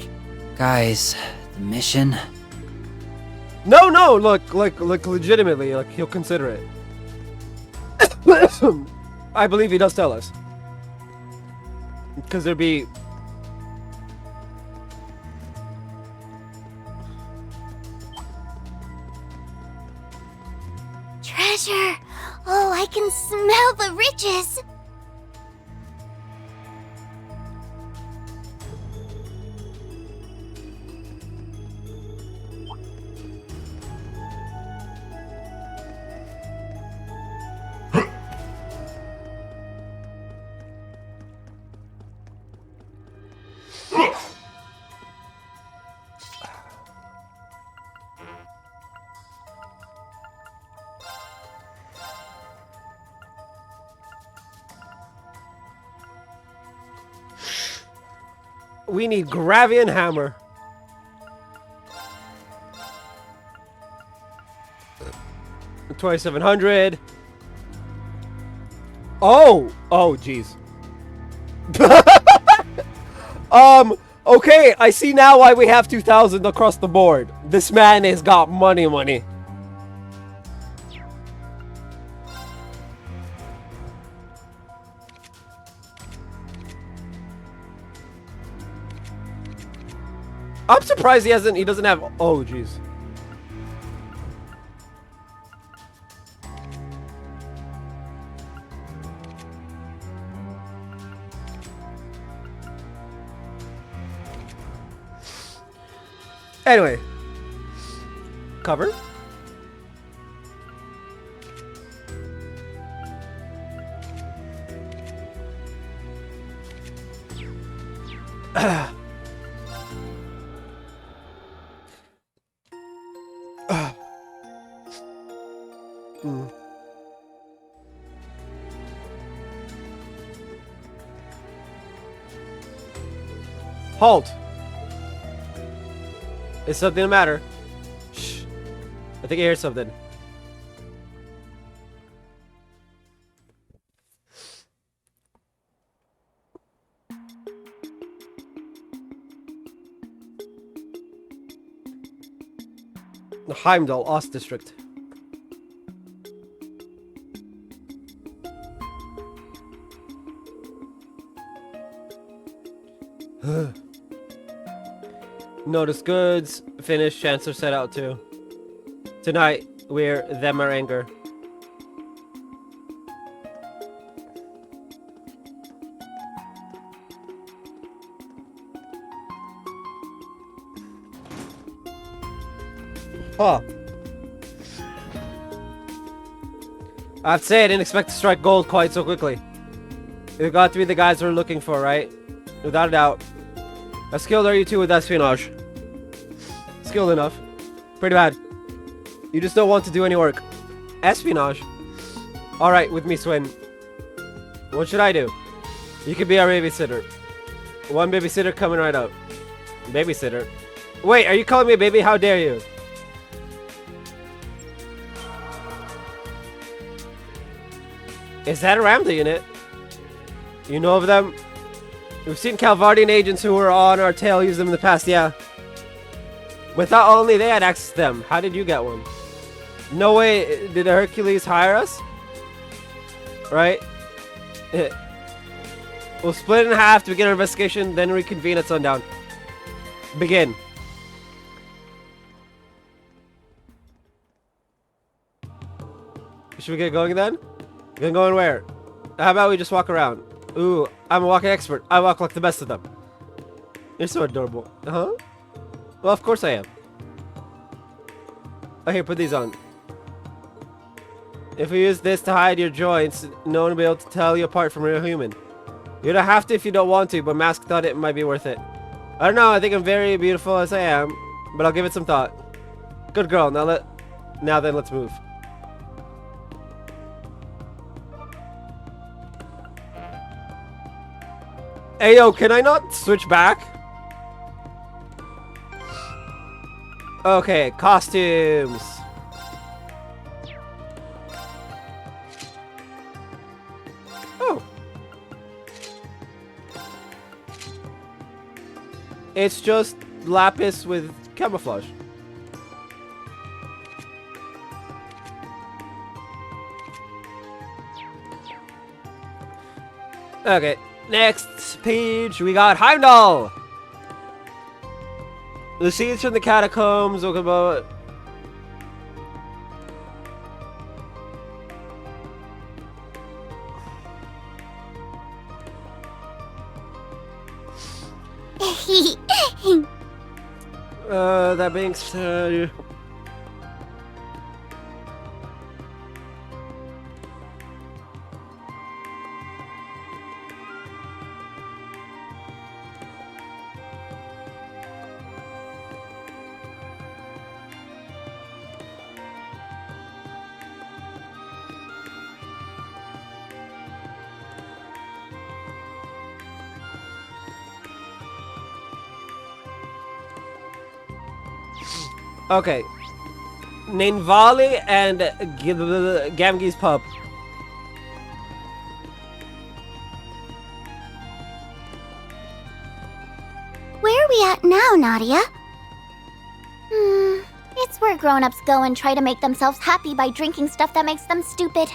Speaker 21: Guys, the mission...
Speaker 1: No, look, legitimately, like, he'll consider it. I believe he does tell us. Because there'd be...
Speaker 2: Treasure! Oh, I can smell the riches!
Speaker 1: We need Gravian Hammer. $2,700. Oh, jeez. Okay, I see now why we have 2,000 across the board. This man has got money. I'm surprised he doesn't have, oh jeez. Anyway. Cover. Halt! Is something the matter? Shh. I think I hear something. The Heimdall, Ost District. Notice goods. Finished. Chancellor set out too. Tonight, we're them our anger. Huh. I have to say, I didn't expect to strike gold quite so quickly. You've got to be the guys we're looking for, right? Without a doubt. How skilled are you two with espionage? Skilled enough. Pretty bad. You just don't want to do any work. Espionage? Alright, with me, Swin. What should I do? You could be our babysitter. One babysitter coming right up. Babysitter? Wait, are you calling me a baby? How dare you? Is that a Ramda unit? You know of them? We've seen Calvardian agents who were on our tail use them in the past, yeah. We thought only they had access to them. How did you get one? No way, did Hercules hire us? Right? We'll split in half to begin our investigation, then reconvene at sundown. Begin. Should we get going then? Then going where? How about we just walk around? Ooh, I'm a walking expert. I walk like the best of them. You're so adorable. Huh? Well, of course I am. Oh, here, put these on. If we use this to hide your joints, no one will be able to tell you apart from a real human. You don't have to if you don't want to, but Mask thought it might be worth it. I don't know, I think I'm very beautiful as I am, but I'll give it some thought. Good girl, now then let's move. Hey yo, can I not switch back? Okay, costumes. Oh. It's just Lapis with camouflage. Okay, next page we got Heimdall. The scenes from the catacombs. Talk about. That being said. Okay. Nainvali and Gamgee's pub.
Speaker 2: Where are we at now, Nadia? It's where grown-ups go and try to make themselves happy by drinking stuff that makes them stupid.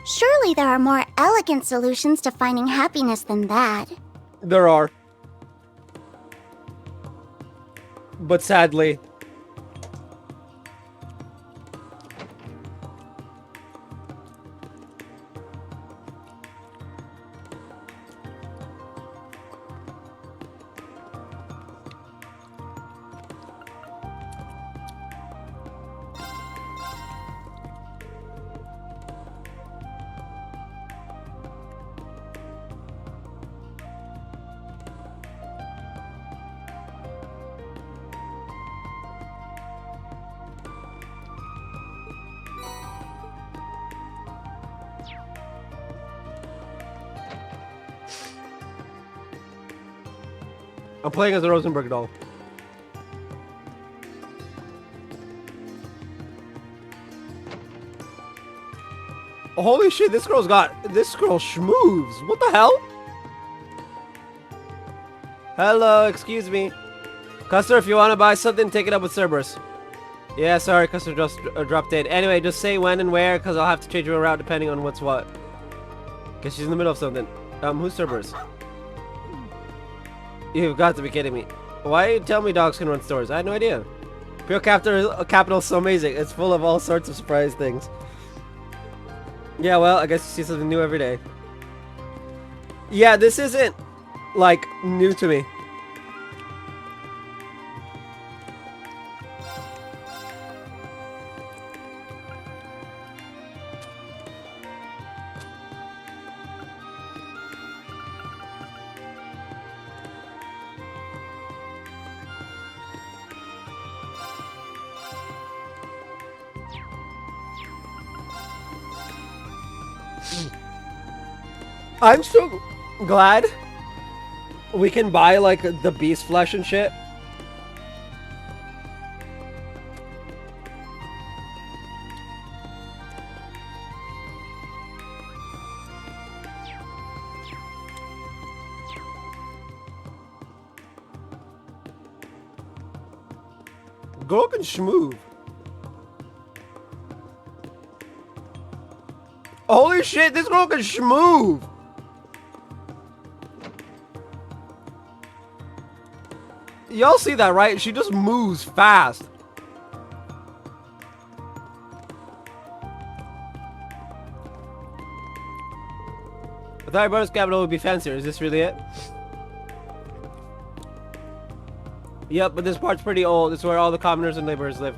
Speaker 2: Surely there are more elegant solutions to finding happiness than that.
Speaker 1: There are. But sadly. I'm playing as a Rosenberg doll. Holy shit, this girl schmooves. What the hell? Hello, excuse me. Custer, if you want to buy something, take it up with Cerberus. Yeah, sorry, Custer just dropped in. Anyway, just say when and where, because I'll have to change your route depending on what's what. Because she's in the middle of something. Who's Cerberus? You've got to be kidding me. Why you tell me dogs can run stores? I had no idea. Pure Capital is so amazing. It's full of all sorts of surprise things. Yeah, well, I guess you see something new every day. Yeah, this isn't, like, new to me. I'm so glad we can buy, like, the beast flesh and shit. Go up and schmoove. Holy shit, this girl can schmoove! Y'all see that, right? She just moves fast. I thought Brothers Capital would be fancier. Is this really it? Yep, but this part's pretty old. It's where all the commoners and laborers live.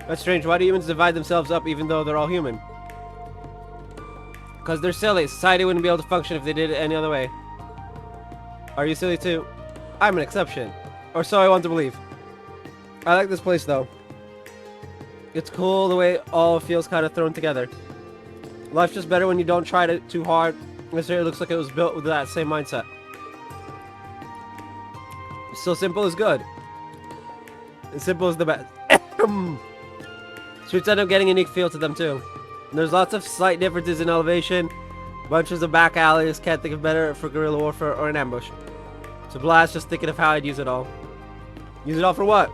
Speaker 1: That's strange. Why do humans divide themselves up even though they're all human? Because they're silly. Society wouldn't be able to function if they did it any other way. Are you silly too? I'm an exception. Or so I want to believe. I like this place though. It's cool the way it all feels kind of thrown together. Life's just better when you don't try it too hard. This area looks like it was built with that same mindset. So simple is good. And simple is the best. Streets end up getting a unique feel to them too. There's lots of slight differences in elevation. Bunches of back alleys. Can't think of better for guerrilla warfare or an ambush. So blast, just thinking of how I'd use it all. Use it all for what?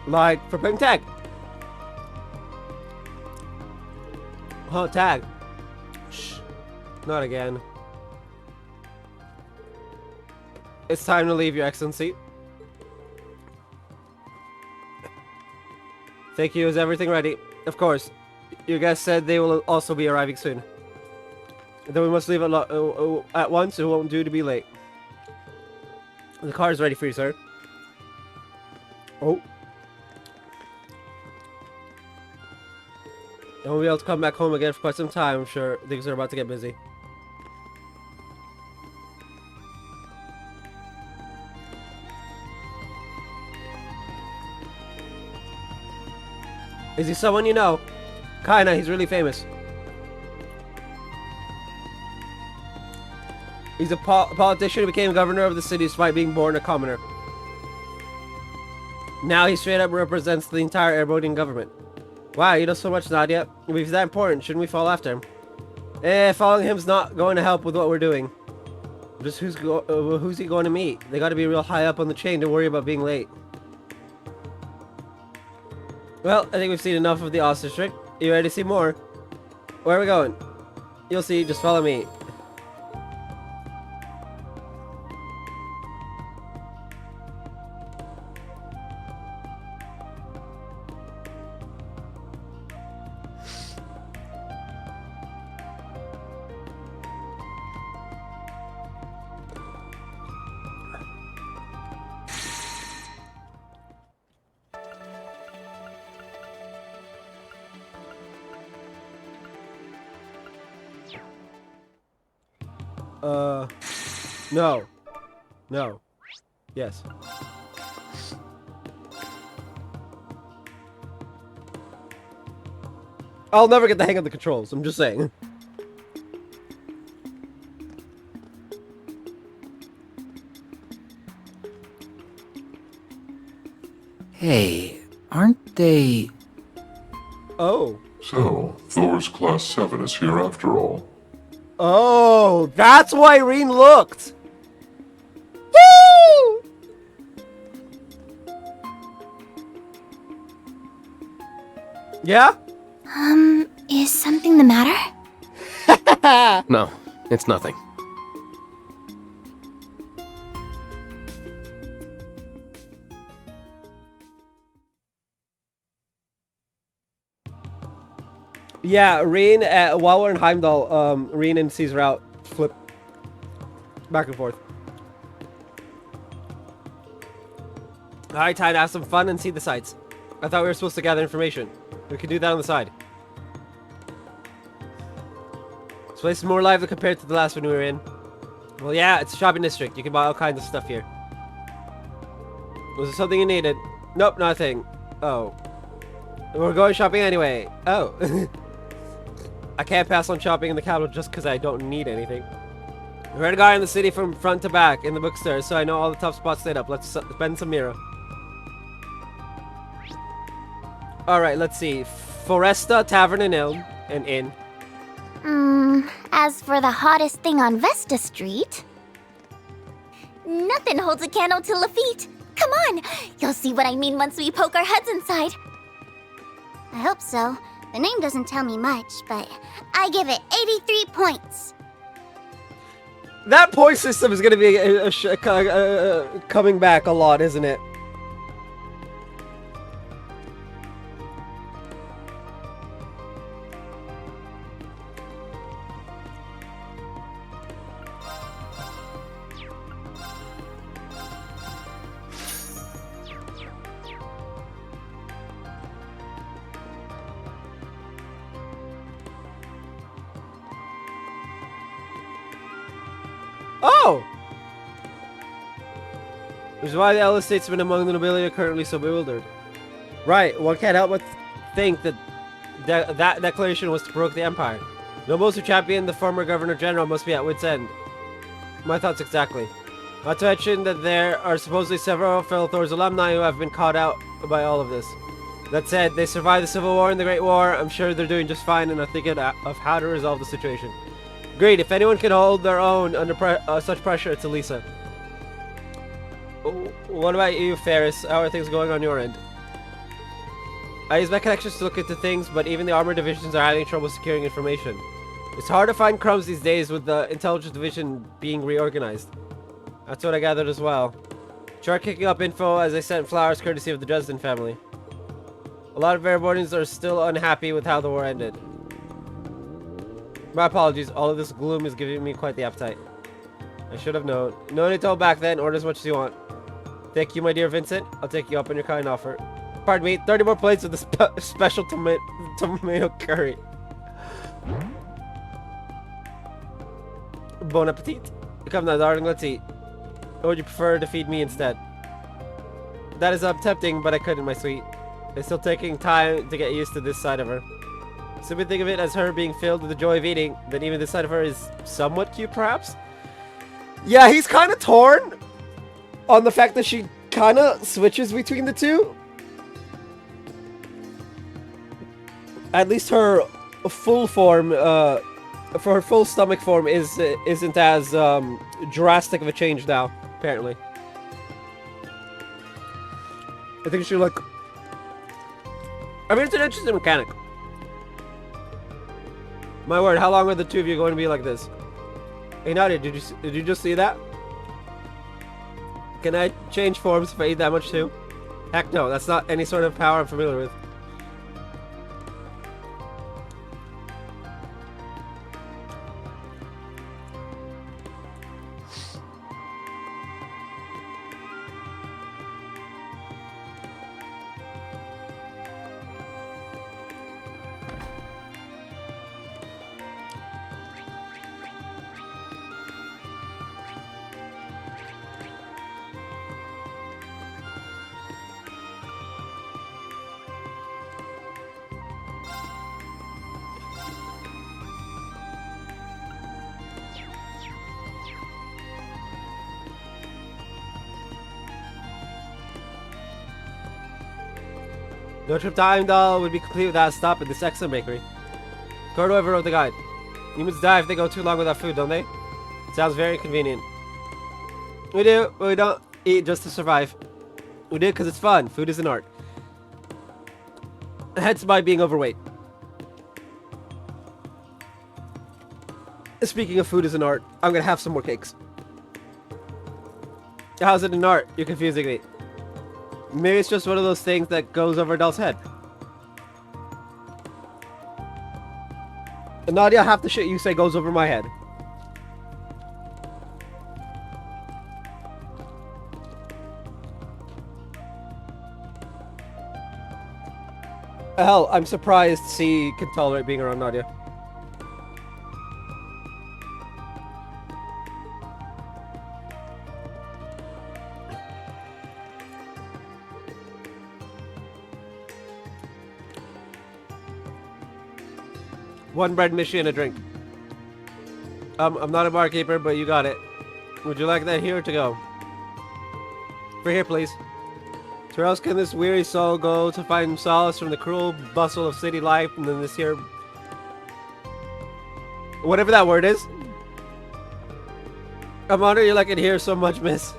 Speaker 1: Like, for playing tag. Oh, tag. Shh. Not again. It's time to leave, Your Excellency. Thank you. Is everything ready? Of course. Your guests said they will also be arriving soon. Then we must leave at once. It won't do to be late. The car is ready for you, sir. Oh. I won't be able to come back home again for quite some time, I'm sure. Things are about to get busy. Is he someone you know? Kinda, he's really famous. He's a politician who became governor of the city despite being born a commoner. Now he straight up represents the entire Airbodian government. Wow, you know so much, Nadia. If he's that important, shouldn't we follow after him? Following him's not going to help with what we're doing. Just who's he going to meet? They gotta be real high up on the chain to worry about being late. Well, I think we've seen enough of the Oz District. You ready to see more? Where are we going? You'll see, just follow me. No. No. Yes. I'll never get the hang of the controls, I'm just saying.
Speaker 21: Hey, aren't they...
Speaker 1: Oh.
Speaker 14: So, Thor's Class 7 is here after all.
Speaker 1: Oh, that's why Reen looked! Woo! Yeah?
Speaker 2: Is something the matter?
Speaker 13: No, it's nothing.
Speaker 1: Yeah, Reen, while we're in Heimdall, Reen and C's route flip back and forth. Alright, time to have some fun and see the sights. I thought we were supposed to gather information. We could do that on the side. This place is more lively compared to the last one we were in. Well, yeah, it's a shopping district. You can buy all kinds of stuff here. Was there something you needed? Nope, nothing. Oh. We're going shopping anyway. Oh. I can't pass on shopping in the capital just because I don't need anything. I read a guy in the city from front to back in the bookstore, so I know all the tough spots lit up. Let's spend some Mira. Alright, let's see. Foresta, Tavern, and Inn.
Speaker 2: As for the hottest thing on Vesta Street... Nothing holds a candle to Lafitte. Come on! You'll see what I mean once we poke our heads inside. I hope so. The name doesn't tell me much, but I give it 83 points.
Speaker 1: That point system is going to be coming back a lot, isn't it? Oh! Which is why the elder statesmen among the nobility are currently so bewildered. Right, one can't help but think that that declaration was to provoke the Empire. Nobles who champion the former Governor General must be at wit's end. My thoughts exactly. Not to mention that there are supposedly several fellow Thor's alumni who have been caught out by all of this. That said, they survived the Civil War and the Great War. I'm sure they're doing just fine and are thinking of how to resolve the situation. Agreed, if anyone can hold their own under such pressure, it's Elisa. What about you, Ferris? How are things going on your end? I use my connections to look into things, but even the armored divisions are having trouble securing information. It's hard to find crumbs these days with the intelligence division being reorganized. That's what I gathered as well. Try kicking up info as I sent flowers courtesy of the Dresden family. A lot of Verbornians are still unhappy with how the war ended. My apologies, all of this gloom is giving me quite the appetite. I should have known. No need to hold back then, order as much as you want. Thank you, my dear Vincent. I'll take you up on your kind offer. Pardon me, 30 more plates of the special tomato curry. Bon appetit. Come now, darling, let's eat. Or would you prefer to feed me instead? That is tempting, but I couldn't, my sweet. It's still taking time to get used to this side of her. Simply think of it as her being filled with the joy of eating, then even this side of her is somewhat cute, perhaps? Yeah, he's kind of torn on the fact that she kind of switches between the two. At least her full form, for her full stomach form isn't as drastic of a change now, apparently. I think she like... I mean, it's an interesting mechanic. My word, how long are the two of you going to be like this? Hey Nadia, did you just see that? Can I change forms if I eat that much too? Heck no, that's not any sort of power I'm familiar with. No trip to Heimdall would be complete without a stop at this excellent bakery. According to whoever wrote the guide. Humans die if they go too long without food, don't they? Sounds very convenient. We do, but we don't eat just to survive. We do it because it's fun. Food is an art. Hence by being overweight. Speaking of food as an art, I'm gonna have some more cakes. How's it an art? You're confusing me. Maybe it's just one of those things that goes over Adele's head. And Nadia, half the shit you say goes over my head. Hell, I'm surprised C can tolerate being around Nadia. One bread, Mishi, and a drink. I'm not a barkeeper, but you got it. Would you like that here or to go? For here, please. Where else can this weary soul go to find solace from the cruel bustle of city life and then this here... whatever that word is. I'm honored you like it here so much, miss.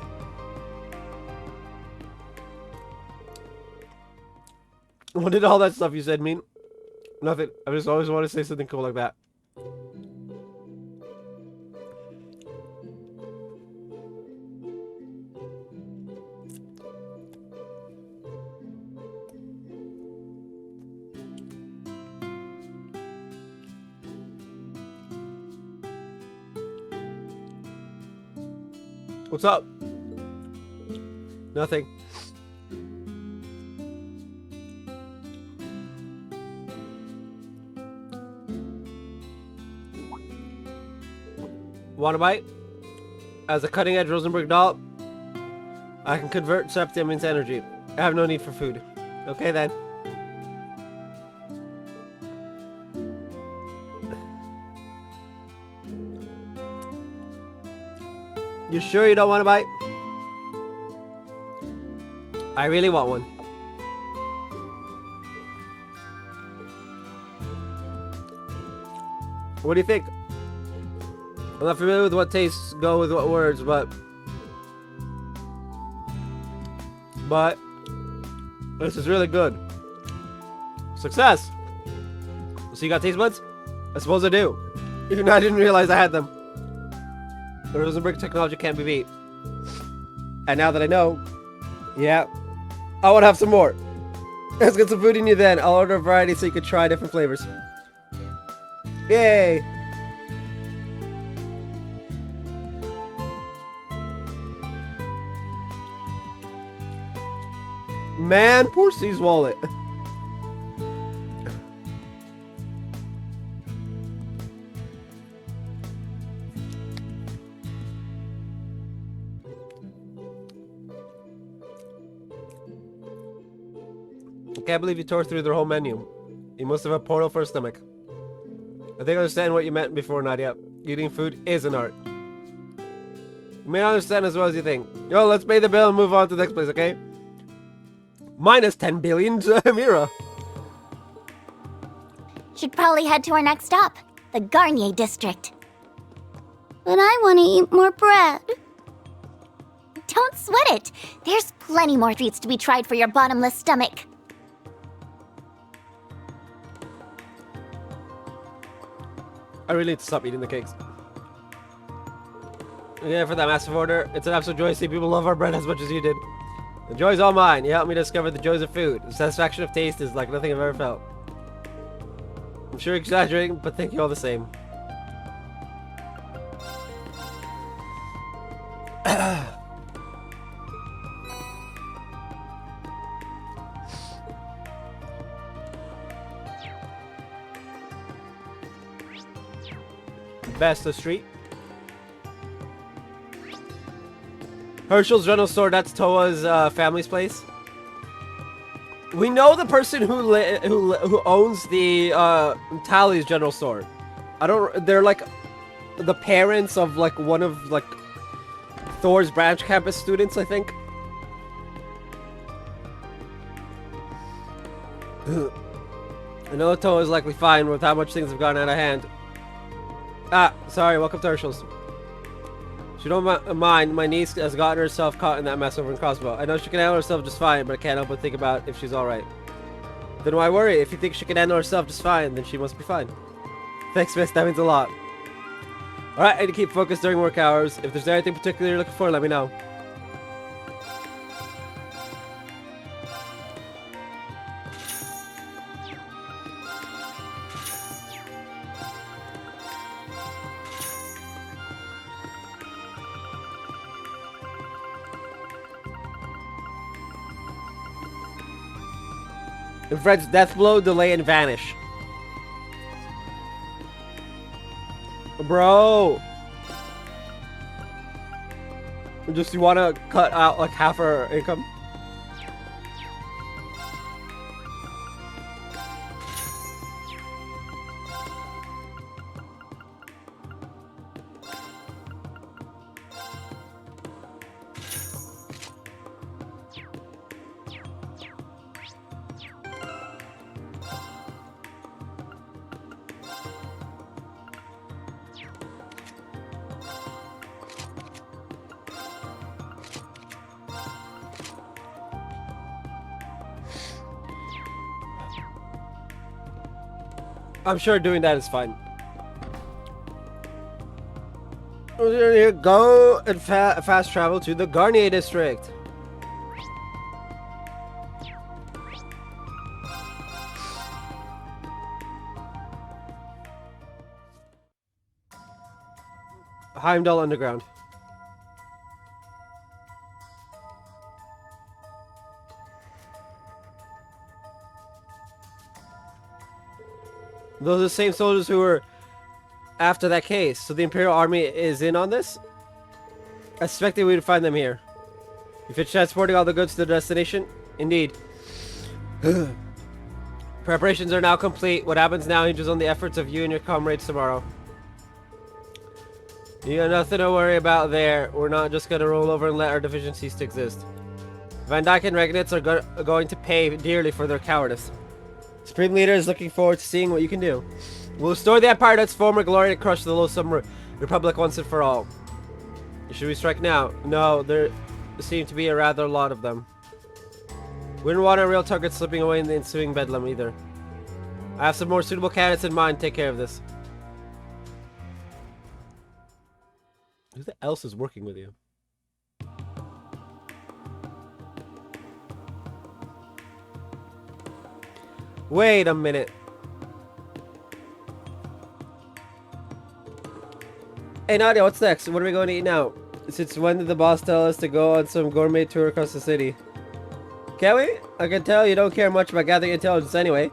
Speaker 1: What did all that stuff you said mean? Nothing. I just always want to say something cool like that. What's up? Nothing. Want a bite? As a cutting-edge Rosenberg doll, I can convert septum into energy. I have no need for food. Okay then. You sure you don't want a bite? I really want one. What do you think? I'm not familiar with what tastes go with what words, but this is really good. Success! So you got taste buds? I suppose I do. Even though I didn't realize I had them. The Rosenberg technology can't be beat. And now that I know, yeah, I want to have some more. Let's get some food in you then. I'll order a variety so you can try different flavors. Yay! Man, poor C's wallet. I can't believe you tore through their whole menu. You must have a portal for a stomach. I think I understand what you meant before, Nadia. Eating food is an art. You may not understand as well as you think. Yo, let's pay the bill and move on to the next place, okay? Minus 10 billion Mira.
Speaker 2: Should probably head to our next stop, the Garnier district. But I want to eat more bread. Don't sweat it. There's plenty more treats to be tried for your bottomless stomach.
Speaker 1: I really need to stop eating the cakes. Yeah, for that massive order. It's an absolute joy to see people love our bread as much as you did. The joy's all mine. You helped me discover the joys of food. The satisfaction of taste is like nothing I've ever felt. I'm sure exaggerating, but thank you all the same. Best of Street. Herschel's General Store, that's Toa's family's place. We know the person who owns the Tally's General Store. They're like the parents of like one of like Thor's branch campus students, I think. I know Toa is likely fine with how much things have gone out of hand. Ah, sorry, welcome to Urshels. If you don't mind, my niece has gotten herself caught in that mess over in Crossbow. I know she can handle herself just fine, but I can't help but think about if she's alright. Then why worry? If you think she can handle herself just fine, then she must be fine. Thanks, miss, that means a lot. Alright, I need to keep focused during work hours. If there's anything particular you're looking for, let me know. Fred's death blow, delay, and vanish. Bro! Just you wanna cut out like half our income? I'm sure doing that is fine. Here, go and fast travel to the Garnier district. Heimdall Underground. Those are the same soldiers who were after that case. So the Imperial Army is in on this? I suspected we would find them here. If it's transporting all the goods to the destination? Indeed. Preparations are now complete. What happens now hinges on the efforts of you and your comrades tomorrow. You got nothing to worry about there. We're not just gonna roll over and let our division cease to exist. Van Dyke and Regnitz are going to pay dearly for their cowardice. Supreme Leader is looking forward to seeing what you can do. We'll restore the Empire to its former glory and crush the loathsome Republic once and for all. Should we strike now? No, there seem to be a rather lot of them. We don't want our real targets slipping away in the ensuing bedlam either. I have some more suitable candidates in mind to take care of this. Who else is working with you? Wait a minute. Hey Nadia, what's next? What are we going to eat now? Since when did the boss tell us to go on some gourmet tour across the city? Can we? I can tell you don't care much about gathering intelligence anyway.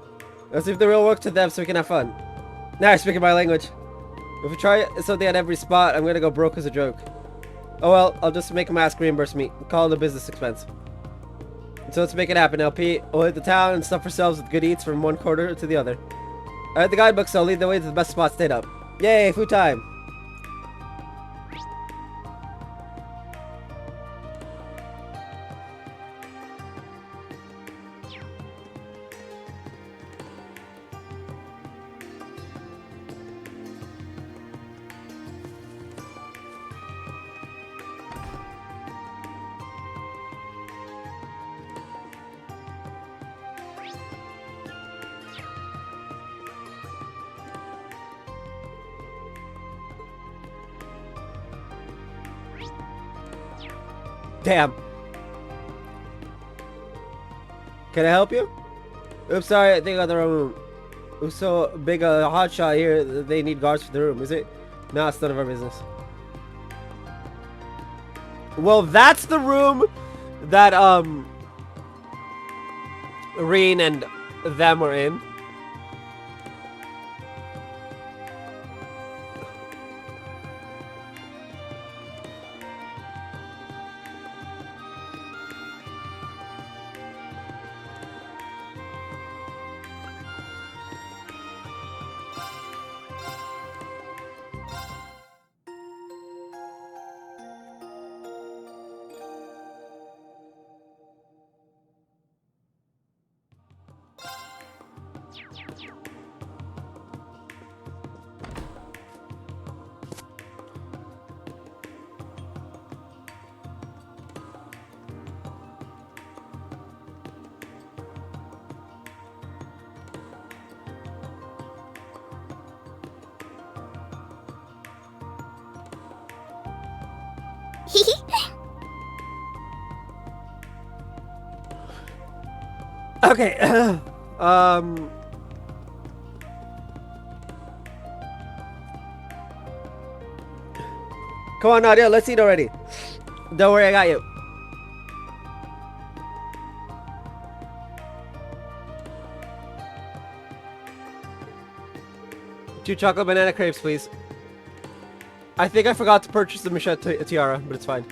Speaker 1: Let's leave the real work to them so we can have fun. Now you're speaking my language. If we try something at every spot, I'm gonna go broke as a joke. Oh well, I'll just make a mask reimburse me. Call it a business expense. So let's make it happen, LP. We'll hit the town and stuff ourselves with good eats from one corner to the other. I read the guidebook, so I'll lead the way to the best spot stayed up. Yay, food time! Damn. Can I help you? Oops, sorry, I think I got the wrong room. Who's so big a hotshot here that they need guards for the room, is it? No, it's none of our business. Well, that's the room that, Reen and them are in. Okay. Come on, Nadia, let's eat already. Don't worry, I got you. Two chocolate banana crepes, please. I think I forgot to purchase the Michelle tiara, but it's fine.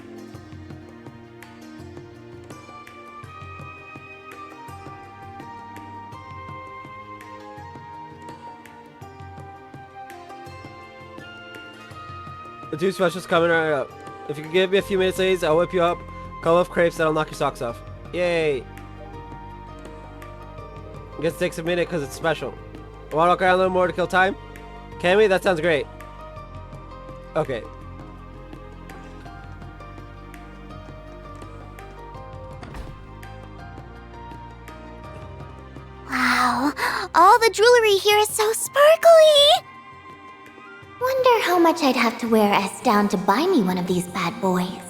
Speaker 1: The two specials coming right up. If you can give me a few minutes, ladies, I'll whip you up. Couple of crepes that'll knock your socks off. Yay! I guess it takes a minute because it's special. Want to walk around a little more to kill time? Can we? That sounds great. Okay.
Speaker 2: Wow, all the jewelry here is so sparkly! Wonder how much I'd have to wear S down to buy me one of these bad boys.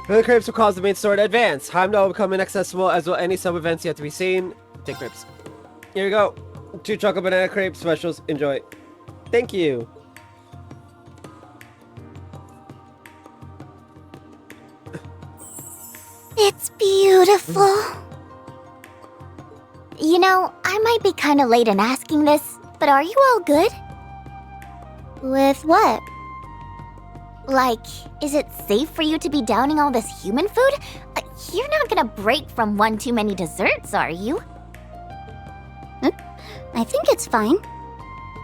Speaker 1: The crepes will cause the main story to advance. Heimdall will become inaccessible, as will any sub-events yet to be seen. Take crepes. Here you go. 2 chocolate banana crepe specials. Enjoy. Thank you.
Speaker 2: It's beautiful. You know, I might be kind of late in asking this, but are you all good? With what? Like, is it safe for you to be downing all this human food? You're not gonna break from one too many desserts, are you? I think it's fine.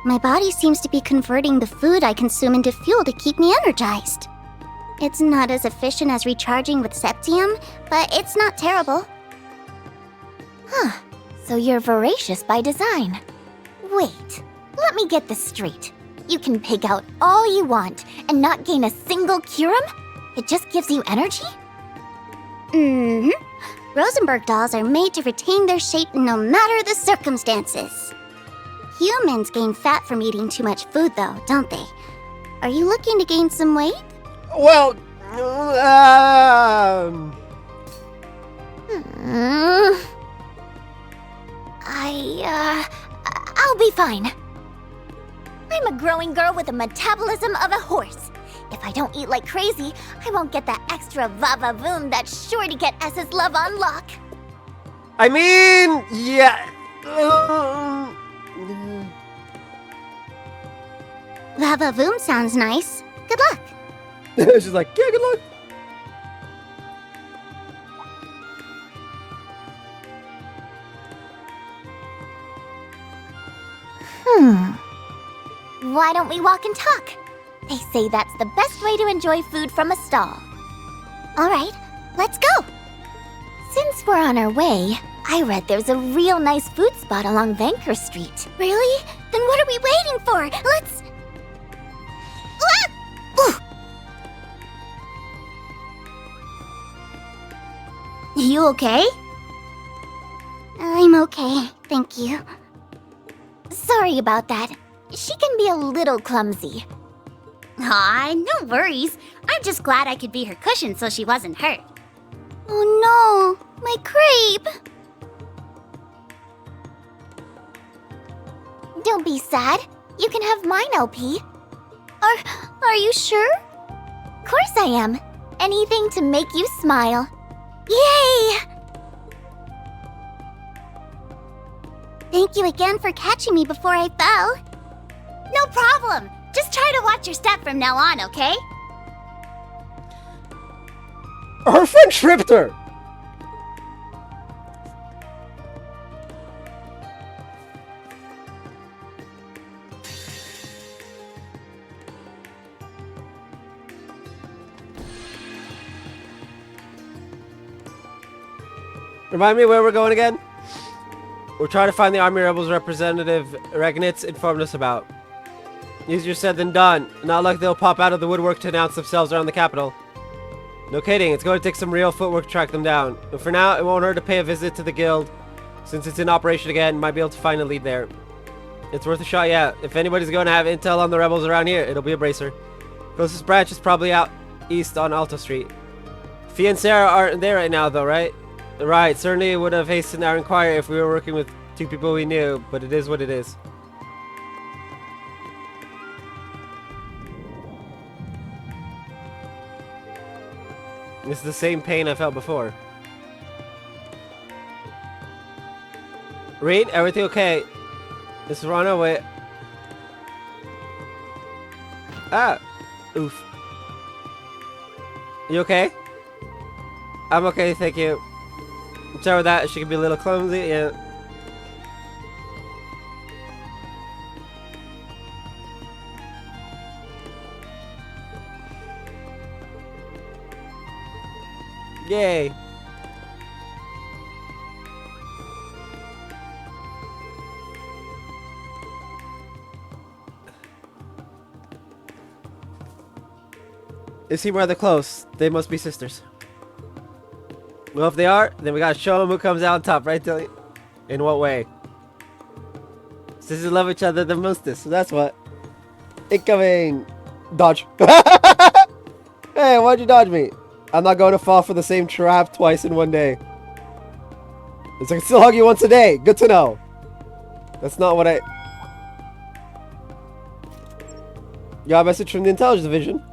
Speaker 2: My body seems to be converting the food I consume into fuel to keep me energized. It's not as efficient as recharging with Septium, but it's not terrible. Huh, so you're voracious by design. Wait, let me get this straight. You can pig out all you want and not gain a single Curum? It just gives you energy? Mm-hmm. Rosenberg dolls are made to retain their shape no matter the circumstances. Humans gain fat from eating too much food though, don't they? Are you looking to gain some weight?
Speaker 1: Well,
Speaker 2: I'll be fine. I'm a growing girl with the metabolism of a horse. If I don't eat like crazy, I won't get that extra va-va-voom that's sure to get S's love on lock.
Speaker 1: I mean, yeah.
Speaker 2: Va-va-voom sounds nice. Good luck.
Speaker 1: She's like, yeah, good luck.
Speaker 2: Why don't we walk and talk? They say that's the best way to enjoy food from a stall. Alright, let's go! Since we're on our way, I read there's a real nice food spot along Vanker Street. Really? Then what are we waiting for? Let's... You okay? I'm okay, thank you. Sorry about that. She can be a little clumsy.
Speaker 8: Aw, no worries. I'm just glad I could be her cushion so she wasn't hurt.
Speaker 2: Oh no, my crepe! Don't be sad. You can have mine, LP. Are you sure? Of course I am. Anything to make you smile. Yay! Thank you again for catching me before I fell.
Speaker 8: No problem. Just try to watch your step from now on, okay?
Speaker 1: Her friend tripped her. Remind me where we're going again? We're trying to find the Army Rebels representative Regnitz informed us about. Easier said than done. Not like they'll pop out of the woodwork to announce themselves around the capital. No kidding, it's going to take some real footwork to track them down. But for now, it won't hurt to pay a visit to the guild. Since it's in operation again, might be able to find a lead there. It's worth a shot, yeah. If anybody's going to have intel on the rebels around here, it'll be a bracer. Closest branch is probably out east on Alta Street. Fee and Sarah aren't there right now, though, right? Right, certainly would have hastened our inquiry if we were working with two people we knew, but it is what it is. This is the same pain I felt before. Reed, everything okay? Let's run away. Ah! Oof. You okay? I'm okay, thank you. I'm sorry with that, she can be a little clumsy, yeah. Yay! They seem rather close. They must be sisters. Well, if they are, then we gotta show them who comes out on top, right, Tilly? In what way? Sisters love each other the mostest, so that's what. Incoming! Dodge. Hey, why'd you dodge me? I'm not going to fall for the same trap twice in one day. It's like I can still hug you once a day. Good to know. That's not what I... Got a message from the Intelligence Division.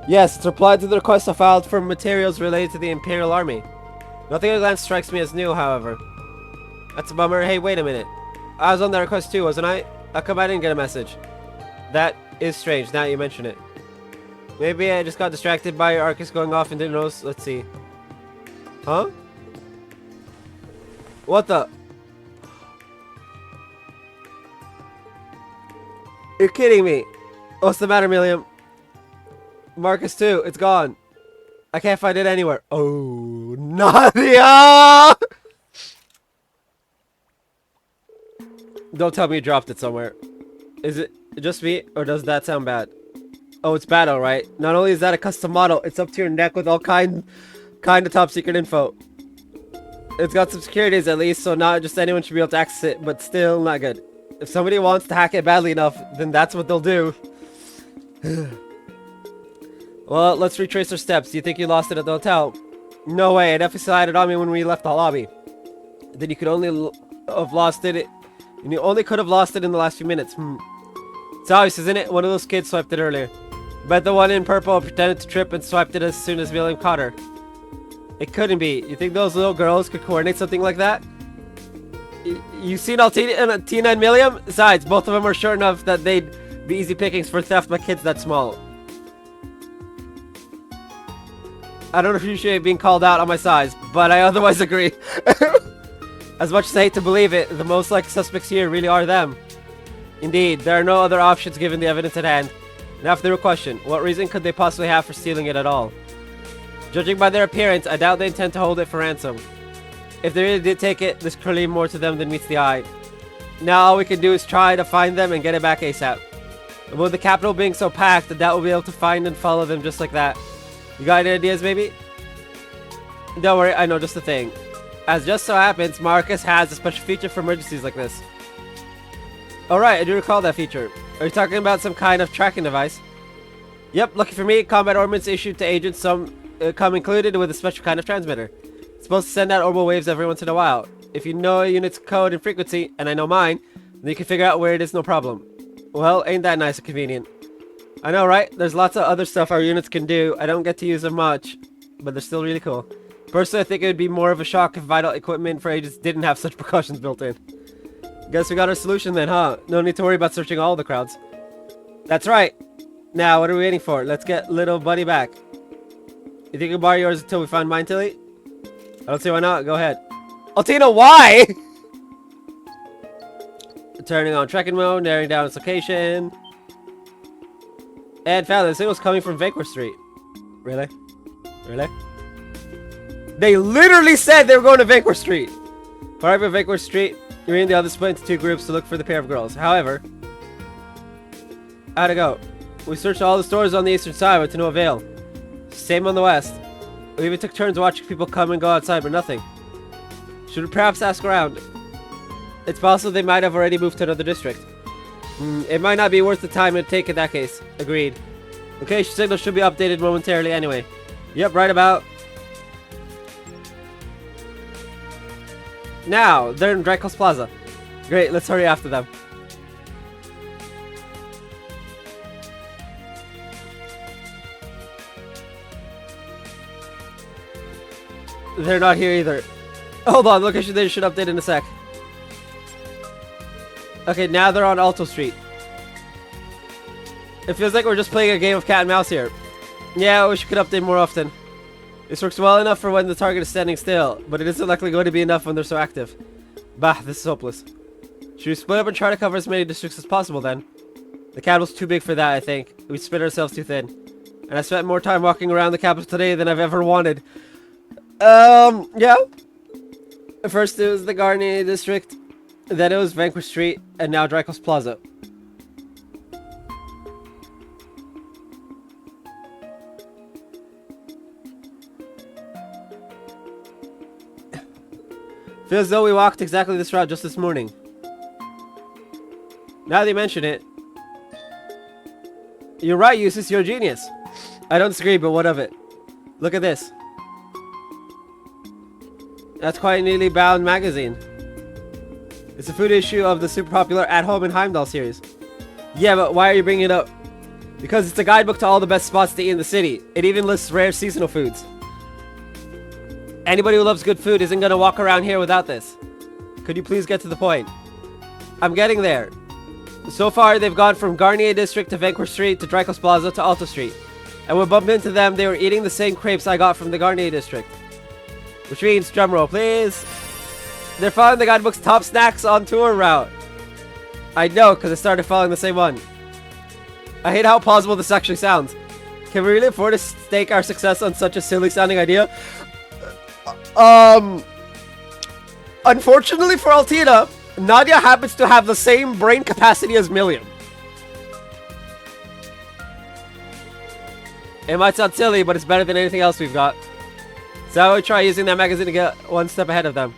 Speaker 1: Yes, it's replied to the request I filed for materials related to the Imperial Army. Nothing at a glance strikes me as new, however. That's a bummer. Hey, wait a minute. I was on that request too, wasn't I? How come I didn't get a message? That is strange, now you mention it. Maybe I just got distracted by your Arcus going off and didn't notice. Let's see. Huh? What the? You're kidding me. What's the matter, Milliam? Marcus too. It's gone. I can't find it anywhere. Oh, Nadia! Don't tell me you dropped it somewhere. Is it just me, or does that sound bad? Oh, it's bad, alright. Not only is that a custom model, it's up to your neck with all kind of top secret info. It's got some securities at least, so not just anyone should be able to access it, but still not good. If somebody wants to hack it badly enough, then that's what they'll do. Well, let's retrace our steps. Do you think you lost it at the hotel? No way, it definitely slid on me when we left the lobby. Then you could only have lost it. And you only could have lost it in the last few minutes. It's obvious, isn't it? One of those kids swiped it earlier. Bet the one in purple pretended to trip and swiped it as soon as William caught her. It couldn't be. You think those little girls could coordinate something like that? You seen all Tina and William? Besides, both of them are sure enough that they'd be easy pickings for theft by kids that small. I don't appreciate being called out on my size, but I otherwise agree. As much as I hate to believe it, the most likely suspects here really are them. Indeed, there are no other options given the evidence at hand. Now for the real question, what reason could they possibly have for stealing it at all? Judging by their appearance, I doubt they intend to hold it for ransom. If they really did take it, there's clearly more to them than meets the eye. Now all we can do is try to find them and get it back ASAP. And with the capital being so packed, I doubt we'll be able to find and follow them just like that. You got any ideas, maybe? Don't worry, I know just the thing. As just so happens, Marcus has a special feature for emergencies like this. Alright, I do recall that feature. Are you talking about some kind of tracking device? Yep, lucky for me, combat ordnance issued to agents come included with a special kind of transmitter. It's supposed to send out orbital waves every once in a while. If you know a unit's code and frequency, and I know mine, then you can figure out where it is no problem. Well, ain't that nice and convenient. I know, right? There's lots of other stuff our units can do. I don't get to use them much, but they're still really cool. Personally, I think it would be more of a shock if vital equipment for agents didn't have such precautions built in. Guess we got our solution then, huh? No need to worry about searching all the crowds. That's right. Now, what are we waiting for? Let's get little buddy back. You think you can borrow yours until we find mine, Tilly? I don't see why not. Go ahead. Altina, why? Turning on tracking mode, narrowing down its location. And found the signal's coming from Vacor Street. Really? Really? They literally said they were going to Vanquish Street. Arrive at Vanquish Street, you and the others split into 2 groups to look for the pair of girls. However, how'd it go? We searched all the stores on the eastern side, but to no avail. Same on the west. We even took turns watching people come and go outside, but nothing. Should we perhaps ask around? It's possible they might have already moved to another district. It might not be worth the time it take in that case. Agreed. Location signal should be updated momentarily anyway. Yep, right about. Now, they're in Dracos Plaza. Great, let's hurry after them. They're not here either. Hold on, location they should update in a sec. Okay, now they're on Alto Street. It feels like we're just playing a game of cat and mouse here. Yeah, I wish we could update more often. This works well enough for when the target is standing still, but it isn't likely going to be enough when they're so active. Bah, this is hopeless. Should we split up and try to cover as many districts as possible then? The capital's too big for that, I think. We'd split ourselves too thin. And I spent more time walking around the capital today than I've ever wanted. Yeah. First it was the Garnier district, then it was Vanquish Street, and now Dracos Plaza. Feels as though we walked exactly this route just this morning. Now that you mention it. You're right, Eustace, you're a genius. I don't disagree, but what of it? Look at this. That's quite a neatly bound magazine. It's a food issue of the super popular At Home in Heimdall series. Yeah, but why are you bringing it up? Because it's a guidebook to all the best spots to eat in the city. It even lists rare seasonal foods. Anybody who loves good food isn't gonna walk around here without this. Could you please get to the point? I'm getting there. So far, they've gone from Garnier District to Vanquish Street to Dracos Plaza to Alto Street. And when we bumped into them, they were eating the same crepes I got from the Garnier District. Which means, drumroll please, they're following the guidebook's top snacks on tour route. I know, because I started following the same one. I hate how plausible this actually sounds. Can we really afford to stake our success on such a silly sounding idea? Unfortunately for Altina, Nadia happens to have the same brain capacity as Milliam. It might sound silly, but it's better than anything else we've got. So I would try using that magazine to get one step ahead of them.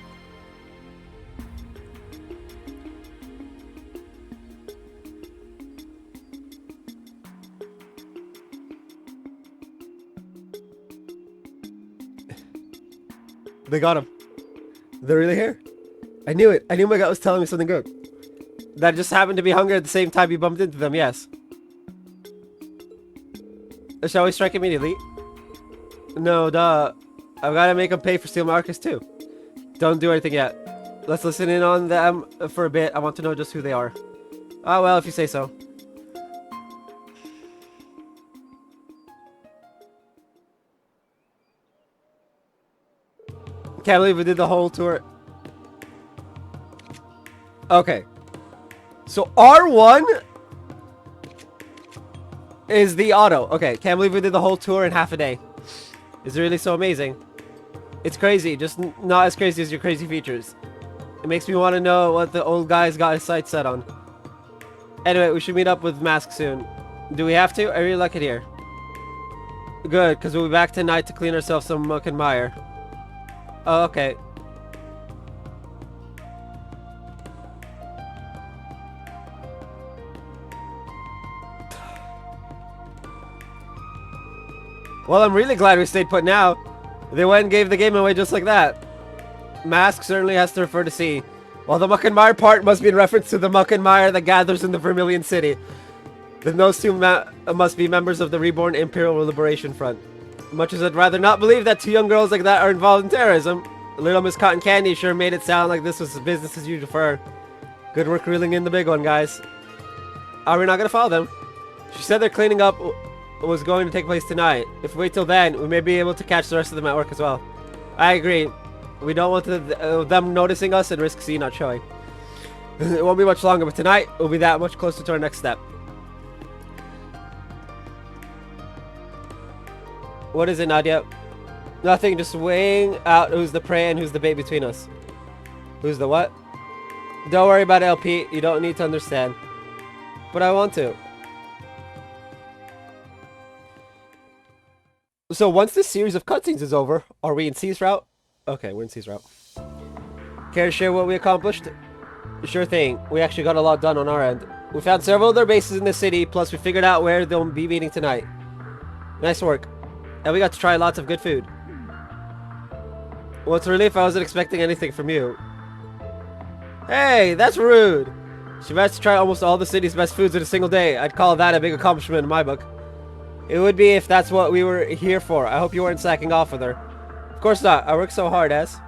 Speaker 1: They got him. They're really here. I knew it. I knew my gut was telling me something good. That just happened to be hunger at the same time you bumped into them, yes. Shall we strike immediately? No, duh. I've got to make them pay for Steel Marcus too. Don't do anything yet. Let's listen in on them for a bit. I want to know just who they are. Ah, well, if you say so. Can't believe we did the whole tour. Okay. So R1 is the auto. Okay, can't believe we did the whole tour in half a day. Is it really so amazing? It's crazy, just not as crazy as your crazy features. It makes me want to know what the old guy's got his sights set on. Anyway, we should meet up with Mask soon. Do we have to? I really like it here. Good, because we'll be back tonight to clean ourselves some muck and mire. Oh, okay. Well, I'm really glad we stayed put now. They went and gave the game away just like that. Mask certainly has to refer to sea, while the muck and mire part must be in reference to the muck and mire that gathers in the Vermilion City. Then those two must be members of the Reborn Imperial Liberation Front. Much as I'd rather not believe that two young girls like that are involved in terrorism, Little Miss Cotton Candy sure made it sound like this was business as usual for her. Good work reeling in the big one, guys. Are we not gonna follow them? She said their cleaning up was going to take place tonight. If we wait till then, we may be able to catch the rest of them at work as well. I agree. We don't want them noticing us and risk C not showing. It won't be much longer, but tonight we'll be that much closer to our next step. What is it, Nadia? Nothing, just weighing out who's the prey and who's the bait between us. Who's the what? Don't worry about it, LP. You don't need to understand. But I want to. So once this series of cutscenes is over, are we in C's route? Okay, we're in C's route. Care to share what we accomplished? Sure thing. We actually got a lot done on our end. We found several other bases in the city, plus we figured out where they'll be meeting tonight. Nice work. And we got to try lots of good food. Well, it's a relief I wasn't expecting anything from you. Hey, that's rude. She managed to try almost all the city's best foods in a single day. I'd call that a big accomplishment in my book. It would be if that's what we were here for. I hope you weren't slacking off with her. Of course not. I worked so hard, As.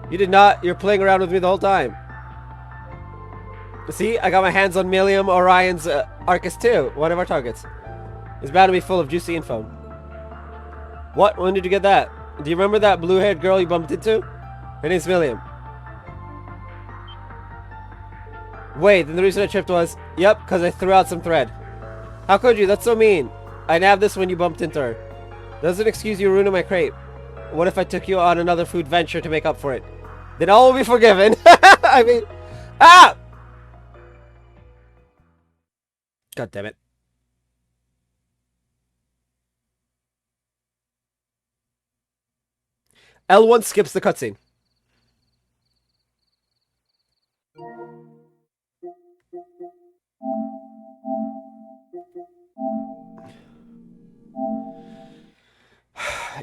Speaker 1: You did not. You're playing around with me the whole time. See, I got my hands on Millium Orion's Arcus too, one of our targets. It's bound to be full of juicy info. What? When did you get that? Do you remember that blue-haired girl you bumped into? Her name's Millium. Wait, then the reason I tripped was... Yep, because I threw out some thread. How could you? That's so mean. I nabbed this when you bumped into her. Doesn't excuse you ruining my crate. What if I took you on another food venture to make up for it? Then all will be forgiven. I mean... Ah! God damn it. L1 skips the cutscene.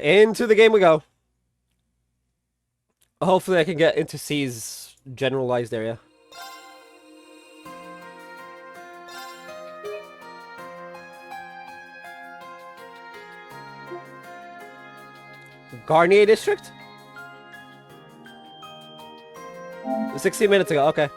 Speaker 1: Into the game we go. Hopefully I can get into C's generalized area. Garnier District? 16 minutes ago, okay.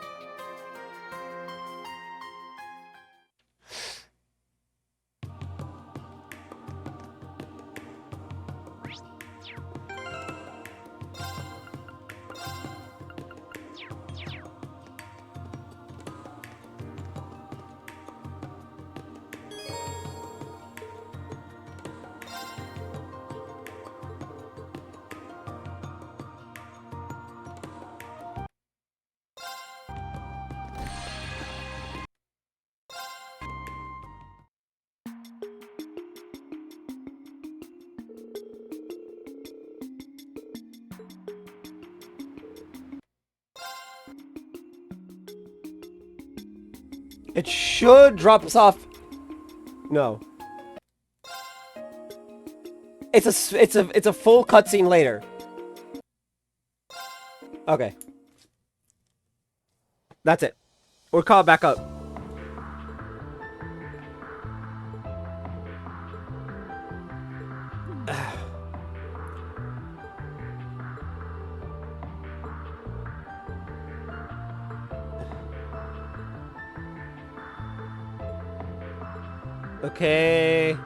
Speaker 1: It should drop us off. No. It's a full cutscene later. Okay. That's it. We're caught back up. Okay.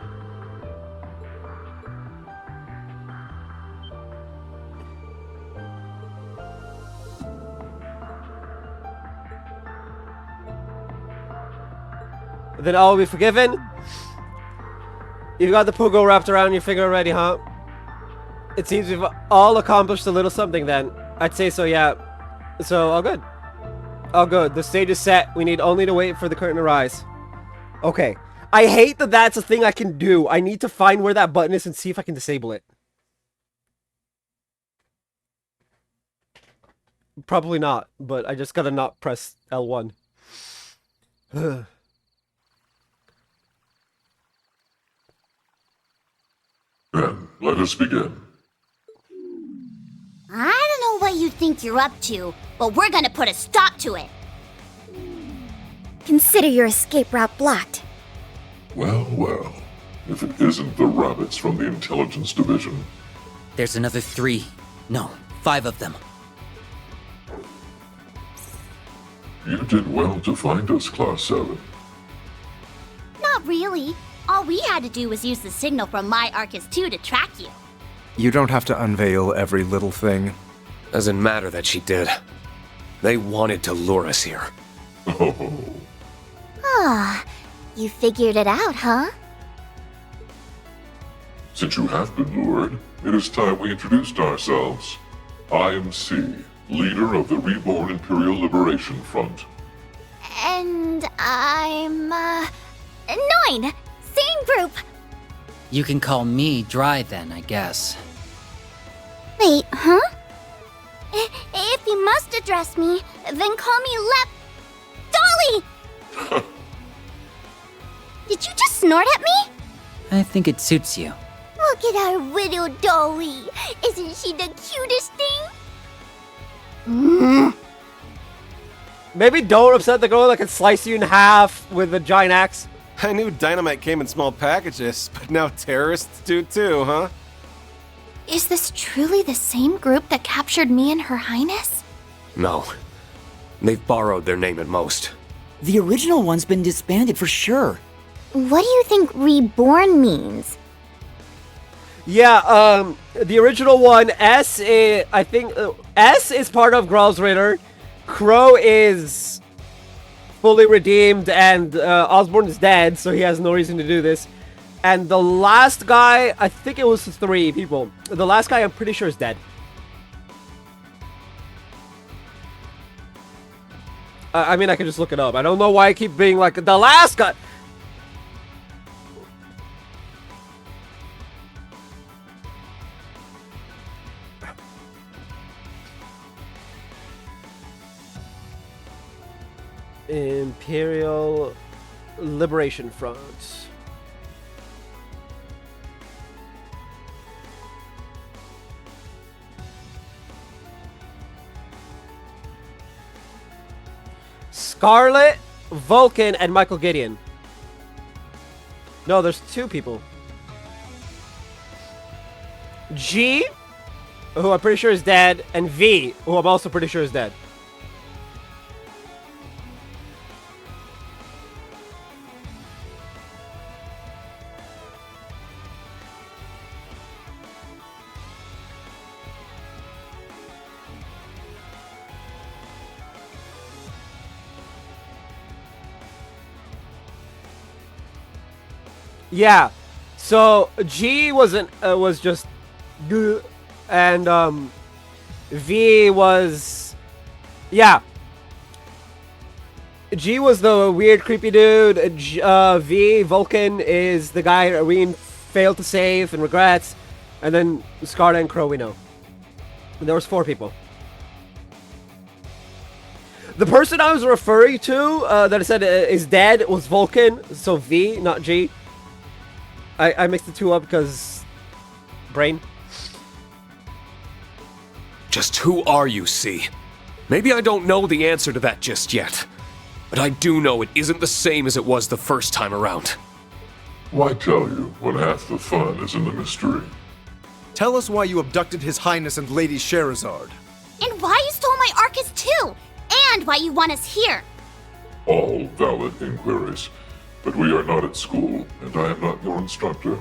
Speaker 1: Then all will be forgiven. You've got the pogo wrapped around your finger already, huh? It seems we've all accomplished a little something then. I'd say so, yeah. So, all good. All good. The stage is set. We need only to wait for the curtain to rise. Okay. I hate that that's a thing I can do. I need to find where that button is and see if I can disable it. Probably not, but I just gotta not press L1.
Speaker 14: Then, let us begin.
Speaker 8: I don't know what you think you're up to, but we're gonna put a stop to it.
Speaker 2: Consider your escape route blocked.
Speaker 14: Well, well. If it isn't the rabbits from the Intelligence Division.
Speaker 21: There's another 3. No, 5 of them.
Speaker 14: You did well to find us, Class 7.
Speaker 8: Not really. All we had to do was use the signal from my Arcus 2 to track you.
Speaker 5: You don't have to unveil every little thing.
Speaker 3: Doesn't matter that she did. They wanted to lure us here.
Speaker 14: Oh.
Speaker 2: Ah, you figured it out, huh?
Speaker 14: Since you have been lured, it is time we introduced ourselves. I am C, leader of the Reborn Imperial Liberation Front.
Speaker 2: And I'm, 9! Same group!
Speaker 21: You can call me Dry then, I guess.
Speaker 2: Wait, huh? If you must address me, then call me Dolly! Did you just snort at me?
Speaker 21: I think it suits you.
Speaker 2: Look at our little Dolly. Isn't she the cutest thing?
Speaker 1: Maybe don't upset the girl that can slice you in half with a giant axe.
Speaker 6: I knew dynamite came in small packages, but now terrorists do too, huh?
Speaker 18: Is this truly the same group that captured me and Her Highness?
Speaker 3: No. They've borrowed their name at most.
Speaker 7: The original one's been disbanded for sure.
Speaker 2: What do you think reborn means?
Speaker 1: Yeah, the original one, S is, I think, S is part of Growl's Ritter. Crow is fully redeemed, and Osborn is dead, so he has no reason to do this. And the last guy, I think it was 3 people. The last guy, I'm pretty sure, is dead. I mean, I can just look it up. I don't know why I keep being like, the last guy! Imperial Liberation Front. Scarlet, Vulcan, and Michael Gideon. No, there's 2 people. G, who I'm pretty sure is dead, and V, who I'm also pretty sure is dead. Yeah, so G was just good, and V was, yeah. G was the weird, creepy dude. V, Vulcan, is the guy Irene failed to save and regrets, and then Scarlet and Crow we know. And there was 4 people. The person I was referring to that I said is dead was Vulcan, so V, not G. I mixed the 2 up because brain.
Speaker 3: Just who are you, C? Maybe I don't know the answer to that just yet, but I do know it isn't the same as it was the first time around.
Speaker 14: Why tell you when half the fun is in the mystery?
Speaker 5: Tell us why you abducted His Highness and Lady Sherazard.
Speaker 8: And why you stole my Arcus too! And why you want us here!
Speaker 14: All valid inquiries. But we are not at school, and I am not your instructor.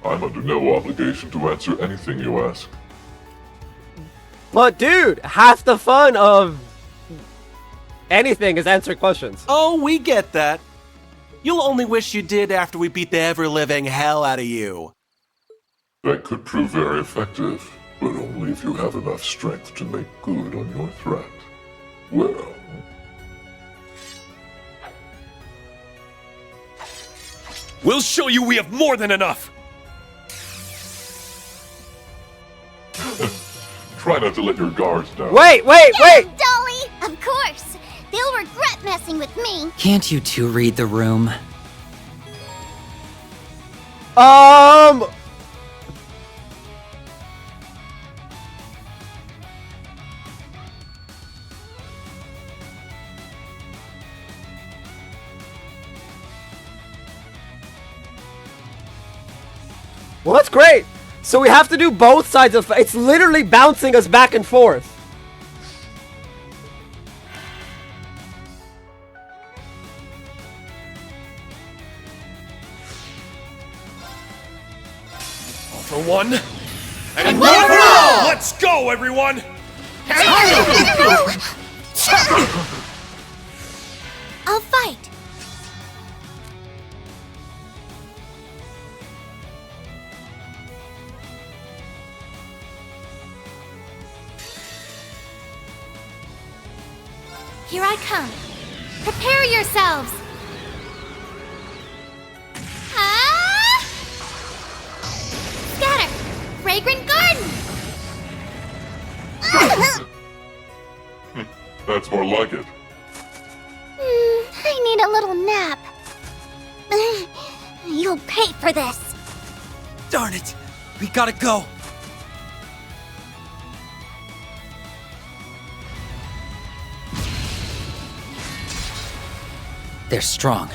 Speaker 14: I'm under no obligation to answer anything you ask.
Speaker 1: But dude, half the fun of anything is answering questions.
Speaker 10: Oh, we get that. You'll only wish you did after we beat the ever-living hell out of you.
Speaker 14: That could prove very effective, but only if you have enough strength to make good on your threat. Well...
Speaker 3: We'll show you we have more than enough!
Speaker 14: Try not to let your guards down.
Speaker 1: Wait!
Speaker 8: Dolly! Of course! They'll regret messing with me!
Speaker 21: Can't you 2 read the room?
Speaker 1: Well, that's great. So we have to do both sides of it's literally bouncing us back and forth.
Speaker 13: All for one, and one for all! Let's go, everyone!
Speaker 2: I'll fight. Here I come. Prepare yourselves! Ah! Scatter! Fragrant garden!
Speaker 14: That's more like it.
Speaker 2: I need a little nap. You'll pay for this.
Speaker 12: Darn it! We gotta go!
Speaker 21: They're strong.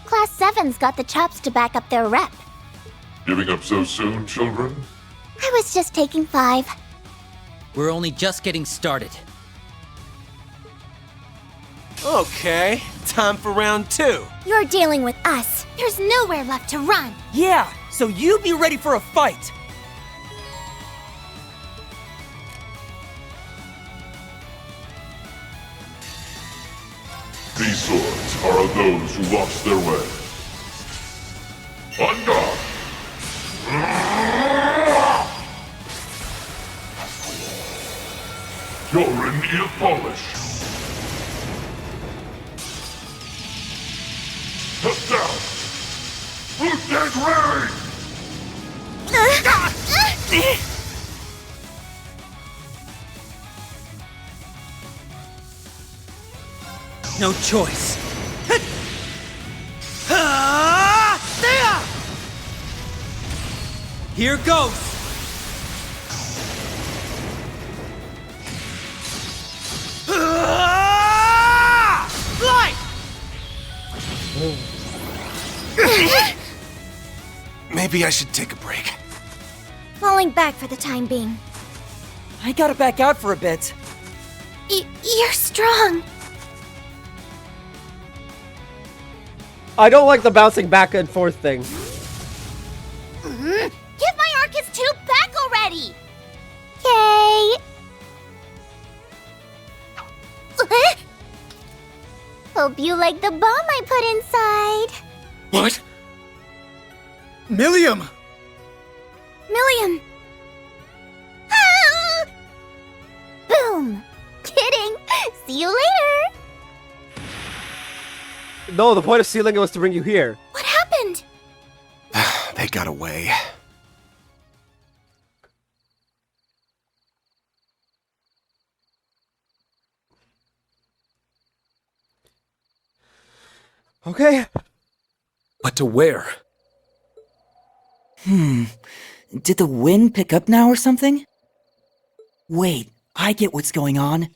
Speaker 2: Class 7's got the chops to back up their rep.
Speaker 14: Giving up so soon, children?
Speaker 2: I was just taking 5.
Speaker 21: We're only just getting started.
Speaker 10: Okay, time for round 2.
Speaker 2: You're dealing with us. There's nowhere left to run.
Speaker 12: Yeah, so you be ready for a fight!
Speaker 14: These swords are of those who lost their way. On guard! You're in need of polish. Step down! Lieutenant Reverie!
Speaker 12: No choice. Here goes! Fly!
Speaker 6: Maybe I should take a break.
Speaker 2: Falling back for the time being.
Speaker 12: I gotta back out for a bit.
Speaker 2: You're strong.
Speaker 1: I don't like the bouncing back and forth thing.
Speaker 8: Give my Arcus 2 back already!
Speaker 2: Yay! Hope you like the bomb I put inside.
Speaker 6: What? Millium!
Speaker 2: Millium! Ah! Boom! Kidding! See you later!
Speaker 1: No, the point of sealing it was to bring you here.
Speaker 2: What happened?
Speaker 6: They got away.
Speaker 1: Okay.
Speaker 3: But to where?
Speaker 7: Did the wind pick up now or something? Wait, I get what's going on.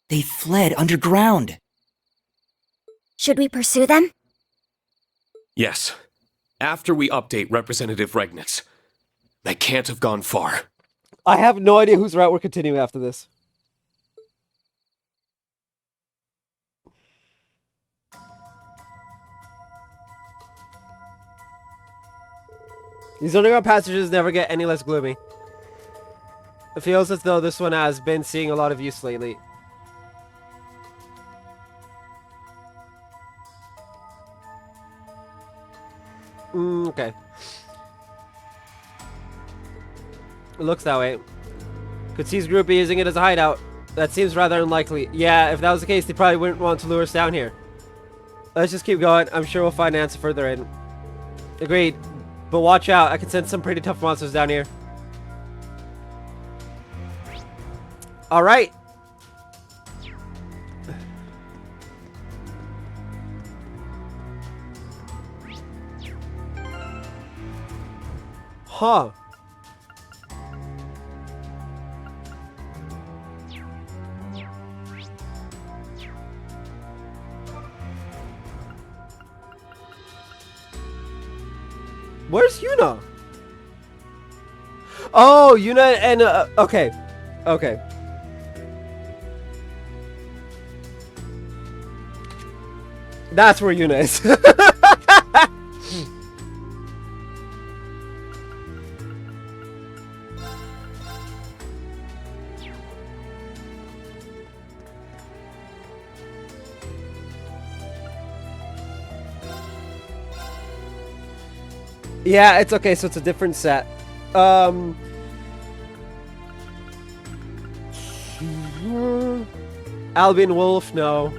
Speaker 7: They fled underground.
Speaker 2: Should we pursue them?
Speaker 3: Yes. After we update Representative Regnitz. They can't have gone far.
Speaker 1: I have no idea whose route we're continuing after this. These underground passages never get any less gloomy. It feels as though this one has been seeing a lot of use lately. Okay. It looks that way. Could see his group be using it as a hideout. That seems rather unlikely. Yeah, if that was the case, they probably wouldn't want to lure us down here. Let's just keep going. I'm sure we'll find an answer further in. Agreed. But watch out. I can sense some pretty tough monsters down here. All right. Huh. Where's Yuna? Oh, Yuna and okay. Okay. That's where Yuna is. Yeah, it's okay, so it's a different set. Albion Wolf, no.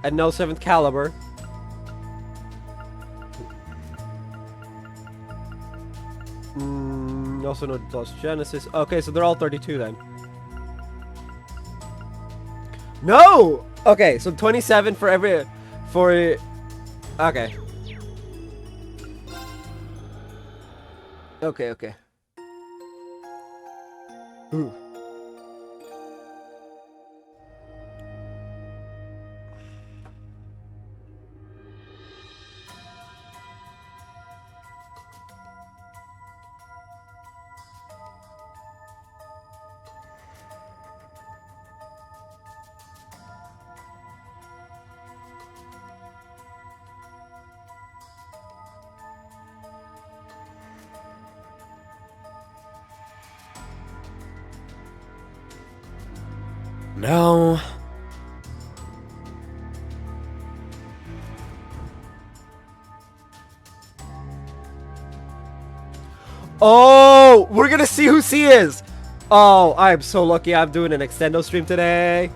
Speaker 1: And no 7th Caliber. Also no Lost Genesis. Okay, so they're all 32 then. No! Okay, so 27 for every... For... Okay. Okay. Ooh.
Speaker 20: No.
Speaker 1: Oh, we're gonna see who C is. Oh, I'm so lucky I'm doing an extendo stream today.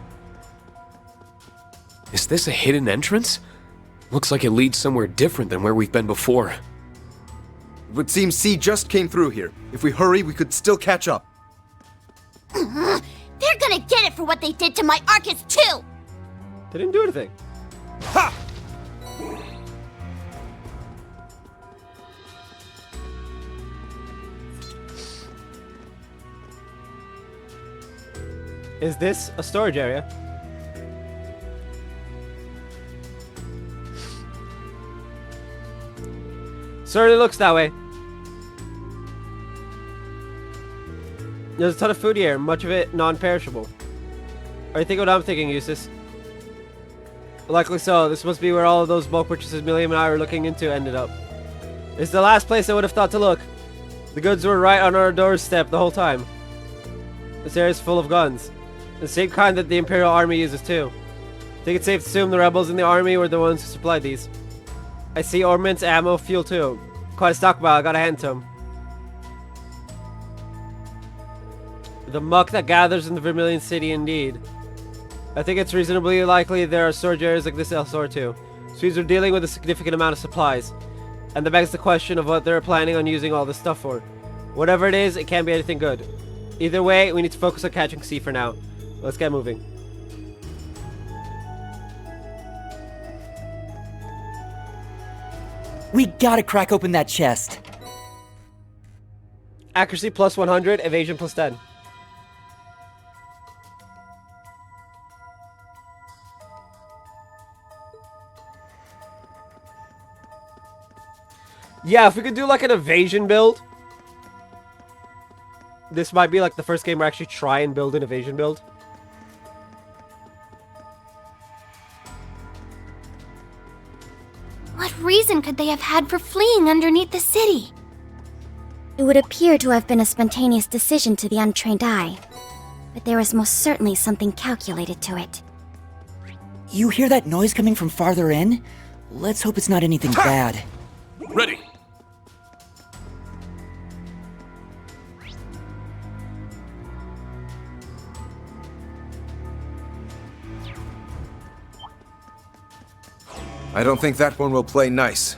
Speaker 3: Is this a hidden entrance? Looks like it leads somewhere different than where we've been before.
Speaker 5: It would seem C just came through here. If we hurry, we could still catch up.
Speaker 8: They're gonna get it for what they did to my Arcus too!
Speaker 1: They didn't do anything.
Speaker 5: Ha!
Speaker 1: Is this a storage area? Certainly looks that way. There's a ton of food here, much of it non-perishable. Are you thinking what I'm thinking, Eustace? Likely so. This must be where all of those bulk purchases Milliam and I were looking into ended up. It's the last place I would have thought to look. The goods were right on our doorstep the whole time. This area is full of guns. The same kind that the Imperial Army uses too. I think it's safe to assume the rebels in the army were the ones who supplied these. I see ornaments, ammo, fuel too. Quite a stockpile, I gotta hand to 'em. The muck that gathers in the Vermilion City, indeed. I think it's reasonably likely there are storage areas like this elsewhere too. Swedes are dealing with a significant amount of supplies. And that begs the question of what they're planning on using all this stuff for. Whatever it is, it can't be anything good. Either way, we need to focus on catching C for now. Let's get moving.
Speaker 7: We gotta crack open that chest.
Speaker 1: Accuracy plus 100, evasion plus 10. Yeah, if we could do like an evasion build. This might be like the first game where I actually try and build an evasion build.
Speaker 2: What reason could they have had for fleeing underneath the city? It would appear to have been a spontaneous decision to the untrained eye, but there was most certainly something calculated to it.
Speaker 7: You hear that noise coming from farther in? Let's hope it's not anything bad.
Speaker 10: Ready!
Speaker 5: I don't think that one will play nice.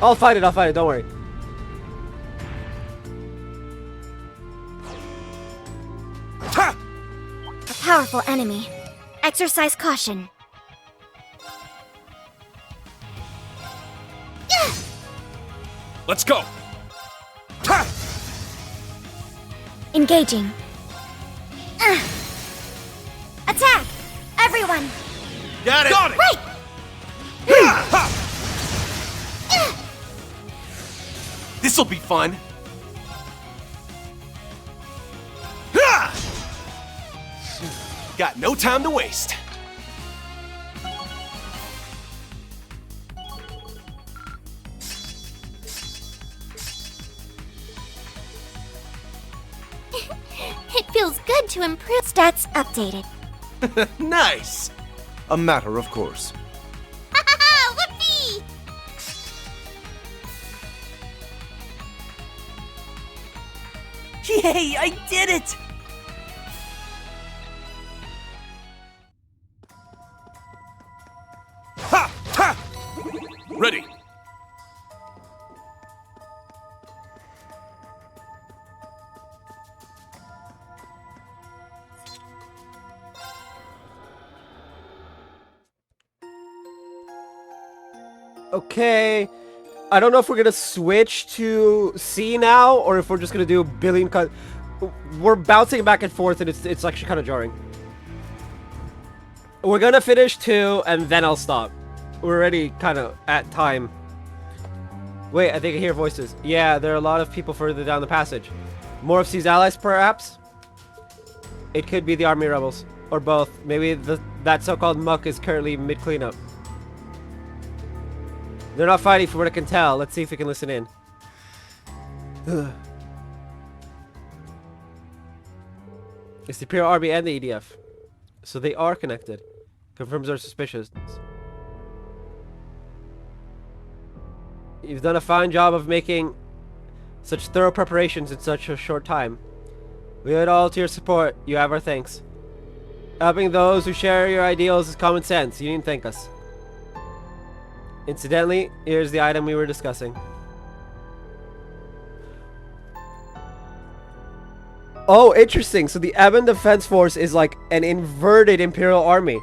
Speaker 1: I'll fight it, don't worry.
Speaker 2: A powerful enemy. Exercise caution.
Speaker 13: Let's go!
Speaker 2: Engaging. Attack! Everyone!
Speaker 10: Got it! Got it!
Speaker 2: Right!
Speaker 10: This'll be fun. Got no time to waste.
Speaker 2: It feels good to improve. Stats updated.
Speaker 10: Nice!
Speaker 5: A matter of course.
Speaker 2: Whoopee!
Speaker 7: Yay, I did it!
Speaker 13: Ha! Ha! Ready.
Speaker 1: Okay. I don't know if we're gonna switch to C now, or if we're just gonna do billion cut. We're bouncing back and forth, and it's actually kind of jarring. We're gonna finish 2, and then I'll stop. We're already kind of at time. Wait, I think I hear voices. Yeah, there are a lot of people further down the passage. More of C's allies, perhaps? It could be the army rebels, or both. Maybe that so-called muck is currently mid-cleanup. They're not fighting from what I can tell. Let's see if we can listen in. It's the Imperial Army and the EDF. So they are connected. Confirms our suspicions. You've done a fine job of making such thorough preparations in such a short time. We owe it all to your support. You have our thanks. Helping those who share your ideals is common sense. You needn't thank us. Incidentally, here's the item we were discussing. Oh, interesting. So the Ebon Defense Force is like an inverted Imperial Army.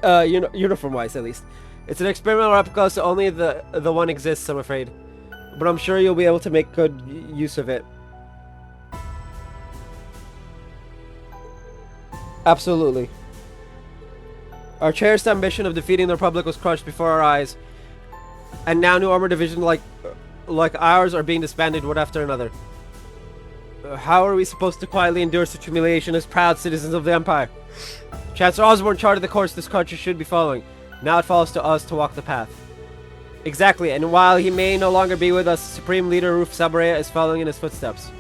Speaker 1: Uniform-wise, at least. It's an experimental replica, so only the one exists, I'm afraid. But I'm sure you'll be able to make good use of it. Absolutely. Our cherished ambition of defeating the Republic was crushed before our eyes, and now new armor divisions like ours are being disbanded one after another. How are we supposed to quietly endure such humiliation as proud citizens of the Empire? Chancellor Osborne charted the course this country should be following. Now it falls to us to walk the path. Exactly, and while he may no longer be with us, Supreme Leader Ruf Sabrea is following in his footsteps.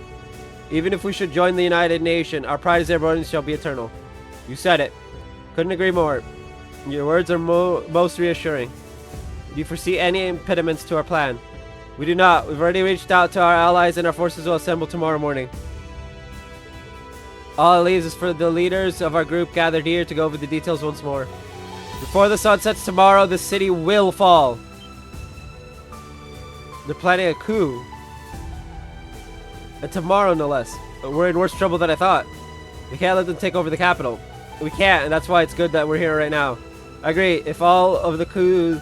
Speaker 1: Even if we should join the United Nation, our pride as Airborne shall be eternal. You said it. Couldn't agree more. Your words are most reassuring. Do you foresee any impediments to our plan? We do not. We've already reached out to our allies and our forces will assemble tomorrow morning. All it leaves is for the leaders of our group gathered here to go over the details once more. Before the sun sets tomorrow, the city will fall. They're planning a coup. And tomorrow, no less. We're in worse trouble than I thought. We can't let them take over the capital. We can't, and that's why it's good that we're here right now. I agree. If all of the coup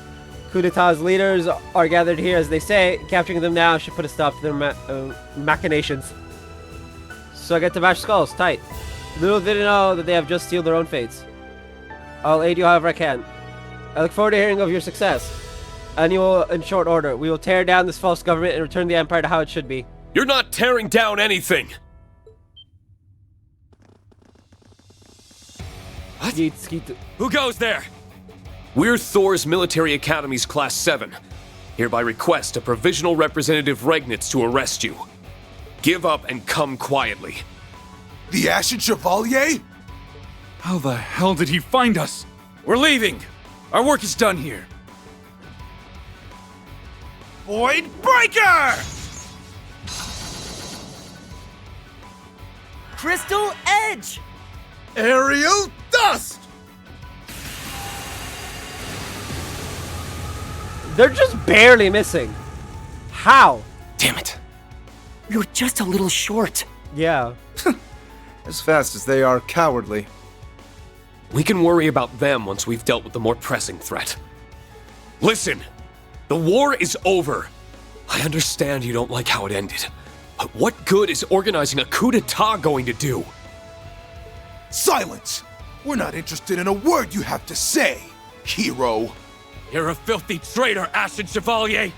Speaker 1: d'etat's leaders are gathered here, as they say, capturing them now should put a stop to their machinations. So I get to bash skulls. Tight. Little did they know that they have just sealed their own fates. I'll aid you however I can. I look forward to hearing of your success. And you will in short order. We will tear down this false government and return the Empire to how it should be.
Speaker 13: You're not tearing down anything! What? Who goes there? We're Thor's Military Academy's Class 7. Hereby request a provisional representative Regnitz to arrest you. Give up and come quietly.
Speaker 6: The Ashen Chevalier?
Speaker 16: How the hell did he find us? We're leaving! Our work is done here.
Speaker 6: Void Breaker!
Speaker 7: Crystal Edge!
Speaker 6: Aerial Dust!
Speaker 1: They're just barely missing. How?
Speaker 10: Damn it.
Speaker 7: You're just a little short.
Speaker 1: Yeah.
Speaker 5: As fast as they are cowardly.
Speaker 13: We can worry about them once we've dealt with the more pressing threat. Listen, the war is over. I understand you don't like how it ended, but what good is organizing a coup d'etat going to do?
Speaker 4: Silence! We're not interested in a word you have to say, hero.
Speaker 13: You're a filthy traitor, Ashen Chevalier!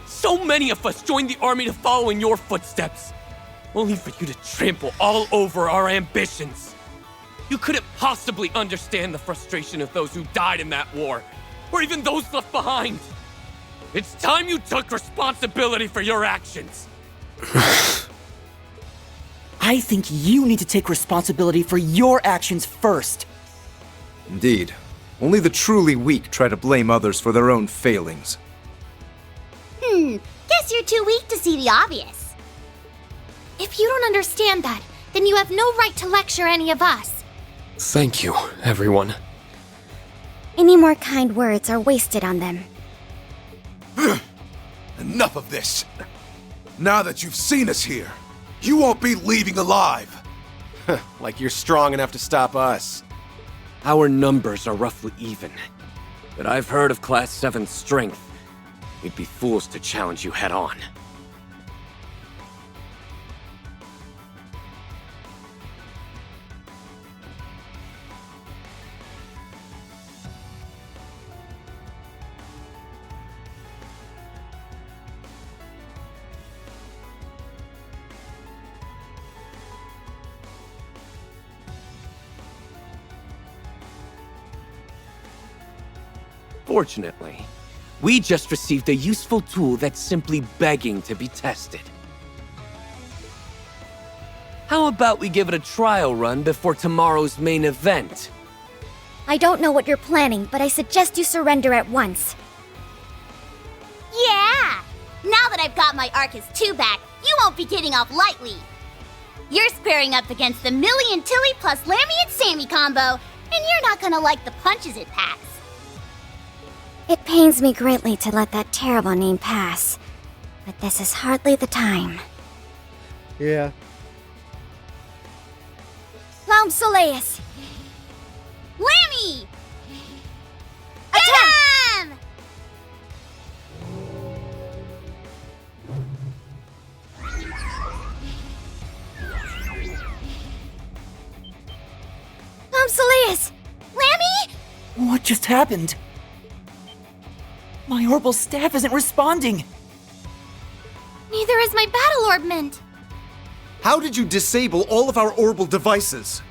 Speaker 13: So many of us joined the army to follow in your footsteps, only for you to trample all over our ambitions. You couldn't possibly understand the frustration of those who died in that war, or even those left behind. It's time you took responsibility for your actions.
Speaker 7: I think you need to take responsibility for your actions first.
Speaker 5: Indeed. Only the truly weak try to blame others for their own failings.
Speaker 8: Guess you're too weak to see the obvious.
Speaker 2: If you don't understand that, then you have no right to lecture any of us.
Speaker 13: Thank you, everyone.
Speaker 2: Any more kind words are wasted on them.
Speaker 4: Enough of this. Now that you've seen us here, you won't be leaving alive.
Speaker 10: Like you're strong enough to stop us. Our numbers are roughly even. But I've heard of Class 7's strength. We'd be fools to challenge you head-on. Fortunately, we just received a useful tool that's simply begging to be tested. How about we give it a trial run before tomorrow's main event?
Speaker 2: I don't know what you're planning, but I suggest you surrender at once.
Speaker 8: Yeah! Now that I've got my Arcus 2 back, you won't be getting off lightly. You're squaring up against the Millie and Tilly plus Lammy and Sammy combo, and you're not gonna like the punches it packs.
Speaker 2: It pains me greatly to let that terrible name pass, but this is hardly the time.
Speaker 1: Yeah.
Speaker 2: Laum Soleus!
Speaker 8: Lammy! Attack!
Speaker 2: Laum Soleus!
Speaker 8: Lammy?
Speaker 7: What just happened? My orbital staff isn't responding.
Speaker 2: Neither is my battle orbment.
Speaker 5: How did you disable all of our orbital devices?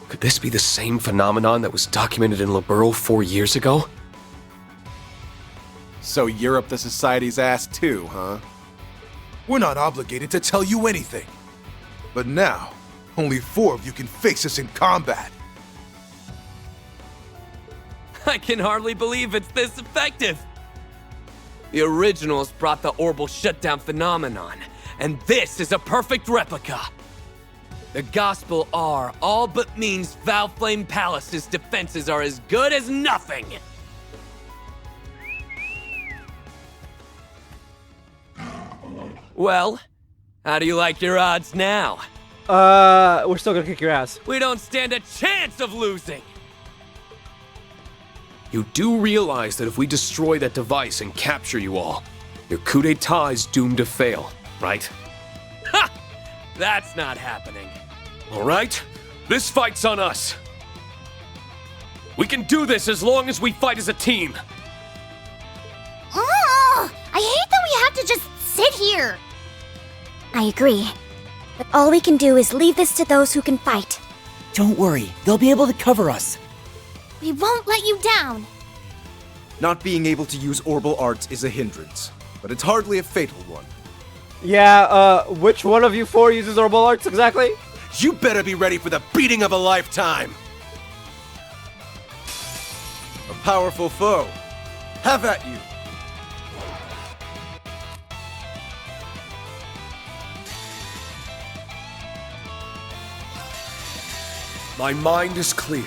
Speaker 13: Could this be the same phenomenon that was documented in Liberl 4 years ago?
Speaker 10: So you're up the society's ass too, huh?
Speaker 4: We're not obligated to tell you anything. But now, only 4 of you can face us in combat.
Speaker 10: I can hardly believe it's this effective. The originals brought the orbital shutdown phenomenon, and this is a perfect replica. The Gospel R all but means Valflame Palace's defenses are as good as nothing. Well, how do you like your odds now?
Speaker 1: We're still gonna kick your ass.
Speaker 10: We don't stand a chance of losing.
Speaker 13: You do realize that if we destroy that device and capture you all, your coup d'etat is doomed to fail, right?
Speaker 10: Ha! That's not happening.
Speaker 13: All right, this fight's on us. We can do this as long as we fight as a team.
Speaker 8: Oh, I hate that we have to just sit here.
Speaker 2: I agree. But all we can do is leave this to those who can fight.
Speaker 7: Don't worry, they'll be able to cover us.
Speaker 2: We won't let you down.
Speaker 5: Not being able to use orbital arts is a hindrance, but it's hardly a fatal one.
Speaker 1: Yeah, which one of you 4 uses orbital arts exactly?
Speaker 10: You better be ready for the beating of a lifetime.
Speaker 5: A powerful foe. Have at you.
Speaker 13: My mind is clear.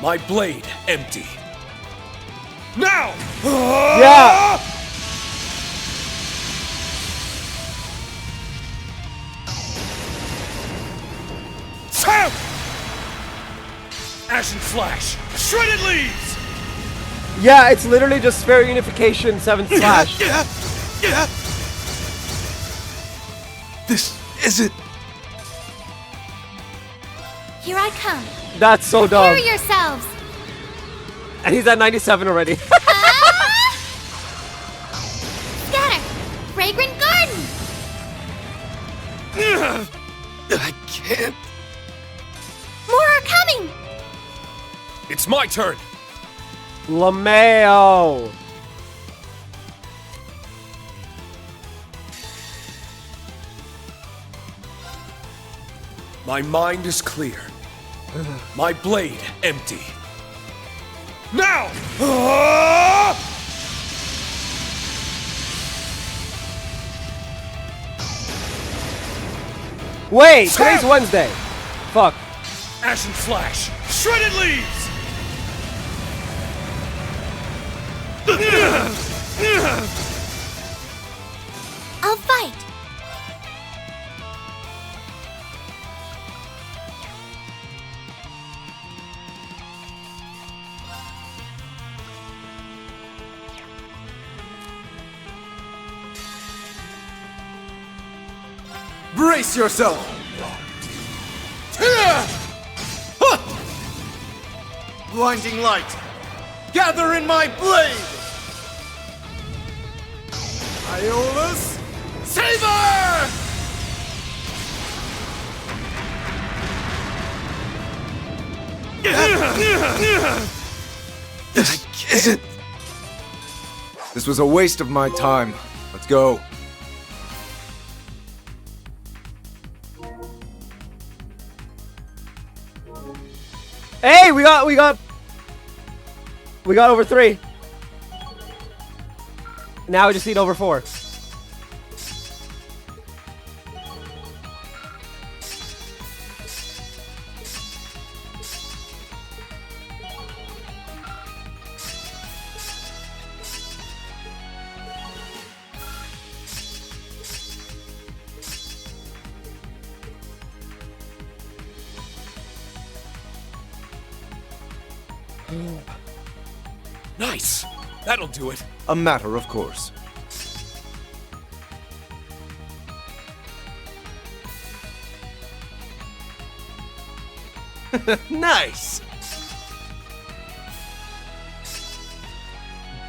Speaker 13: My blade empty. Now!
Speaker 1: Yeah!
Speaker 16: Ashen Slash! Shredded Leaves!
Speaker 1: Yeah, it's literally just Sphere Unification 7 Slash.
Speaker 4: Yeah. This isn't.
Speaker 2: Here I come.
Speaker 1: That's so dumb.
Speaker 2: Prepare yourselves.
Speaker 1: And he's at 97 already.
Speaker 2: Scatter. Fragrant Garden.
Speaker 6: I can't.
Speaker 2: More are coming.
Speaker 13: It's my turn.
Speaker 1: LeMayo.
Speaker 13: My mind is clear. My blade empty. Now!
Speaker 1: Wait, today's Wednesday. Fuck.
Speaker 16: Ashen Slash! Shredded Leaves!
Speaker 2: I'll fight.
Speaker 6: Brace yourself! Blinding light! Gather in my blade! Iola's Saber!
Speaker 4: This isn't. This was a waste of my time. Let's go.
Speaker 1: Hey, we got over 3. Now we just need over 4.
Speaker 13: Nice. That'll do it.
Speaker 4: A matter of course.
Speaker 6: Nice!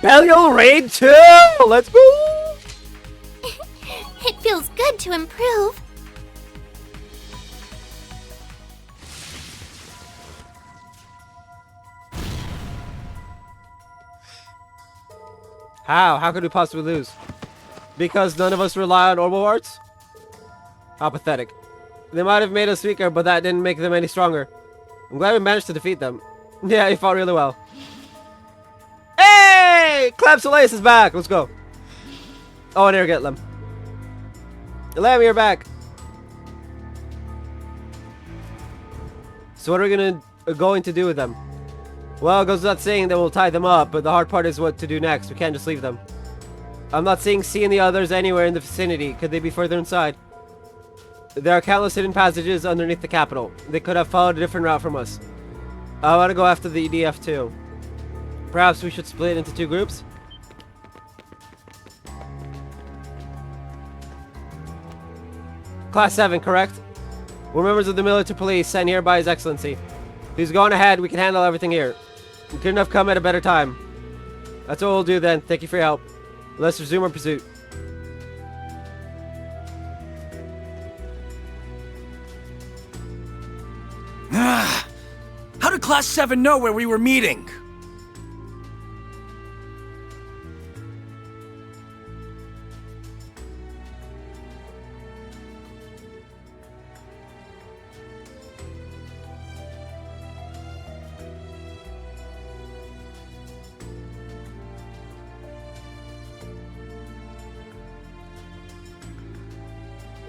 Speaker 1: Belial Raid 2! Let's go!
Speaker 2: It feels good to improve.
Speaker 1: How? How could we possibly lose? Because none of us rely on orbital arts? How pathetic. They might have made us weaker, but that didn't make them any stronger. I'm glad we managed to defeat them. Yeah, he fought really well. Hey! Clamp Solace is back! Let's go. Oh, and here, get Lem. Lem, you're back. So what are we going to do with them? Well, it goes without saying that we'll tie them up, but the hard part is what to do next. We can't just leave them. I'm not seeing C and the others anywhere in the vicinity. Could they be further inside? There are countless hidden passages underneath the capital. They could have followed a different route from us. I want to go after the EDF too. Perhaps we should split into 2 groups? Class 7, correct? We're members of the military police sent here by His Excellency. Please go on ahead. We can handle everything here. We couldn't have come at a better time. That's what we'll do then. Thank you for your help. Let's resume our pursuit.
Speaker 11: How did Class 7 know where we were meeting?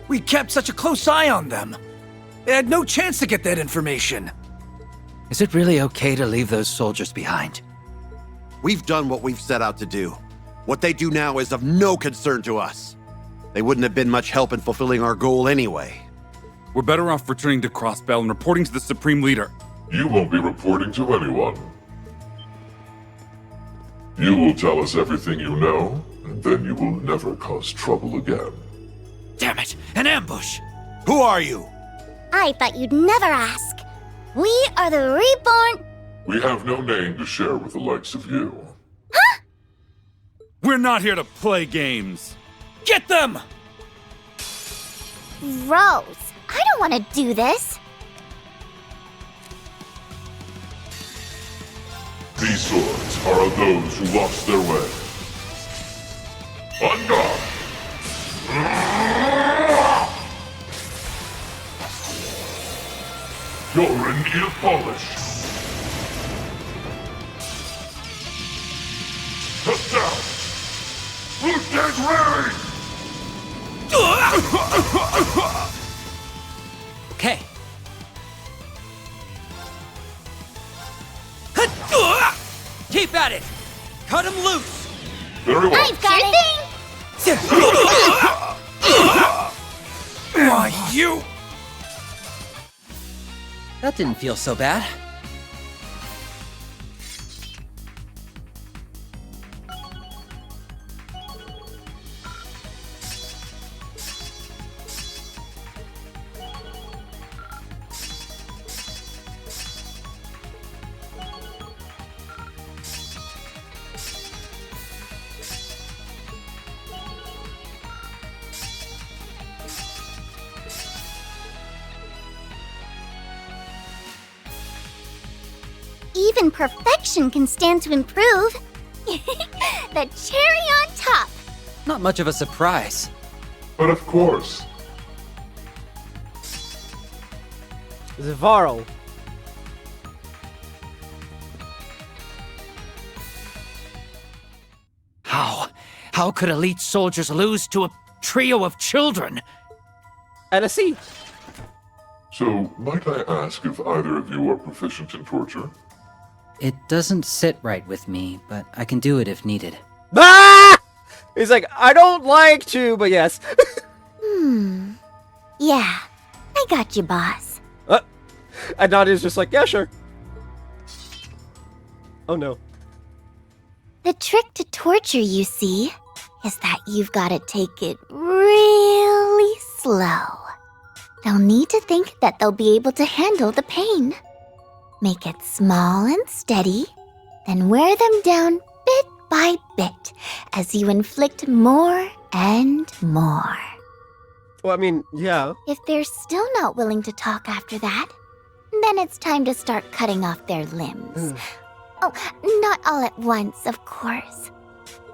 Speaker 11: We kept such a close eye on them. They had no chance to get that information.
Speaker 22: Is it really okay to leave those soldiers behind?
Speaker 23: We've done what we've set out to do. What they do now is of no concern to us. They wouldn't have been much help in fulfilling our goal anyway.
Speaker 16: We're better off returning to Crossbell and reporting to the Supreme Leader.
Speaker 14: You won't be reporting to anyone. You will tell us everything you know, and then you will never cause trouble again.
Speaker 11: Damn it! An ambush!
Speaker 23: Who are you?
Speaker 8: I thought you'd never ask. We are the Reborn.
Speaker 14: We have no name to share with the likes of you.
Speaker 16: We're not here to play games.
Speaker 11: Get them!
Speaker 8: Rose, I don't want to do this.
Speaker 14: These swords are of those who lost their way. Undone! You're in need of polish. Cut down! Lieutenant Reverie!
Speaker 21: Okay. Keep at it! Cut him loose!
Speaker 14: Very well.
Speaker 8: I've got it.
Speaker 11: Why, you...
Speaker 21: That didn't feel so bad.
Speaker 8: Even perfection can stand to improve. The cherry on top.
Speaker 21: Not much of a surprise.
Speaker 14: But of course.
Speaker 1: Zvarl.
Speaker 11: How could elite soldiers lose to a trio of children?
Speaker 1: And a C.
Speaker 14: So, might I ask if either of you are proficient in torture?
Speaker 21: It doesn't sit right with me, but I can do it if needed.
Speaker 1: Ah! He's like, I don't like to, but yes.
Speaker 8: Yeah, I got you, boss.
Speaker 1: And Nadia's just like, yeah, sure. Oh no.
Speaker 8: The trick to torture, you see, is that you've got to take it really slow. They'll need to think that they'll be able to handle the pain. Make it small and steady, then wear them down bit by bit as you inflict more and more.
Speaker 1: Well, I mean, yeah.
Speaker 8: If they're still not willing to talk after that, then it's time to start cutting off their limbs. Oh, not all at once, of course.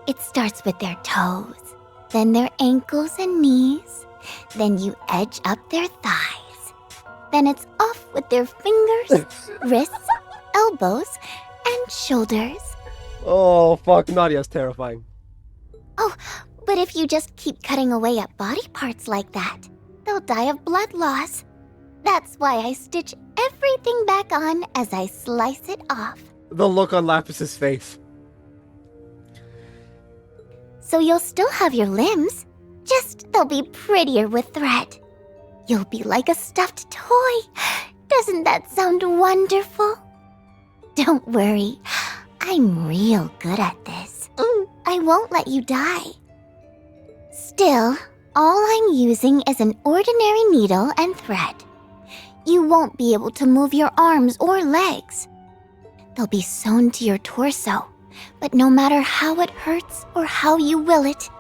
Speaker 8: It starts with their toes, then their ankles and knees, then you edge up their thighs. Then it's off with their fingers, wrists, elbows, and shoulders.
Speaker 1: Oh, fuck, Nadia's terrifying.
Speaker 8: Oh, but if you just keep cutting away at body parts like that, they'll die of blood loss. That's why I stitch everything back on as I slice it off.
Speaker 1: The look on Lapis's face.
Speaker 8: So you'll still have your limbs, just they'll be prettier with thread. You'll be like a stuffed toy. Doesn't that sound wonderful? Don't worry, I'm real good at this. I won't let you die. Still, all I'm using is an ordinary needle and thread. You won't be able to move your arms or legs. They'll be sewn to your torso, but no matter how it hurts or how you will it,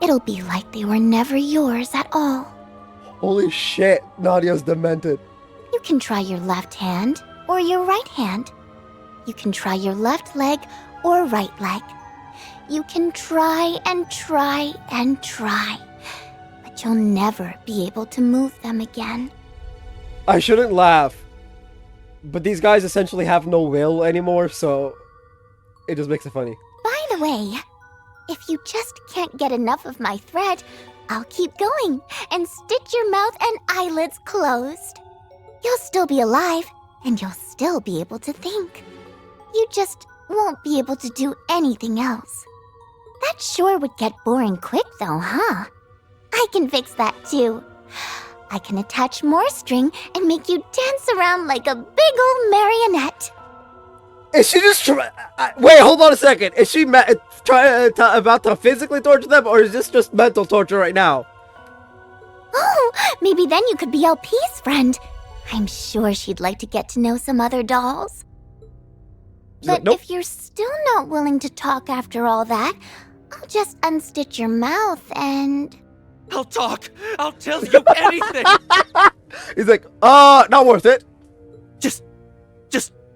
Speaker 8: it'll be like they were never yours at all.
Speaker 1: Holy shit, Nadia's demented.
Speaker 8: You can try your left hand or your right hand. You can try your left leg or right leg. You can try and try and try, but you'll never be able to move them again.
Speaker 1: I shouldn't laugh, but these guys essentially have no will anymore, so it just makes it funny.
Speaker 8: By the way, if you just can't get enough of my thread, I'll keep going and stitch your mouth and eyelids closed. You'll still be alive, and you'll still be able to think. You just won't be able to do anything else. That sure would get boring quick though, huh? I can fix that too.
Speaker 2: I can attach more string and make you dance around like a big old marionette.
Speaker 1: Is she just wait, hold on a second. Is she about to physically torture them, or is this just mental torture right now?
Speaker 2: Oh, maybe then you could be LP's friend. I'm sure she'd like to get to know some other dolls.
Speaker 1: She's
Speaker 2: But
Speaker 1: like, nope.
Speaker 2: if you're still not willing to talk after all that, I'll just unstitch your mouth and...
Speaker 10: I'll talk! I'll tell you anything!
Speaker 1: He's like, not worth it.
Speaker 10: Just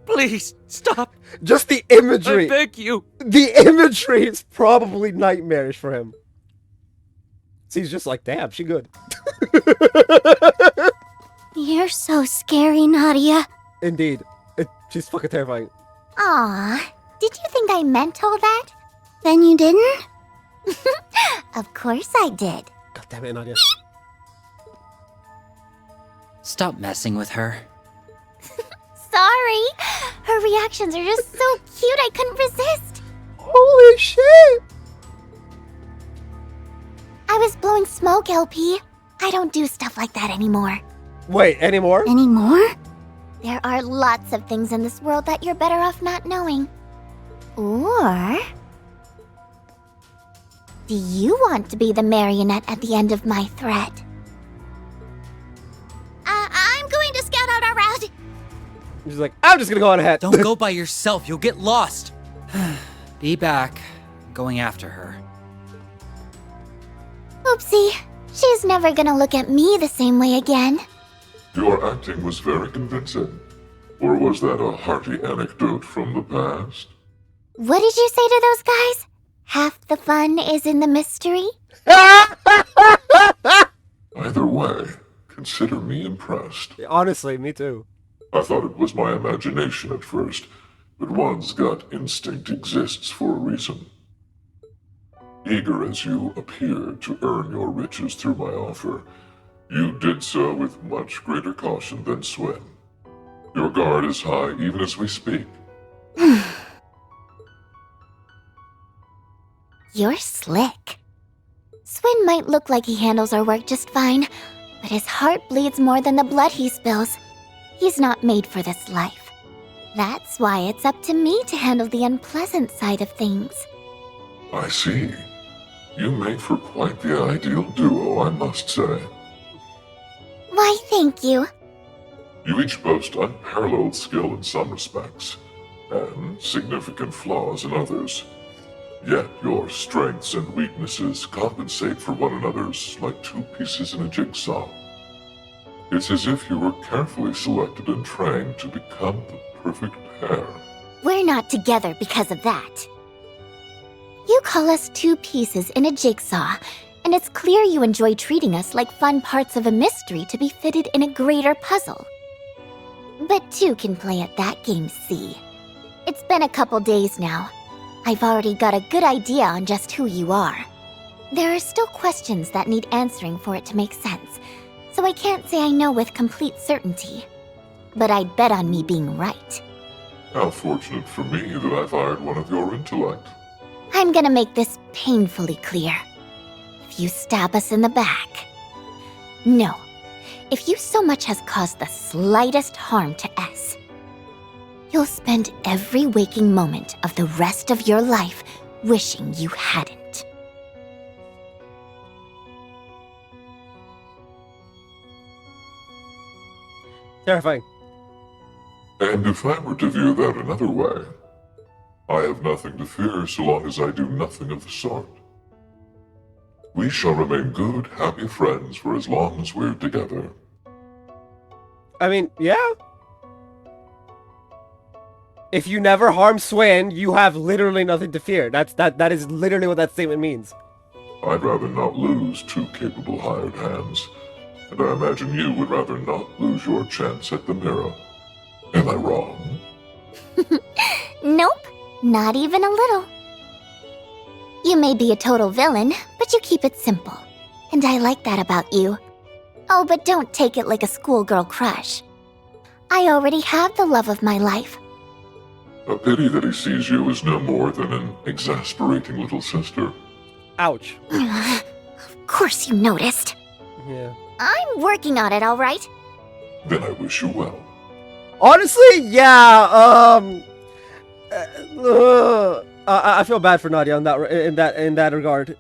Speaker 10: please, stop.
Speaker 1: Just the imagery.
Speaker 10: I beg you.
Speaker 1: The imagery is probably nightmarish for him. So he's just like, damn, she good.
Speaker 2: You're so scary, Nadia.
Speaker 1: Indeed. She's fucking terrifying.
Speaker 2: Aw, did you think I meant all that? Then you didn't? Of course I did.
Speaker 1: God damn it, Nadia.
Speaker 21: Stop messing with her.
Speaker 2: Sorry. Her reactions are just so cute I couldn't resist.
Speaker 1: Holy shit!
Speaker 2: I was blowing smoke, LP. I don't do stuff like that anymore.
Speaker 1: Wait, anymore?
Speaker 2: Anymore? There are lots of things in this world that you're better off not knowing. Or... do you want to be the marionette at the end of my thread? I'm going to scout out our route.
Speaker 1: She's like, I'm just gonna go on ahead.
Speaker 21: Don't go by yourself, you'll get lost. Be back. I'm going after her.
Speaker 2: Oopsie. She's never gonna look at me the same way again.
Speaker 14: Your acting was very convincing. Or was that a hearty anecdote from the past?
Speaker 2: What did you say to those guys? Half the fun is in the mystery?
Speaker 14: Either way, consider me impressed.
Speaker 1: Honestly, me too.
Speaker 14: I thought it was my imagination at first, but one's gut instinct exists for a reason. Eager as you appeared to earn your riches through my offer, you did so with much greater caution than Swin. Your guard is high even as we speak.
Speaker 2: You're slick. Swin might look like he handles our work just fine, but his heart bleeds more than the blood he spills. He's not made for this life. That's why it's up to me to handle the unpleasant side of things.
Speaker 14: I see. You make for quite the ideal duo, I must say.
Speaker 2: Why, thank you.
Speaker 14: You each boast unparalleled skill in some respects, and significant flaws in others. Yet your strengths and weaknesses compensate for one another's like two pieces in a jigsaw. It's as if you were carefully selected and trained to become the perfect pair.
Speaker 2: We're not together because of that. You call us two pieces in a jigsaw, and it's clear you enjoy treating us like fun parts of a mystery to be fitted in a greater puzzle. But two can play at that game, see? It's been a couple days now. I've already got a good idea on just who you are. There are still questions that need answering for it to make sense, so I can't say I know with complete certainty. But I'd bet on me being right.
Speaker 14: How fortunate for me that I've hired one of your intellect.
Speaker 2: I'm gonna make this painfully clear. If you stab us in the back... No. If you so much as cause the slightest harm to S, you'll spend every waking moment of the rest of your life wishing you hadn't.
Speaker 1: Terrifying.
Speaker 14: And if I were to view that another way, I have nothing to fear so long as I do nothing of the sort. We shall remain good, happy friends for as long as we're together.
Speaker 1: I mean, yeah. If you never harm Swin, you have literally nothing to fear. That is literally what that statement means.
Speaker 14: I'd rather not lose two capable hired hands, and I imagine you would rather not lose your chance at the mirror. Am I wrong?
Speaker 2: Nope, not even a little. You may be a total villain, but you keep it simple. And I like that about you. Oh, but don't take it like a schoolgirl crush. I already have the love of my life.
Speaker 14: A pity that he sees you as no more than an exasperating little sister.
Speaker 1: Ouch.
Speaker 2: Of course you noticed.
Speaker 1: Yeah.
Speaker 2: I'm working on it, alright?
Speaker 14: Then I wish you well.
Speaker 1: Honestly, yeah. I feel bad for Nadia in that regard.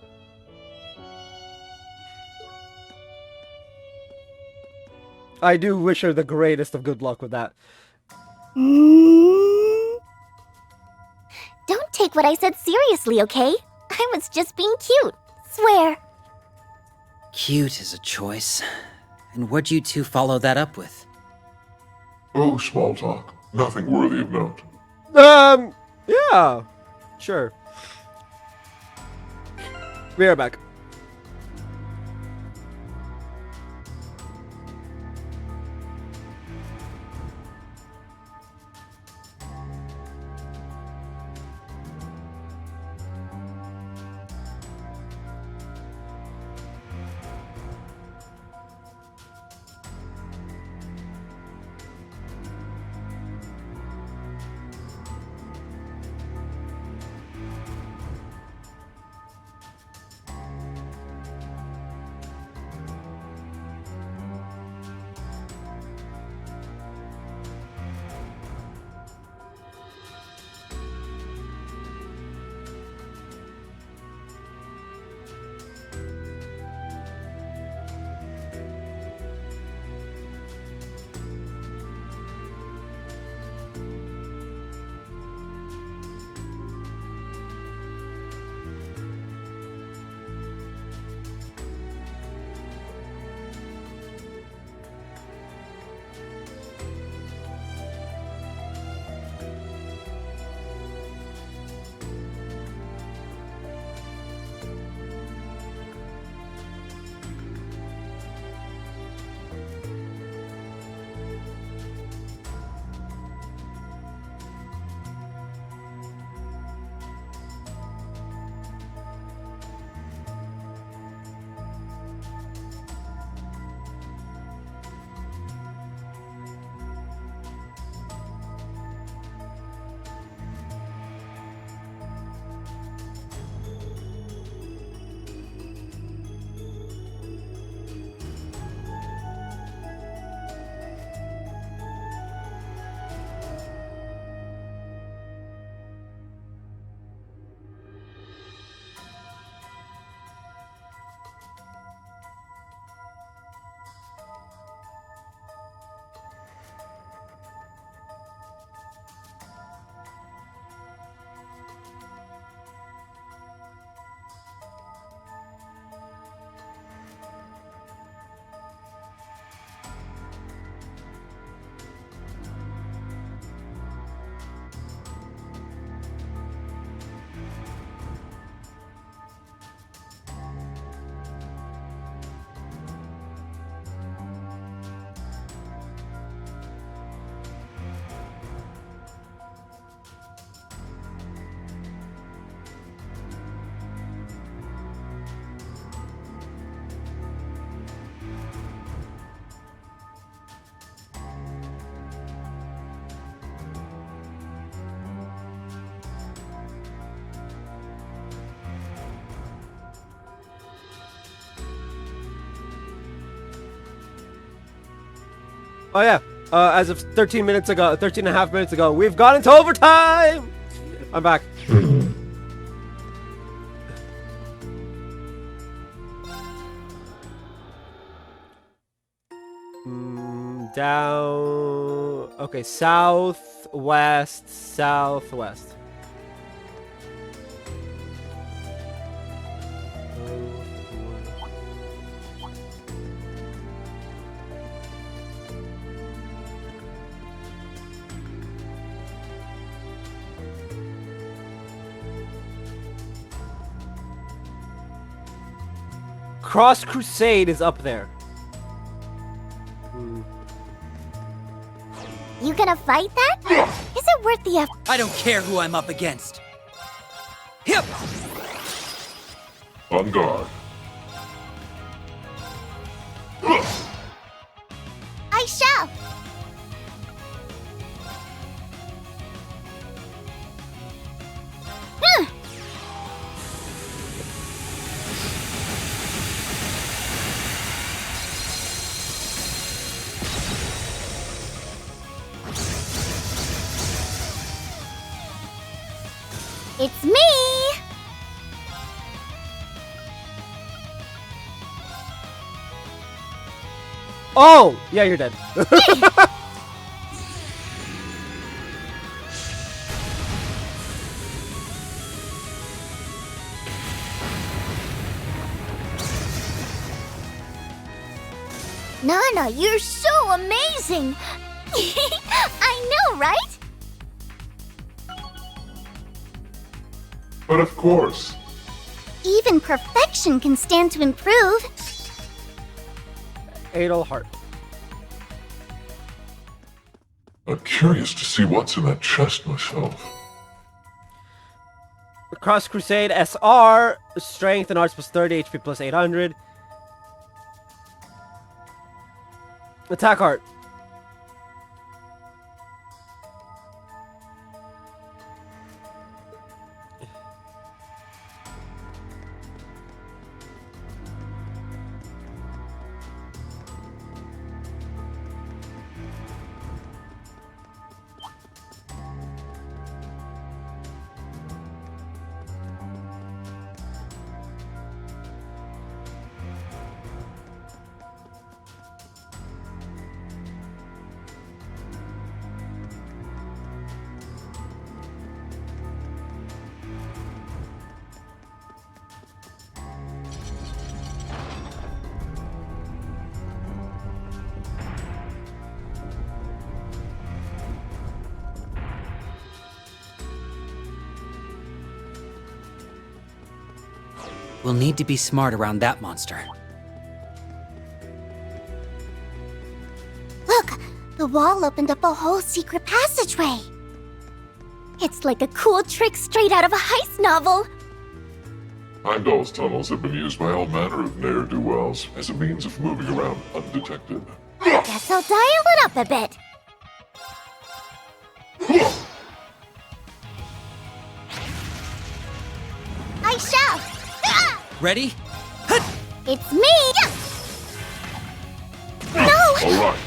Speaker 1: I do wish her the greatest of good luck with that.
Speaker 2: Don't take what I said seriously, okay? I was just being cute. Swear.
Speaker 21: Cute is a choice. And what'd you two follow that up with?
Speaker 14: Oh, small talk. Nothing worthy of note.
Speaker 1: Yeah. Sure. We are back. Oh yeah, as of 13 and a half minutes ago, we've gone into overtime! I'm back. Down... Okay, southwest, southwest. Cross Crusade is up there.
Speaker 2: You gonna fight that? Is it worth the effort?
Speaker 11: I don't care who I'm up against. Hip!
Speaker 14: On guard.
Speaker 2: I shall.
Speaker 8: It's me!
Speaker 1: Oh! Yeah, you're dead.
Speaker 8: Nana, you're so amazing! I know, right?
Speaker 14: But of course.
Speaker 8: Even perfection can stand to improve.
Speaker 1: Adelhart.
Speaker 14: I'm curious to see what's in that chest myself.
Speaker 1: Cross Crusade SR. Strength and Arts plus 30, HP plus 800. Attack Heart.
Speaker 21: We'll need to be smart around that monster.
Speaker 8: Look! The wall opened up a whole secret passageway. It's like a cool trick straight out of a heist novel.
Speaker 14: Heimdall's tunnels have been used by all manner of ne'er-do-wells as a means of moving around undetected.
Speaker 8: Guess I'll dial it up a bit. I shall!
Speaker 21: Ready?
Speaker 8: It's me! No!
Speaker 14: Alright.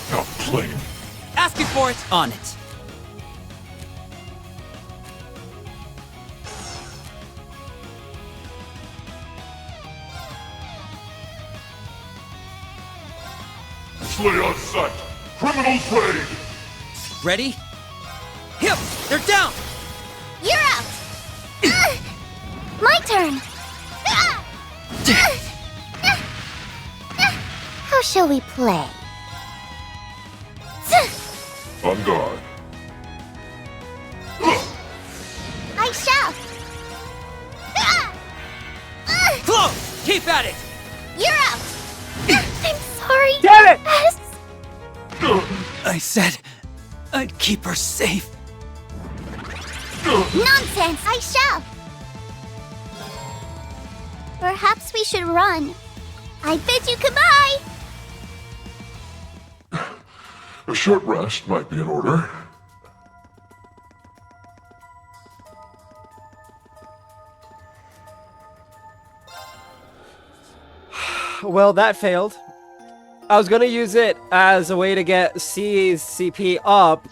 Speaker 14: Now plain.
Speaker 21: Asking for it! On it.
Speaker 14: Slay on sight! Criminal trade!
Speaker 21: Ready? Hip! They're down!
Speaker 8: You're out! My turn! How shall we play?
Speaker 14: On guard.
Speaker 8: I shall!
Speaker 21: Flow! Keep at it!
Speaker 8: You're out! I'm sorry.
Speaker 1: Damn it!
Speaker 8: Yes.
Speaker 11: I said I'd keep her safe.
Speaker 8: Nonsense! I shall! Perhaps we should run. I bid you goodbye!
Speaker 14: A short rest might be in order.
Speaker 1: Well, that failed. I was gonna use it as a way to get C's CP up.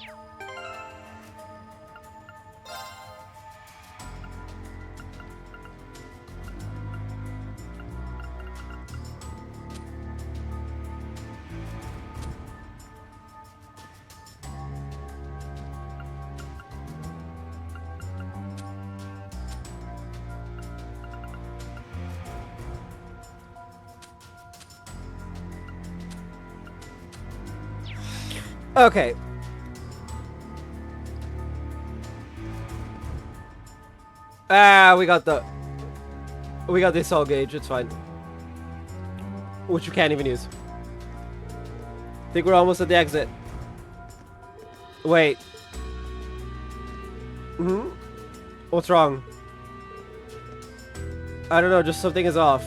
Speaker 1: Okay. We got this all gauge, it's fine. Which we can't even use. Think we're almost at the exit. Wait. What's wrong? I don't know, just something is off.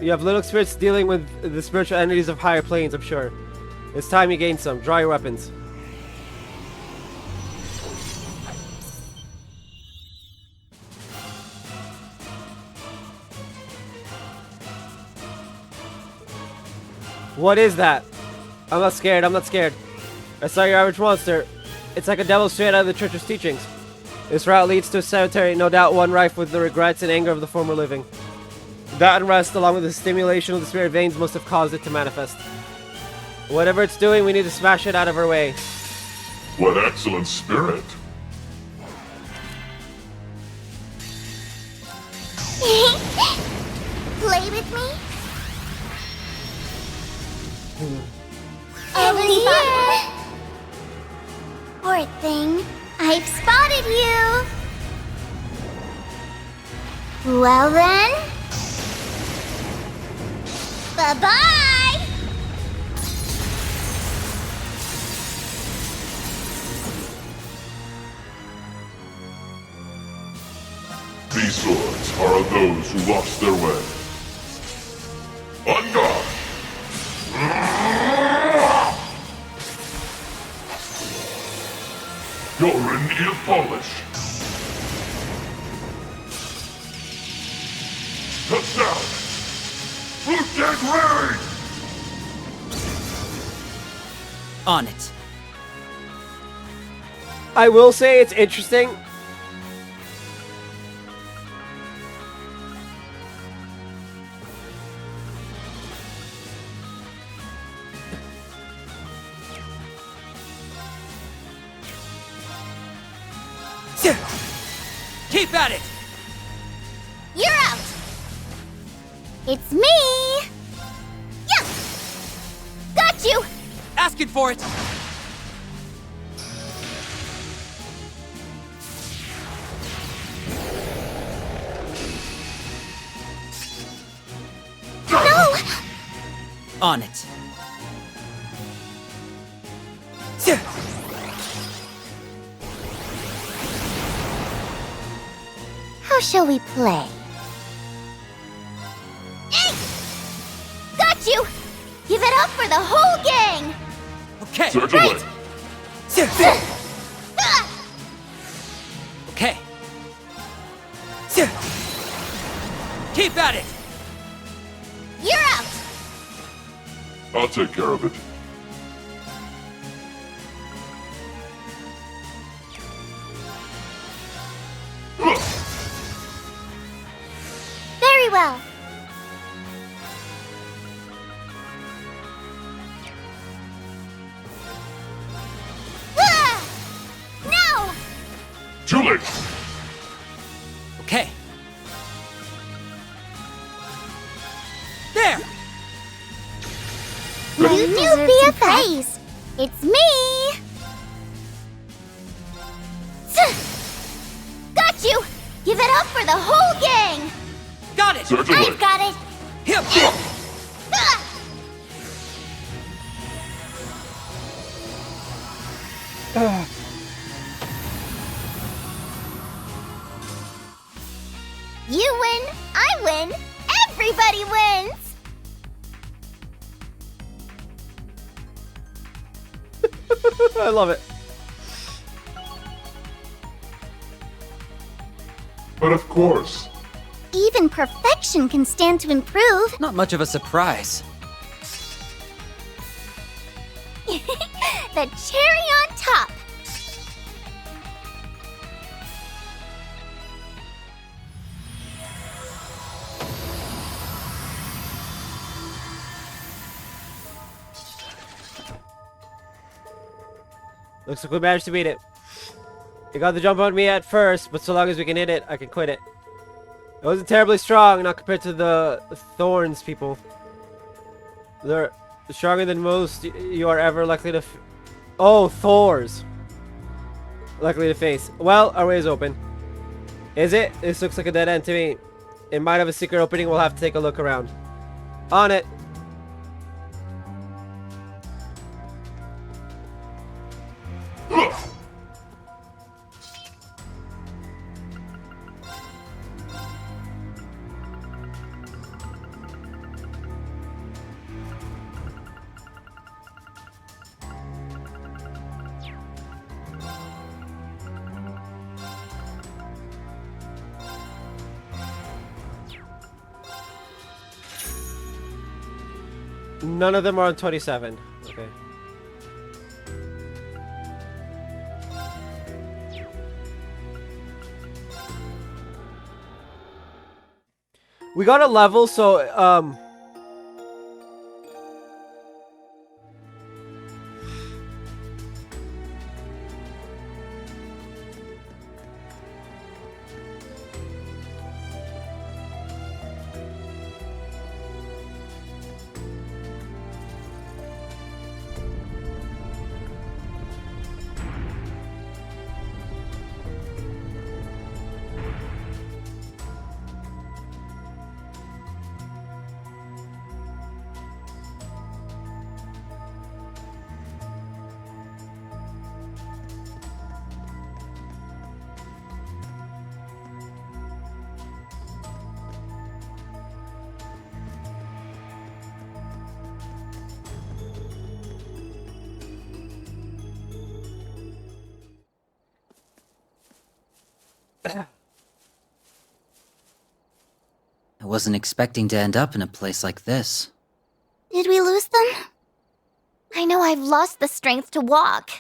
Speaker 1: You have little experience dealing with the spiritual entities of higher planes, I'm sure. It's time you gain some. Draw your weapons. What is that? I'm not scared. I'm not scared. That's not your average monster. It's like a devil straight out of the Church's teachings. This route leads to a cemetery, no doubt one rife with the regrets and anger of the former living. That unrest, along with the stimulation of the spirit veins, must have caused it to manifest. Whatever it's doing, we need to smash it out of our way.
Speaker 14: What excellent spirit!
Speaker 8: Play with me?
Speaker 2: Evelyn!
Speaker 8: Poor thing. I've spotted you! Well then... Bye-bye!
Speaker 14: These swords are of those who lost their way. On guard! You're in need of polish. Touchdown! Get ready!
Speaker 21: On it.
Speaker 1: I will say it's interesting.
Speaker 21: Keep at it!
Speaker 8: You're out! It's me! Yeah! Got you!
Speaker 21: Asking for it!
Speaker 8: No!
Speaker 21: On it.
Speaker 8: How shall we play? Hey! Got you! Give it up for the whole gang!
Speaker 21: Okay.
Speaker 14: Certainly.
Speaker 21: Okay. Keep at it!
Speaker 8: You're out!
Speaker 14: I'll take care of it.
Speaker 8: Very well. No!
Speaker 14: Too late!
Speaker 21: Okay. There!
Speaker 8: My new BFAs! It's me! Got you! Give it up for the whole gang!
Speaker 21: Got it!
Speaker 14: Certainly.
Speaker 8: I've got it!
Speaker 21: Hip!
Speaker 8: You win, I win, everybody wins!
Speaker 1: I love it.
Speaker 14: But of course.
Speaker 8: Even perfection can stand to improve.
Speaker 21: Not much of a surprise.
Speaker 8: The cherry on top.
Speaker 1: Looks like we managed to beat it. You got the jump on me at first, but so long as we can hit it, I can quit it. It wasn't terribly strong, not compared to the Thorns people. They're stronger than most you are ever likely to Oh, Thors. Likely to face. Well, our way is open. Is it? This looks like a dead end to me. It might have a secret opening, we'll have to take a look around. On it. None of them are on 27. Okay. We got a level, so
Speaker 21: I wasn't expecting to end up in a place like this.
Speaker 2: Did we lose them? I know I've lost the strength to walk.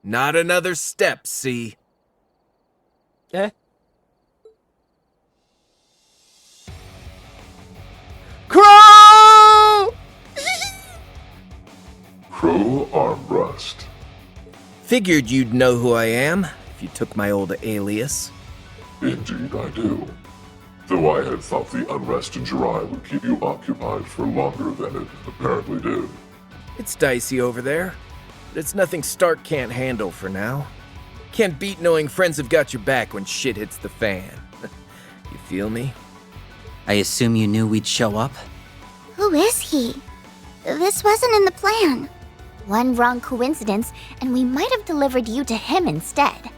Speaker 9: Not another step, see?
Speaker 1: Eh? Crow!
Speaker 14: Crow armrest.
Speaker 9: Figured you'd know who I am if you took my old alias.
Speaker 14: Indeed I do. Though I had thought the unrest in Jirai would keep you occupied for longer than it apparently did.
Speaker 9: It's dicey over there, but it's nothing Stark can't handle for now. Can't beat knowing friends have got your back when shit hits the fan. You feel me?
Speaker 21: I assume you knew we'd show up?
Speaker 2: Who is he? This wasn't in the plan. One wrong coincidence, and we might have delivered you to him instead.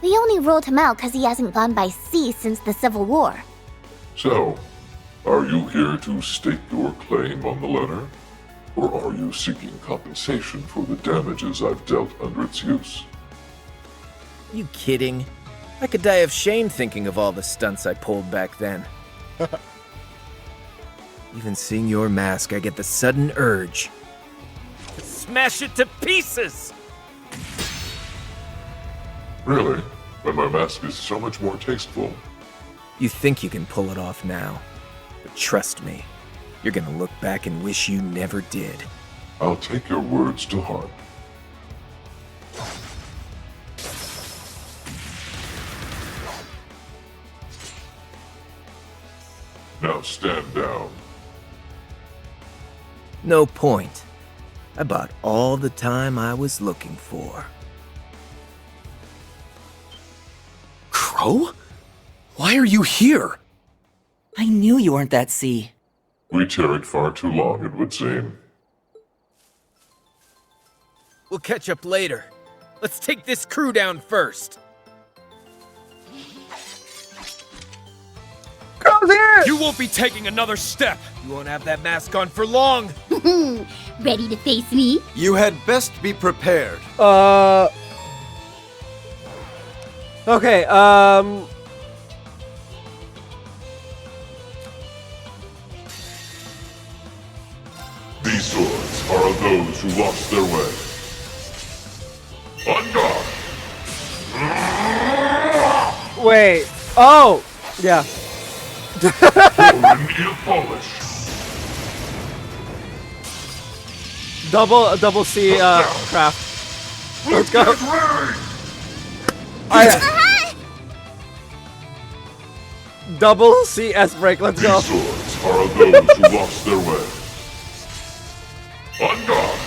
Speaker 2: We only ruled him out because he hasn't gone by sea since the Civil War.
Speaker 14: So, are you here to stake your claim on the letter? Or are you seeking compensation for the damages I've dealt under its use?
Speaker 9: You kidding? I could die of shame thinking of all the stunts I pulled back then. Even seeing your mask, I get the sudden urge to smash it to pieces!
Speaker 14: Really? But my mask is so much more tasteful.
Speaker 9: You think you can pull it off now, but trust me, you're gonna look back and wish you never did.
Speaker 14: I'll take your words to heart. Now stand down.
Speaker 9: No point. I bought all the time I was looking for.
Speaker 13: Crow? Why are you here?
Speaker 7: I knew you weren't that sea.
Speaker 14: We tarried far too long, it would seem.
Speaker 9: We'll catch up later. Let's take this crew down first.
Speaker 1: Crow's here!
Speaker 13: You won't be taking another step.
Speaker 9: You won't have that mask on for long.
Speaker 8: Ready to face me?
Speaker 5: You had best be prepared.
Speaker 1: Okay,
Speaker 14: These swords are of those who lost their way. On guard!
Speaker 1: wait. Oh! Yeah.
Speaker 14: Near polish.
Speaker 1: Double C, craft. Let's go. Double CS break, let's go.
Speaker 14: These swords are of those who lost their way. On guard!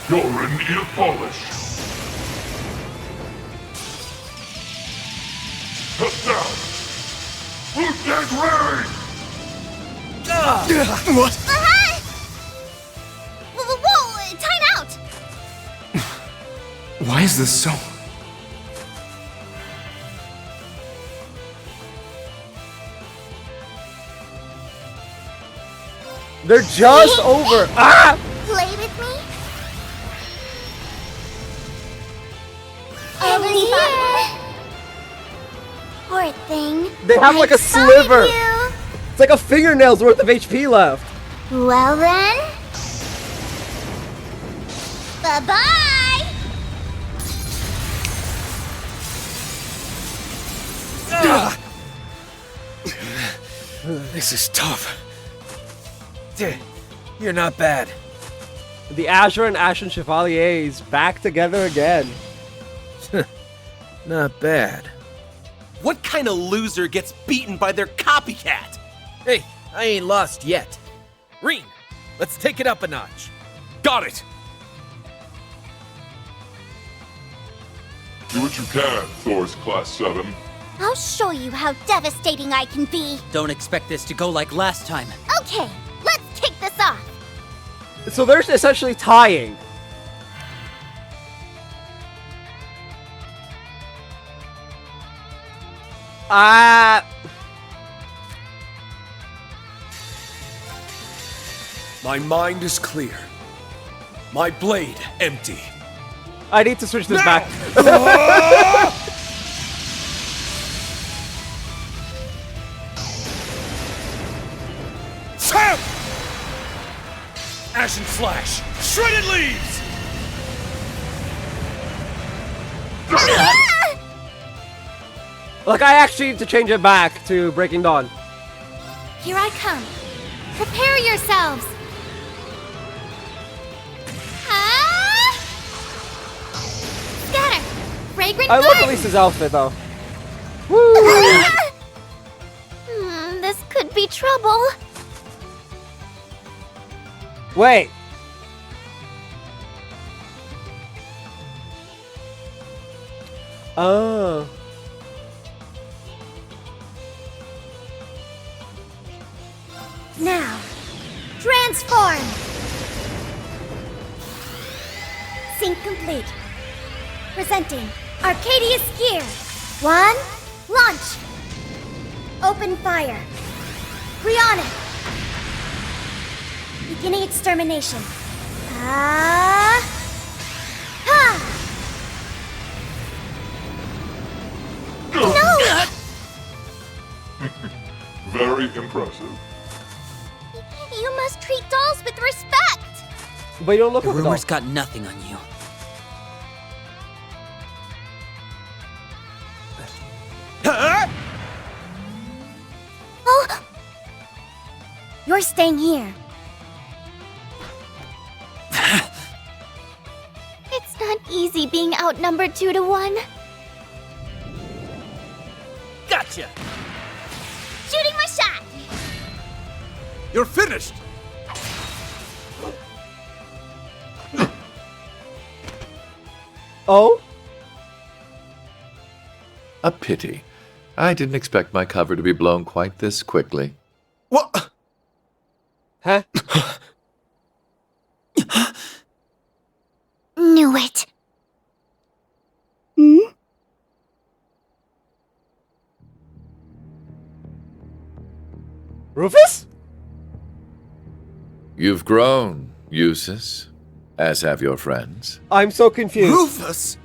Speaker 14: You're in ear polish. Cut down! Lieutenant Reverie!
Speaker 5: What?
Speaker 8: Whoa, time out!
Speaker 16: Why is this so...
Speaker 1: They're just over. Ah!
Speaker 2: Play with me? Poor thing.
Speaker 1: They have like a sliver. It's like a fingernail's worth of HP left.
Speaker 8: Well then... Bye-bye!
Speaker 9: This is tough. You're not bad.
Speaker 1: The Azure and Ashen Chevaliers back together again.
Speaker 9: Not bad.
Speaker 15: What kind of loser gets beaten by their copycat?
Speaker 9: Hey, I ain't lost yet. Reen, let's take it up a notch.
Speaker 13: Got it!
Speaker 14: Do what you can, Thor's Class 7.
Speaker 8: I'll show you how devastating I can be.
Speaker 21: Don't expect this to go like last time.
Speaker 8: Okay, let's kick this off.
Speaker 1: So they're essentially tying.
Speaker 13: My mind is clear. My blade empty.
Speaker 1: I need to switch this back.
Speaker 16: Sam! Ashen Slash! Shredded Leaves!
Speaker 1: Like, I actually need to change it back to Breaking Dawn.
Speaker 8: Here I come. Prepare yourselves. Scatter. Fragrant
Speaker 1: I love
Speaker 8: Bud.
Speaker 1: Elisa's outfit, though.
Speaker 8: This could be trouble.
Speaker 1: Wait. Oh.
Speaker 8: Now, transform. Sync complete. Presenting Arcadius Gear. 1, launch. Open fire. Brionic. Beginning extermination. Ha! No!
Speaker 14: Very impressive.
Speaker 8: You must treat dolls with respect.
Speaker 1: But you don't look
Speaker 21: The
Speaker 1: like a
Speaker 21: rumors
Speaker 1: doll.
Speaker 21: got nothing on you.
Speaker 8: Oh! You're staying here. It's not easy being outnumbered 2 to 1.
Speaker 15: Gotcha!
Speaker 8: Shooting my shot!
Speaker 15: You're finished!
Speaker 1: Oh?
Speaker 17: A pity. I didn't expect my cover to be blown quite this quickly.
Speaker 15: What?
Speaker 1: Huh?
Speaker 8: Knew it.
Speaker 1: Rufus?
Speaker 17: You've grown, Eustace, as have your friends.
Speaker 1: I'm so confused.
Speaker 15: Rufus?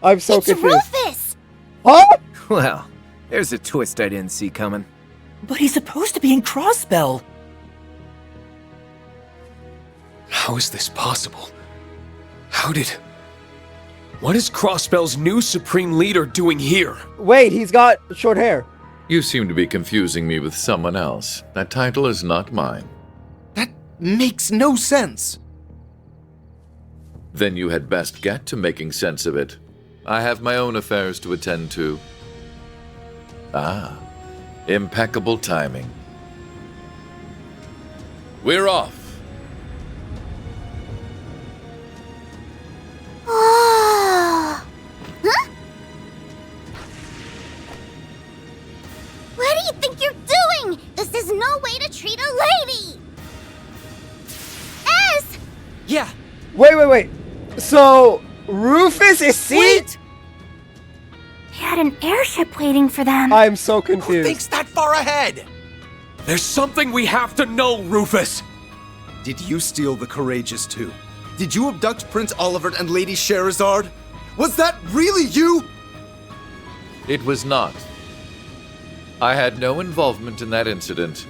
Speaker 1: I'm so confused.
Speaker 8: Rufus!
Speaker 1: Huh?
Speaker 9: Well, there's a twist I didn't see coming.
Speaker 7: But he's supposed to be in Crossbell.
Speaker 13: How is this possible? What is Crossbell's new Supreme Leader doing here?
Speaker 1: Wait, he's got short hair.
Speaker 17: You seem to be confusing me with someone else. That title is not mine.
Speaker 5: That makes no sense.
Speaker 17: Then you had best get to making sense of it. I have my own affairs to attend to. Ah, impeccable timing. We're off.
Speaker 8: Oh. Huh? What do you think you're doing? This is no way to treat a lady! Ez!
Speaker 15: Yeah.
Speaker 1: Wait. So, Rufus is Seat?
Speaker 2: They had an airship waiting for them.
Speaker 1: I'm so
Speaker 15: Who
Speaker 1: confused.
Speaker 15: thinks that far ahead?
Speaker 13: There's something we have to know, Rufus!
Speaker 5: Did you steal the Courageous too? Did you abduct Prince Olivert and Lady Sherazard? Was that really you?
Speaker 17: It was not. I had no involvement in that incident,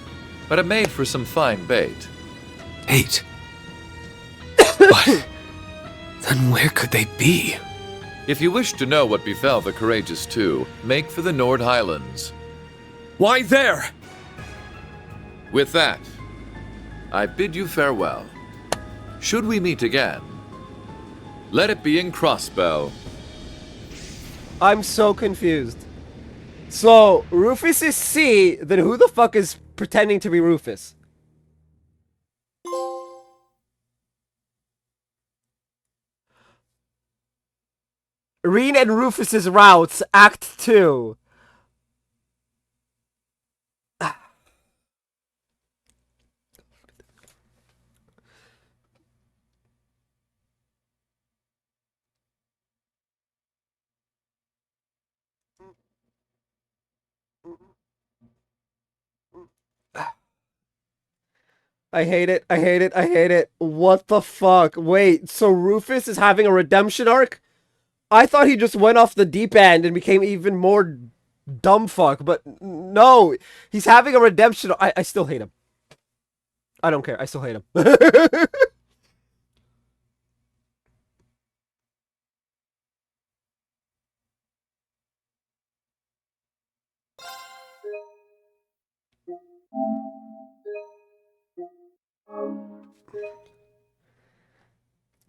Speaker 17: but it made for some fine bait.
Speaker 10: 8. But then where could they be?
Speaker 17: If you wish to know what befell the Courageous Two, make for the Nord Highlands.
Speaker 10: Why there?
Speaker 17: With that, I bid you farewell. Should we meet again, let it be in Crossbow.
Speaker 1: I'm so confused. So, Rufus is C, then who the fuck is pretending to be Rufus? Reen and Rufus's routes, Act 2. I hate it, I hate it, I hate it. What the fuck? Wait, so Rufus is having a redemption arc? I thought he just went off the deep end and became even more dumb fuck, but no. He's having a redemption. I still hate him. I don't care, I still hate him.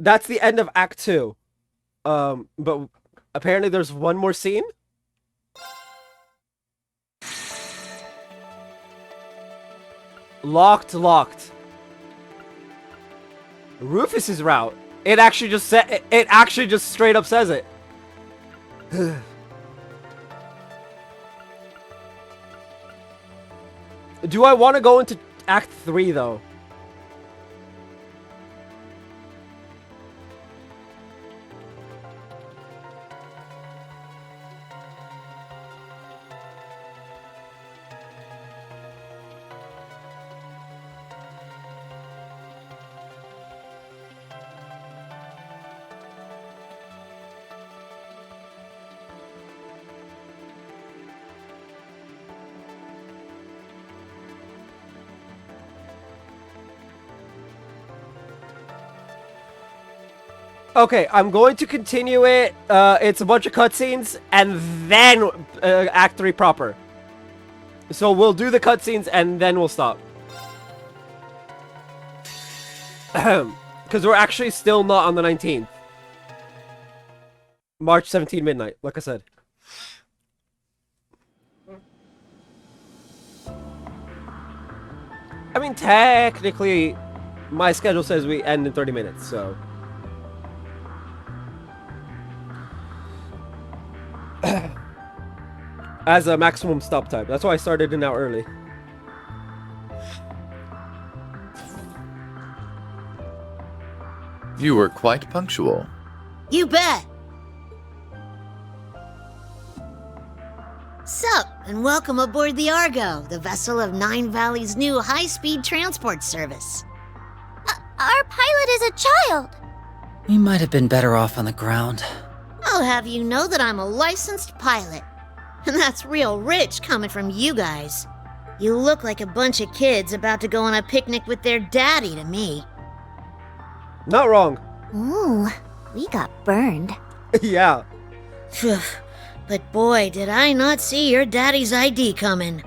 Speaker 1: That's the end of Act 2. But apparently there's one more scene? Locked. Rufus's route. It actually just said it actually just straight up says it. Do I want to go into Act 3 though? Okay, I'm going to continue it. It's a bunch of cutscenes, and then Act 3 proper. So we'll do the cutscenes, and then we'll stop. Because we're actually still not on the 19th. March 17 midnight, like I said. I mean, technically, my schedule says we end in 30 minutes, so... As a maximum stop time. That's why I started an hour early.
Speaker 17: You were quite punctual.
Speaker 12: You bet. Sup, and welcome aboard the Argo, the vessel of Nine Valley's new high-speed transport service.
Speaker 2: Our pilot is a child.
Speaker 21: We might have been better off on the ground.
Speaker 12: I'll have you know that I'm a licensed pilot. And that's real rich coming from you guys. You look like a bunch of kids about to go on a picnic with their daddy to me.
Speaker 1: Not wrong.
Speaker 2: Ooh, we got burned.
Speaker 1: Yeah.
Speaker 12: But boy, did I not see your daddy's ID coming.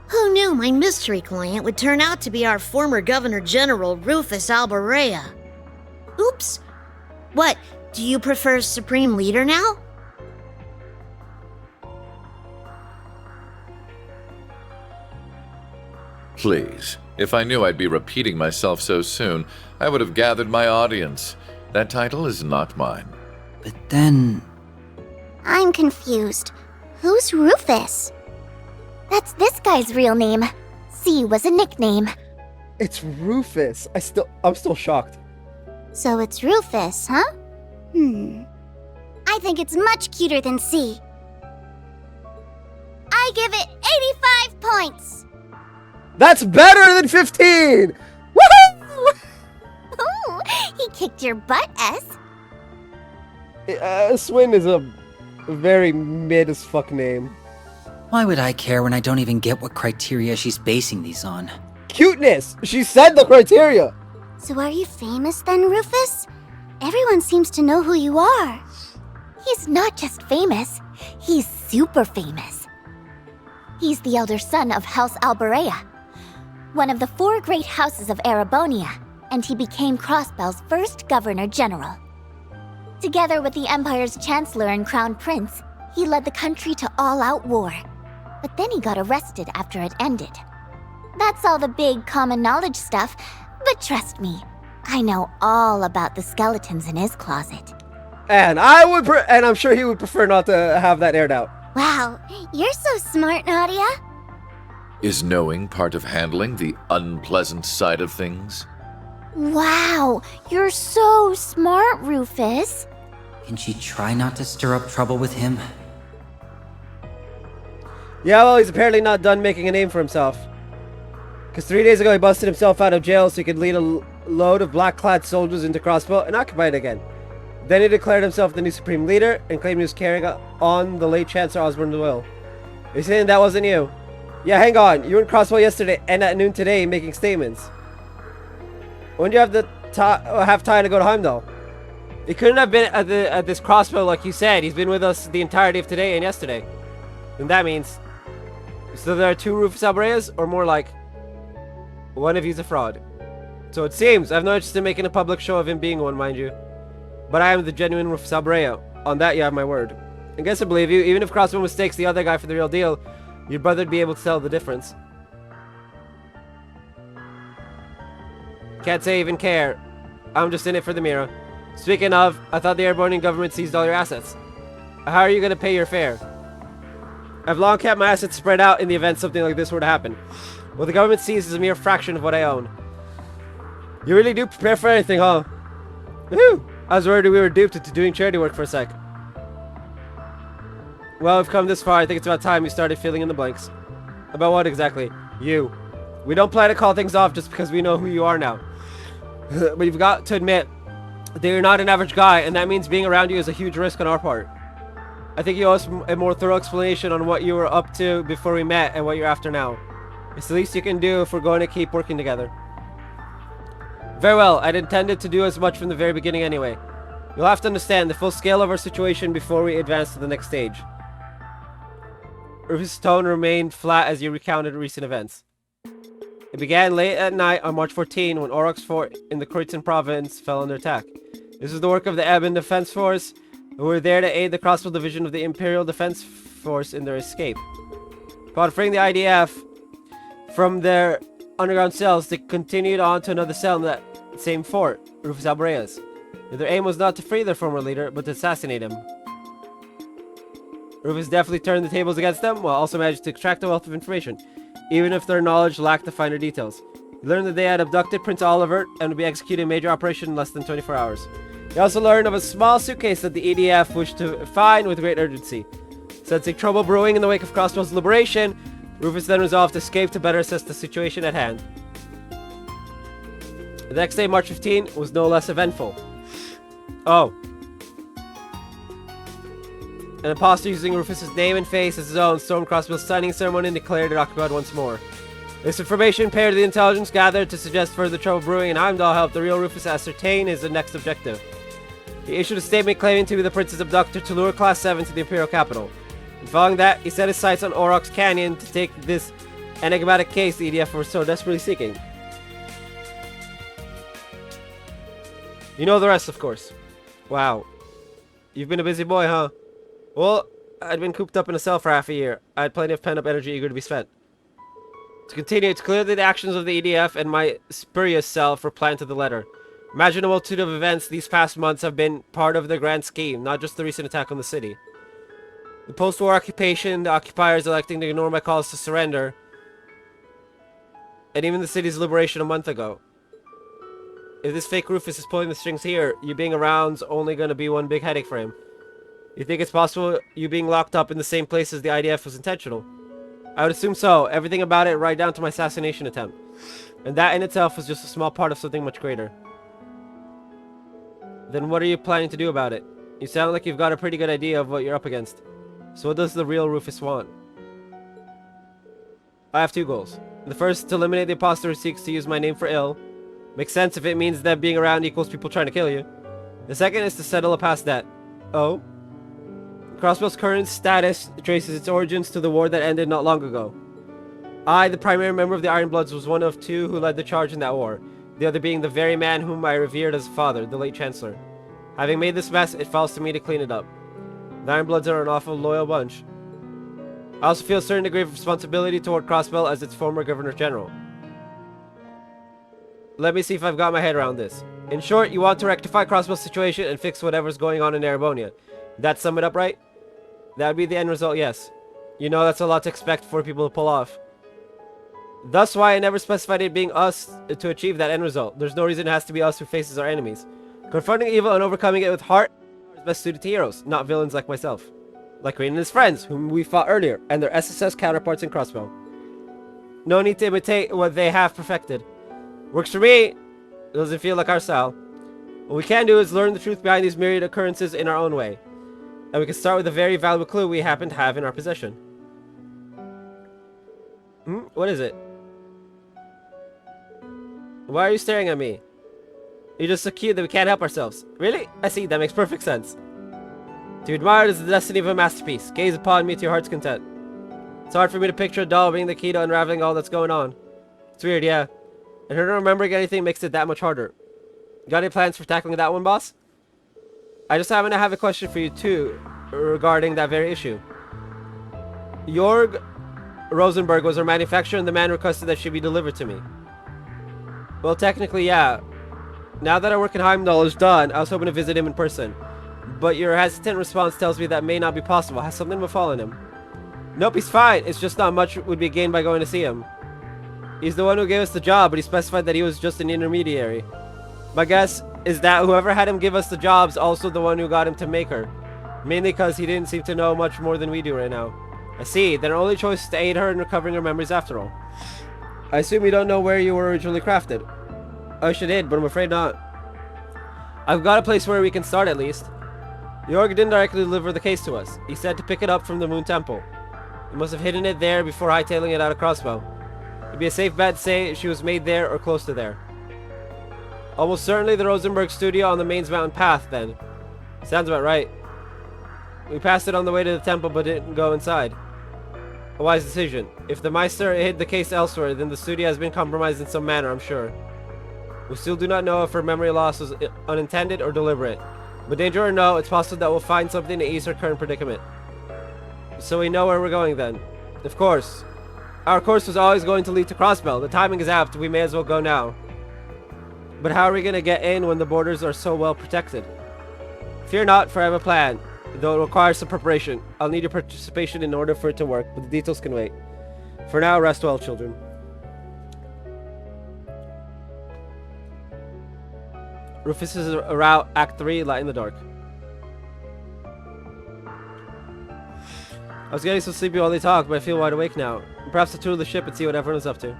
Speaker 12: Who knew my mystery client would turn out to be our former Governor General Rufus Albarea? Oops. What, do you prefer Supreme Leader now?
Speaker 17: Please, if I knew I'd be repeating myself so soon, I would have gathered my audience. That title is not mine.
Speaker 21: But then...
Speaker 2: I'm confused. Who's Rufus? That's this guy's real name. C was a nickname.
Speaker 1: It's Rufus. I'm still shocked.
Speaker 2: So it's Rufus, huh? I think it's much cuter than C. I give it 85 points.
Speaker 1: That's better than 15! Woohoo!
Speaker 2: Ooh, he kicked your butt, S.
Speaker 1: Swin is a very mid as fuck name.
Speaker 21: Why would I care when I don't even get what criteria she's basing these on?
Speaker 1: Cuteness! She said the criteria!
Speaker 2: So are you famous then, Rufus? Everyone seems to know who you are.
Speaker 8: He's not just famous, he's super famous. He's the elder son of House Alberea, one of the 4 great houses of Erebonia, and he became Crossbell's first Governor General. Together with the Empire's Chancellor and Crown Prince, he led the country to all-out war. But then he got arrested after it ended. That's all the big common knowledge stuff, but trust me, I know all about the skeletons in his closet.
Speaker 1: And and I'm sure he would prefer not to have that aired out.
Speaker 2: Wow, you're so smart, Nadia.
Speaker 17: Is knowing part of handling the unpleasant side of things?
Speaker 2: Wow, you're so smart, Rufus.
Speaker 21: Can she try not to stir up trouble with him?
Speaker 1: Yeah, well, he's apparently not done making a name for himself. Because 3 days ago he busted himself out of jail so he could lead a load of black-clad soldiers into Crossbow and occupy it again. Then he declared himself the new supreme leader and claimed he was carrying on the late Chancellor Osborne's will. You're saying that wasn't you? Yeah, hang on. You were in Crossbow yesterday and at noon today making statements. When do you have have time to go to home though? He couldn't have been at this Crossbow like you said. He's been with us the entirety of today and yesterday. And that means... So there are 2 Rufus Albereas, or more like... one of you's a fraud. So it seems. I have no interest in making a public show of him being one, mind you. But I am the genuine Rufus Alberea. On that you have my word. I guess I believe you. Even if Crossbow mistakes the other guy for the real deal, your brother'd be able to tell the difference. Can't say even care. I'm just in it for the mirror. Speaking of, I thought the Airborne government seized all your assets. How are you going to pay your fare? I've long kept my assets spread out in the event something like this were to happen. What the government sees is a mere fraction of what I own. You really do prepare for anything, huh? Woohoo! I was worried we were duped into doing charity work for a sec. Well, we've come this far. I think it's about time you started filling in the blanks. About what exactly? You. We don't plan to call things off just because we know who you are now. But you've got to admit that you're not an average guy, and that means being around you is a huge risk on our part. I think you owe us a more thorough explanation on what you were up to before we met and what you're after now. It's the least you can do if we're going to keep working together. Very well, I'd intended to do as much from the very beginning anyway. You'll have to understand the full scale of our situation before we advance to the next stage. Rufus' tone remained flat as he recounted recent events. It began late at night on March 14 when Auroch's fort in the Croydon province fell under attack. This was the work of the Ebon Defense Force, who were there to aid the Crossbow Division of the Imperial Defense Force in their escape. Upon freeing the IDF from their underground cells, they continued on to another cell in that same fort, Rufus Alberea's. Their aim was not to free their former leader, but to assassinate him. Rufus definitely turned the tables against them, while also managed to extract a wealth of information, even if their knowledge lacked the finer details. He learned that they had abducted Prince Oliver and would be executing a major operation in less than 24 hours. He also learned of a small suitcase that the EDF wished to find with great urgency. Sensing trouble brewing in the wake of Crossbow's liberation, Rufus then resolved to escape to better assess the situation at hand. The next day, March 15, was no less eventful. Oh. An imposter using Rufus' name and face as his own stormed Crossbow's signing ceremony and declared it occupied once more. This information paired to the intelligence gathered to suggest further trouble brewing, and Heimdall helped the real Rufus ascertain his next objective. He issued a statement claiming to be the prince's abductor to lure Class 7 to the Imperial capital. And following that, he set his sights on Auroch's Canyon to take this enigmatic case the EDF were so desperately seeking. You know the rest, of course. Wow. You've been a busy boy, huh? Well, I'd been cooped up in a cell for half a year. I had plenty of pent-up energy eager to be spent. To continue, it's clear that the actions of the EDF and my spurious self were planned to the letter. Imagine a multitude of events these past months have been part of their grand scheme, not just the recent attack on the city. The post-war occupation, the occupiers electing to ignore my calls to surrender, and even the city's liberation a month ago. If this fake Rufus is pulling the strings here, you being around's only going to be one big headache for him. You think it's possible you being locked up in the same place as the IDF was intentional? I would assume so. Everything about it, right down to my assassination attempt. And that in itself was just a small part of something much greater. Then what are you planning to do about it? You sound like you've got a pretty good idea of what you're up against. So what does the real Rufus want? I have 2 goals. The first, to eliminate the imposter who seeks to use my name for ill. Makes sense if it means that being around equals people trying to kill you. The second is to settle a past debt. Oh? Crossbell's current status traces its origins to the war that ended not long ago. I, the primary member of the Iron Bloods, was one of two who led the charge in that war, the other being the very man whom I revered as a father, the late Chancellor. Having made this mess, it falls to me to clean it up. The Iron Bloods are an awful loyal bunch. I also feel a certain degree of responsibility toward Crossbell as its former Governor General. Let me see if I've got my head around this. In short, you want to rectify Crossbell's situation and fix whatever's going on in Erebonia. That sum it up right? That would be the end result, yes. You know that's a lot to expect for people to pull off. Thus why I never specified it being us to achieve that end result. There's no reason it has to be us who faces our enemies. Confronting evil and overcoming it with heart is best suited to heroes, not villains like myself. Like Rain and his friends, whom we fought earlier, and their SSS counterparts in Crossbell. No need to imitate what they have perfected. Works for me. It doesn't feel like our style. What we can do is learn the truth behind these myriad occurrences in our own way. And we can start with a very valuable clue we happen to have in our possession. What is it? Why are you staring at me? You're just so cute that we can't help ourselves. Really? I see, that makes perfect sense. To admire is the destiny of a masterpiece. Gaze upon me to your heart's content. It's hard for me to picture a doll being the key to unraveling all that's going on. It's weird, yeah. And her not remembering anything makes it that much harder. Got any plans for tackling that one, boss? I just happen to have a question for you, too, regarding that very issue. Jorg Rosenberg was our manufacturer, and the man requested that she be delivered to me. Well, technically, yeah. Now that our work in Heimdall is done, I was hoping to visit him in person. But your hesitant response tells me that may not be possible. Has something befallen him? Nope, he's fine. It's just not much would be gained by going to see him. He's the one who gave us the job, but he specified that he was just an intermediary. My guess is that whoever had him give us the job's also the one who got him to make her. Mainly because he didn't seem to know much more than we do right now. I see. Then our only choice is to aid her in recovering her memories after all. I assume you don't know where you were originally crafted. I wish I did, but I'm afraid not. I've got a place where we can start at least. Jorg didn't directly deliver the case to us. He said to pick it up from the Moon Temple. He must have hidden it there before hightailing it out of Crossbow. It'd be a safe bet to say she was made there or close to there. Almost certainly the Rosenberg studio on the Mains Mountain path, then. Sounds about right. We passed it on the way to the temple but didn't go inside. A wise decision. If the Meister hid the case elsewhere, then the studio has been compromised in some manner, I'm sure. We still do not know if her memory loss was unintended or deliberate. But danger or no, it's possible that we'll find something to ease her current predicament. So we know where we're going then. Of course. Our course was always going to lead to Crossbell. The timing is apt. We may as well go now. But how are we going to get in when the borders are so well protected? Fear not, for I have a plan. Though it requires some preparation. I'll need your participation in order for it to work, but the details can wait. For now, rest well, children. Rufus is around Act 3, Light in the Dark. I was getting so sleepy while they talked, but I feel wide awake now. Perhaps I'll tour the ship and see what everyone's up to.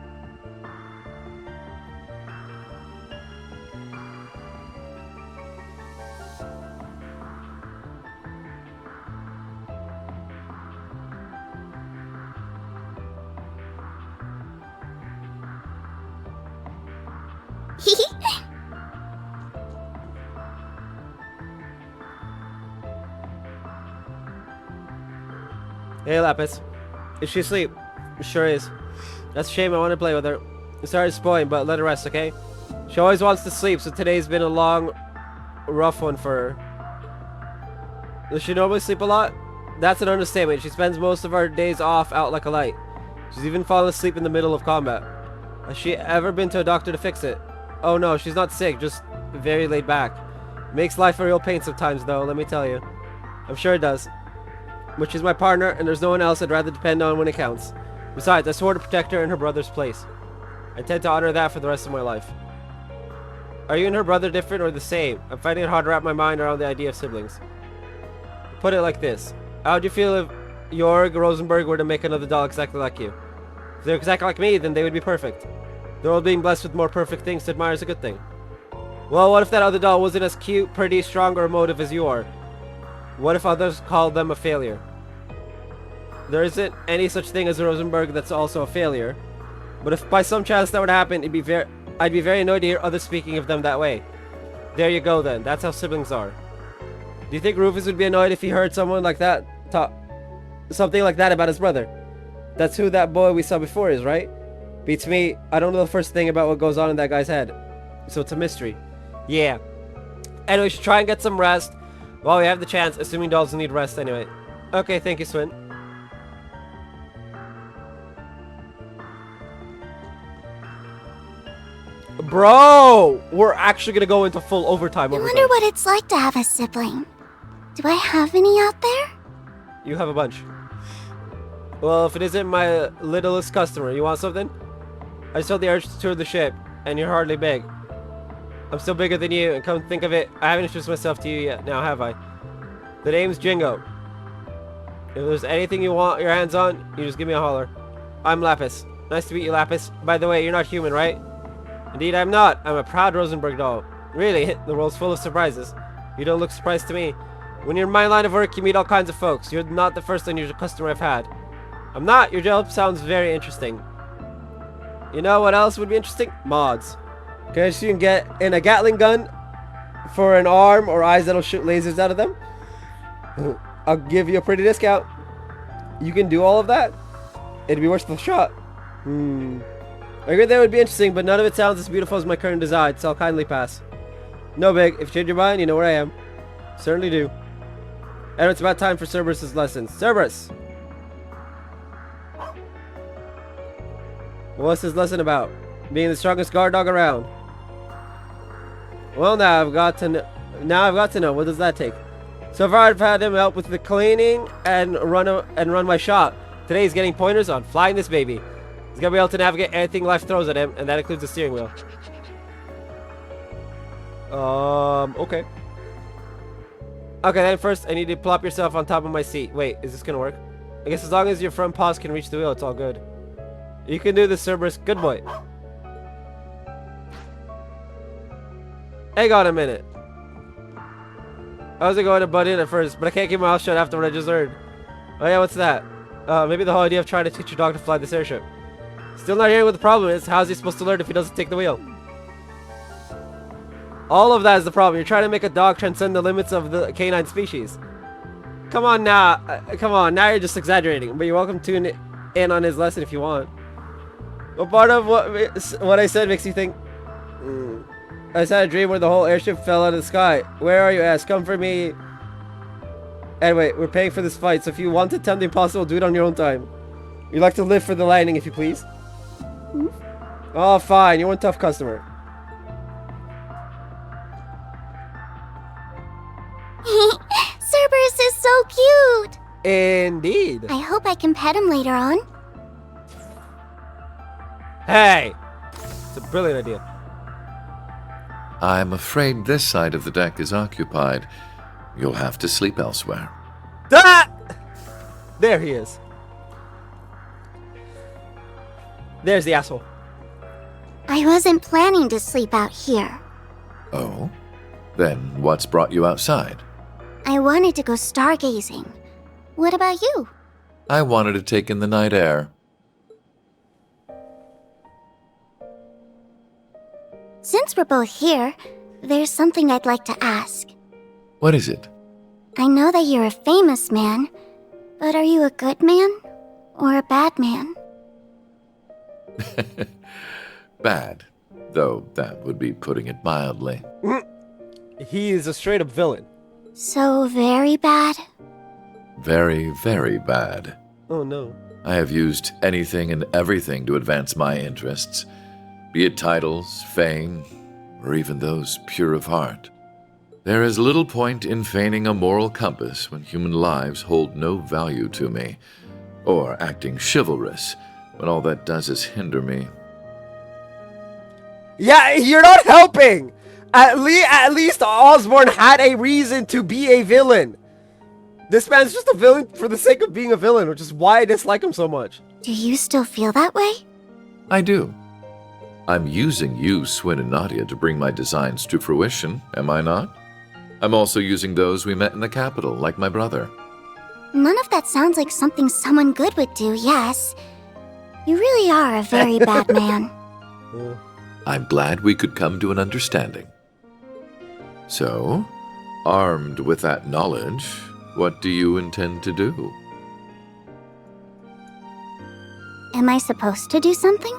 Speaker 1: Hey, Lapis. Is she asleep? Sure is. That's a shame. I want to play with her. Sorry to spoil, but let her rest, okay? She always wants to sleep, so today's been a long, rough one for her. Does she normally sleep a lot? That's an understatement. She spends most of our days off out like a light. She's even fallen asleep in the middle of combat. Has she ever been to a doctor to fix it? Oh no, she's not sick, just very laid back. Makes life a real pain sometimes, though, let me tell you. I'm sure it does. But she's my partner, and there's no one else I'd rather depend on when it counts. Besides, I swore to protect her in her brother's place. I intend to honor that for the rest of my life. Are you and her brother different or the same? I'm finding it hard to wrap my mind around the idea of siblings. Put it like this. How would you feel if Jorg Rosenberg were to make another doll exactly like you? If they're exactly like me, then they would be perfect. The world being blessed with more perfect things to admire is a good thing. Well, what if that other doll wasn't as cute, pretty, strong, or emotive as you are? What if others called them a failure? There isn't any such thing as a Rosenberg that's also a failure. But if by some chance that would happen, I'd be very annoyed to hear others speaking of them that way. There you go then. That's how siblings are. Do you think Rufus would be annoyed if he heard someone like that talk something like that about his brother? That's who that boy we saw before is, right? Beats me. I don't know the first thing about what goes on in that guy's head. So it's a mystery. Yeah. Anyway, we should try and get some rest while we have the chance, assuming dolls need rest anyway. Okay, thank you, Swin. Bro! We're actually gonna go into full overtime.
Speaker 2: I wonder what it's like to have a sibling. Do I have any out there?
Speaker 1: You have a bunch. Well, if it isn't my littlest customer, you want something? I just felt the urge to tour the ship, and you're hardly big. I'm still bigger than you, and come think of it, I haven't introduced myself to you yet, now have I? The name's Jingo. If there's anything you want your hands on, you just give me a holler. I'm Lapis. Nice to meet you, Lapis. By the way, you're not human, right? Indeed, I'm not. I'm a proud Rosenberg doll. Really, the world's full of surprises. You don't look surprised to me. When you're in my line of work, you meet all kinds of folks. You're not the first unusual customer I've had. I'm not. Your job sounds very interesting. You know what else would be interesting? Mods. Because you can get in a Gatling gun for an arm or eyes that'll shoot lasers out of them. I'll give you a pretty discount. You can do all of that? It'd be worth the shot. I agree that would be interesting, but none of it sounds as beautiful as my current design, so I'll kindly pass. No big. If you change your mind, you know where I am. Certainly do. And it's about time for Cerberus' lessons. Cerberus! What's his lesson about? Being the strongest guard dog around. Well, now I've got to know. What does that take? So far, I've had him help with the cleaning and run my shop. Today, he's getting pointers on flying this baby. He's gonna be able to navigate anything life throws at him, and that includes the steering wheel. Okay. Okay, then first, I need you to plop yourself on top of my seat. Wait, is this gonna work? I guess as long as your front paws can reach the wheel, it's all good. You can do this, Cerberus. Good boy. Hang on a minute. I was going to butt in at first, but I can't keep my mouth shut after what I just heard. Oh yeah, what's that? Maybe the whole idea of trying to teach your dog to fly this airship. Still not hearing what the problem is. How's he supposed to learn if he doesn't take the wheel? All of that is the problem. You're trying to make a dog transcend the limits of the canine species. Come on now. Come on. Now you're just exaggerating. But you're welcome to tune in on his lesson if you want. What part of what I said makes you think? I just had a dream where the whole airship fell out of the sky. Where are you, ass? Come for me. Anyway, we're paying for this fight, so if you want to attempt the impossible, do it on your own time. You'd like to live for the landing, if you please. Oh, fine. You're one tough customer.
Speaker 2: Cerberus is so cute!
Speaker 1: Indeed.
Speaker 2: I hope I can pet him later on.
Speaker 1: Hey! It's a brilliant idea.
Speaker 17: I'm afraid this side of the deck is occupied. You'll have to sleep elsewhere.
Speaker 1: Ah! There he is. There's the asshole.
Speaker 2: I wasn't planning to sleep out here.
Speaker 17: Oh? Then what's brought you outside?
Speaker 2: I wanted to go stargazing. What about you?
Speaker 17: I wanted to take in the night air.
Speaker 2: Since we're both here, there's something I'd like to ask.
Speaker 17: What is it?
Speaker 2: I know that you're a famous man, but are you a good man or a bad man?
Speaker 17: Bad, though that would be putting it mildly.
Speaker 1: He is a straight-up villain.
Speaker 2: So very bad?
Speaker 17: Very, very bad.
Speaker 1: Oh no.
Speaker 17: I have used anything and everything to advance my interests, be it titles, fame, or even those pure of heart. There is little point in feigning a moral compass when human lives hold no value to me, or acting chivalrous when all that does is hinder me.
Speaker 1: Yeah, you're not helping! At least Osborn had a reason to be a villain. This man's just a villain for the sake of being a villain, which is why I dislike him so much.
Speaker 2: Do you still feel that way?
Speaker 17: I do. I'm using you, Swin and Nadia, to bring my designs to fruition, am I not? I'm also using those we met in the capital, like my brother.
Speaker 2: None of that sounds like something someone good would do, yes. You really are a very bad man.
Speaker 17: I'm glad we could come to an understanding. So, armed with that knowledge, what do you intend to do?
Speaker 2: Am I supposed to do something?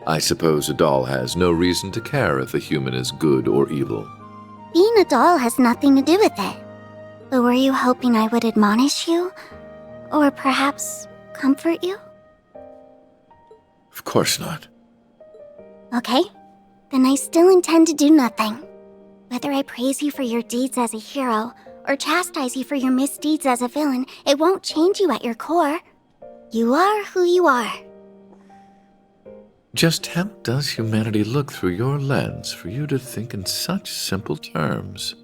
Speaker 17: I suppose a doll has no reason to care if a human is good or evil.
Speaker 2: Being a doll has nothing to do with it. But were you hoping I would admonish you? Or perhaps comfort you?
Speaker 17: Of course not.
Speaker 2: Okay, then I still intend to do nothing. Whether I praise you for your deeds as a hero, or chastise you for your misdeeds as a villain, it won't change you at your core. You are who you are.
Speaker 17: Just how does humanity look through your lens for you to think in such simple terms?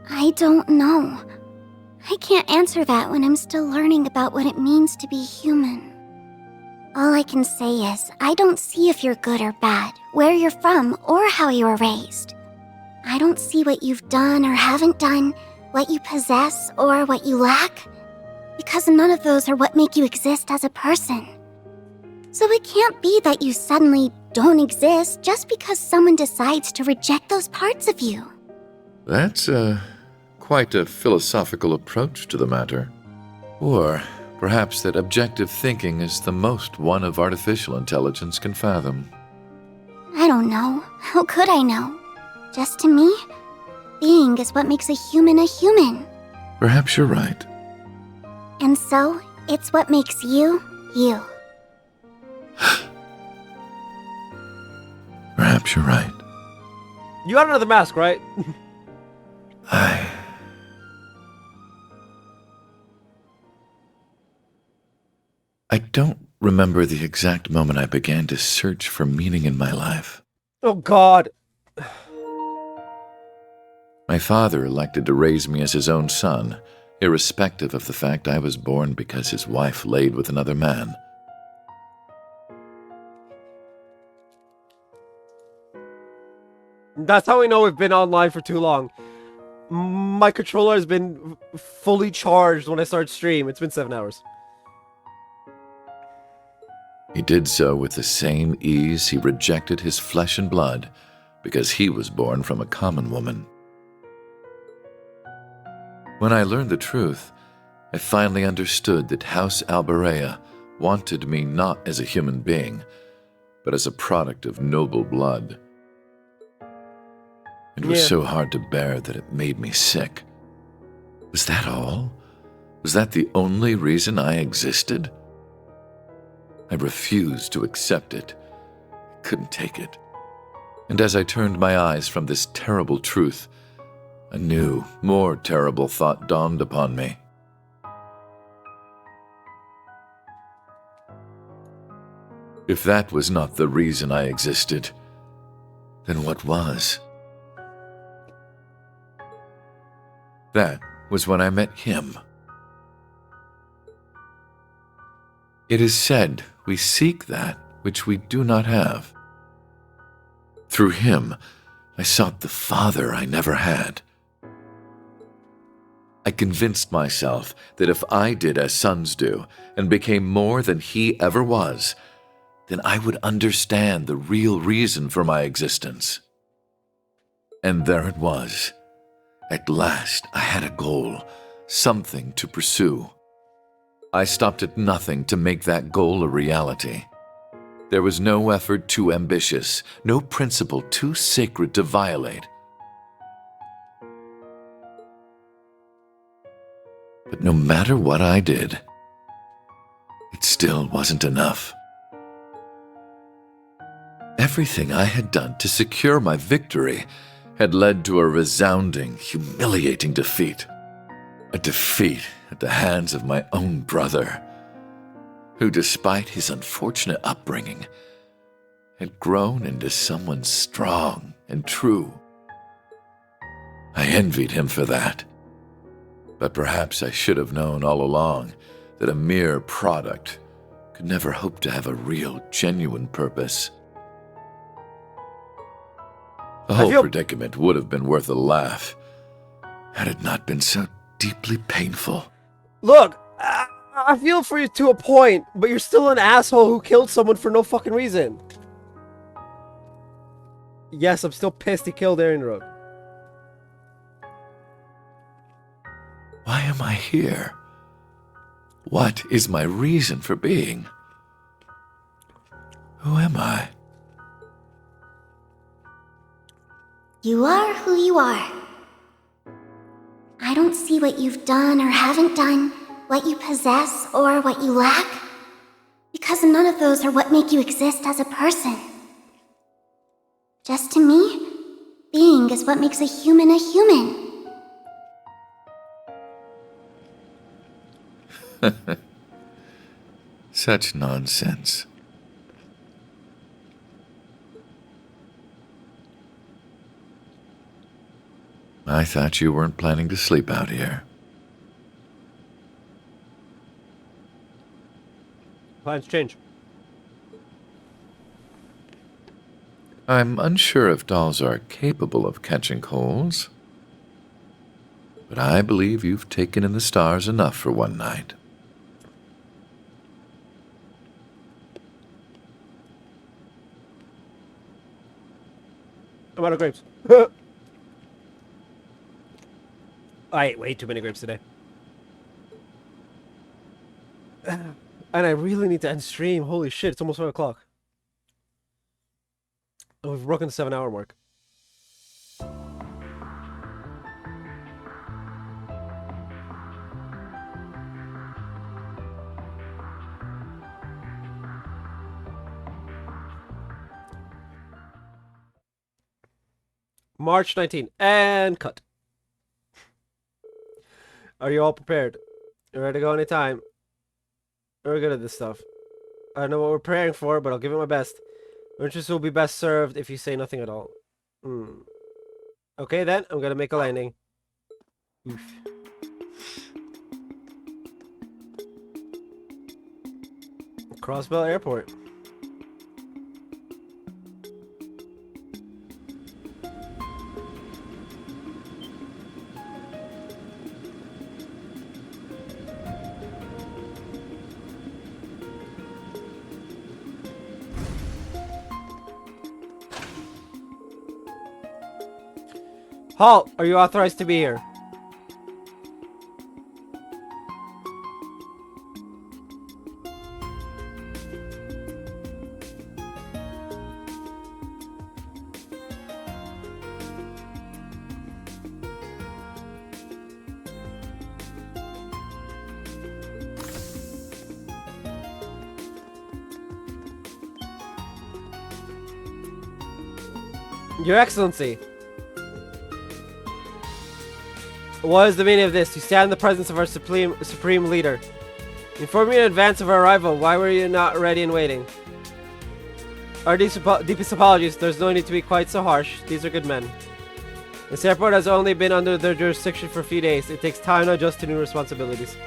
Speaker 2: I don't know. I can't answer that when I'm still learning about what it means to be human. All I can say is, I don't see if you're good or bad, where you're from, or how you were raised. I don't see what you've done or haven't done, what you possess or what you lack, because none of those are what make you exist as a person. So it can't be that you suddenly don't exist just because someone decides to reject those parts of you.
Speaker 17: That's quite a philosophical approach to the matter. Or perhaps that objective thinking is the most one of artificial intelligence can fathom.
Speaker 2: I don't know. How could I know? Just to me, being is what makes a human a human.
Speaker 17: Perhaps you're right.
Speaker 2: And so, it's what makes you, you.
Speaker 17: Perhaps you're right.
Speaker 1: You got another mask, right?
Speaker 17: I don't remember the exact moment I began to search for meaning in my life.
Speaker 1: Oh, God.
Speaker 17: My father elected to raise me as his own son, irrespective of the fact I was born because his wife laid with another man.
Speaker 1: That's how we know we've been online for too long. My controller has been fully charged when I start stream. It's been 7 hours.
Speaker 17: He did so with the same ease he rejected his flesh and blood because he was born from a common woman. When I learned the truth, I finally understood that House Alberea wanted me not as a human being, but as a product of noble blood. It was so hard to bear that it made me sick. Was that all? Was that the only reason I existed? I refused to accept it. I couldn't take it. And as I turned my eyes from this terrible truth, a new, more terrible thought dawned upon me. If that was not the reason I existed, then what was? That was when I met him. It is said we seek that which we do not have. Through him, I sought the father I never had. I convinced myself that if I did as sons do and became more than he ever was, then I would understand the real reason for my existence. And there it was. At last, I had a goal, something to pursue. I stopped at nothing to make that goal a reality. There was no effort too ambitious, no principle too sacred to violate. But no matter what I did, it still wasn't enough. Everything I had done to secure my victory had led to a resounding, humiliating defeat. A defeat at the hands of my own brother, who, despite his unfortunate upbringing, had grown into someone strong and true. I envied him for that. But perhaps I should have known all along that a mere product could never hope to have a real, genuine purpose. The whole predicament would have been worth a laugh had it not been so deeply painful.
Speaker 1: Look, I feel for you to a point, but you're still an asshole who killed someone for no fucking reason. Yes, I'm still pissed he killed Aaron Road.
Speaker 17: Why am I here? What is my reason for being? Who am I?
Speaker 2: You are who you are. I don't see what you've done or haven't done, what you possess or what you lack, because none of those are what make you exist as a person. Just to me, being is what makes a human a human.
Speaker 17: Such nonsense. I thought you weren't planning to sleep out here.
Speaker 1: Plans change.
Speaker 17: I'm unsure if dolls are capable of catching colds, but I believe you've taken in the stars enough for one night.
Speaker 1: I'm out of grapes. I ate way too many grapes today. And I really need to end stream. Holy shit, it's almost 1 o'clock. Oh, we've broken the 7-hour mark. March 19th. And cut. Are you all prepared? You ready to go anytime? We're good at this stuff. I don't know what we're preparing for, but I'll give it my best. Your interest will be best served if you say nothing at all. Okay then, I'm gonna make a landing. Oof. Crossbell Airport. Halt! Are you authorized to be here? Your Excellency! What is the meaning of this? You stand in the presence of our supreme leader. Inform me in advance of our arrival. Why were you not ready and waiting? Our deepest apologies. There's no need to be quite so harsh. These are good men. This airport has only been under their jurisdiction for a few days. It takes time to adjust to new responsibilities.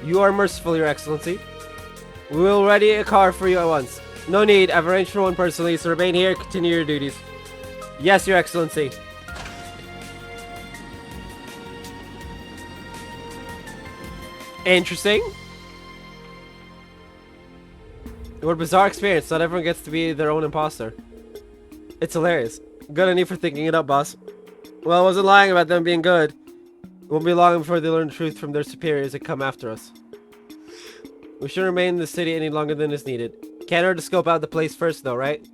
Speaker 1: You are merciful, Your Excellency. We will ready a car for you at once. No need. I've arranged for one personally, so remain here and continue your duties. Yes, Your Excellency. Interesting. What a bizarre experience. Not everyone gets to be their own imposter. It's hilarious. Good on you for thinking it up, boss. Well, I wasn't lying about them being good. It won't be long before they learn the truth from their superiors and come after us. We shouldn't remain in the city any longer than is needed. Can't hurt to scope out the place first, though, right?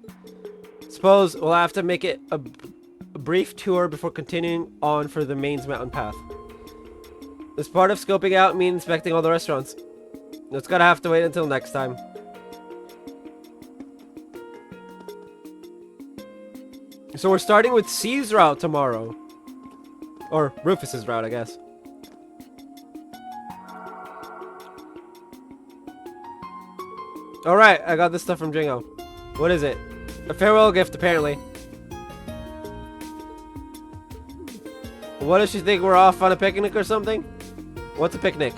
Speaker 1: Suppose we'll have to make it a brief tour before continuing on for the main mountain path. As part of scoping out means inspecting all the restaurants. It's gonna have to wait until next time. So we're starting with C's route tomorrow. Or Rufus's route, I guess. Alright, I got this stuff from Jingo. What is it? A farewell gift, apparently. What does she think, we're off on a picnic or something? What's a picnic?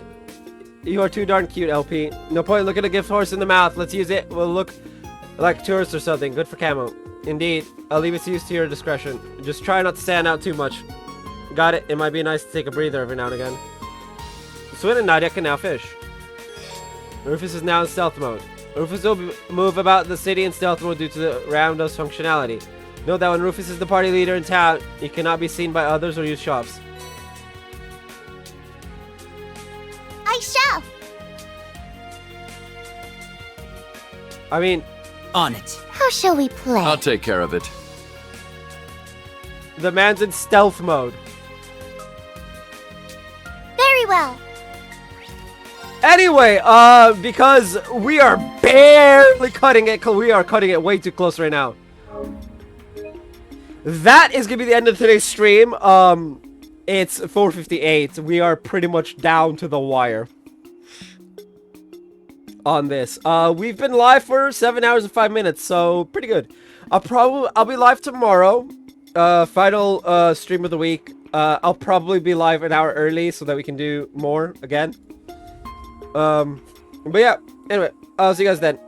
Speaker 1: You are too darn cute, LP. No point in looking a gift horse in the mouth. Let's use it. We'll look like tourists or something. Good for camo. Indeed. I'll leave its use to your discretion. Just try not to stand out too much. Got it. It might be nice to take a breather every now and again. Swin and Nadia can now fish. Rufus is now in stealth mode. Rufus will move about the city in stealth mode due to the roundhouse functionality. Note that when Rufus is the party leader in town, he cannot be seen by others or use shops.
Speaker 8: I shall.
Speaker 1: I mean...
Speaker 22: On it.
Speaker 8: How shall we play?
Speaker 17: I'll take care of it.
Speaker 1: The man's in stealth mode.
Speaker 8: Very well.
Speaker 1: Anyway, because we are barely cutting it, we are cutting it way too close right now. That is gonna be the end of today's stream. It's 4:58. We are pretty much down to the wire on this. We've been live for 7 hours and 5 minutes, so pretty good. I'll be live tomorrow. Final stream of the week. I'll probably be live an hour early so that we can do more again. But yeah, anyway, I'll see you guys then.